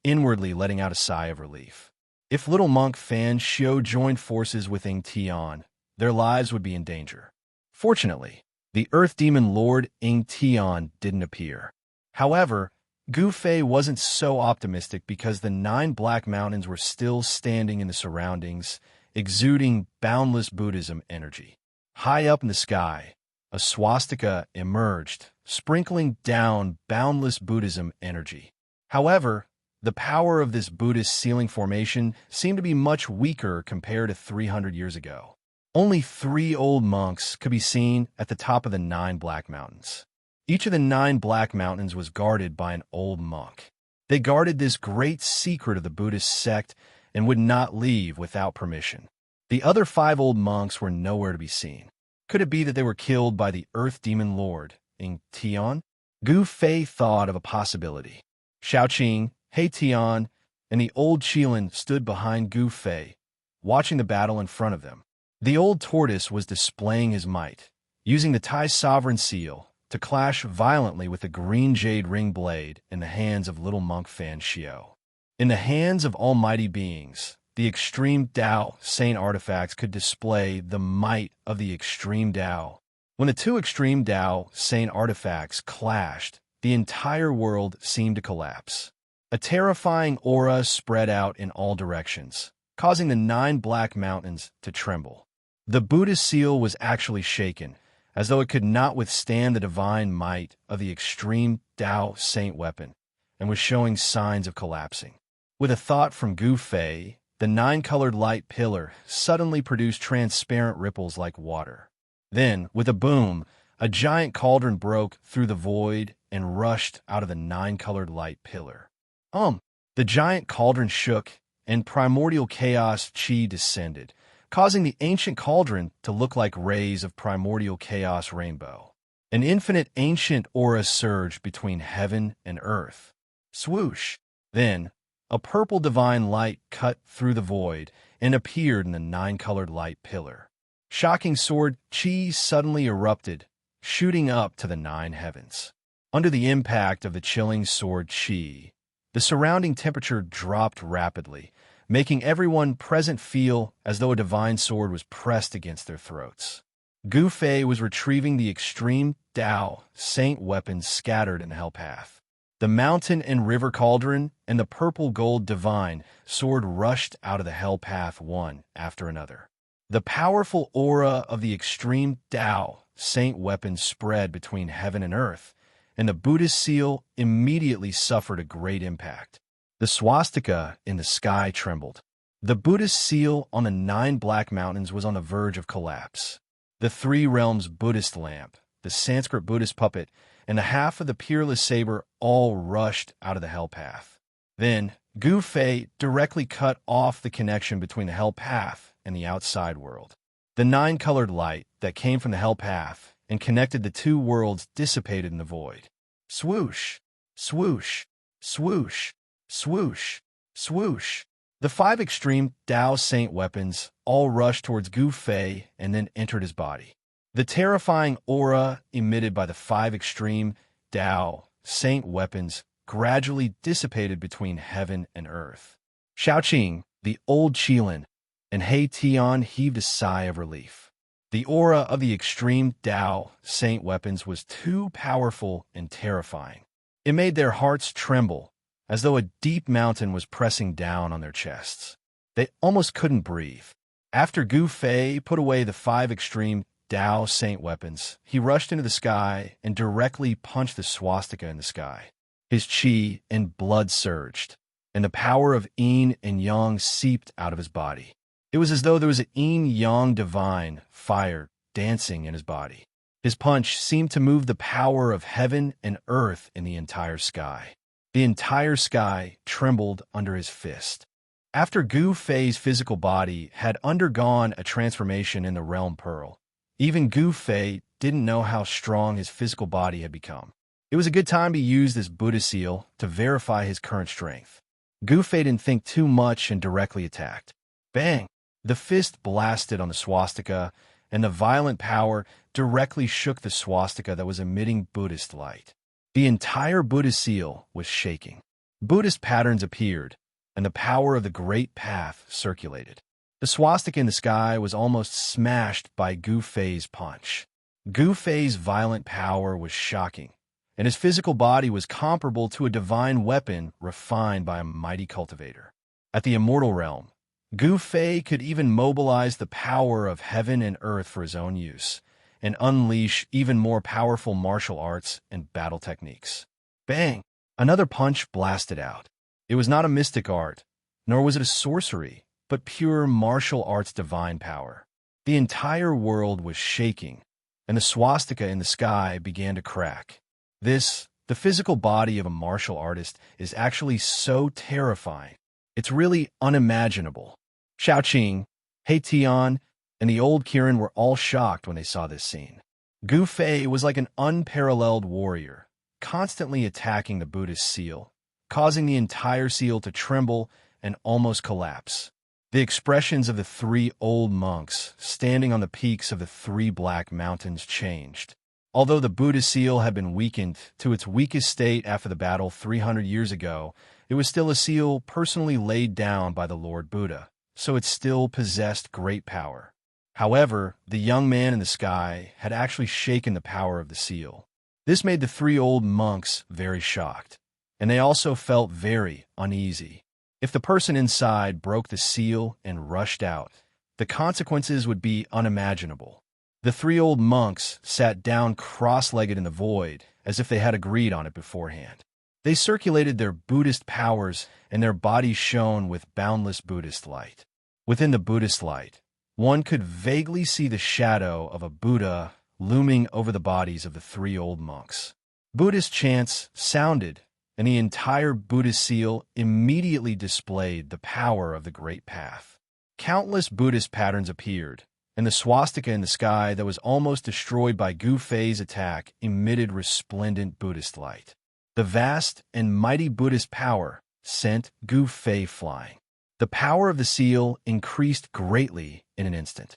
inwardly letting out a sigh of relief. If little monk Fan Xiao joined forces with Ying Tian, their lives would be in danger. Fortunately, the Earth Demon Lord Ying Tian didn't appear. However, Gu Fei wasn't so optimistic because the 9 black mountains were still standing in the surroundings, exuding boundless Buddhism energy. High up in the sky, a swastika emerged, sprinkling down boundless Buddhism energy. However, the power of this Buddhist ceiling formation seemed to be much weaker compared to 300 years ago. Only 3 old monks could be seen at the top of the 9 black mountains. Each of the 9 black mountains was guarded by an old monk. They guarded this great secret of the Buddhist sect and would not leave without permission. The other 5 old monks were nowhere to be seen. Could it be that they were killed by the Earth Demon Lord, Ying Tian? Gu Fei thought of a possibility. Xiaoqing, He Tian, and the old Qilin stood behind Gu Fei, watching the battle in front of them. The old tortoise was displaying his might, using the Tai Sovereign Seal to clash violently with the green jade ring blade in the hands of little monk Fan Xiao. In the hands of almighty beings, the extreme Tao saint artifacts could display the might of the extreme Tao. When the 2 extreme Tao saint artifacts clashed, the entire world seemed to collapse. A terrifying aura spread out in all directions, causing the 9 black mountains to tremble. The Buddhist seal was actually shaken, as though it could not withstand the divine might of the extreme Tao saint weapon, and was showing signs of collapsing. With a thought from Gu Fei, the 9-colored light pillar suddenly produced transparent ripples like water. Then, with a boom, a giant cauldron broke through the void and rushed out of the 9-colored light pillar. The giant cauldron shook, and primordial chaos chi descended, causing the ancient cauldron to look like rays of primordial chaos rainbow. An infinite ancient aura surged between heaven and earth. Swoosh! Then, a purple divine light cut through the void and appeared in the 9-colored light pillar. Shocking sword chi suddenly erupted, shooting up to the 9 heavens. Under the impact of the chilling sword chi, the surrounding temperature dropped rapidly, making everyone present feel as though a divine sword was pressed against their throats. Gu Fei was retrieving the extreme Tao saint weapons scattered in the Hell Path. The mountain and river cauldron and the purple gold divine sword rushed out of the Hell Path one after another. The powerful aura of the extreme Tao saint weapons spread between heaven and earth, and the Buddhist seal immediately suffered a great impact. The swastika in the sky trembled. The Buddhist seal on the 9 black mountains was on the verge of collapse. The 3 realms Buddhist lamp, the Sanskrit Buddhist puppet, and the half of the peerless saber all rushed out of the Hell Path. Then, Gu Fei directly cut off the connection between the Hell Path and the outside world. The 9-colored light that came from the Hell Path and connected the 2 worlds dissipated in the void. Swoosh, swoosh, swoosh, swoosh, swoosh. The 5 extreme Tao Saint weapons all rushed towards Gu Fei and then entered his body. The terrifying aura emitted by the 5 extreme Tao Saint weapons gradually dissipated between heaven and earth. Xiaoqing, the old Qilin, and He Tian heaved a sigh of relief. The aura of the extreme Tao Saint weapons was too powerful and terrifying. It made their hearts tremble, as though a deep mountain was pressing down on their chests. They almost couldn't breathe. After Gu Fei put away the 5 extreme Tao Saint weapons, he rushed into the sky and directly punched the swastika in the sky. His qi and blood surged, and the power of yin and yang seeped out of his body. It was as though there was an yin-yang divine fire dancing in his body. His punch seemed to move the power of heaven and earth in the entire sky. The entire sky trembled under his fist. After Gu Fei's physical body had undergone a transformation in the Realm Pearl, even Gu Fei didn't know how strong his physical body had become. It was a good time to use this Buddha seal to verify his current strength. Gu Fei didn't think too much and directly attacked. Bang! The fist blasted on the swastika, and the violent power directly shook the swastika that was emitting Buddhist light. The entire Buddha seal was shaking. Buddhist patterns appeared, and the power of the Great Path circulated. The swastika in the sky was almost smashed by Gu Fei's punch. Gu Fei's violent power was shocking, and his physical body was comparable to a divine weapon refined by a mighty cultivator. At the immortal realm, Gu Fei could even mobilize the power of heaven and earth for his own use, and unleash even more powerful martial arts and battle techniques. Bang! Another punch blasted out. It was not a mystic art, nor was it a sorcery, but pure martial arts divine power. The entire world was shaking, and the swastika in the sky began to crack. This, the physical body of a martial artist, is actually so terrifying. It's really unimaginable. Xiaoqing, He Tian, and the old Kirin were all shocked when they saw this scene. Gu Fei was like an unparalleled warrior, constantly attacking the Buddhist seal, causing the entire seal to tremble and almost collapse. The expressions of the 3 old monks standing on the peaks of the 3 black mountains changed. Although the Buddha seal had been weakened to its weakest state after the battle 300 years ago, it was still a seal personally laid down by the Lord Buddha, so it still possessed great power. However, the young man in the sky had actually shaken the power of the seal. This made the 3 old monks very shocked, and they also felt very uneasy. If the person inside broke the seal and rushed out, the consequences would be unimaginable. The 3 old monks sat down cross-legged in the void, as if they had agreed on it beforehand. They circulated their Buddhist powers, and their bodies shone with boundless Buddhist light. Within the Buddhist light, one could vaguely see the shadow of a Buddha looming over the bodies of the 3 old monks. Buddhist chants sounded, and the entire Buddhist seal immediately displayed the power of the Great Path. Countless Buddhist patterns appeared, and the swastika in the sky that was almost destroyed by Gu Fei's attack emitted resplendent Buddhist light. The vast and mighty Buddhist power sent Gu Fei flying. The power of the seal increased greatly in an instant.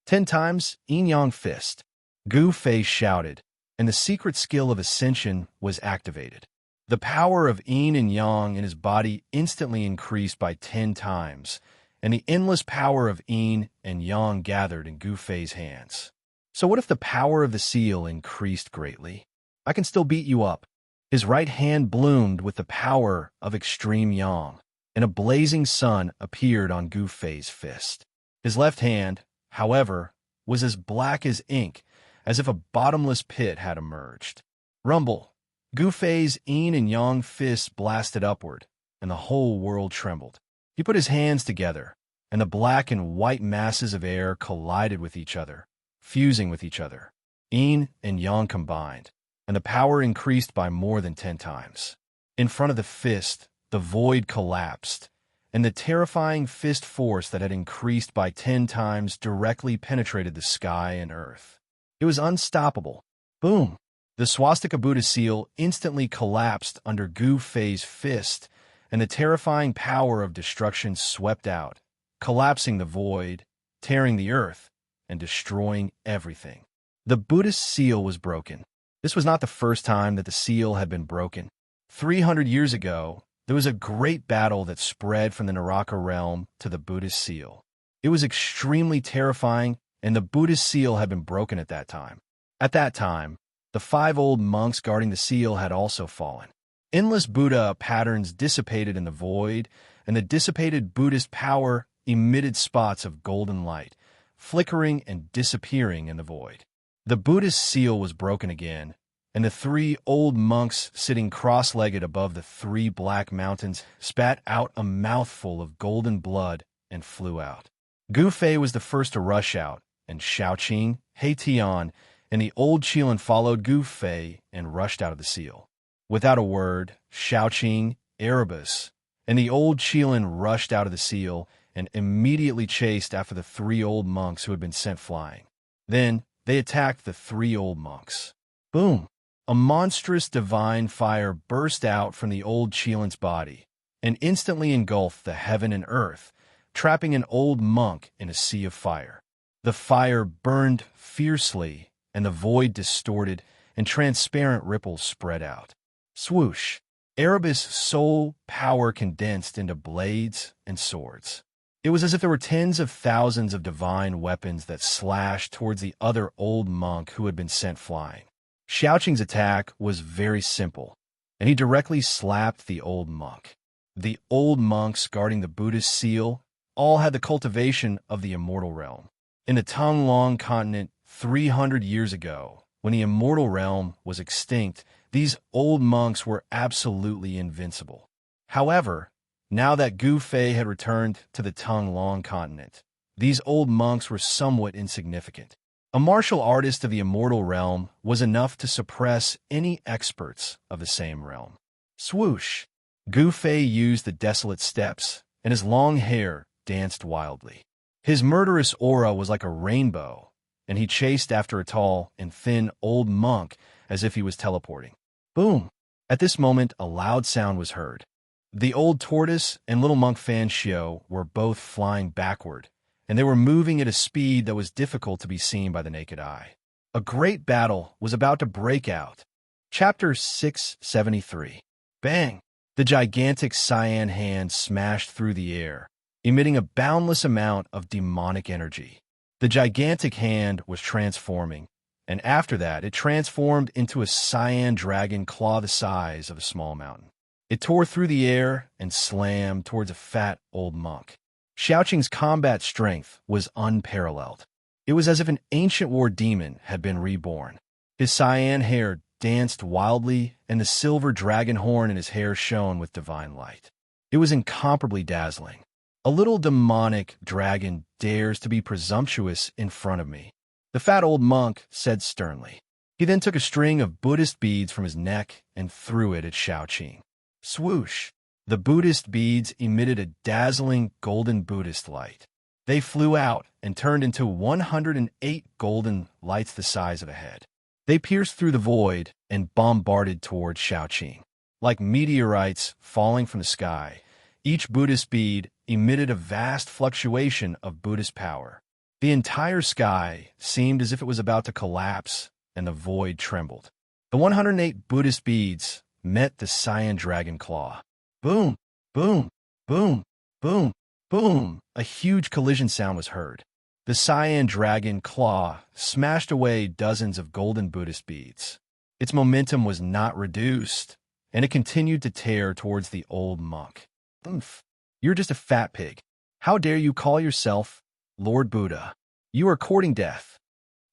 10 times yin-yang fist. Gu Fei shouted, and the secret skill of ascension was activated. The power of yin and yang in his body instantly increased by 10 times, and the endless power of yin and yang gathered in Gu Fei's hands. So what if the power of the seal increased greatly? I can still beat you up. His right hand bloomed with the power of extreme yang, and a blazing sun appeared on Gu Fei's fist. His left hand, however, was as black as ink, as if a bottomless pit had emerged. Rumble! Gu Fei's yin and yang fists blasted upward, and the whole world trembled. He put his hands together, and the black and white masses of air collided with each other, fusing with each other. Yin and yang combined, and the power increased by more than 10 times. In front of the fist, the void collapsed, and the terrifying fist force that had increased by 10 times directly penetrated the sky and earth. It was unstoppable. Boom! The swastika Buddha seal instantly collapsed under Gu Fei's fist, and the terrifying power of destruction swept out, collapsing the void, tearing the earth, and destroying everything. The Buddhist seal was broken. This was not the first time that the seal had been broken. 300 years ago, there was a great battle that spread from the Naraka realm to the Buddhist seal. It was extremely terrifying, and the Buddhist seal had been broken at that time. At that time, the 5 old monks guarding the seal had also fallen. Endless Buddha patterns dissipated in the void, and the dissipated Buddhist power emitted spots of golden light, flickering and disappearing in the void. The Buddhist seal was broken again, and the 3 old monks sitting cross-legged above the 3 black mountains spat out a mouthful of golden blood and flew out. Gu Fei was the first to rush out, and Xiaoqing, He Tian, and the old Qilin followed Gu Fei and rushed out of the seal. Without a word, Xiaoqing, Erebus, and the old Qilin rushed out of the seal and immediately chased after the 3 old monks who had been sent flying. Then they attacked the 3 old monks. Boom! A monstrous divine fire burst out from the old Qilin's body and instantly engulfed the heaven and earth, trapping an old monk in a sea of fire. The fire burned fiercely, and the void distorted, and transparent ripples spread out. Swoosh! Erebus' soul power condensed into blades and swords. It was as if there were tens of thousands of divine weapons that slashed towards the other old monk who had been sent flying. Xiaoqing's attack was very simple, and he directly slapped the old monk. The old monks guarding the Buddhist seal all had the cultivation of the immortal realm. In the Tonglong continent 300 years ago, when the immortal realm was extinct, these old monks were absolutely invincible. However, now that Gu Fei had returned to the Tonglong continent, these old monks were somewhat insignificant. A martial artist of the immortal realm was enough to suppress any experts of the same realm. Swoosh! Gu Fei used the desolate steppes, and his long hair danced wildly. His murderous aura was like a rainbow, and he chased after a tall and thin old monk as if he was teleporting. Boom! At this moment, a loud sound was heard. The old tortoise and little monk Xianxia were both flying backward, and they were moving at a speed that was difficult to be seen by the naked eye. A great battle was about to break out. Chapter 673. Bang! The gigantic cyan hand smashed through the air, emitting a boundless amount of demonic energy. The gigantic hand was transforming, and after that it transformed into a cyan dragon claw the size of a small mountain. It tore through the air and slammed towards a fat old monk. Xiaoqing's combat strength was unparalleled. It was as if an ancient war demon had been reborn. His cyan hair danced wildly, and the silver dragon horn in his hair shone with divine light. It was incomparably dazzling. A little demonic dragon dares to be presumptuous in front of me, the fat old monk said sternly. He then took a string of Buddhist beads from his neck and threw it at Xiaoqing. Swoosh! The Buddhist beads emitted a dazzling golden Buddhist light. They flew out and turned into 108 golden lights the size of a head. They pierced through the void and bombarded towards Xiaoqing. Like meteorites falling from the sky, each Buddhist bead emitted a vast fluctuation of Buddhist power. The entire sky seemed as if it was about to collapse, and the void trembled. The 108 Buddhist beads met the Cyan Dragon Claw. Boom, boom, boom, boom, boom. A huge collision sound was heard. The Cyan Dragon Claw smashed away dozens of golden Buddhist beads. Its momentum was not reduced, and it continued to tear towards the old monk. Oomph. You're just a fat pig. How dare you call yourself Lord Buddha? You are courting death.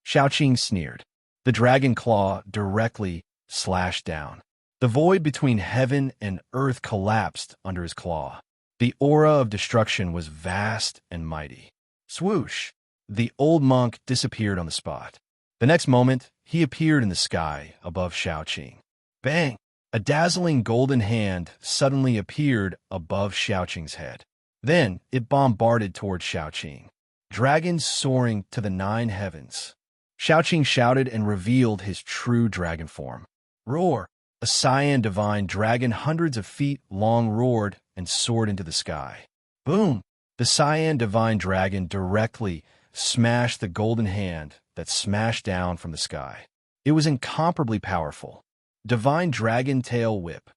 Xiaoqing sneered. The dragon claw directly slashed down. The void between heaven and earth collapsed under his claw. The aura of destruction was vast and mighty. Swoosh! The old monk disappeared on the spot. The next moment, he appeared in the sky above Xiaoqing. Bang! A dazzling golden hand suddenly appeared above Xiaoqing's head. Then it bombarded toward Xiaoqing. Dragons soaring to the 9 heavens. Xiaoqing shouted and revealed his true dragon form. Roar! A cyan divine dragon hundreds of feet long roared and soared into the sky. Boom! The cyan divine dragon directly smashed the golden hand that smashed down from the sky. It was incomparably powerful. Divine Dragon Tail Whip.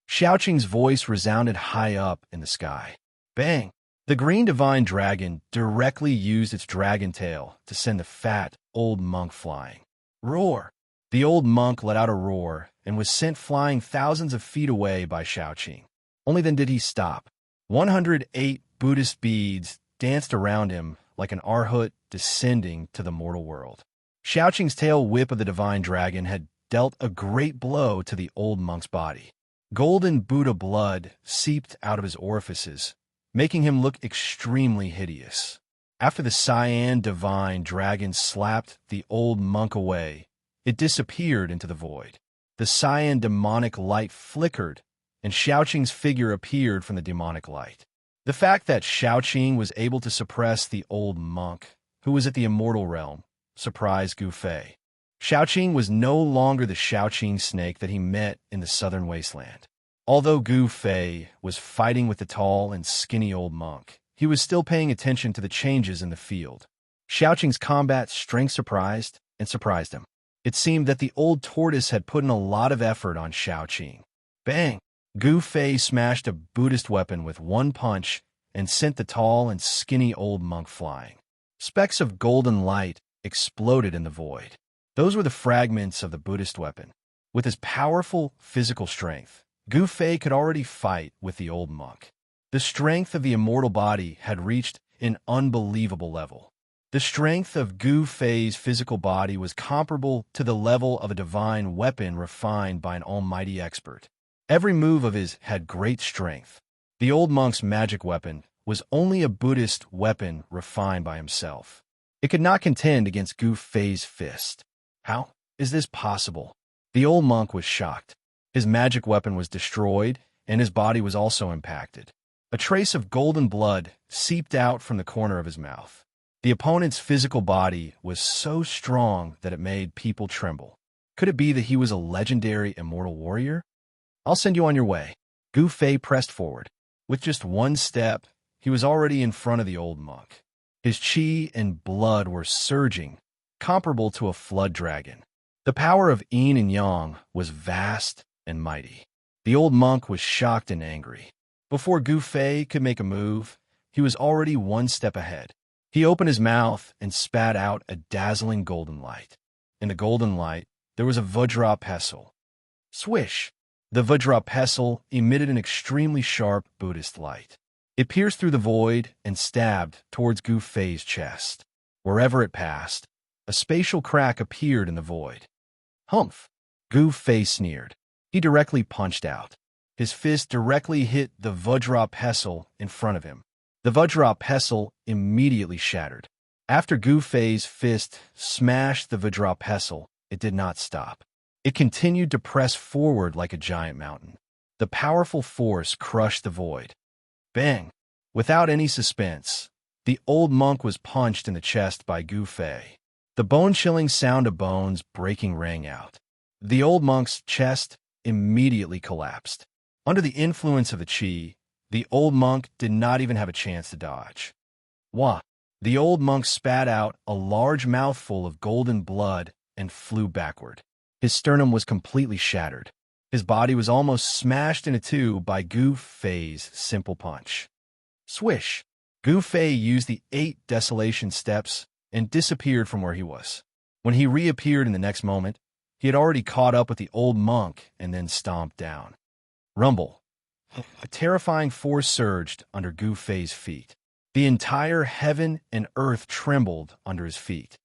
Xiaoqing's voice resounded high up in the sky. Bang! The green divine dragon directly used its dragon tail to send the fat, old monk flying. Roar! The old monk let out a roar and was sent flying thousands of feet away by Xiaoqing. Only then did he stop. 108 Buddhist beads danced around him like an arhut descending to the mortal world. Xiaoqing's tail whip of the divine dragon had dealt a great blow to the old monk's body. Golden Buddha blood seeped out of his orifices, making him look extremely hideous. After the cyan divine dragon slapped the old monk away, it disappeared into the void. The cyan demonic light flickered, and Xiaoqing's figure appeared from the demonic light. The fact that Xiaoqing was able to suppress the old monk, who was at the immortal realm, surprised Gu Fei. Xiaoqing was no longer the Xiaoqing snake that he met in the southern wasteland. Although Gu Fei was fighting with the tall and skinny old monk, he was still paying attention to the changes in the field. Xiaoqing's combat strength surprised him. It seemed that the old tortoise had put in a lot of effort on Xiaoqing. Bang! Gu Fei smashed a Buddhist weapon with one punch and sent the tall and skinny old monk flying. Specks of golden light exploded in the void. Those were the fragments of the Buddhist weapon. With his powerful physical strength, Gu Fei could already fight with the old monk. The strength of the immortal body had reached an unbelievable level. The strength of Gu Fei's physical body was comparable to the level of a divine weapon refined by an almighty expert. Every move of his had great strength. The old monk's magic weapon was only a Buddhist weapon refined by himself. It could not contend against Gu Fei's fist. How is this possible? The old monk was shocked. His magic weapon was destroyed, and his body was also impacted. A trace of golden blood seeped out from the corner of his mouth. The opponent's physical body was so strong that it made people tremble. Could it be that he was a legendary immortal warrior? I'll send you on your way. Gu Fei pressed forward. With just one step, he was already in front of the old monk. His qi and blood were surging, comparable to a flood dragon. The power of yin and yang was vast and mighty. The old monk was shocked and angry. Before Gu Fei could make a move, he was already one step ahead. He opened his mouth and spat out a dazzling golden light. In the golden light, there was a Vajra pestle. Swish! The Vajra pestle emitted an extremely sharp Buddhist light. It pierced through the void and stabbed towards Gu Fei's chest. Wherever it passed, a spatial crack appeared in the void. Humph! Gu Fei sneered. He directly punched out. His fist directly hit the Vajra pestle in front of him. The Vajra pestle immediately shattered. After Gu Fei's fist smashed the Vajra pestle, it did not stop. It continued to press forward like a giant mountain. The powerful force crushed the void. Bang! Without any suspense, the old monk was punched in the chest by Gu Fei. The bone-chilling sound of bones breaking rang out. The old monk's chest immediately collapsed. Under the influence of the qi, the old monk did not even have a chance to dodge. Wah! The old monk spat out a large mouthful of golden blood and flew backward. His sternum was completely shattered. His body was almost smashed into two by Gu Fei's simple punch. Swish! Gu Fei used the 8 desolation steps and disappeared from where he was. When he reappeared in the next moment, he had already caught up with the old monk and then stomped down. Rumble. A terrifying force surged under Gu Fei's feet. The entire heaven and earth trembled under his feet.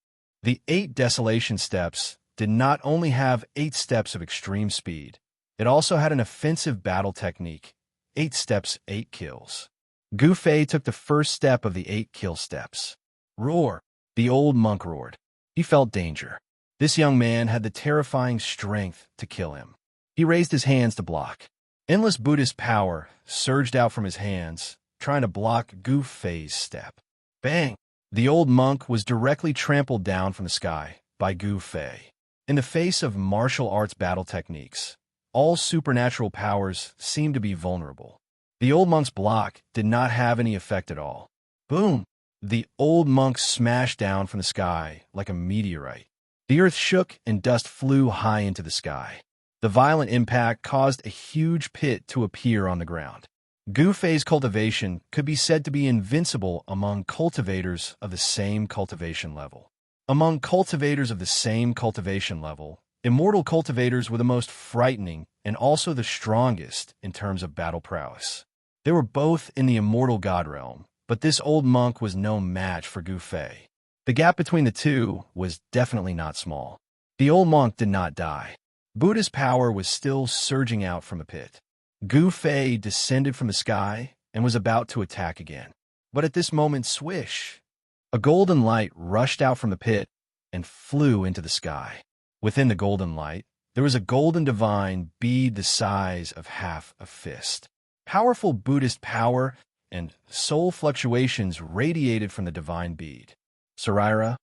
The 8 desolation steps did not only have 8 steps of extreme speed, it also had an offensive battle technique, 8 steps, 8 kills. Gu Fei took the first step of the 8 kill steps. Roar! The old monk roared. He felt danger. This young man had the terrifying strength to kill him. He raised his hands to block. Endless Buddhist power surged out from his hands, trying to block Gu Fei's step. Bang! The old monk was directly trampled down from the sky by Gu Fei. In the face of martial arts battle techniques, all supernatural powers seemed to be vulnerable. The old monk's block did not have any effect at all. Boom! The old monk smashed down from the sky like a meteorite. The earth shook and dust flew high into the sky. The violent impact caused a huge pit to appear on the ground. Gu Fei's cultivation could be said to be invincible among cultivators of the same cultivation level. Among cultivators of the same cultivation level, immortal cultivators were the most frightening and also the strongest in terms of battle prowess. They were both in the immortal god realm, but this old monk was no match for Gu Fei. The gap between the two was definitely not small. The old monk did not die. Buddhist power was still surging out from the pit. Gu Fei descended from the sky and was about to attack again. But at this moment, swish! A golden light rushed out from the pit and flew into the sky. Within the golden light, there was a golden divine bead the size of half a fist. Powerful Buddhist power and soul fluctuations radiated from the divine bead. Saraira?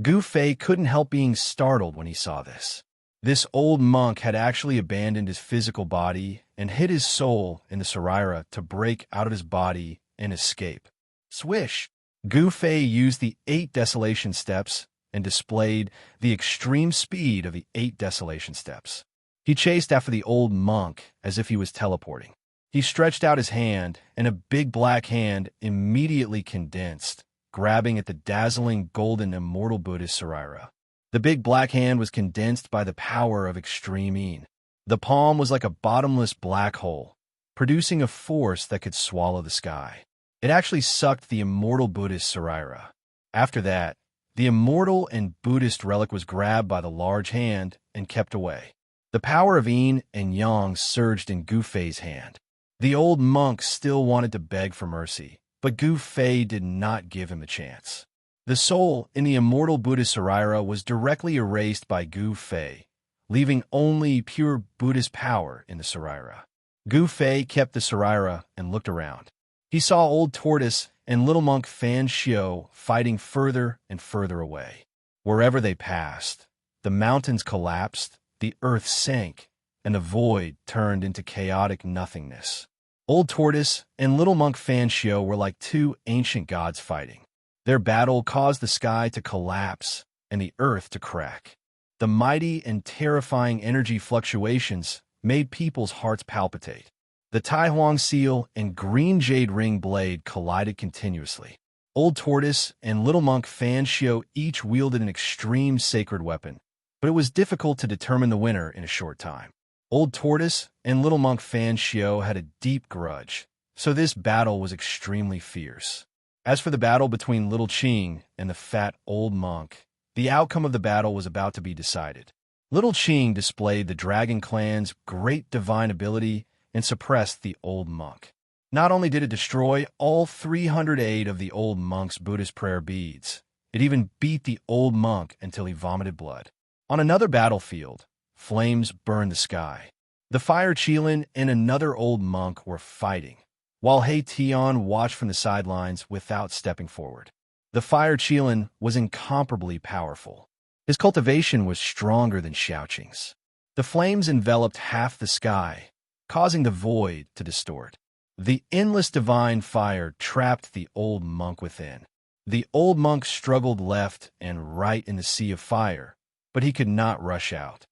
Gu Fei couldn't help being startled when he saw this. This old monk had actually abandoned his physical body and hid his soul in the Saraira to break out of his body and escape. Swish! Gu Fei used the 8 desolation steps and displayed the extreme speed of the 8 desolation steps. He chased after the old monk as if he was teleporting. He stretched out his hand, and a big black hand immediately condensed, grabbing at the dazzling golden immortal Buddhist Saraira. The big black hand was condensed by the power of extreme Yin. The palm was like a bottomless black hole, producing a force that could swallow the sky. It actually sucked the immortal Buddhist Saraira. After that, the immortal and Buddhist relic was grabbed by the large hand and kept away. The power of Yin and Yang surged in Gu Fei's hand. The old monk still wanted to beg for mercy, but Gu Fei did not give him a chance. The soul in the immortal Buddhist Saraira was directly erased by Gu Fei, leaving only pure Buddhist power in the Saraira. Gu Fei kept the Saraira and looked around. He saw Old Tortoise and little monk Xianxia fighting further and further away. Wherever they passed, the mountains collapsed, the earth sank, and the void turned into chaotic nothingness. Old Tortoise and little monk Xianxia were like two ancient gods fighting. Their battle caused the sky to collapse and the earth to crack. The mighty and terrifying energy fluctuations made people's hearts palpitate. The Tai Huang seal and green jade ring blade collided continuously. Old Tortoise and little monk Xianxia each wielded an extreme sacred weapon, but it was difficult to determine the winner in a short time. Old Tortoise and little monk Xianxia had a deep grudge, so this battle was extremely fierce. As for the battle between Little Qing and the fat old monk, the outcome of the battle was about to be decided. Little Qing displayed the Dragon Clan's great divine ability and suppressed the old monk. Not only did it destroy all 308 of the old monk's Buddhist prayer beads, it even beat the old monk until he vomited blood. On another battlefield, flames burned the sky. The Fire Qilin and another old monk were fighting, while He Tian watched from the sidelines without stepping forward. The Fire Qilin was incomparably powerful. His cultivation was stronger than Xiaoqing's. The flames enveloped half the sky, causing the void to distort. The endless divine fire trapped the old monk within. The old monk struggled left and right in the sea of fire, but he could not rush out.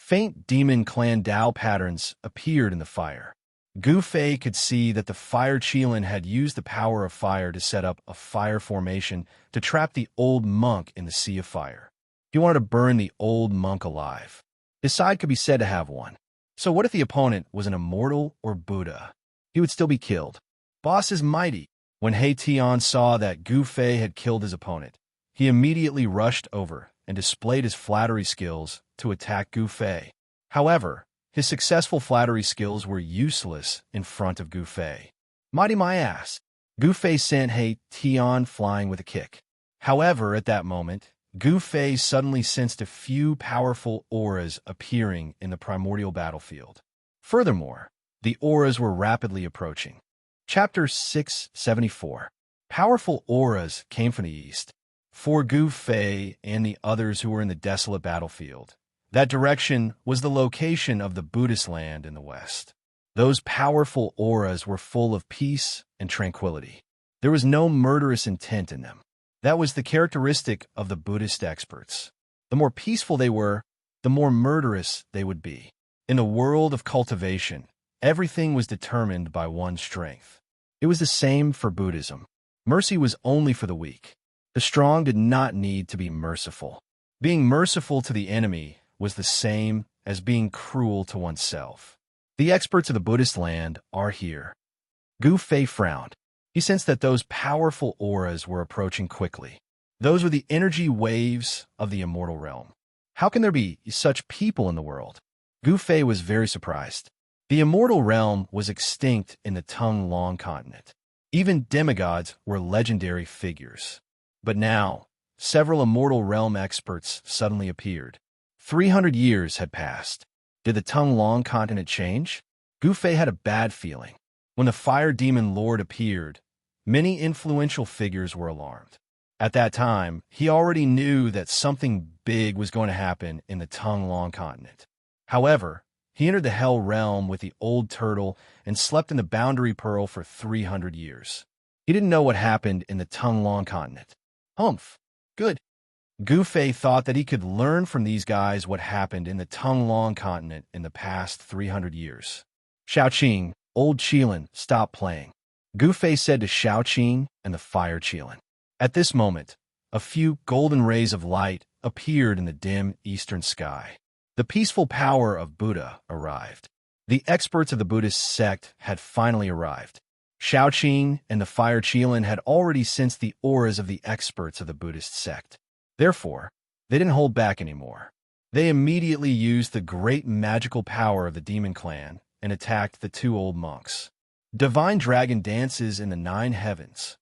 Faint demon clan Dao patterns appeared in the fire. Gu Fei could see that the fire Qilin had used the power of fire to set up a fire formation to trap the old monk in the sea of fire. He wanted to burn the old monk alive. His side could be said to have won. So what if the opponent was an immortal or Buddha? He would still be killed. Boss is mighty. When He Tian saw that Gu Fei had killed his opponent, he immediately rushed over and displayed his flattery skills to attack Gu Fei. However, his successful flattery skills were useless in front of Gu Fei. Mighty my ass! Gu Fei sent He Tian flying with a kick. However, at that moment, Gu Fei suddenly sensed a few powerful auras appearing in the primordial battlefield. Furthermore, the auras were rapidly approaching. Chapter 674. Powerful auras came from the east. For Gu Fei and the others who were in the desolate battlefield, that direction was the location of the Buddhist land in the west. Those powerful auras were full of peace and tranquility. There was no murderous intent in them. That was the characteristic of the Buddhist experts. The more peaceful they were, the more murderous they would be. In the world of cultivation, everything was determined by one's strength. It was the same for Buddhism. Mercy was only for the weak. The strong did not need to be merciful. Being merciful to the enemy was the same as being cruel to oneself. The experts of the Buddhist land are here. Gu Fei frowned. He sensed that those powerful auras were approaching quickly. Those were the energy waves of the immortal realm. How can there be such people in the world? Gu Fei was very surprised. The immortal realm was extinct in the Tung Long continent. Even demigods were legendary figures. But now, several immortal realm experts suddenly appeared. 300 years had passed. Did the Tung Long continent change? Gu Fei had a bad feeling. When the fire demon lord appeared, many influential figures were alarmed. At that time, he already knew that something big was going to happen in the Tung Long continent. However, he entered the Hell Realm with the old turtle and slept in the Boundary Pearl for 300 years. He didn't know what happened in the Tung Long continent. Humph. Good. Gu Fei thought that he could learn from these guys what happened in the Tung Long continent in the past 300 years. Xiaoqing, old Qilin, stop playing. Gu Fei said to Xiaoqing and the fire Qilin. At this moment, a few golden rays of light appeared in the dim eastern sky. The peaceful power of Buddha arrived. The experts of the Buddhist sect had finally arrived. Xiaoqing and the fire Qilin had already sensed the auras of the experts of the Buddhist sect. Therefore, they didn't hold back anymore. They immediately used the great magical power of the demon clan and attacked the two old monks. Divine dragon dances in the 9 heavens.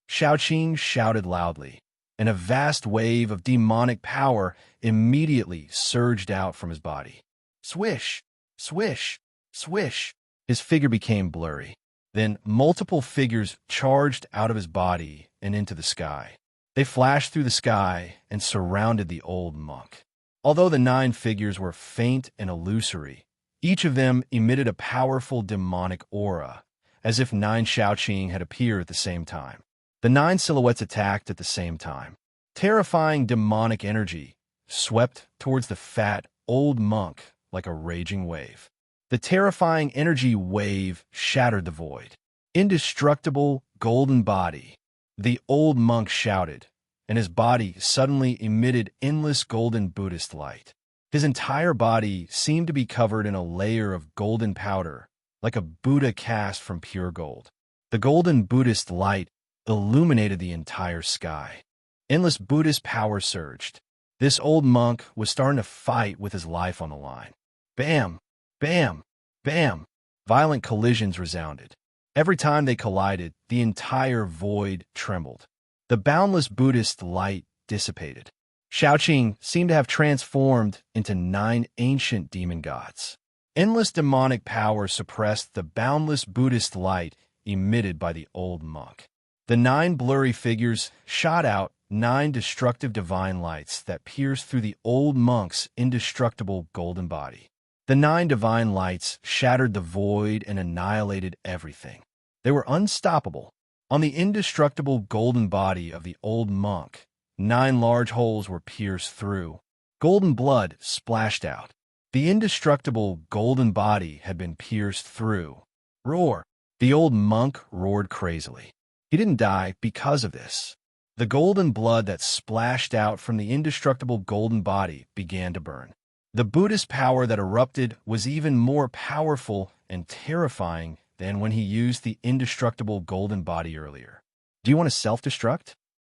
Xiaoqing shouted loudly, and a vast wave of demonic power immediately surged out from his body. Swish, swish, swish. His figure became blurry. Then multiple figures charged out of his body and into the sky. They flashed through the sky and surrounded the old monk. Although the 9 figures were faint and illusory, each of them emitted a powerful demonic aura, as if 9 Xiaoqing had appeared at the same time. The 9 silhouettes attacked at the same time. Terrifying demonic energy swept towards the fat, old monk like a raging wave. The terrifying energy wave shattered the void. Indestructible golden body. The old monk shouted, and his body suddenly emitted endless golden Buddhist light. His entire body seemed to be covered in a layer of golden powder, like a Buddha cast from pure gold. The golden Buddhist light illuminated the entire sky. Endless Buddhist power surged. This old monk was starting to fight with his life on the line. Bam! Bam! Bam! Violent collisions resounded. Every time they collided, the entire void trembled. The boundless Buddhist light dissipated. Xiaoqing seemed to have transformed into 9 ancient demon gods. Endless demonic power suppressed the boundless Buddhist light emitted by the old monk. The 9 blurry figures shot out 9 destructive divine lights that pierced through the old monk's indestructible golden body. The 9 divine lights shattered the void and annihilated everything. They were unstoppable. On the indestructible golden body of the old monk, 9 large holes were pierced through. Golden blood splashed out. The indestructible golden body had been pierced through. Roar! The old monk roared crazily. He didn't die because of this. The golden blood that splashed out from the indestructible golden body began to burn. The Buddhist power that erupted was even more powerful and terrifying than when he used the indestructible golden body earlier. Do you want to self-destruct?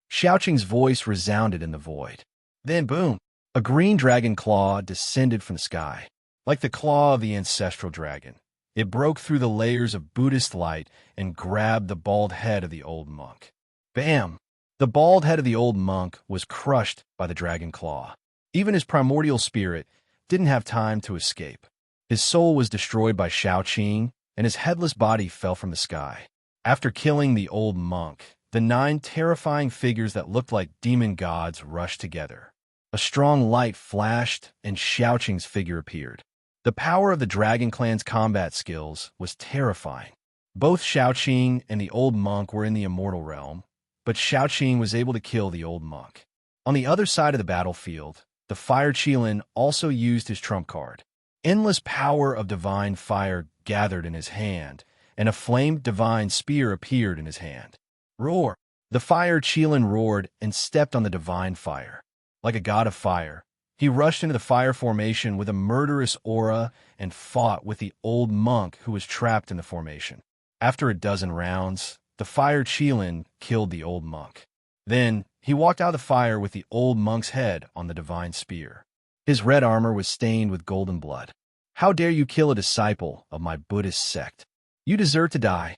Xiaoqing's voice resounded in the void. Then, boom, a green dragon claw descended from the sky. Like the claw of the ancestral dragon, it broke through the layers of Buddhist light and grabbed the bald head of the old monk. Bam! The bald head of the old monk was crushed by the dragon claw. Even his primordial spirit didn't have time to escape. His soul was destroyed by Xiaoqing, and his headless body fell from the sky. After killing the old monk, the 9 terrifying figures that looked like demon gods rushed together. A strong light flashed, and Xiaoqing's figure appeared. The power of the Dragon Clan's combat skills was terrifying. Both Xiaoqing and the old monk were in the immortal realm, but Xiaoqing was able to kill the old monk. On the other side of the battlefield, the Fire Qilin also used his trump card. Endless power of divine fire gathered in his hand, and a flamed divine spear appeared in his hand. Roar! The Fire Qilin roared and stepped on the divine fire. Like a god of fire, he rushed into the fire formation with a murderous aura and fought with the old monk who was trapped in the formation. After a dozen rounds, the Fire Qilin killed the old monk. Then, he walked out of the fire with the old monk's head on the divine spear. His red armor was stained with golden blood. How dare you kill a disciple of my Buddhist sect? You deserve to die.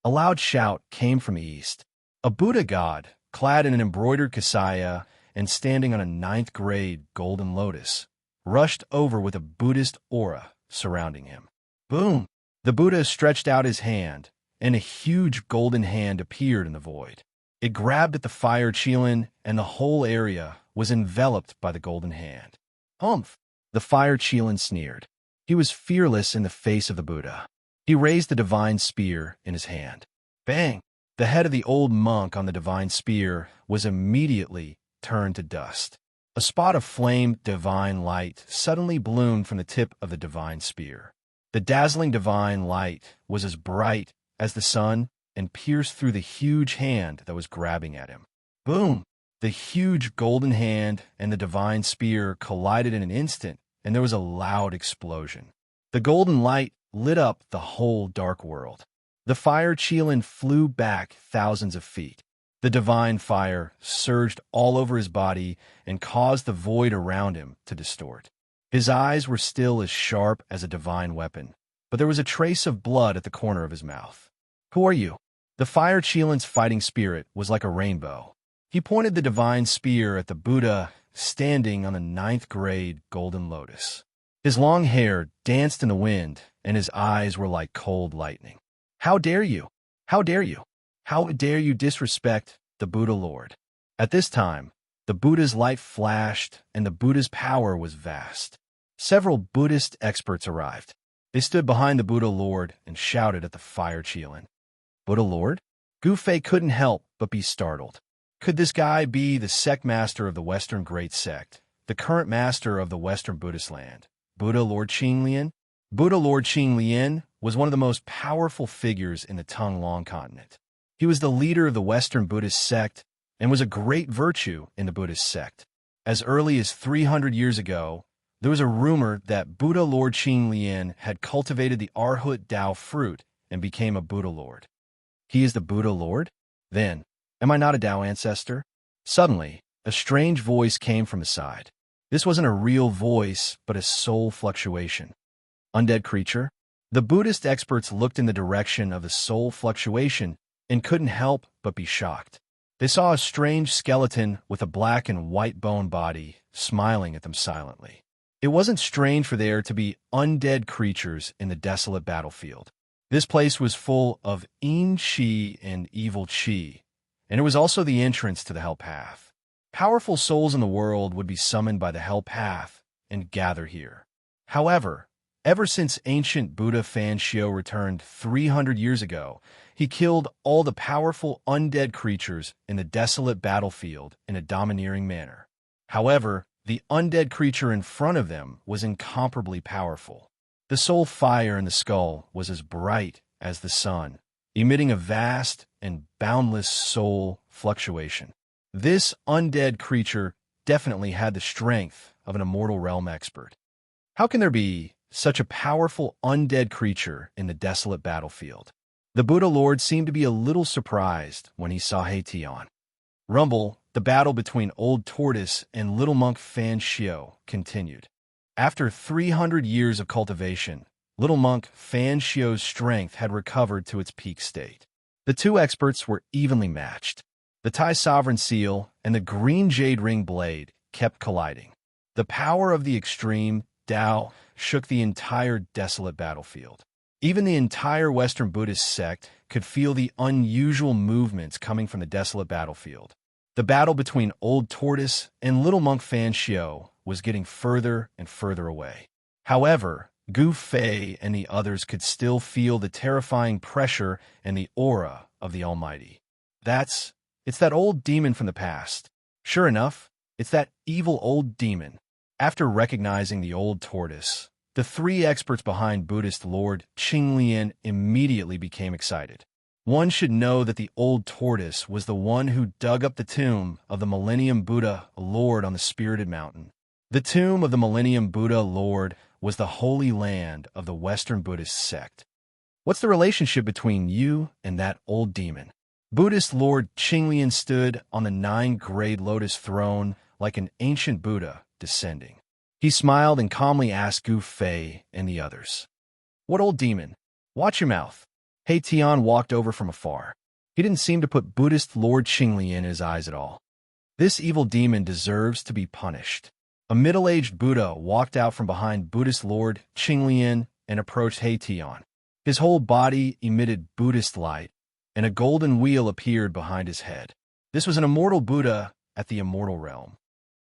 A loud shout came from the east. A Buddha god, clad in an embroidered kasaya and standing on a 9th-grade golden lotus, rushed over with a Buddhist aura surrounding him. Boom! The Buddha stretched out his hand, and a huge golden hand appeared in the void. It grabbed at the Fire Qilin, and the whole area was enveloped by the golden hand. Humph! The Fire Qilin sneered. He was fearless in the face of the Buddha. He raised the divine spear in his hand. Bang! The head of the old monk on the divine spear was immediately turned to dust. A spot of flame divine light suddenly bloomed from the tip of the divine spear. The dazzling divine light was as bright as the sun and pierced through the huge hand that was grabbing at him. Boom! The huge golden hand and the divine spear collided in an instant, and there was a loud explosion. The golden light lit up the whole dark world. The Fire Qilin flew back thousands of feet. The divine fire surged all over his body and caused the void around him to distort. His eyes were still as sharp as a divine weapon, but there was a trace of blood at the corner of his mouth. Who are you? The Fire Qilin's fighting spirit was like a rainbow. He pointed the divine spear at the Buddha standing on the 9th-grade golden lotus. His long hair danced in the wind, and his eyes were like cold lightning. How dare you? How dare you? How dare you disrespect the Buddha Lord? At this time, the Buddha's light flashed, and the Buddha's power was vast. Several Buddhist experts arrived. They stood behind the Buddha Lord and shouted at the Fire Qilin. Buddha Lord? Gu Fei couldn't help but be startled. Could this guy be the sect master of the Western Great Sect, the current master of the Western Buddhist land, Buddha Lord Qinglian? Buddha Lord Qinglian was one of the most powerful figures in the Tonglong continent. He was the leader of the Western Buddhist sect and was a great virtue in the Buddhist sect. As early as 300 years ago, there was a rumor that Buddha Lord Qinglian had cultivated the Arhut Dao fruit and became a Buddha Lord. He is the Buddha Lord? Then, am I not a Dao ancestor? Suddenly, a strange voice came from his side. This wasn't a real voice, but a soul fluctuation. Undead creature? The Buddhist experts looked in the direction of the soul fluctuation and couldn't help but be shocked. They saw a strange skeleton with a black and white bone body smiling at them silently. It wasn't strange for there to be undead creatures in the desolate battlefield. This place was full of yin qi and evil qi, and it was also the entrance to the Hell Path. Powerful souls in the world would be summoned by the Hell Path and gather here. However, ever since ancient Buddha Fan Xiu returned 300 years ago, he killed all the powerful undead creatures in the desolate battlefield in a domineering manner. However, The undead creature in front of them was incomparably powerful. The soul fire in the skull was as bright as the sun, emitting a vast and boundless soul fluctuation. This undead creature definitely had the strength of an immortal realm expert. How can there be such a powerful undead creature in the desolate battlefield? The Buddha Lord seemed to be a little surprised when he saw Xianxia. Rumble, the battle between Old Tortoise and Little Monk Xianxia continued. After 300 years of cultivation, Little Monk Xianxia's strength had recovered to its peak state. The two experts were evenly matched. The Tai Sovereign Seal and the Green Jade Ring Blade kept colliding. The power of the extreme Tao shook the entire desolate battlefield. Even the entire Western Buddhist sect could feel the unusual movements coming from the desolate battlefield. The battle between Old Tortoise and Little Monk Xianxia was getting further and further away. However, Gu Fei and the others could still feel the terrifying pressure and the aura of the Almighty. It's that old demon from the past. Sure enough, it's that evil old demon. After recognizing the Old Tortoise, the three experts behind Buddhist Lord Qinglian immediately became excited. One should know that the Old Tortoise was the one who dug up the tomb of the Millennium Buddha Lord on the Spirited Mountain. The tomb of the Millennium Buddha Lord was the holy land of the Western Buddhist sect. What's the relationship between you and that old demon? Buddhist Lord Qinglian stood on the 9-grade lotus throne like an ancient Buddha descending. He smiled and calmly asked Gu Fei and the others, "What old demon? Watch your mouth." Xianxia walked over from afar. He didn't seem to put Buddhist Lord Qinglian in his eyes at all. This evil demon deserves to be punished. A middle-aged Buddha walked out from behind Buddhist Lord Qinglian and approached Xianxia. His whole body emitted Buddhist light, and a golden wheel appeared behind his head. This was an immortal Buddha at the immortal realm.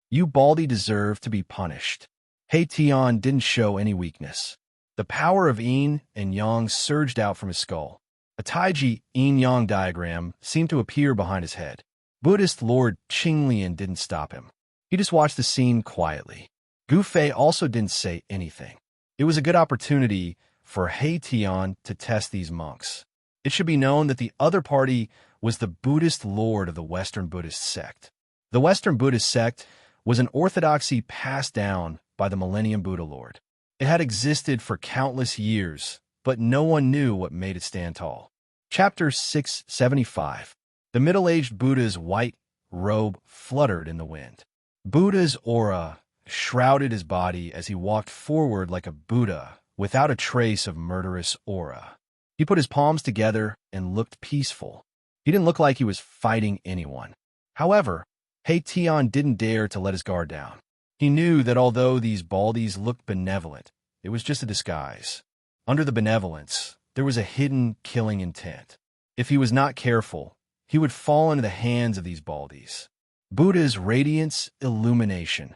You Baldy deserve to be punished. Xianxia didn't show any weakness. The power of yin and yang surged out from his skull. A Taiji yin-yang diagram seemed to appear behind his head. Buddhist Lord Qinglian didn't stop him. He just watched the scene quietly. Gu Fei also didn't say anything. It was a good opportunity for Xianxia to test these monks. It should be known that the other party was the Buddhist Lord of the Western Buddhist sect. The Western Buddhist sect was an orthodoxy passed down by the Millennium Buddha Lord. It had existed for countless years, but no one knew what made it stand tall. Chapter 675. The middle-aged Buddha's white robe fluttered in the wind. Buddha's aura shrouded his body as he walked forward like a Buddha without a trace of murderous aura. He put his palms together and looked peaceful. He didn't look like he was fighting anyone. However, Xianxia didn't dare to let his guard down. He knew that although these baldies looked benevolent, it was just a disguise. Under the benevolence, there was a hidden killing intent. If he was not careful, he would fall into the hands of these baldies. Buddha's radiance illumination.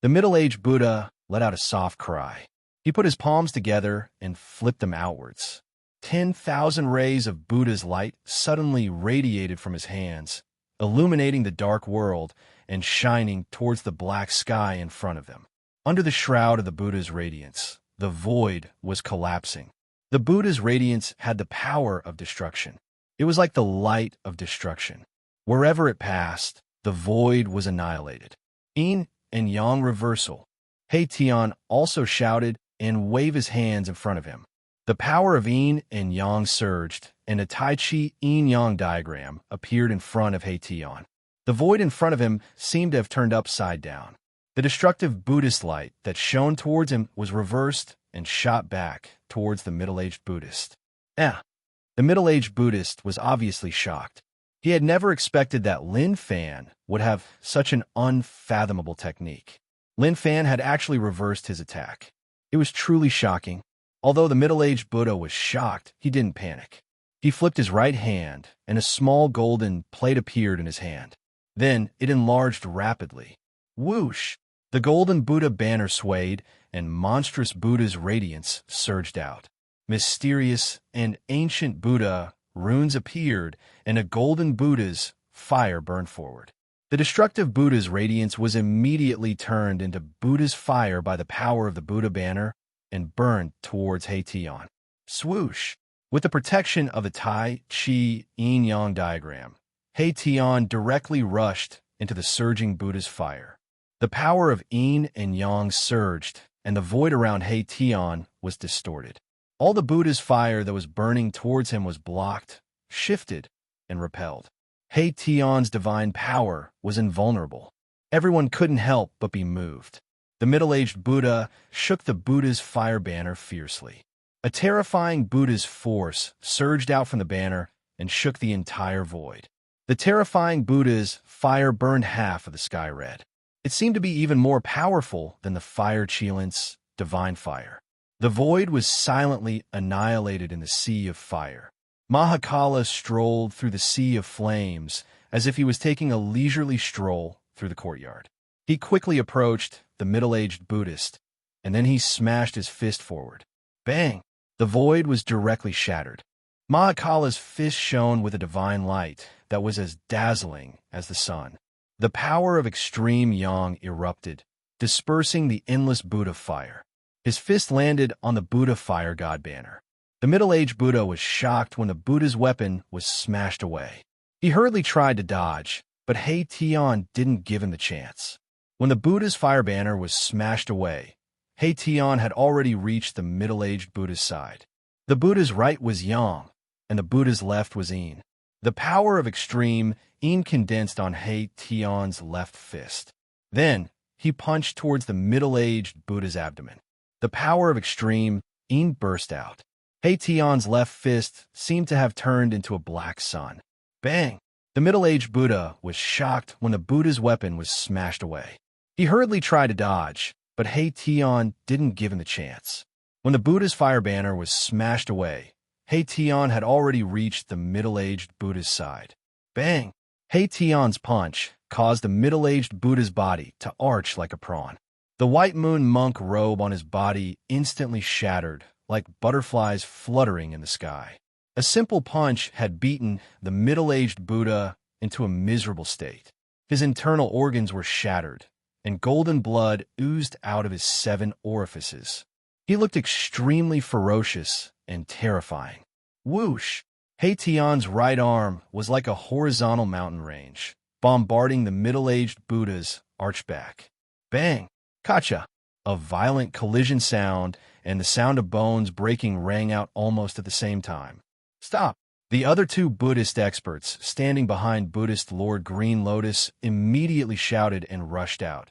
The middle-aged Buddha let out a soft cry. He put his palms together and flipped them outwards. 10,000 rays of Buddha's light suddenly radiated from his hands, illuminating the dark world and shining towards the black sky in front of them. Under the shroud of the Buddha's radiance, the void was collapsing. The Buddha's radiance had the power of destruction. It was like the light of destruction. Wherever it passed, the void was annihilated. Yin and yang reversal. Xianxia also shouted and waved his hands in front of him. The power of yin and yang surged, and a Tai Chi yin-yang diagram appeared in front of Xianxia. The void in front of him seemed to have turned upside down. The destructive Buddhist light that shone towards him was reversed and shot back towards the middle-aged Buddhist. The middle-aged Buddhist was obviously shocked. He had never expected that Lin Fan would have such an unfathomable technique. Lin Fan had actually reversed his attack. It was truly shocking. Although the middle-aged Buddha was shocked, he didn't panic. He flipped his right hand, and a small golden plate appeared in his hand. Then it enlarged rapidly. Whoosh! The golden Buddha banner swayed, and monstrous Buddha's radiance surged out. Mysterious and ancient Buddha runes appeared, and a golden Buddha's fire burned forward. The destructive Buddha's radiance was immediately turned into Buddha's fire by the power of the Buddha banner and burned towards Tian. Swoosh! With the protection of the Tai Chi Yin-Yang diagram, Tian directly rushed into the surging Buddha's fire. The power of Yin and Yang surged, and the void around Tian was distorted. All the Buddha's fire that was burning towards him was blocked, shifted, and repelled. Tian's divine power was invulnerable. Everyone couldn't help but be moved. The middle-aged Buddha shook the Buddha's fire banner fiercely. A terrifying Buddha's force surged out from the banner and shook the entire void. The terrifying Buddha's fire burned half of the sky red. It seemed to be even more powerful than the fire Qilin's divine fire. The void was silently annihilated in the sea of fire. Mahakala strolled through the sea of flames as if he was taking a leisurely stroll through the courtyard. He quickly approached the middle-aged Buddhist, and then he smashed his fist forward. Bang! The void was directly shattered. Mahakala's fist shone with a divine light that was as dazzling as the sun. The power of extreme yang erupted, dispersing the endless Buddha fire. His fist landed on the Buddha fire god banner. The middle-aged Buddha was shocked when the Buddha's weapon was smashed away. He hurriedly tried to dodge, but Tian didn't give him the chance. When the Buddha's fire banner was smashed away, Tian had already reached the middle-aged Buddha's side. The Buddha's right was yang, and the Buddha's left was yin. The power of extreme yin condensed on Tian's left fist. Then, he punched towards the middle-aged Buddha's abdomen. The power of extreme yin burst out. Tian's left fist seemed to have turned into a black sun. Bang! The middle-aged Buddha was shocked when the Buddha's weapon was smashed away. He hurriedly tried to dodge, but Tian didn't give him the chance. When the Buddha's fire banner was smashed away, Tian had already reached the middle-aged Buddha's side. Bang! Tian's punch caused the middle-aged Buddha's body to arch like a prawn. The white moon monk robe on his body instantly shattered, like butterflies fluttering in the sky. A simple punch had beaten the middle-aged Buddha into a miserable state. His internal organs were shattered, and golden blood oozed out of his 7 orifices. He looked extremely ferocious and terrifying. Whoosh! Tian's right arm was like a horizontal mountain range, bombarding the middle-aged Buddha's archback. Bang! Kacha! A violent collision sound and the sound of bones breaking rang out almost at the same time. Stop! The other 2 Buddhist experts standing behind Buddhist Lord Green Lotus immediately shouted and rushed out,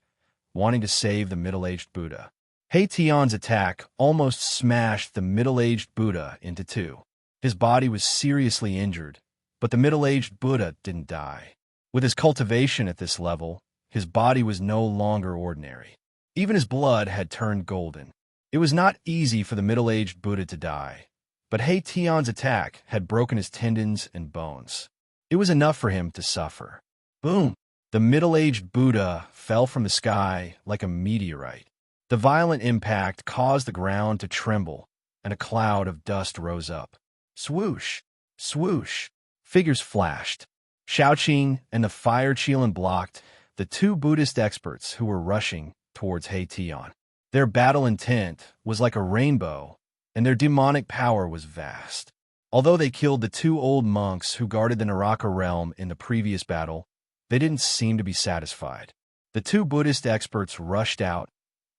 wanting to save the middle-aged Buddha. Tian's attack almost smashed the middle-aged Buddha into 2. His body was seriously injured, but the middle-aged Buddha didn't die. With his cultivation at this level, his body was no longer ordinary. Even his blood had turned golden. It was not easy for the middle-aged Buddha to die, but Tian's attack had broken his tendons and bones. It was enough for him to suffer. Boom! The middle-aged Buddha fell from the sky like a meteorite. The violent impact caused the ground to tremble, and a cloud of dust rose up. Swoosh! Swoosh! Figures flashed. Xianxia and the fire Qilin blocked the 2 Buddhist experts who were rushing towards Tian. Their battle intent was like a rainbow, and their demonic power was vast. Although they killed the 2 old monks who guarded the Naraka realm in the previous battle, they didn't seem to be satisfied. The 2 Buddhist experts rushed out,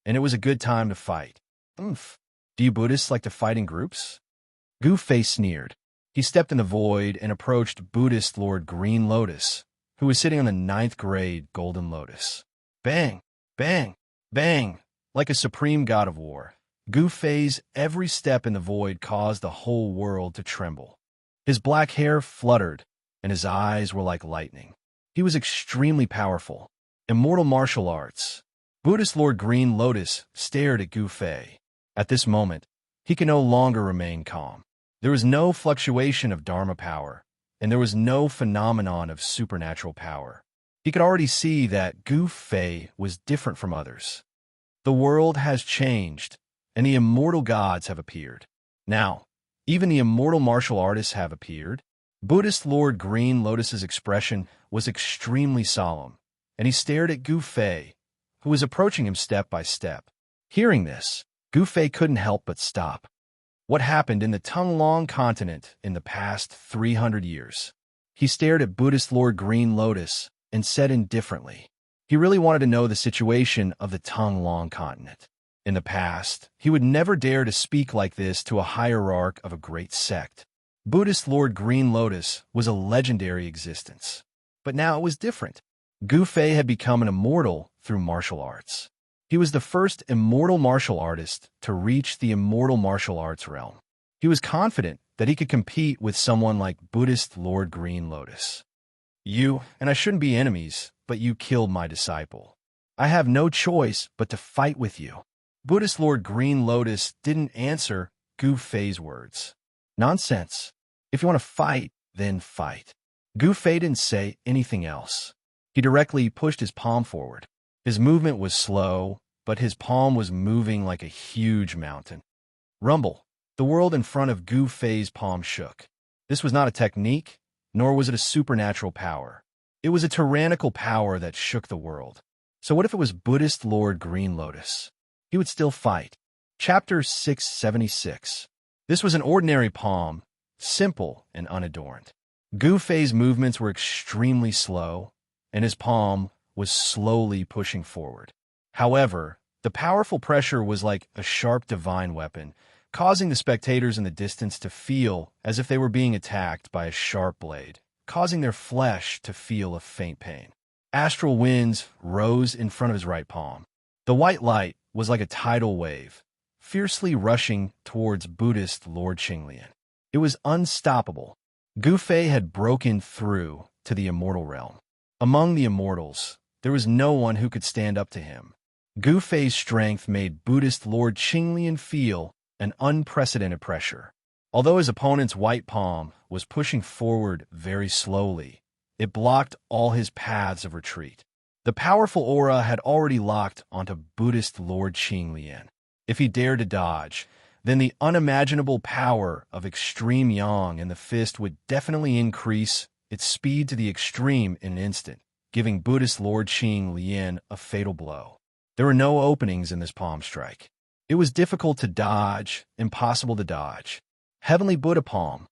and it was a good time to fight. Oomph. Do you Buddhists like to fight in groups? Gu Fei sneered. He stepped in the void and approached Buddhist Lord Green Lotus, who was sitting on the 9th grade Golden Lotus. Bang! Bang! Bang! Like a supreme god of war, Gu Fei's every step in the void caused the whole world to tremble. His black hair fluttered, and his eyes were like lightning. He was extremely powerful. Immortal martial arts. Buddhist Lord Green Lotus stared at Gu Fei. At this moment, he could no longer remain calm. There was no fluctuation of Dharma power, and there was no phenomenon of supernatural power. He could already see that Gu Fei was different from others. The world has changed, and the immortal gods have appeared. Now, even the immortal martial artists have appeared. Buddhist Lord Green Lotus's expression was extremely solemn, and he stared at Gu Fei, who was approaching him step by step. Hearing this, Gu Fei couldn't help but stop. What happened in the Tonglong continent in the past 300 years? He stared at Buddhist Lord Green Lotus and said indifferently. He really wanted to know the situation of the Tonglong continent. In the past, he would never dare to speak like this to a hierarch of a great sect. Buddhist Lord Green Lotus was a legendary existence. But now it was different. Gu Fei had become an immortal through martial arts. He was the first immortal martial artist to reach the immortal martial arts realm. He was confident that he could compete with someone like Buddhist Lord Green Lotus. You and I shouldn't be enemies, but you killed my disciple. I have no choice but to fight with you. Buddhist Lord Green Lotus didn't answer Gu Fei's words. Nonsense. If you want to fight, then fight. Gu Fei didn't say anything else. He directly pushed his palm forward. His movement was slow, but his palm was moving like a huge mountain. Rumble. The world in front of Gu Fei's palm shook. This was not a technique, nor was it a supernatural power. It was a tyrannical power that shook the world. So what if it was Buddhist Lord Green Lotus? He would still fight. Chapter 676. This was an ordinary palm, simple and unadorned. Gu Fei's movements were extremely slow, and his palm was slowly pushing forward. However, the powerful pressure was like a sharp divine weapon, causing the spectators in the distance to feel as if they were being attacked by a sharp blade, causing their flesh to feel a faint pain. Astral winds rose in front of his right palm. The white light was like a tidal wave, fiercely rushing towards Buddhist Lord Xianxia. It was unstoppable. Gu Fei had broken through to the immortal realm. Among the immortals, there was no one who could stand up to him. Gu Fei's strength made Buddhist Lord Xianxia feel an unprecedented pressure. Although his opponent's white palm was pushing forward very slowly, it blocked all his paths of retreat. The powerful aura had already locked onto Buddhist Lord Xianxia. If he dared to dodge, then the unimaginable power of extreme yang in the fist would definitely increase its speed to the extreme in an instant, giving Buddhist Lord Xianxia a fatal blow. There were no openings in this palm strike. It was difficult to dodge, impossible to dodge. Heavenly Buddha palm.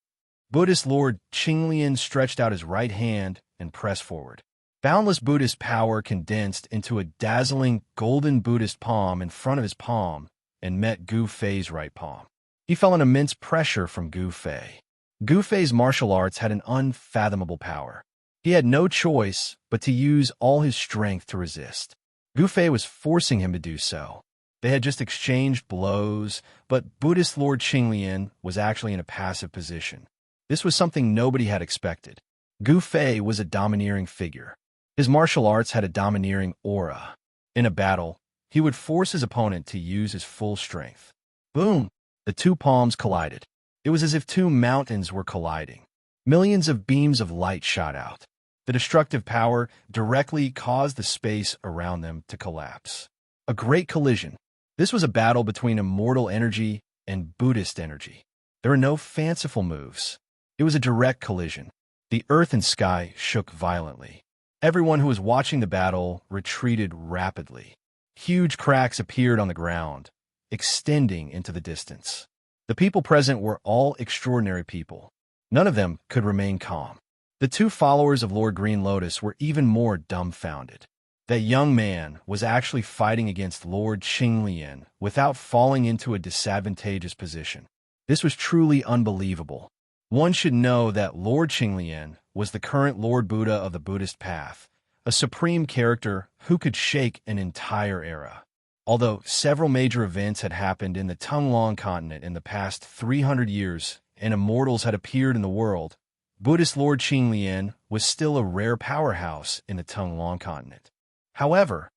Buddhist Lord Xianxia stretched out his right hand and pressed forward. Boundless Buddhist power condensed into a dazzling golden Buddhist palm in front of his palm and met Gu Fei's right palm. He felt an immense pressure from Gu Fei. Gu Fei's martial arts had an unfathomable power. He had no choice but to use all his strength to resist. Gu Fei was forcing him to do so. They had just exchanged blows, but Buddhist Lord Xianxia was actually in a passive position. This was something nobody had expected. Gu Fei was a domineering figure. His martial arts had a domineering aura. In a battle, he would force his opponent to use his full strength. Boom! The two palms collided. It was as if two mountains were colliding. Millions of beams of light shot out. The destructive power directly caused the space around them to collapse. A great collision. This was a battle between immortal energy and Buddhist energy. There were no fanciful moves. It was a direct collision. The earth and sky shook violently. Everyone who was watching the battle retreated rapidly. Huge cracks appeared on the ground, extending into the distance. The people present were all extraordinary people. None of them could remain calm. The two followers of Lord Green Lotus were even more dumbfounded. That young man was actually fighting against Lord Xianxia without falling into a disadvantageous position. This was truly unbelievable. One should know that Lord Xianxia was the current Lord Buddha of the Buddhist path, a supreme character who could shake an entire era. Although several major events had happened in the Tonglong continent in the past 300 years and immortals had appeared in the world, Buddhist Lord Xianxia was still a rare powerhouse in the Tonglong continent. However,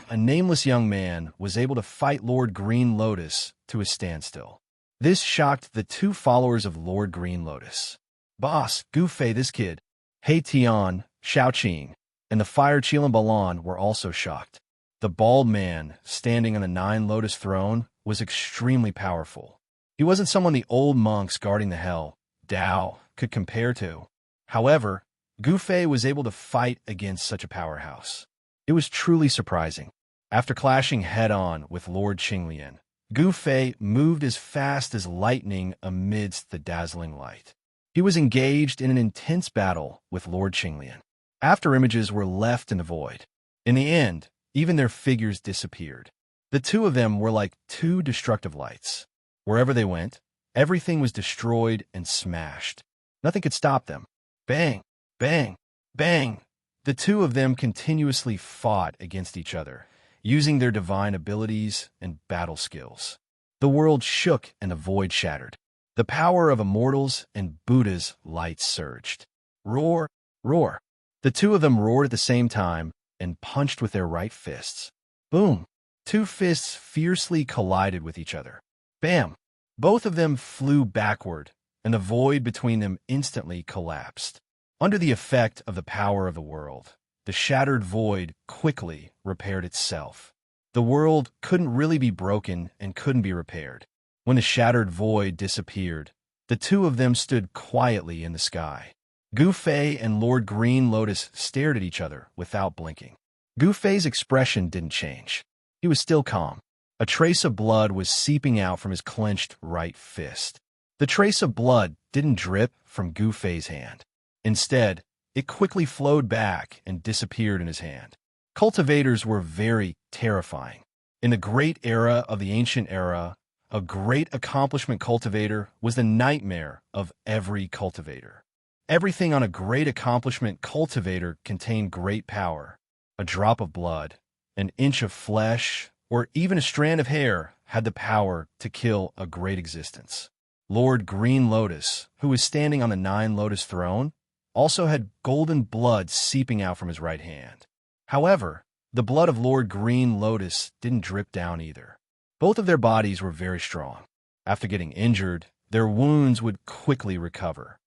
a nameless young man was able to fight Lord Green Lotus to a standstill. This shocked the two followers of Lord Green Lotus. Boss, Gu Fei, this kid, He Tian, Xiaoqing, and the fire Chilan Balan were also shocked. The bald man, standing on the 9 lotus throne, was extremely powerful. He wasn't someone the old monks guarding the hell, Dao, could compare to. However, Gu Fei was able to fight against such a powerhouse. It was truly surprising. After clashing head-on with Lord Qinglian, Gu Fei moved as fast as lightning amidst the dazzling light. He was engaged in an intense battle with Lord Qinglian. After-images were left in the void. In the end, even their figures disappeared. The two of them were like two destructive lights. Wherever they went, everything was destroyed and smashed. Nothing could stop them. Bang, bang, bang. The two of them continuously fought against each other, using their divine abilities and battle skills. The world shook and the void shattered. The power of immortals and Buddha's light surged. Roar, roar. The two of them roared at the same time and punched with their right fists. Boom. Two fists fiercely collided with each other. Bam. Both of them flew backward, and the void between them instantly collapsed. Under the effect of the power of the world, the shattered void quickly repaired itself. The world couldn't really be broken and couldn't be repaired. When the shattered void disappeared, the two of them stood quietly in the sky. Gu Fei and Lord Green Lotus stared at each other without blinking. Gu Fei's expression didn't change. He was still calm. A trace of blood was seeping out from his clenched right fist. The trace of blood didn't drip from Gu Fei's hand. Instead, it quickly flowed back and disappeared in his hand. Cultivators were very terrifying. In the great era of the ancient era, a great accomplishment cultivator was the nightmare of every cultivator. Everything on a great accomplishment cultivator contained great power. A drop of blood, an inch of flesh, or even a strand of hair had the power to kill a great existence. Lord Green Lotus, who was standing on the Nine Lotus throne, also had golden blood seeping out from his right hand. However, the blood of Lord Green Lotus didn't drip down either. Both of their bodies were very strong. After getting injured, their wounds would quickly recover.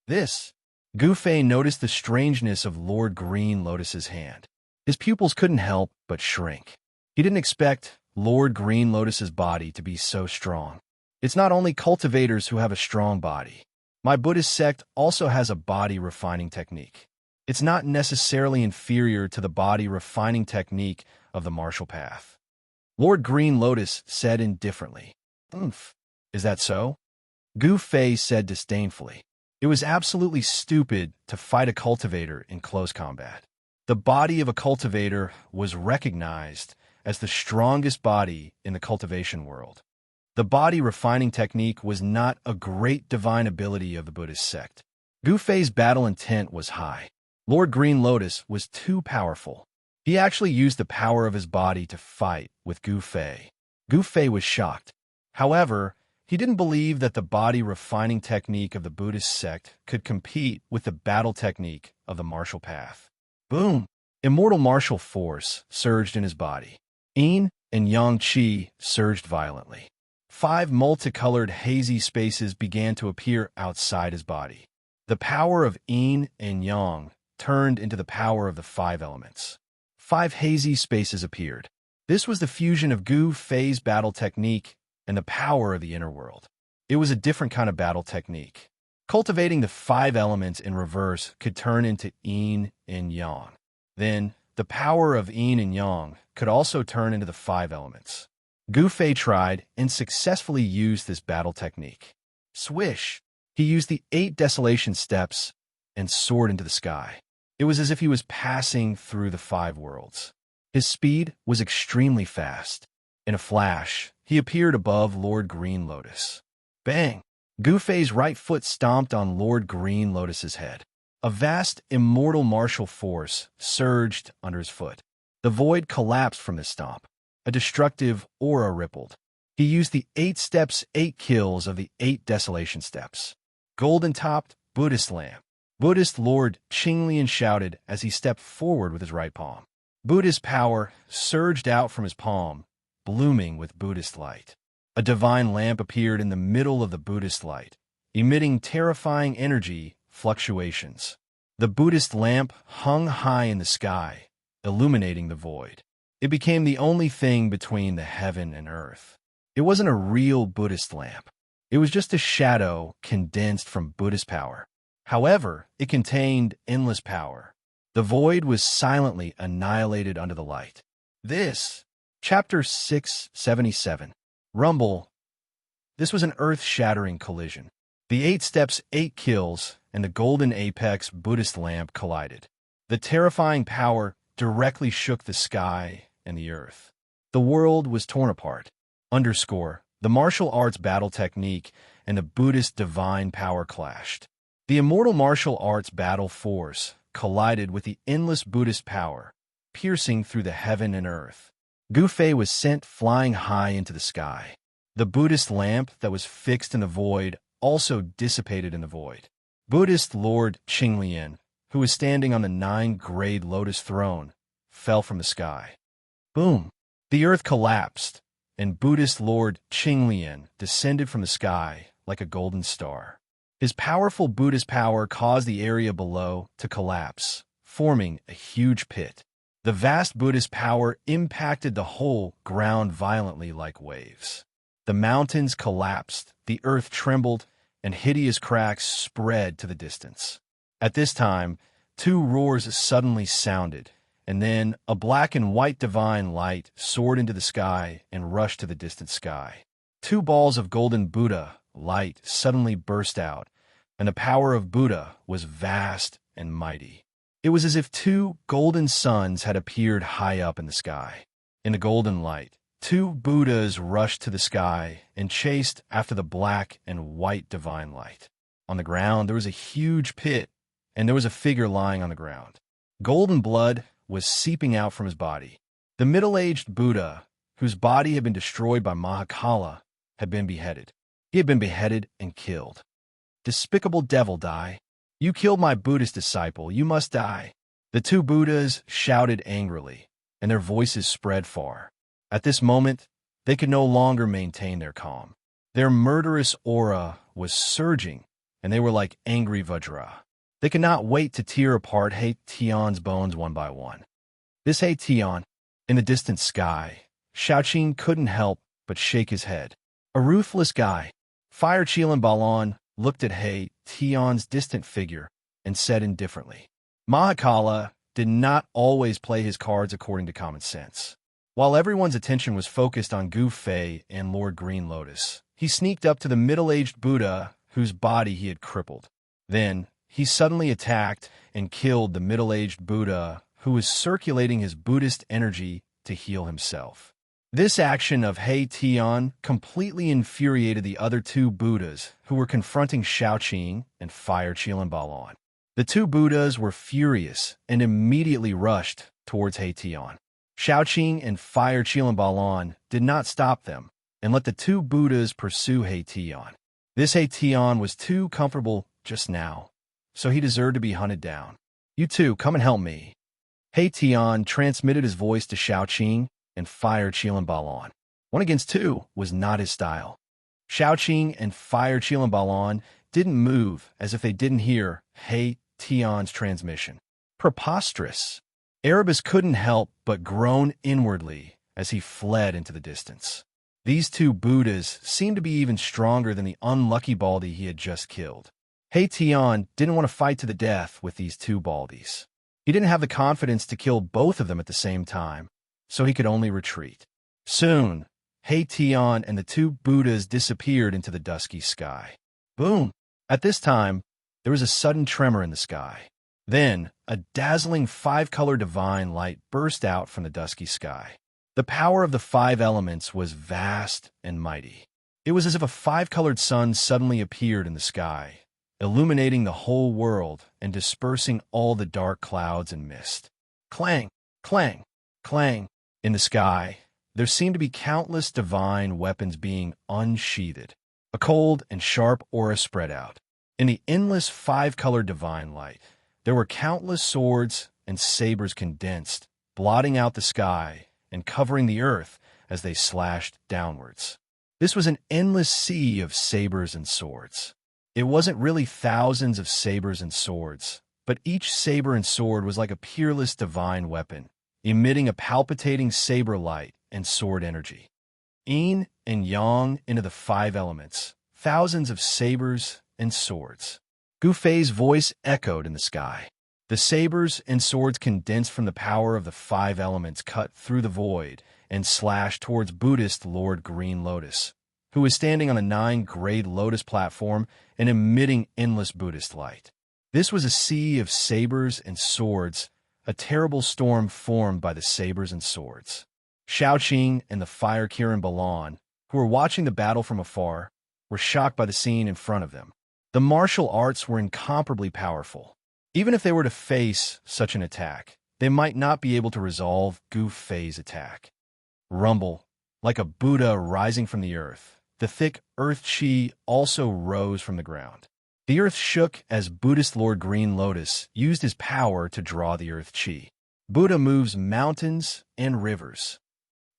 Gu Fei noticed the strangeness of Lord Green Lotus's hand. His pupils couldn't help but shrink. He didn't expect Lord Green Lotus's body to be so strong. It's not only cultivators who have a strong body. My Buddhist sect also has a body refining technique. It's not necessarily inferior to the body refining technique of the martial path. Lord Green Lotus said indifferently. Is that so? Gu Fei said disdainfully. It was absolutely stupid to fight a cultivator in close combat. The body of a cultivator was recognized as the strongest body in the cultivation world. The body refining technique was not a great divine ability of the Buddhist sect. Gu Fei's battle intent was high. Lord Green Lotus was too powerful. He actually used the power of his body to fight with Gu Fei. Gu Fei was shocked. However, he didn't believe that the body refining technique of the Buddhist sect could compete with the battle technique of the martial path. Boom! Immortal martial force surged in his body. Yin and Yang Qi surged violently. 5 multicolored hazy spaces began to appear outside his body. The power of Yin and Yang turned into the power of the 5 elements. 5 hazy spaces appeared. This was the fusion of Gu Fei's battle technique and the power of the inner world. It was a different kind of battle technique. Cultivating the 5 elements in reverse could turn into Yin and Yang. Then, the power of Yin and Yang could also turn into the 5 elements. Gu Fei tried and successfully used this battle technique. Swish! He used the 8 desolation steps and soared into the sky. It was as if he was passing through the 5 worlds. His speed was extremely fast. In a flash, he appeared above Lord Green Lotus. Bang! Gu Fei's right foot stomped on Lord Green Lotus's head. A vast immortal martial force surged under his foot. The void collapsed from this stomp. A destructive aura rippled. He used the 8 steps, 8 kills of the 8 desolation steps. Golden-topped Buddhist lamp. Buddhist Lord Qinglian shouted as he stepped forward with his right palm. Buddhist power surged out from his palm, blooming with Buddhist light. A divine lamp appeared in the middle of the Buddhist light, emitting terrifying energy fluctuations. The Buddhist lamp hung high in the sky, illuminating the void. It became the only thing between the heaven and earth. It wasn't a real Buddhist lamp. It was just a shadow condensed from Buddhist power. However, it contained endless power. The void was silently annihilated under the light. This, Chapter 677, Rumble. This was an earth-shattering collision. The 8 steps, 8 kills, and the golden apex Buddhist lamp collided. The terrifying power directly shook the sky and the earth. The world was torn apart. The martial arts battle technique and the Buddhist divine power clashed. The immortal martial arts battle force collided with the endless Buddhist power, piercing through the heaven and earth. Gu Fei was sent flying high into the sky. The Buddhist lamp that was fixed in the void also dissipated in the void. Buddhist Lord Qinglian, who was standing on the 9-grade lotus throne, fell from the sky. Boom! The earth collapsed, and Buddhist Lord Qinglian descended from the sky like a golden star. His powerful Buddhist power caused the area below to collapse, forming a huge pit. The vast Buddhist power impacted the whole ground violently like waves. The mountains collapsed, the earth trembled, and hideous cracks spread to the distance. At this time, 2 roars suddenly sounded, and then a black and white divine light soared into the sky and rushed to the distant sky. 2 balls of golden Buddha light suddenly burst out, and the power of Buddha was vast and mighty. It was as if 2 golden suns had appeared high up in the sky. In the golden light, 2 Buddhas rushed to the sky and chased after the black and white divine light. On the ground, there was a huge pit, and there was a figure lying on the ground. Golden blood was seeping out from his body. The middle-aged Buddha, whose body had been destroyed by Mahakala, had been beheaded. He had been beheaded and killed. Despicable devil, die. You killed my Buddhist disciple. You must die. The 2 Buddhas shouted angrily, and their voices spread far. At this moment, they could no longer maintain their calm. Their murderous aura was surging, and they were like angry Vajra. They could not wait to tear apart He Tian's bones one by one. This He Tian, in the distant sky, Xiaoqing couldn't help but shake his head. A ruthless guy. Fire Qilan Balan looked at He Tian's distant figure and said indifferently, Mahakala did not always play his cards according to common sense. While everyone's attention was focused on Gu Fei and Lord Green Lotus, he sneaked up to the middle-aged Buddha whose body he had crippled. Then, he suddenly attacked and killed the middle-aged Buddha who was circulating his Buddhist energy to heal himself. This action of He Tian completely infuriated the other 2 Buddhas who were confronting Xiaoqing and Fire Qilan Balan. The 2 Buddhas were furious and immediately rushed towards He Tian. Xiaoqing and Fire Qilan Balan did not stop them and let the 2 Buddhas pursue He Tian. This He Tian was too comfortable just now, so he deserved to be hunted down. You 2, come and help me. He Tian transmitted his voice to Xiaoqing and Fire Qilan Balan. 1 against 2 was not his style. Xiaoqing and Fire Qilan Balan didn't move as if they didn't hear He Tian's transmission. Preposterous. Erebus couldn't help but groan inwardly as he fled into the distance. These 2 Buddhas seemed to be even stronger than the unlucky Baldy he had just killed. He Tian didn't want to fight to the death with these 2 Baldies. He didn't have the confidence to kill both of them at the same time, so he could only retreat. Soon, He Tian and the 2 Buddhas disappeared into the dusky sky. Boom! At this time, there was a sudden tremor in the sky. Then, a dazzling 5-color divine light burst out from the dusky sky. The power of the 5 elements was vast and mighty. It was as if a 5-colored sun suddenly appeared in the sky, illuminating the whole world and dispersing all the dark clouds and mist. Clang! Clang! Clang! In the sky, there seemed to be countless divine weapons being unsheathed. A cold and sharp aura spread out. In the endless 5-colored divine light, there were countless swords and sabers condensed, blotting out the sky and covering the earth as they slashed downwards. This was an endless sea of sabers and swords. It wasn't really thousands of sabers and swords, but each saber and sword was like a peerless divine weapon, emitting a palpitating saber light and sword energy. Yin and yang into the 5 elements, thousands of sabers and swords. Gu Fei's voice echoed in the sky. The sabers and swords condensed from the power of the five elements cut through the void and slashed towards Buddhist Lord Green Lotus, who was standing on a 9-grade lotus platform and emitting endless Buddhist light. This was a sea of sabers and swords, a terrible storm formed by the sabers and swords. Xianxia and the fire Kirin Balan, who were watching the battle from afar, were shocked by the scene in front of them. The martial arts were incomparably powerful. Even if they were to face such an attack, they might not be able to resolve Gu Fei's attack. Rumble, like a Buddha rising from the earth, the thick earth chi also rose from the ground. The earth shook as Buddhist Lord Green Lotus used his power to draw the earth chi. Buddha moves mountains and rivers.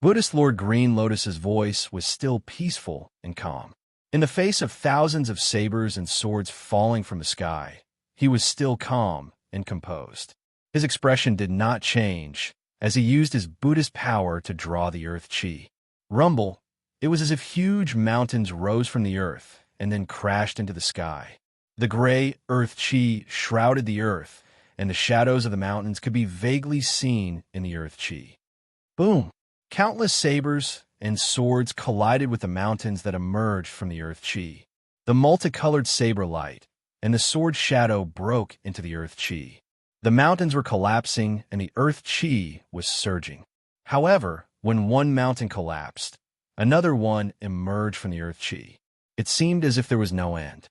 Buddhist Lord Green Lotus's voice was still peaceful and calm. In the face of thousands of sabers and swords falling from the sky, he was still calm and composed. His expression did not change as he used his Buddhist power to draw the earth chi. Rumble, it was as if huge mountains rose from the earth and then crashed into the sky. The gray earth chi shrouded the earth, and the shadows of the mountains could be vaguely seen in the earth chi. Boom! Countless sabers and swords collided with the mountains that emerged from the earth chi. The multicolored saber light and the sword shadow broke into the earth chi. The mountains were collapsing and the earth chi was surging. However, when one mountain collapsed, another one emerged from the earth chi. It seemed as if there was no end.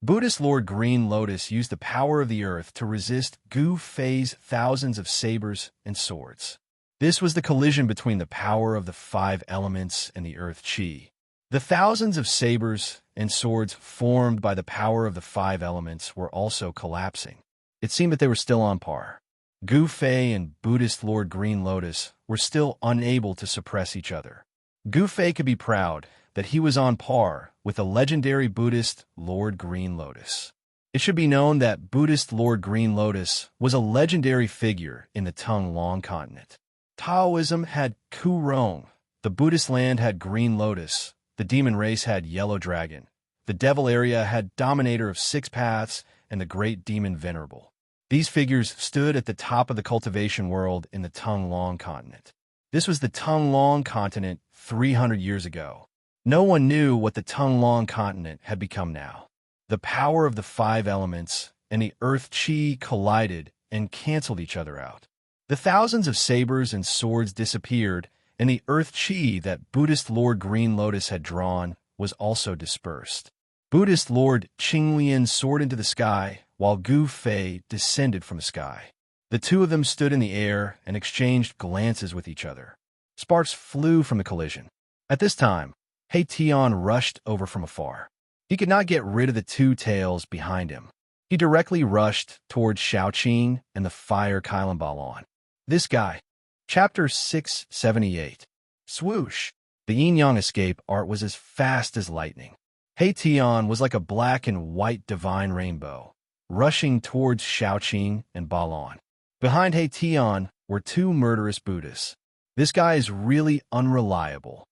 Buddhist Lord Green Lotus used the power of the earth to resist Gu Fei's thousands of sabers and swords. This was the collision between the power of the five elements and the earth chi. The thousands of sabers and swords formed by the power of the five elements were also collapsing. It seemed that they were still on par. Gu Fei and Buddhist Lord Green Lotus were still unable to suppress each other. Gu Fei could be proud that he was on par with the legendary Buddhist Lord Green Lotus. It should be known that Buddhist Lord Green Lotus was a legendary figure in the Tung Long continent. Taoism had Ku Rong, the Buddhist land had Green Lotus, the demon race had Yellow Dragon, the devil area had Dominator of Six Paths, and the Great Demon Venerable. These figures stood at the top of the cultivation world in the Tung Long continent. This was the Tung Long continent 300 years ago. No one knew what the Tung Long continent had become now. The power of the five elements and the earth chi collided and canceled each other out. The thousands of sabers and swords disappeared, and the earth chi that Buddhist Lord Green Lotus had drawn was also dispersed. Buddhist Lord Qinglian soared into the sky, while Gu Fei descended from the sky. The two of them stood in the air and exchanged glances with each other. Sparks flew from the collision. At this time, He Tian rushed over from afar. He could not get rid of the two tails behind him. He directly rushed towards Xiaoqing and the fire Kirin Balan. This guy. Chapter 678. Swoosh. The yin-yang escape art was as fast as lightning. He Tian was like a black and white divine rainbow, rushing towards Xiaoqing and Balan. Behind He Tian were two murderous Buddhists. This guy is really unreliable.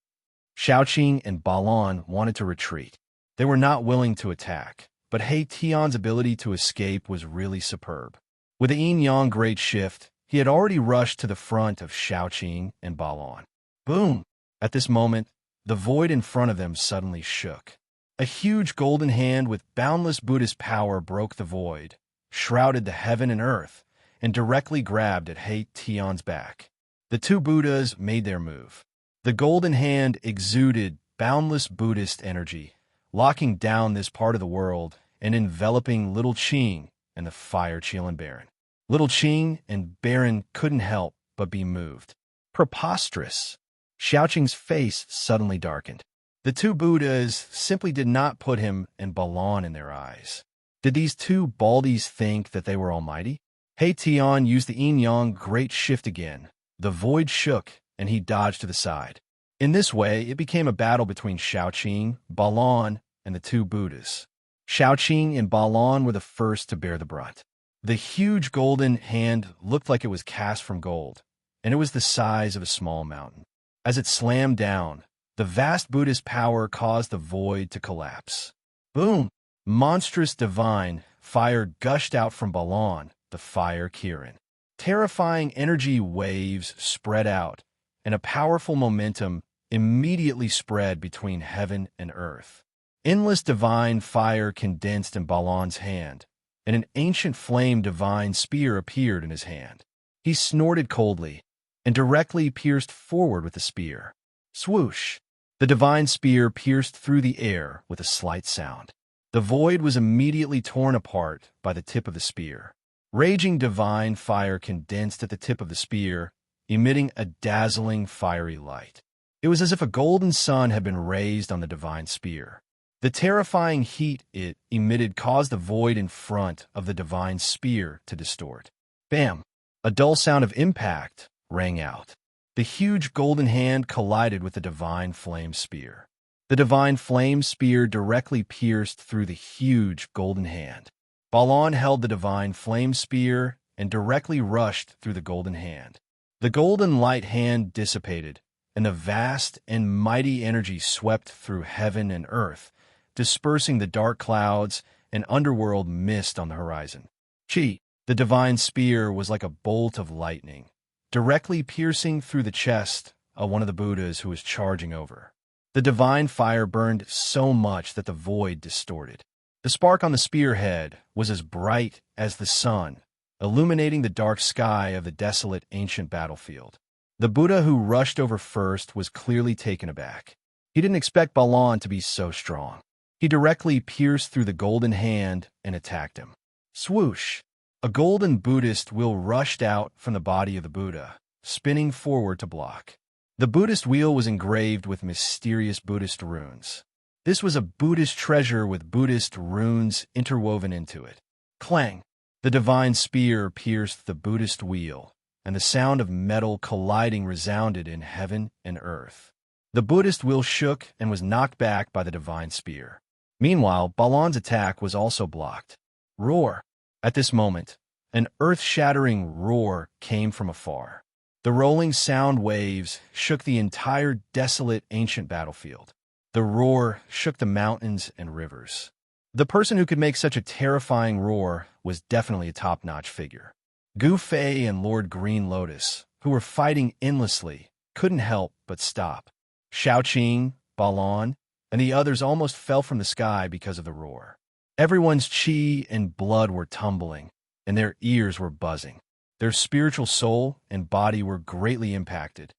Xiaoqing and Balan wanted to retreat. They were not willing to attack, but He Tian's ability to escape was really superb. With the yin-yang great shift, he had already rushed to the front of Xiaoqing and Balan. Boom! At this moment, the void in front of them suddenly shook. A huge golden hand with boundless Buddhist power broke the void, shrouded the heaven and earth, and directly grabbed at He Tian's back. The two Buddhas made their move. The golden hand exuded boundless Buddhist energy, locking down this part of the world and enveloping Little Qing and the fire Qilin Baron. Little Qing and Baron couldn't help but be moved. Preposterous. Xiaoqing's face suddenly darkened. The two Buddhas simply did not put him and Balan in their eyes. Did these two baldies think that they were almighty? He Tian used the yin-yang great shift again. The void shook, and he dodged to the side. In this way, it became a battle between Xiaoqing, Balan, and the two Buddhas. Xiaoqing and Balan were the first to bear the brunt. The huge golden hand looked like it was cast from gold, and it was the size of a small mountain. As it slammed down, the vast Buddhist power caused the void to collapse. Boom! Monstrous divine fire gushed out from Balan the fire Kirin. Terrifying energy waves spread out, and a powerful momentum immediately spread between heaven and earth. Endless divine fire condensed in Balan's hand, and an ancient flame divine spear appeared in his hand. He snorted coldly and directly pierced forward with the spear. Swoosh! The divine spear pierced through the air with a slight sound. The void was immediately torn apart by the tip of the spear. Raging divine fire condensed at the tip of the spear, emitting a dazzling fiery light. It was as if a golden sun had been raised on the divine spear. The terrifying heat it emitted caused the void in front of the divine spear to distort. Bam! A dull sound of impact rang out. The huge golden hand collided with the divine flame spear. The divine flame spear directly pierced through the huge golden hand. Balan held the divine flame spear and directly rushed through the golden hand. The golden light hand dissipated, and the vast and mighty energy swept through heaven and earth, dispersing the dark clouds and underworld mist on the horizon. Chi, the divine spear, was like a bolt of lightning, directly piercing through the chest of one of the Buddhas who was charging over. The divine fire burned so much that the void distorted. The spark on the spearhead was as bright as the sun, illuminating the dark sky of the desolate ancient battlefield. The Buddha who rushed over first was clearly taken aback. He didn't expect Balan to be so strong. He directly pierced through the golden hand and attacked him. Swoosh! A golden Buddhist wheel rushed out from the body of the Buddha, spinning forward to block. The Buddhist wheel was engraved with mysterious Buddhist runes. This was a Buddhist treasure with Buddhist runes interwoven into it. Clang! The divine spear pierced the Buddhist wheel, and the sound of metal colliding resounded in heaven and earth. The Buddhist wheel shook and was knocked back by the divine spear. Meanwhile, Balan's attack was also blocked. Roar! At this moment, an earth-shattering roar came from afar. The rolling sound waves shook the entire desolate ancient battlefield. The roar shook the mountains and rivers. The person who could make such a terrifying roar was definitely a top-notch figure. Gu Fei and Lord Green Lotus, who were fighting endlessly, couldn't help but stop. Xiaoqing, Balan, and the others almost fell from the sky because of the roar. Everyone's chi and blood were tumbling, and their ears were buzzing. Their spiritual soul and body were greatly impacted.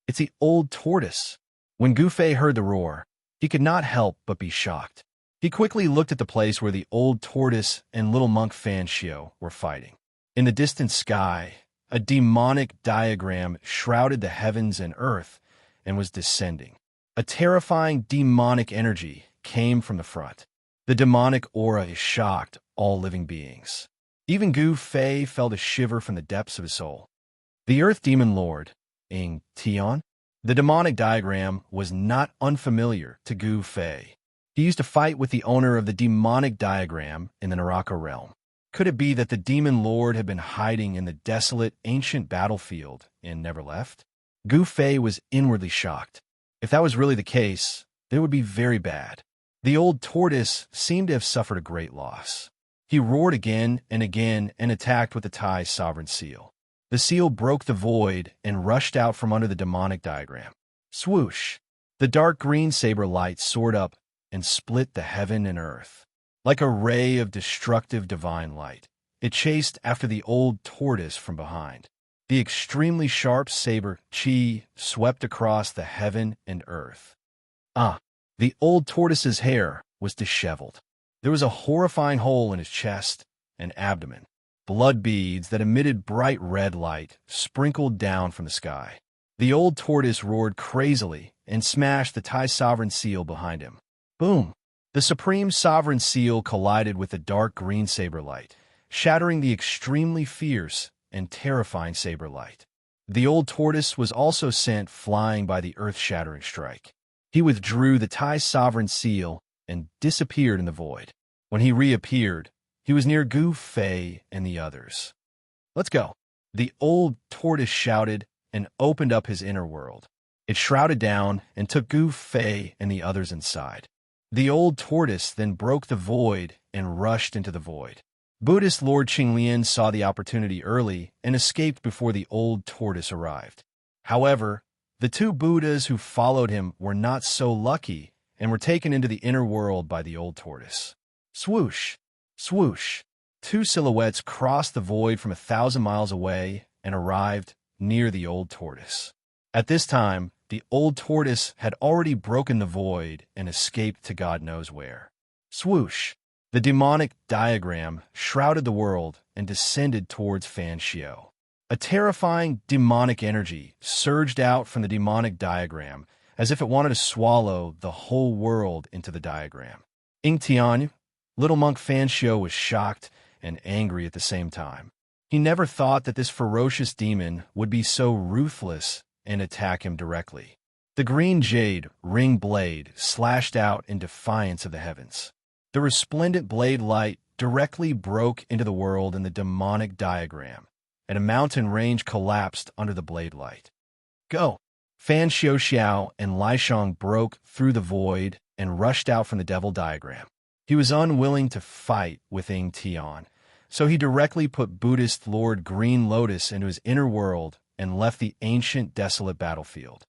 It's the old tortoise. When Gu Fei heard the roar, he could not help but be shocked. He quickly looked at the place where the old tortoise and little monk Xianxia were fighting. In the distant sky, a demonic diagram shrouded the heavens and earth and was descending. A terrifying demonic energy came from the front. The demonic aura shocked all living beings. Even Gu Fei felt a shiver from the depths of his soul. The Earth Demon Lord, Ing Tian, the demonic diagram, was not unfamiliar to Gu Fei. He used to fight with the owner of the demonic diagram in the Naraka realm. Could it be that the Demon Lord had been hiding in the desolate ancient battlefield and never left? Gu Fei was inwardly shocked. If that was really the case, then it would be very bad. The old tortoise seemed to have suffered a great loss. He roared again and attacked with the Tai Sovereign Seal. The seal broke the void and rushed out from under the demonic diagram. Swoosh! The dark green saber light soared up and split the heaven and earth. Like a ray of destructive divine light, it chased after the old tortoise from behind. The extremely sharp saber chi swept across the heaven and earth. The old tortoise's hair was disheveled. There was a horrifying hole in his chest and abdomen. Blood beads that emitted bright red light sprinkled down from the sky. The old tortoise roared crazily and smashed the Tai Sovereign Seal behind him. Boom! The Supreme Sovereign Seal collided with the dark green saber light, shattering the extremely fierce and terrifying saber light. The old tortoise was also sent flying by the earth-shattering strike. He withdrew the Tai Sovereign Seal and disappeared in the void. When he reappeared, he was near Gu Fei and the others. Let's go. The old tortoise shouted and opened up his inner world. It shrouded down and took Gu Fei and the others inside. The old tortoise then broke the void and rushed into the void. Buddhist Lord Qinglian saw the opportunity early and escaped before the old tortoise arrived. However, the two Buddhas who followed him were not so lucky and were taken into the inner world by the old tortoise. Swoosh! Swoosh! Two silhouettes crossed the void from 1,000 miles away and arrived near the old tortoise. At this time, the old tortoise had already broken the void and escaped to God knows where. Swoosh! The demonic diagram shrouded the world and descended towards Xianxia. A terrifying demonic energy surged out from the demonic diagram as if it wanted to swallow the whole world into the diagram. Tian, little monk Xianxia was shocked and angry at the same time. He never thought that this ferocious demon would be so ruthless and attack him directly. The green jade ring blade slashed out in defiance of the heavens. The resplendent blade light directly broke into the world in the demonic diagram, and a mountain range collapsed under the blade light. Go! Fan Xiao and Lai Shang broke through the void and rushed out from the devil diagram. He was unwilling to fight with Tian, so he directly put Buddhist Lord Green Lotus into his inner world and left the ancient desolate battlefield.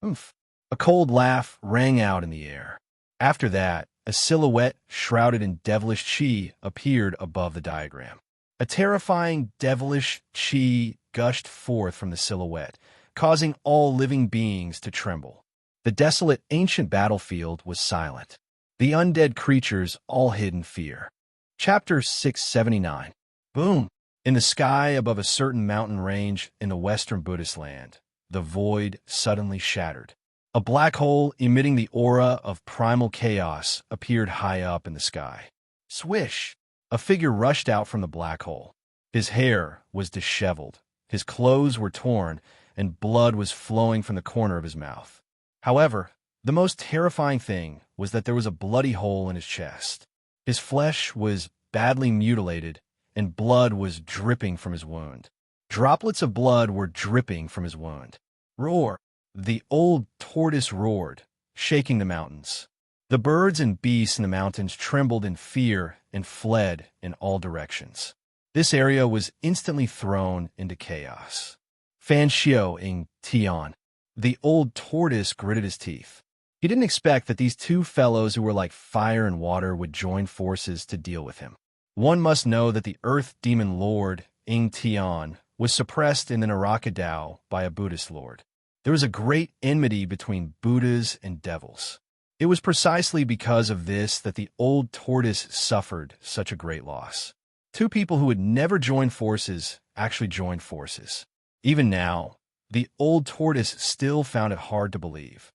Oof! A cold laugh rang out in the air. After that, a silhouette shrouded in devilish qi appeared above the diagram. A terrifying devilish qi gushed forth from the silhouette, causing all living beings to tremble. The desolate ancient battlefield was silent. The undead creatures all hid in fear. Chapter 679. Boom! In the sky above a certain mountain range in the western Buddhist land, the void suddenly shattered. A black hole emitting the aura of primal chaos appeared high up in the sky. Swish! A figure rushed out from the black hole. His hair was disheveled, his clothes were torn, and blood was flowing from the corner of his mouth. However, the most terrifying thing was that there was a bloody hole in his chest. His flesh was badly mutilated, and blood was dripping from his wound. Droplets of blood were dripping from his wound. Roar! The old tortoise roared, shaking the mountains. The birds and beasts in the mountains trembled in fear and fled in all directions. This area was instantly thrown into chaos. Fan Xiao ing Tian. The old tortoise gritted his teeth. He didn't expect that these two fellows who were like fire and water would join forces to deal with him. One must know that the Earth Demon Lord, Ing Tian, was suppressed in the Naraka Dao by a Buddhist lord. There was a great enmity between Buddhas and devils. It was precisely because of this that the old tortoise suffered such a great loss. Two people who would never join forces actually joined forces. Even now, the old tortoise still found it hard to believe.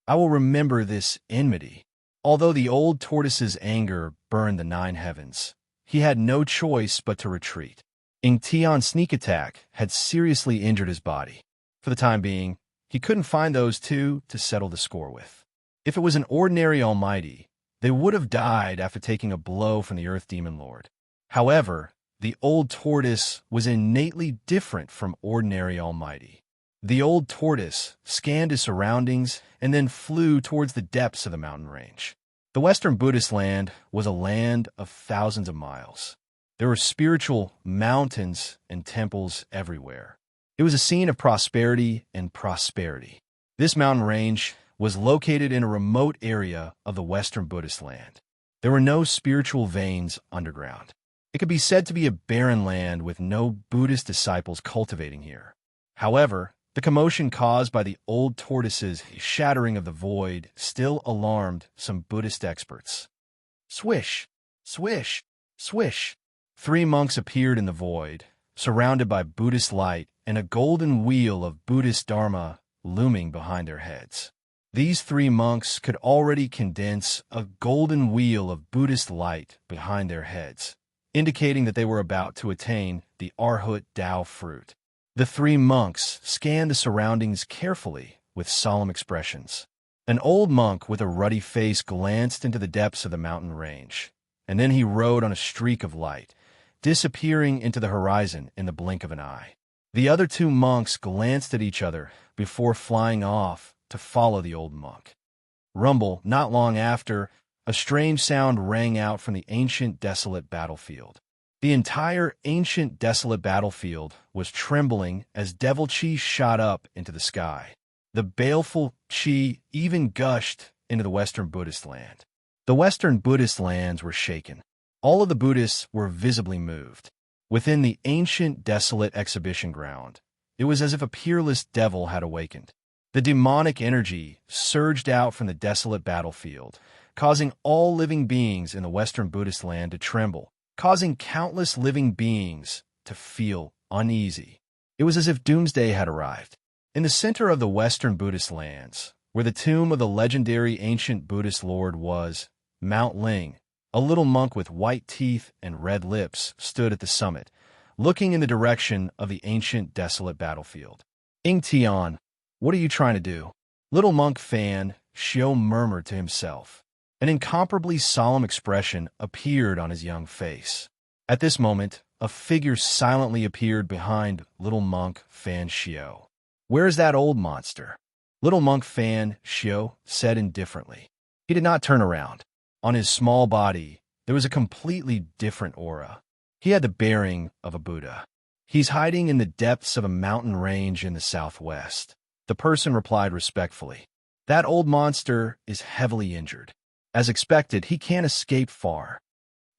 I will remember this enmity. Although the old tortoise's anger burned the 9 heavens, he had no choice but to retreat. Ing Tian's sneak attack had seriously injured his body. For the time being, he couldn't find those two to settle the score with. If it was an ordinary almighty, they would have died after taking a blow from the Earth Demon Lord. However, the old tortoise was innately different from ordinary almighty. The old tortoise scanned his surroundings and then flew towards the depths of the mountain range. The Western Buddhist land was a land of thousands of miles. There were spiritual mountains and temples everywhere. It was a scene of prosperity and prosperity. This mountain range was located in a remote area of the Western Buddhist land. There were no spiritual veins underground. It could be said to be a barren land with no Buddhist disciples cultivating here. However, the commotion caused by the old tortoise's shattering of the void still alarmed some Buddhist experts. Swish! Swish! Swish! 3 monks appeared in the void, surrounded by Buddhist light and a golden wheel of Buddhist Dharma looming behind their heads. These 3 monks could already condense a golden wheel of Buddhist light behind their heads, indicating that they were about to attain the Arhat Dao fruit. The 3 monks scanned the surroundings carefully with solemn expressions. An old monk with a ruddy face glanced into the depths of the mountain range, and then he rode on a streak of light, disappearing into the horizon in the blink of an eye. The other 2 monks glanced at each other before flying off to follow the old monk. Rumble, not long after, a strange sound rang out from the ancient desolate battlefield. The entire ancient desolate battlefield was trembling as devil chi shot up into the sky. The baleful chi even gushed into the Western Buddhist land. The Western Buddhist lands were shaken. All of the Buddhists were visibly moved. Within the ancient desolate exhibition ground, it was as if a peerless devil had awakened. The demonic energy surged out from the desolate battlefield, causing all living beings in the Western Buddhist land to tremble, causing countless living beings to feel uneasy. It was as if doomsday had arrived. In the center of the Western Buddhist lands, where the tomb of the legendary ancient Buddhist lord was, Mount Ling, a little monk with white teeth and red lips, stood at the summit, looking in the direction of the ancient desolate battlefield. Ing Tian, what are you trying to do? Little monk Fan Xiao murmured to himself. An incomparably solemn expression appeared on his young face. At this moment, a figure silently appeared behind little monk Fan Xiao. Where is that old monster? Little monk Fan Xiao said indifferently. He did not turn around. On his small body, there was a completely different aura. He had the bearing of a Buddha. He's hiding in the depths of a mountain range in the southwest. The person replied respectfully. That old monster is heavily injured. As expected, he can't escape far.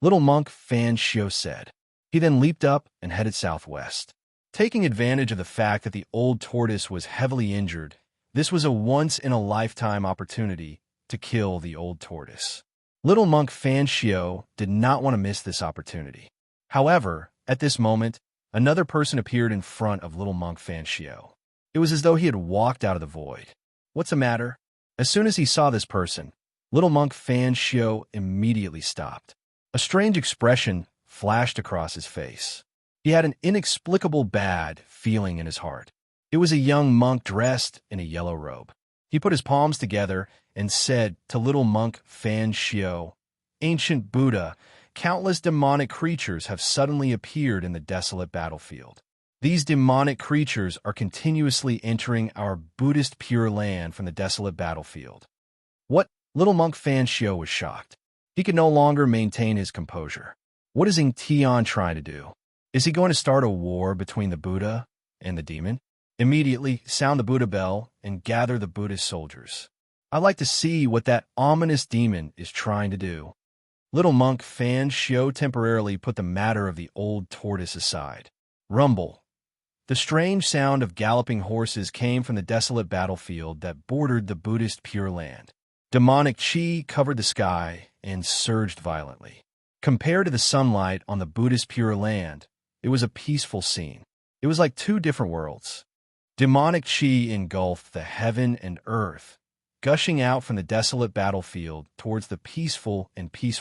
Little monk Fan Xiao said. He then leaped up and headed southwest. Taking advantage of the fact that the old tortoise was heavily injured, this was a once-in-a-lifetime opportunity to kill the old tortoise. Little monk Fan Xiao did not want to miss this opportunity. However, at this moment, another person appeared in front of little monk Fan Xiao. It was as though he had walked out of the void. What's the matter? As soon as he saw this person, little monk Fan Xiao immediately stopped. A strange expression flashed across his face. He had an inexplicable bad feeling in his heart. It was a young monk dressed in a yellow robe. He put his palms together and said to little monk Fan Xiao, Ancient Buddha, countless demonic creatures have suddenly appeared in the desolate battlefield. These demonic creatures are continuously entering our Buddhist Pure Land from the desolate battlefield. What? Little monk Fan Xiao was shocked. He could no longer maintain his composure. What is Ing Tian trying to do? Is he going to start a war between the Buddha and the demon? Immediately, sound the Buddha bell and gather the Buddhist soldiers. I'd like to see what that ominous demon is trying to do. Little monk Fan Xiao temporarily put the matter of the old tortoise aside. Rumble. The strange sound of galloping horses came from the desolate battlefield that bordered the Buddhist Pure Land. Demonic chi covered the sky and surged violently. Compared to the sunlight on the Buddhist Pure Land, it was a peaceful scene. It was like two different worlds. Demonic chi engulfed the heaven and earth, gushing out from the desolate battlefield towards the peaceful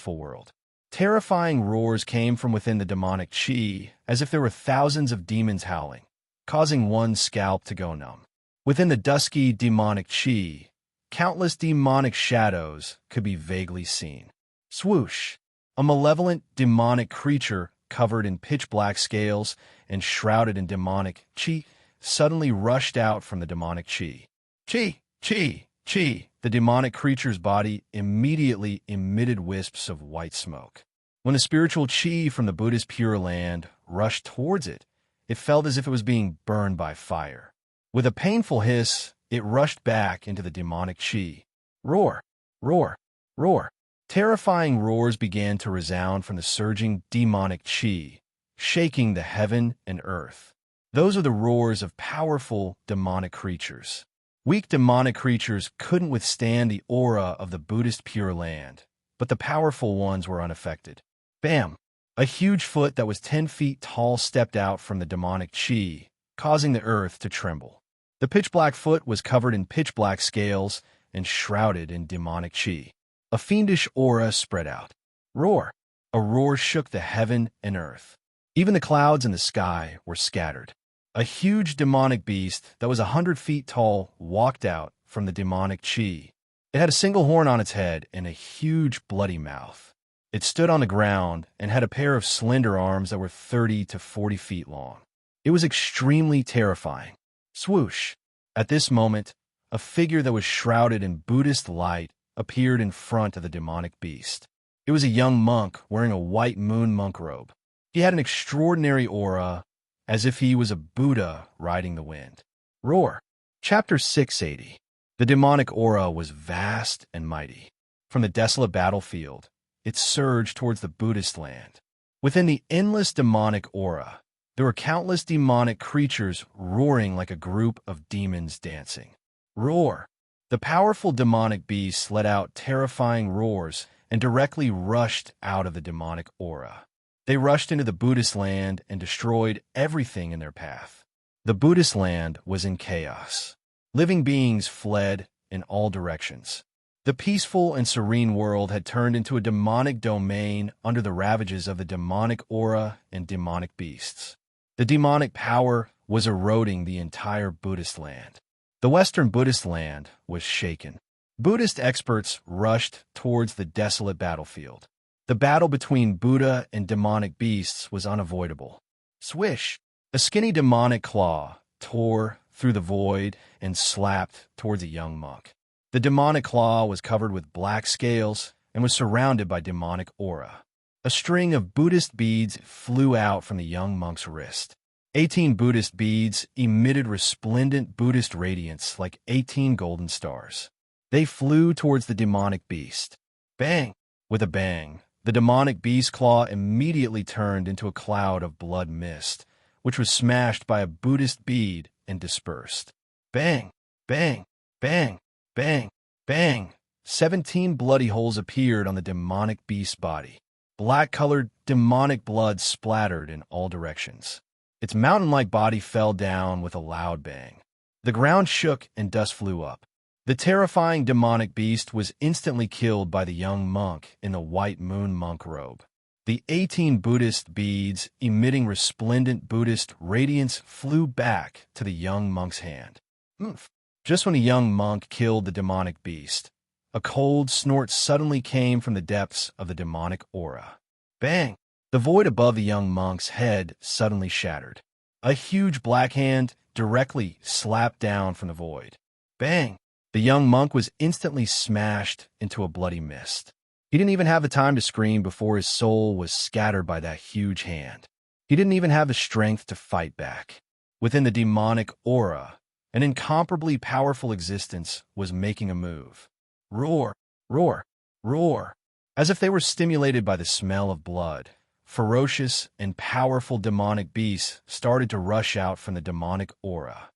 world. Terrifying roars came from within the demonic chi, as if there were thousands of demons howling, causing one's scalp to go numb. Within the dusky demonic chi, countless demonic shadows could be vaguely seen. Swoosh! A malevolent demonic creature covered in pitch-black scales and shrouded in demonic chi suddenly rushed out from the demonic chi. Chi! Chi! Chi! The demonic creature's body immediately emitted wisps of white smoke. When the spiritual chi from the Buddhist Pure Land rushed towards it, it felt as if it was being burned by fire. With a painful hiss, it rushed back into the demonic chi. Roar! Roar! Roar! Terrifying roars began to resound from the surging demonic chi, shaking the heaven and earth. Those are the roars of powerful demonic creatures. Weak demonic creatures couldn't withstand the aura of the Buddhist Pure Land, but the powerful ones were unaffected. Bam! A huge foot that was 10 feet tall stepped out from the demonic chi, causing the earth to tremble. The pitch-black foot was covered in pitch-black scales and shrouded in demonic chi. A fiendish aura spread out. Roar! A roar shook the heaven and earth. Even the clouds in the sky were scattered. A huge demonic beast that was 100 feet tall walked out from the demonic chi. It had a single horn on its head and a huge bloody mouth. It stood on the ground and had a pair of slender arms that were 30 to 40 feet long. It was extremely terrifying. Swoosh! At this moment, a figure that was shrouded in Buddhist light appeared in front of the demonic beast. It was a young monk wearing a white moon monk robe. He had an extraordinary aura, as if he was a Buddha riding the wind. Roar. Chapter 680. The demonic aura was vast and mighty. From the desolate battlefield, it surged towards the Buddhist land. Within the endless demonic aura, there were countless demonic creatures roaring like a group of demons dancing. Roar. The powerful demonic beasts let out terrifying roars and directly rushed out of the demonic aura. They rushed into the Buddhist land and destroyed everything in their path. The Buddhist land was in chaos. Living beings fled in all directions. The peaceful and serene world had turned into a demonic domain under the ravages of the demonic aura and demonic beasts. The demonic power was eroding the entire Buddhist land. The Western Buddhist land was shaken. Buddhist experts rushed towards the desolate battlefield. The battle between Buddha and demonic beasts was unavoidable. Swish! A skinny demonic claw tore through the void and slapped towards a young monk. The demonic claw was covered with black scales and was surrounded by demonic aura. A string of Buddhist beads flew out from the young monk's wrist. 18 Buddhist beads emitted resplendent Buddhist radiance like 18 golden stars. They flew towards the demonic beast. Bang! With a bang, the demonic beast claw immediately turned into a cloud of blood mist, which was smashed by a Buddhist bead and dispersed. Bang! Bang! Bang! Bang! Bang! 17 bloody holes appeared on the demonic beast's body. Black-colored demonic blood splattered in all directions. Its mountain-like body fell down with a loud bang. The ground shook and dust flew up. The terrifying demonic beast was instantly killed by the young monk in the white moon monk robe. The 18 Buddhist beads, emitting resplendent Buddhist radiance, flew back to the young monk's hand. Oomph! Just when the young monk killed the demonic beast, a cold snort suddenly came from the depths of the demonic aura. Bang! The void above the young monk's head suddenly shattered. A huge black hand directly slapped down from the void. Bang! The young monk was instantly smashed into a bloody mist. He didn't even have the time to scream before his soul was scattered by that huge hand. He didn't even have the strength to fight back. Within the demonic aura, an incomparably powerful existence was making a move. Roar, roar, roar. As if they were stimulated by the smell of blood, ferocious and powerful demonic beasts started to rush out from the demonic aura.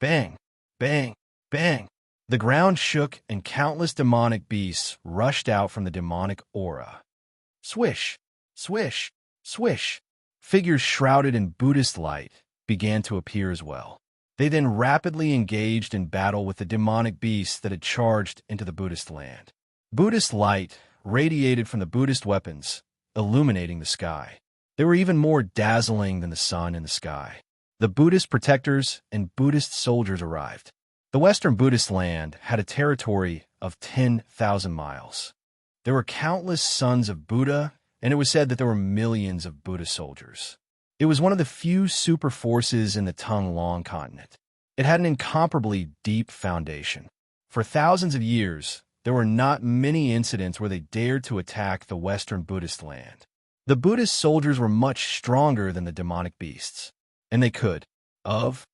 Bang, bang, bang. The ground shook and countless demonic beasts rushed out from the demonic aura. Swish, swish, swish. Figures shrouded in Buddhist light began to appear as well. They then rapidly engaged in battle with the demonic beasts that had charged into the Buddhist land. Buddhist light radiated from the Buddhist weapons, illuminating the sky. They were even more dazzling than the sun in the sky. The Buddhist protectors and Buddhist soldiers arrived. The Western Buddhist land had a territory of 10,000 miles. There were countless sons of Buddha, and it was said that there were millions of Buddhist soldiers. It was one of the few super forces in the Tung-Long continent. It had an incomparably deep foundation. For thousands of years, there were not many incidents where they dared to attack the Western Buddhist land. The Buddhist soldiers were much stronger than the demonic beasts, and they could, of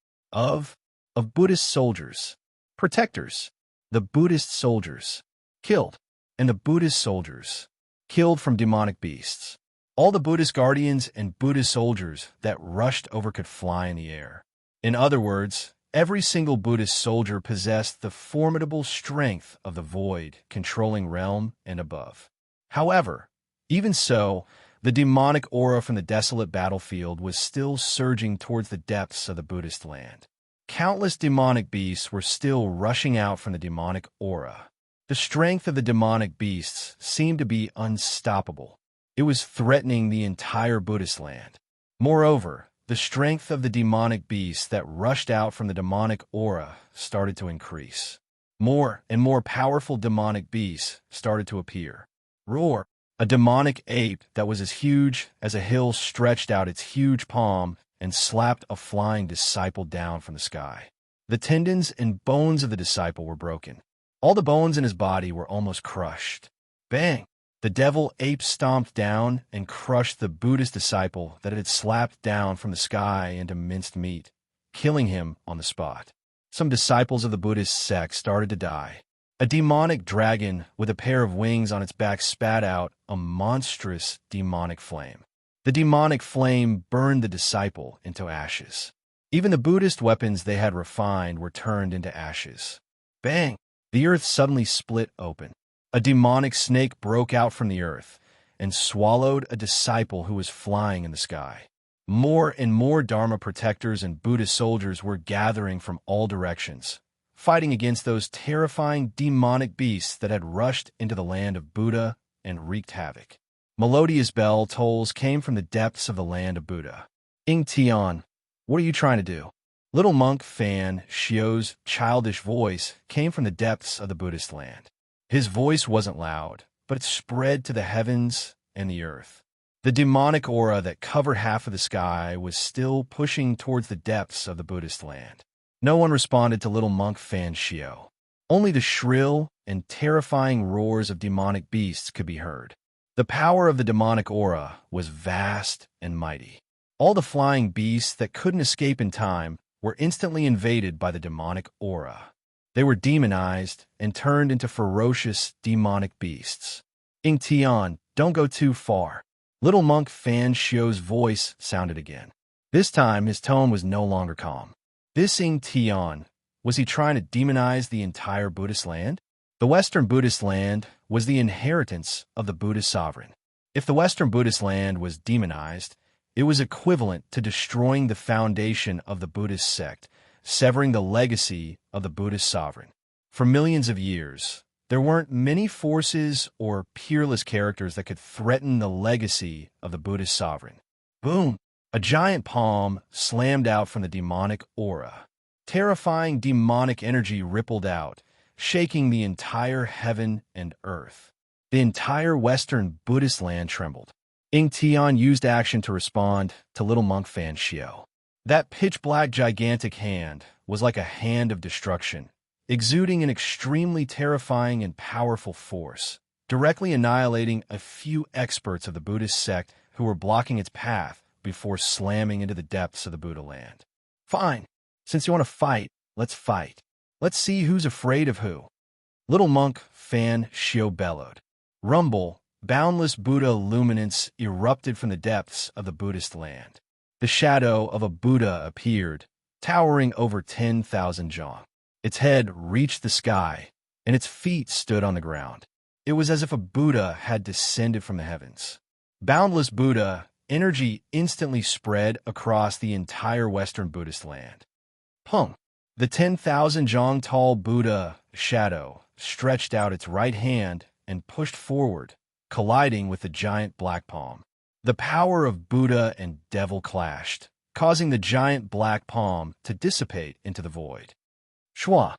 Buddhist soldiers, protectors, the Buddhist soldiers, killed, and the Buddhist soldiers, killed from demonic beasts. All the Buddhist guardians and Buddhist soldiers that rushed over could fly in the air. In other words, every single Buddhist soldier possessed the formidable strength of the void, controlling realm and above. However, even so, the demonic aura from the desolate battlefield was still surging towards the depths of the Buddhist land. Countless demonic beasts were still rushing out from the demonic aura. The strength of the demonic beasts seemed to be unstoppable. It was threatening the entire Buddhist land. Moreover, the strength of the demonic beasts that rushed out from the demonic aura started to increase. More and more powerful demonic beasts started to appear. Roar! A demonic ape that was as huge as a hill stretched out its huge palm and slapped a flying disciple down from the sky. The tendons and bones of the disciple were broken. All the bones in his body were almost crushed. Bang! The devil ape stomped down and crushed the Buddhist disciple that it had slapped down from the sky into minced meat, killing him on the spot. Some disciples of the Buddhist sect started to die. A demonic dragon with a pair of wings on its back spat out a monstrous demonic flame. The demonic flame burned the disciple into ashes. Even the Buddhist weapons they had refined were turned into ashes. Bang! The earth suddenly split open. A demonic snake broke out from the earth and swallowed a disciple who was flying in the sky. More and more Dharma protectors and Buddhist soldiers were gathering from all directions, fighting against those terrifying demonic beasts that had rushed into the land of Buddha and wreaked havoc. Melodious bell tolls came from the depths of the land of Buddha. Ing Tian, what are you trying to do? Little monk Fan Xiao's childish voice came from the depths of the Buddhist land. His voice wasn't loud, but it spread to the heavens and the earth. The demonic aura that covered half of the sky was still pushing towards the depths of the Buddhist land. No one responded to little monk Fan Xiao. Only the shrill and terrifying roars of demonic beasts could be heard. The power of the demonic aura was vast and mighty. All the flying beasts that couldn't escape in time were instantly invaded by the demonic aura. They were demonized and turned into ferocious demonic beasts. Ing Tian, don't go too far. Little monk Fan Xiao's voice sounded again. This time his tone was no longer calm. This Ing Tian, was he trying to demonize the entire Buddhist land? The Western Buddhist land was the inheritance of the Buddhist sovereign. If the Western Buddhist land was demonized, it was equivalent to destroying the foundation of the Buddhist sect, severing the legacy of the Buddhist sovereign. For millions of years, there weren't many forces or peerless characters that could threaten the legacy of the Buddhist sovereign. Boom! A giant palm slammed out from the demonic aura. Terrifying demonic energy rippled out, shaking the entire heaven and earth. The entire Western Buddhist land trembled. Ing Tian used action to respond to little monk Fan Xiao. That pitch-black gigantic hand was like a hand of destruction, exuding an extremely terrifying and powerful force, directly annihilating a few experts of the Buddhist sect who were blocking its path before slamming into the depths of the Buddha land. Fine. Since you want to fight, let's fight. Let's see who's afraid of who. Little monk Fan Xiao bellowed. Rumble, boundless Buddha luminance erupted from the depths of the Buddhist land. The shadow of a Buddha appeared, towering over 10,000 zhang. Its head reached the sky, and its feet stood on the ground. It was as if a Buddha had descended from the heavens. Boundless Buddha energy instantly spread across the entire Western Buddhist land. Pung! The 10,000 zhang tall Buddha shadow stretched out its right hand and pushed forward, colliding with the giant black palm. The power of Buddha and devil clashed, causing the giant black palm to dissipate into the void. Shua!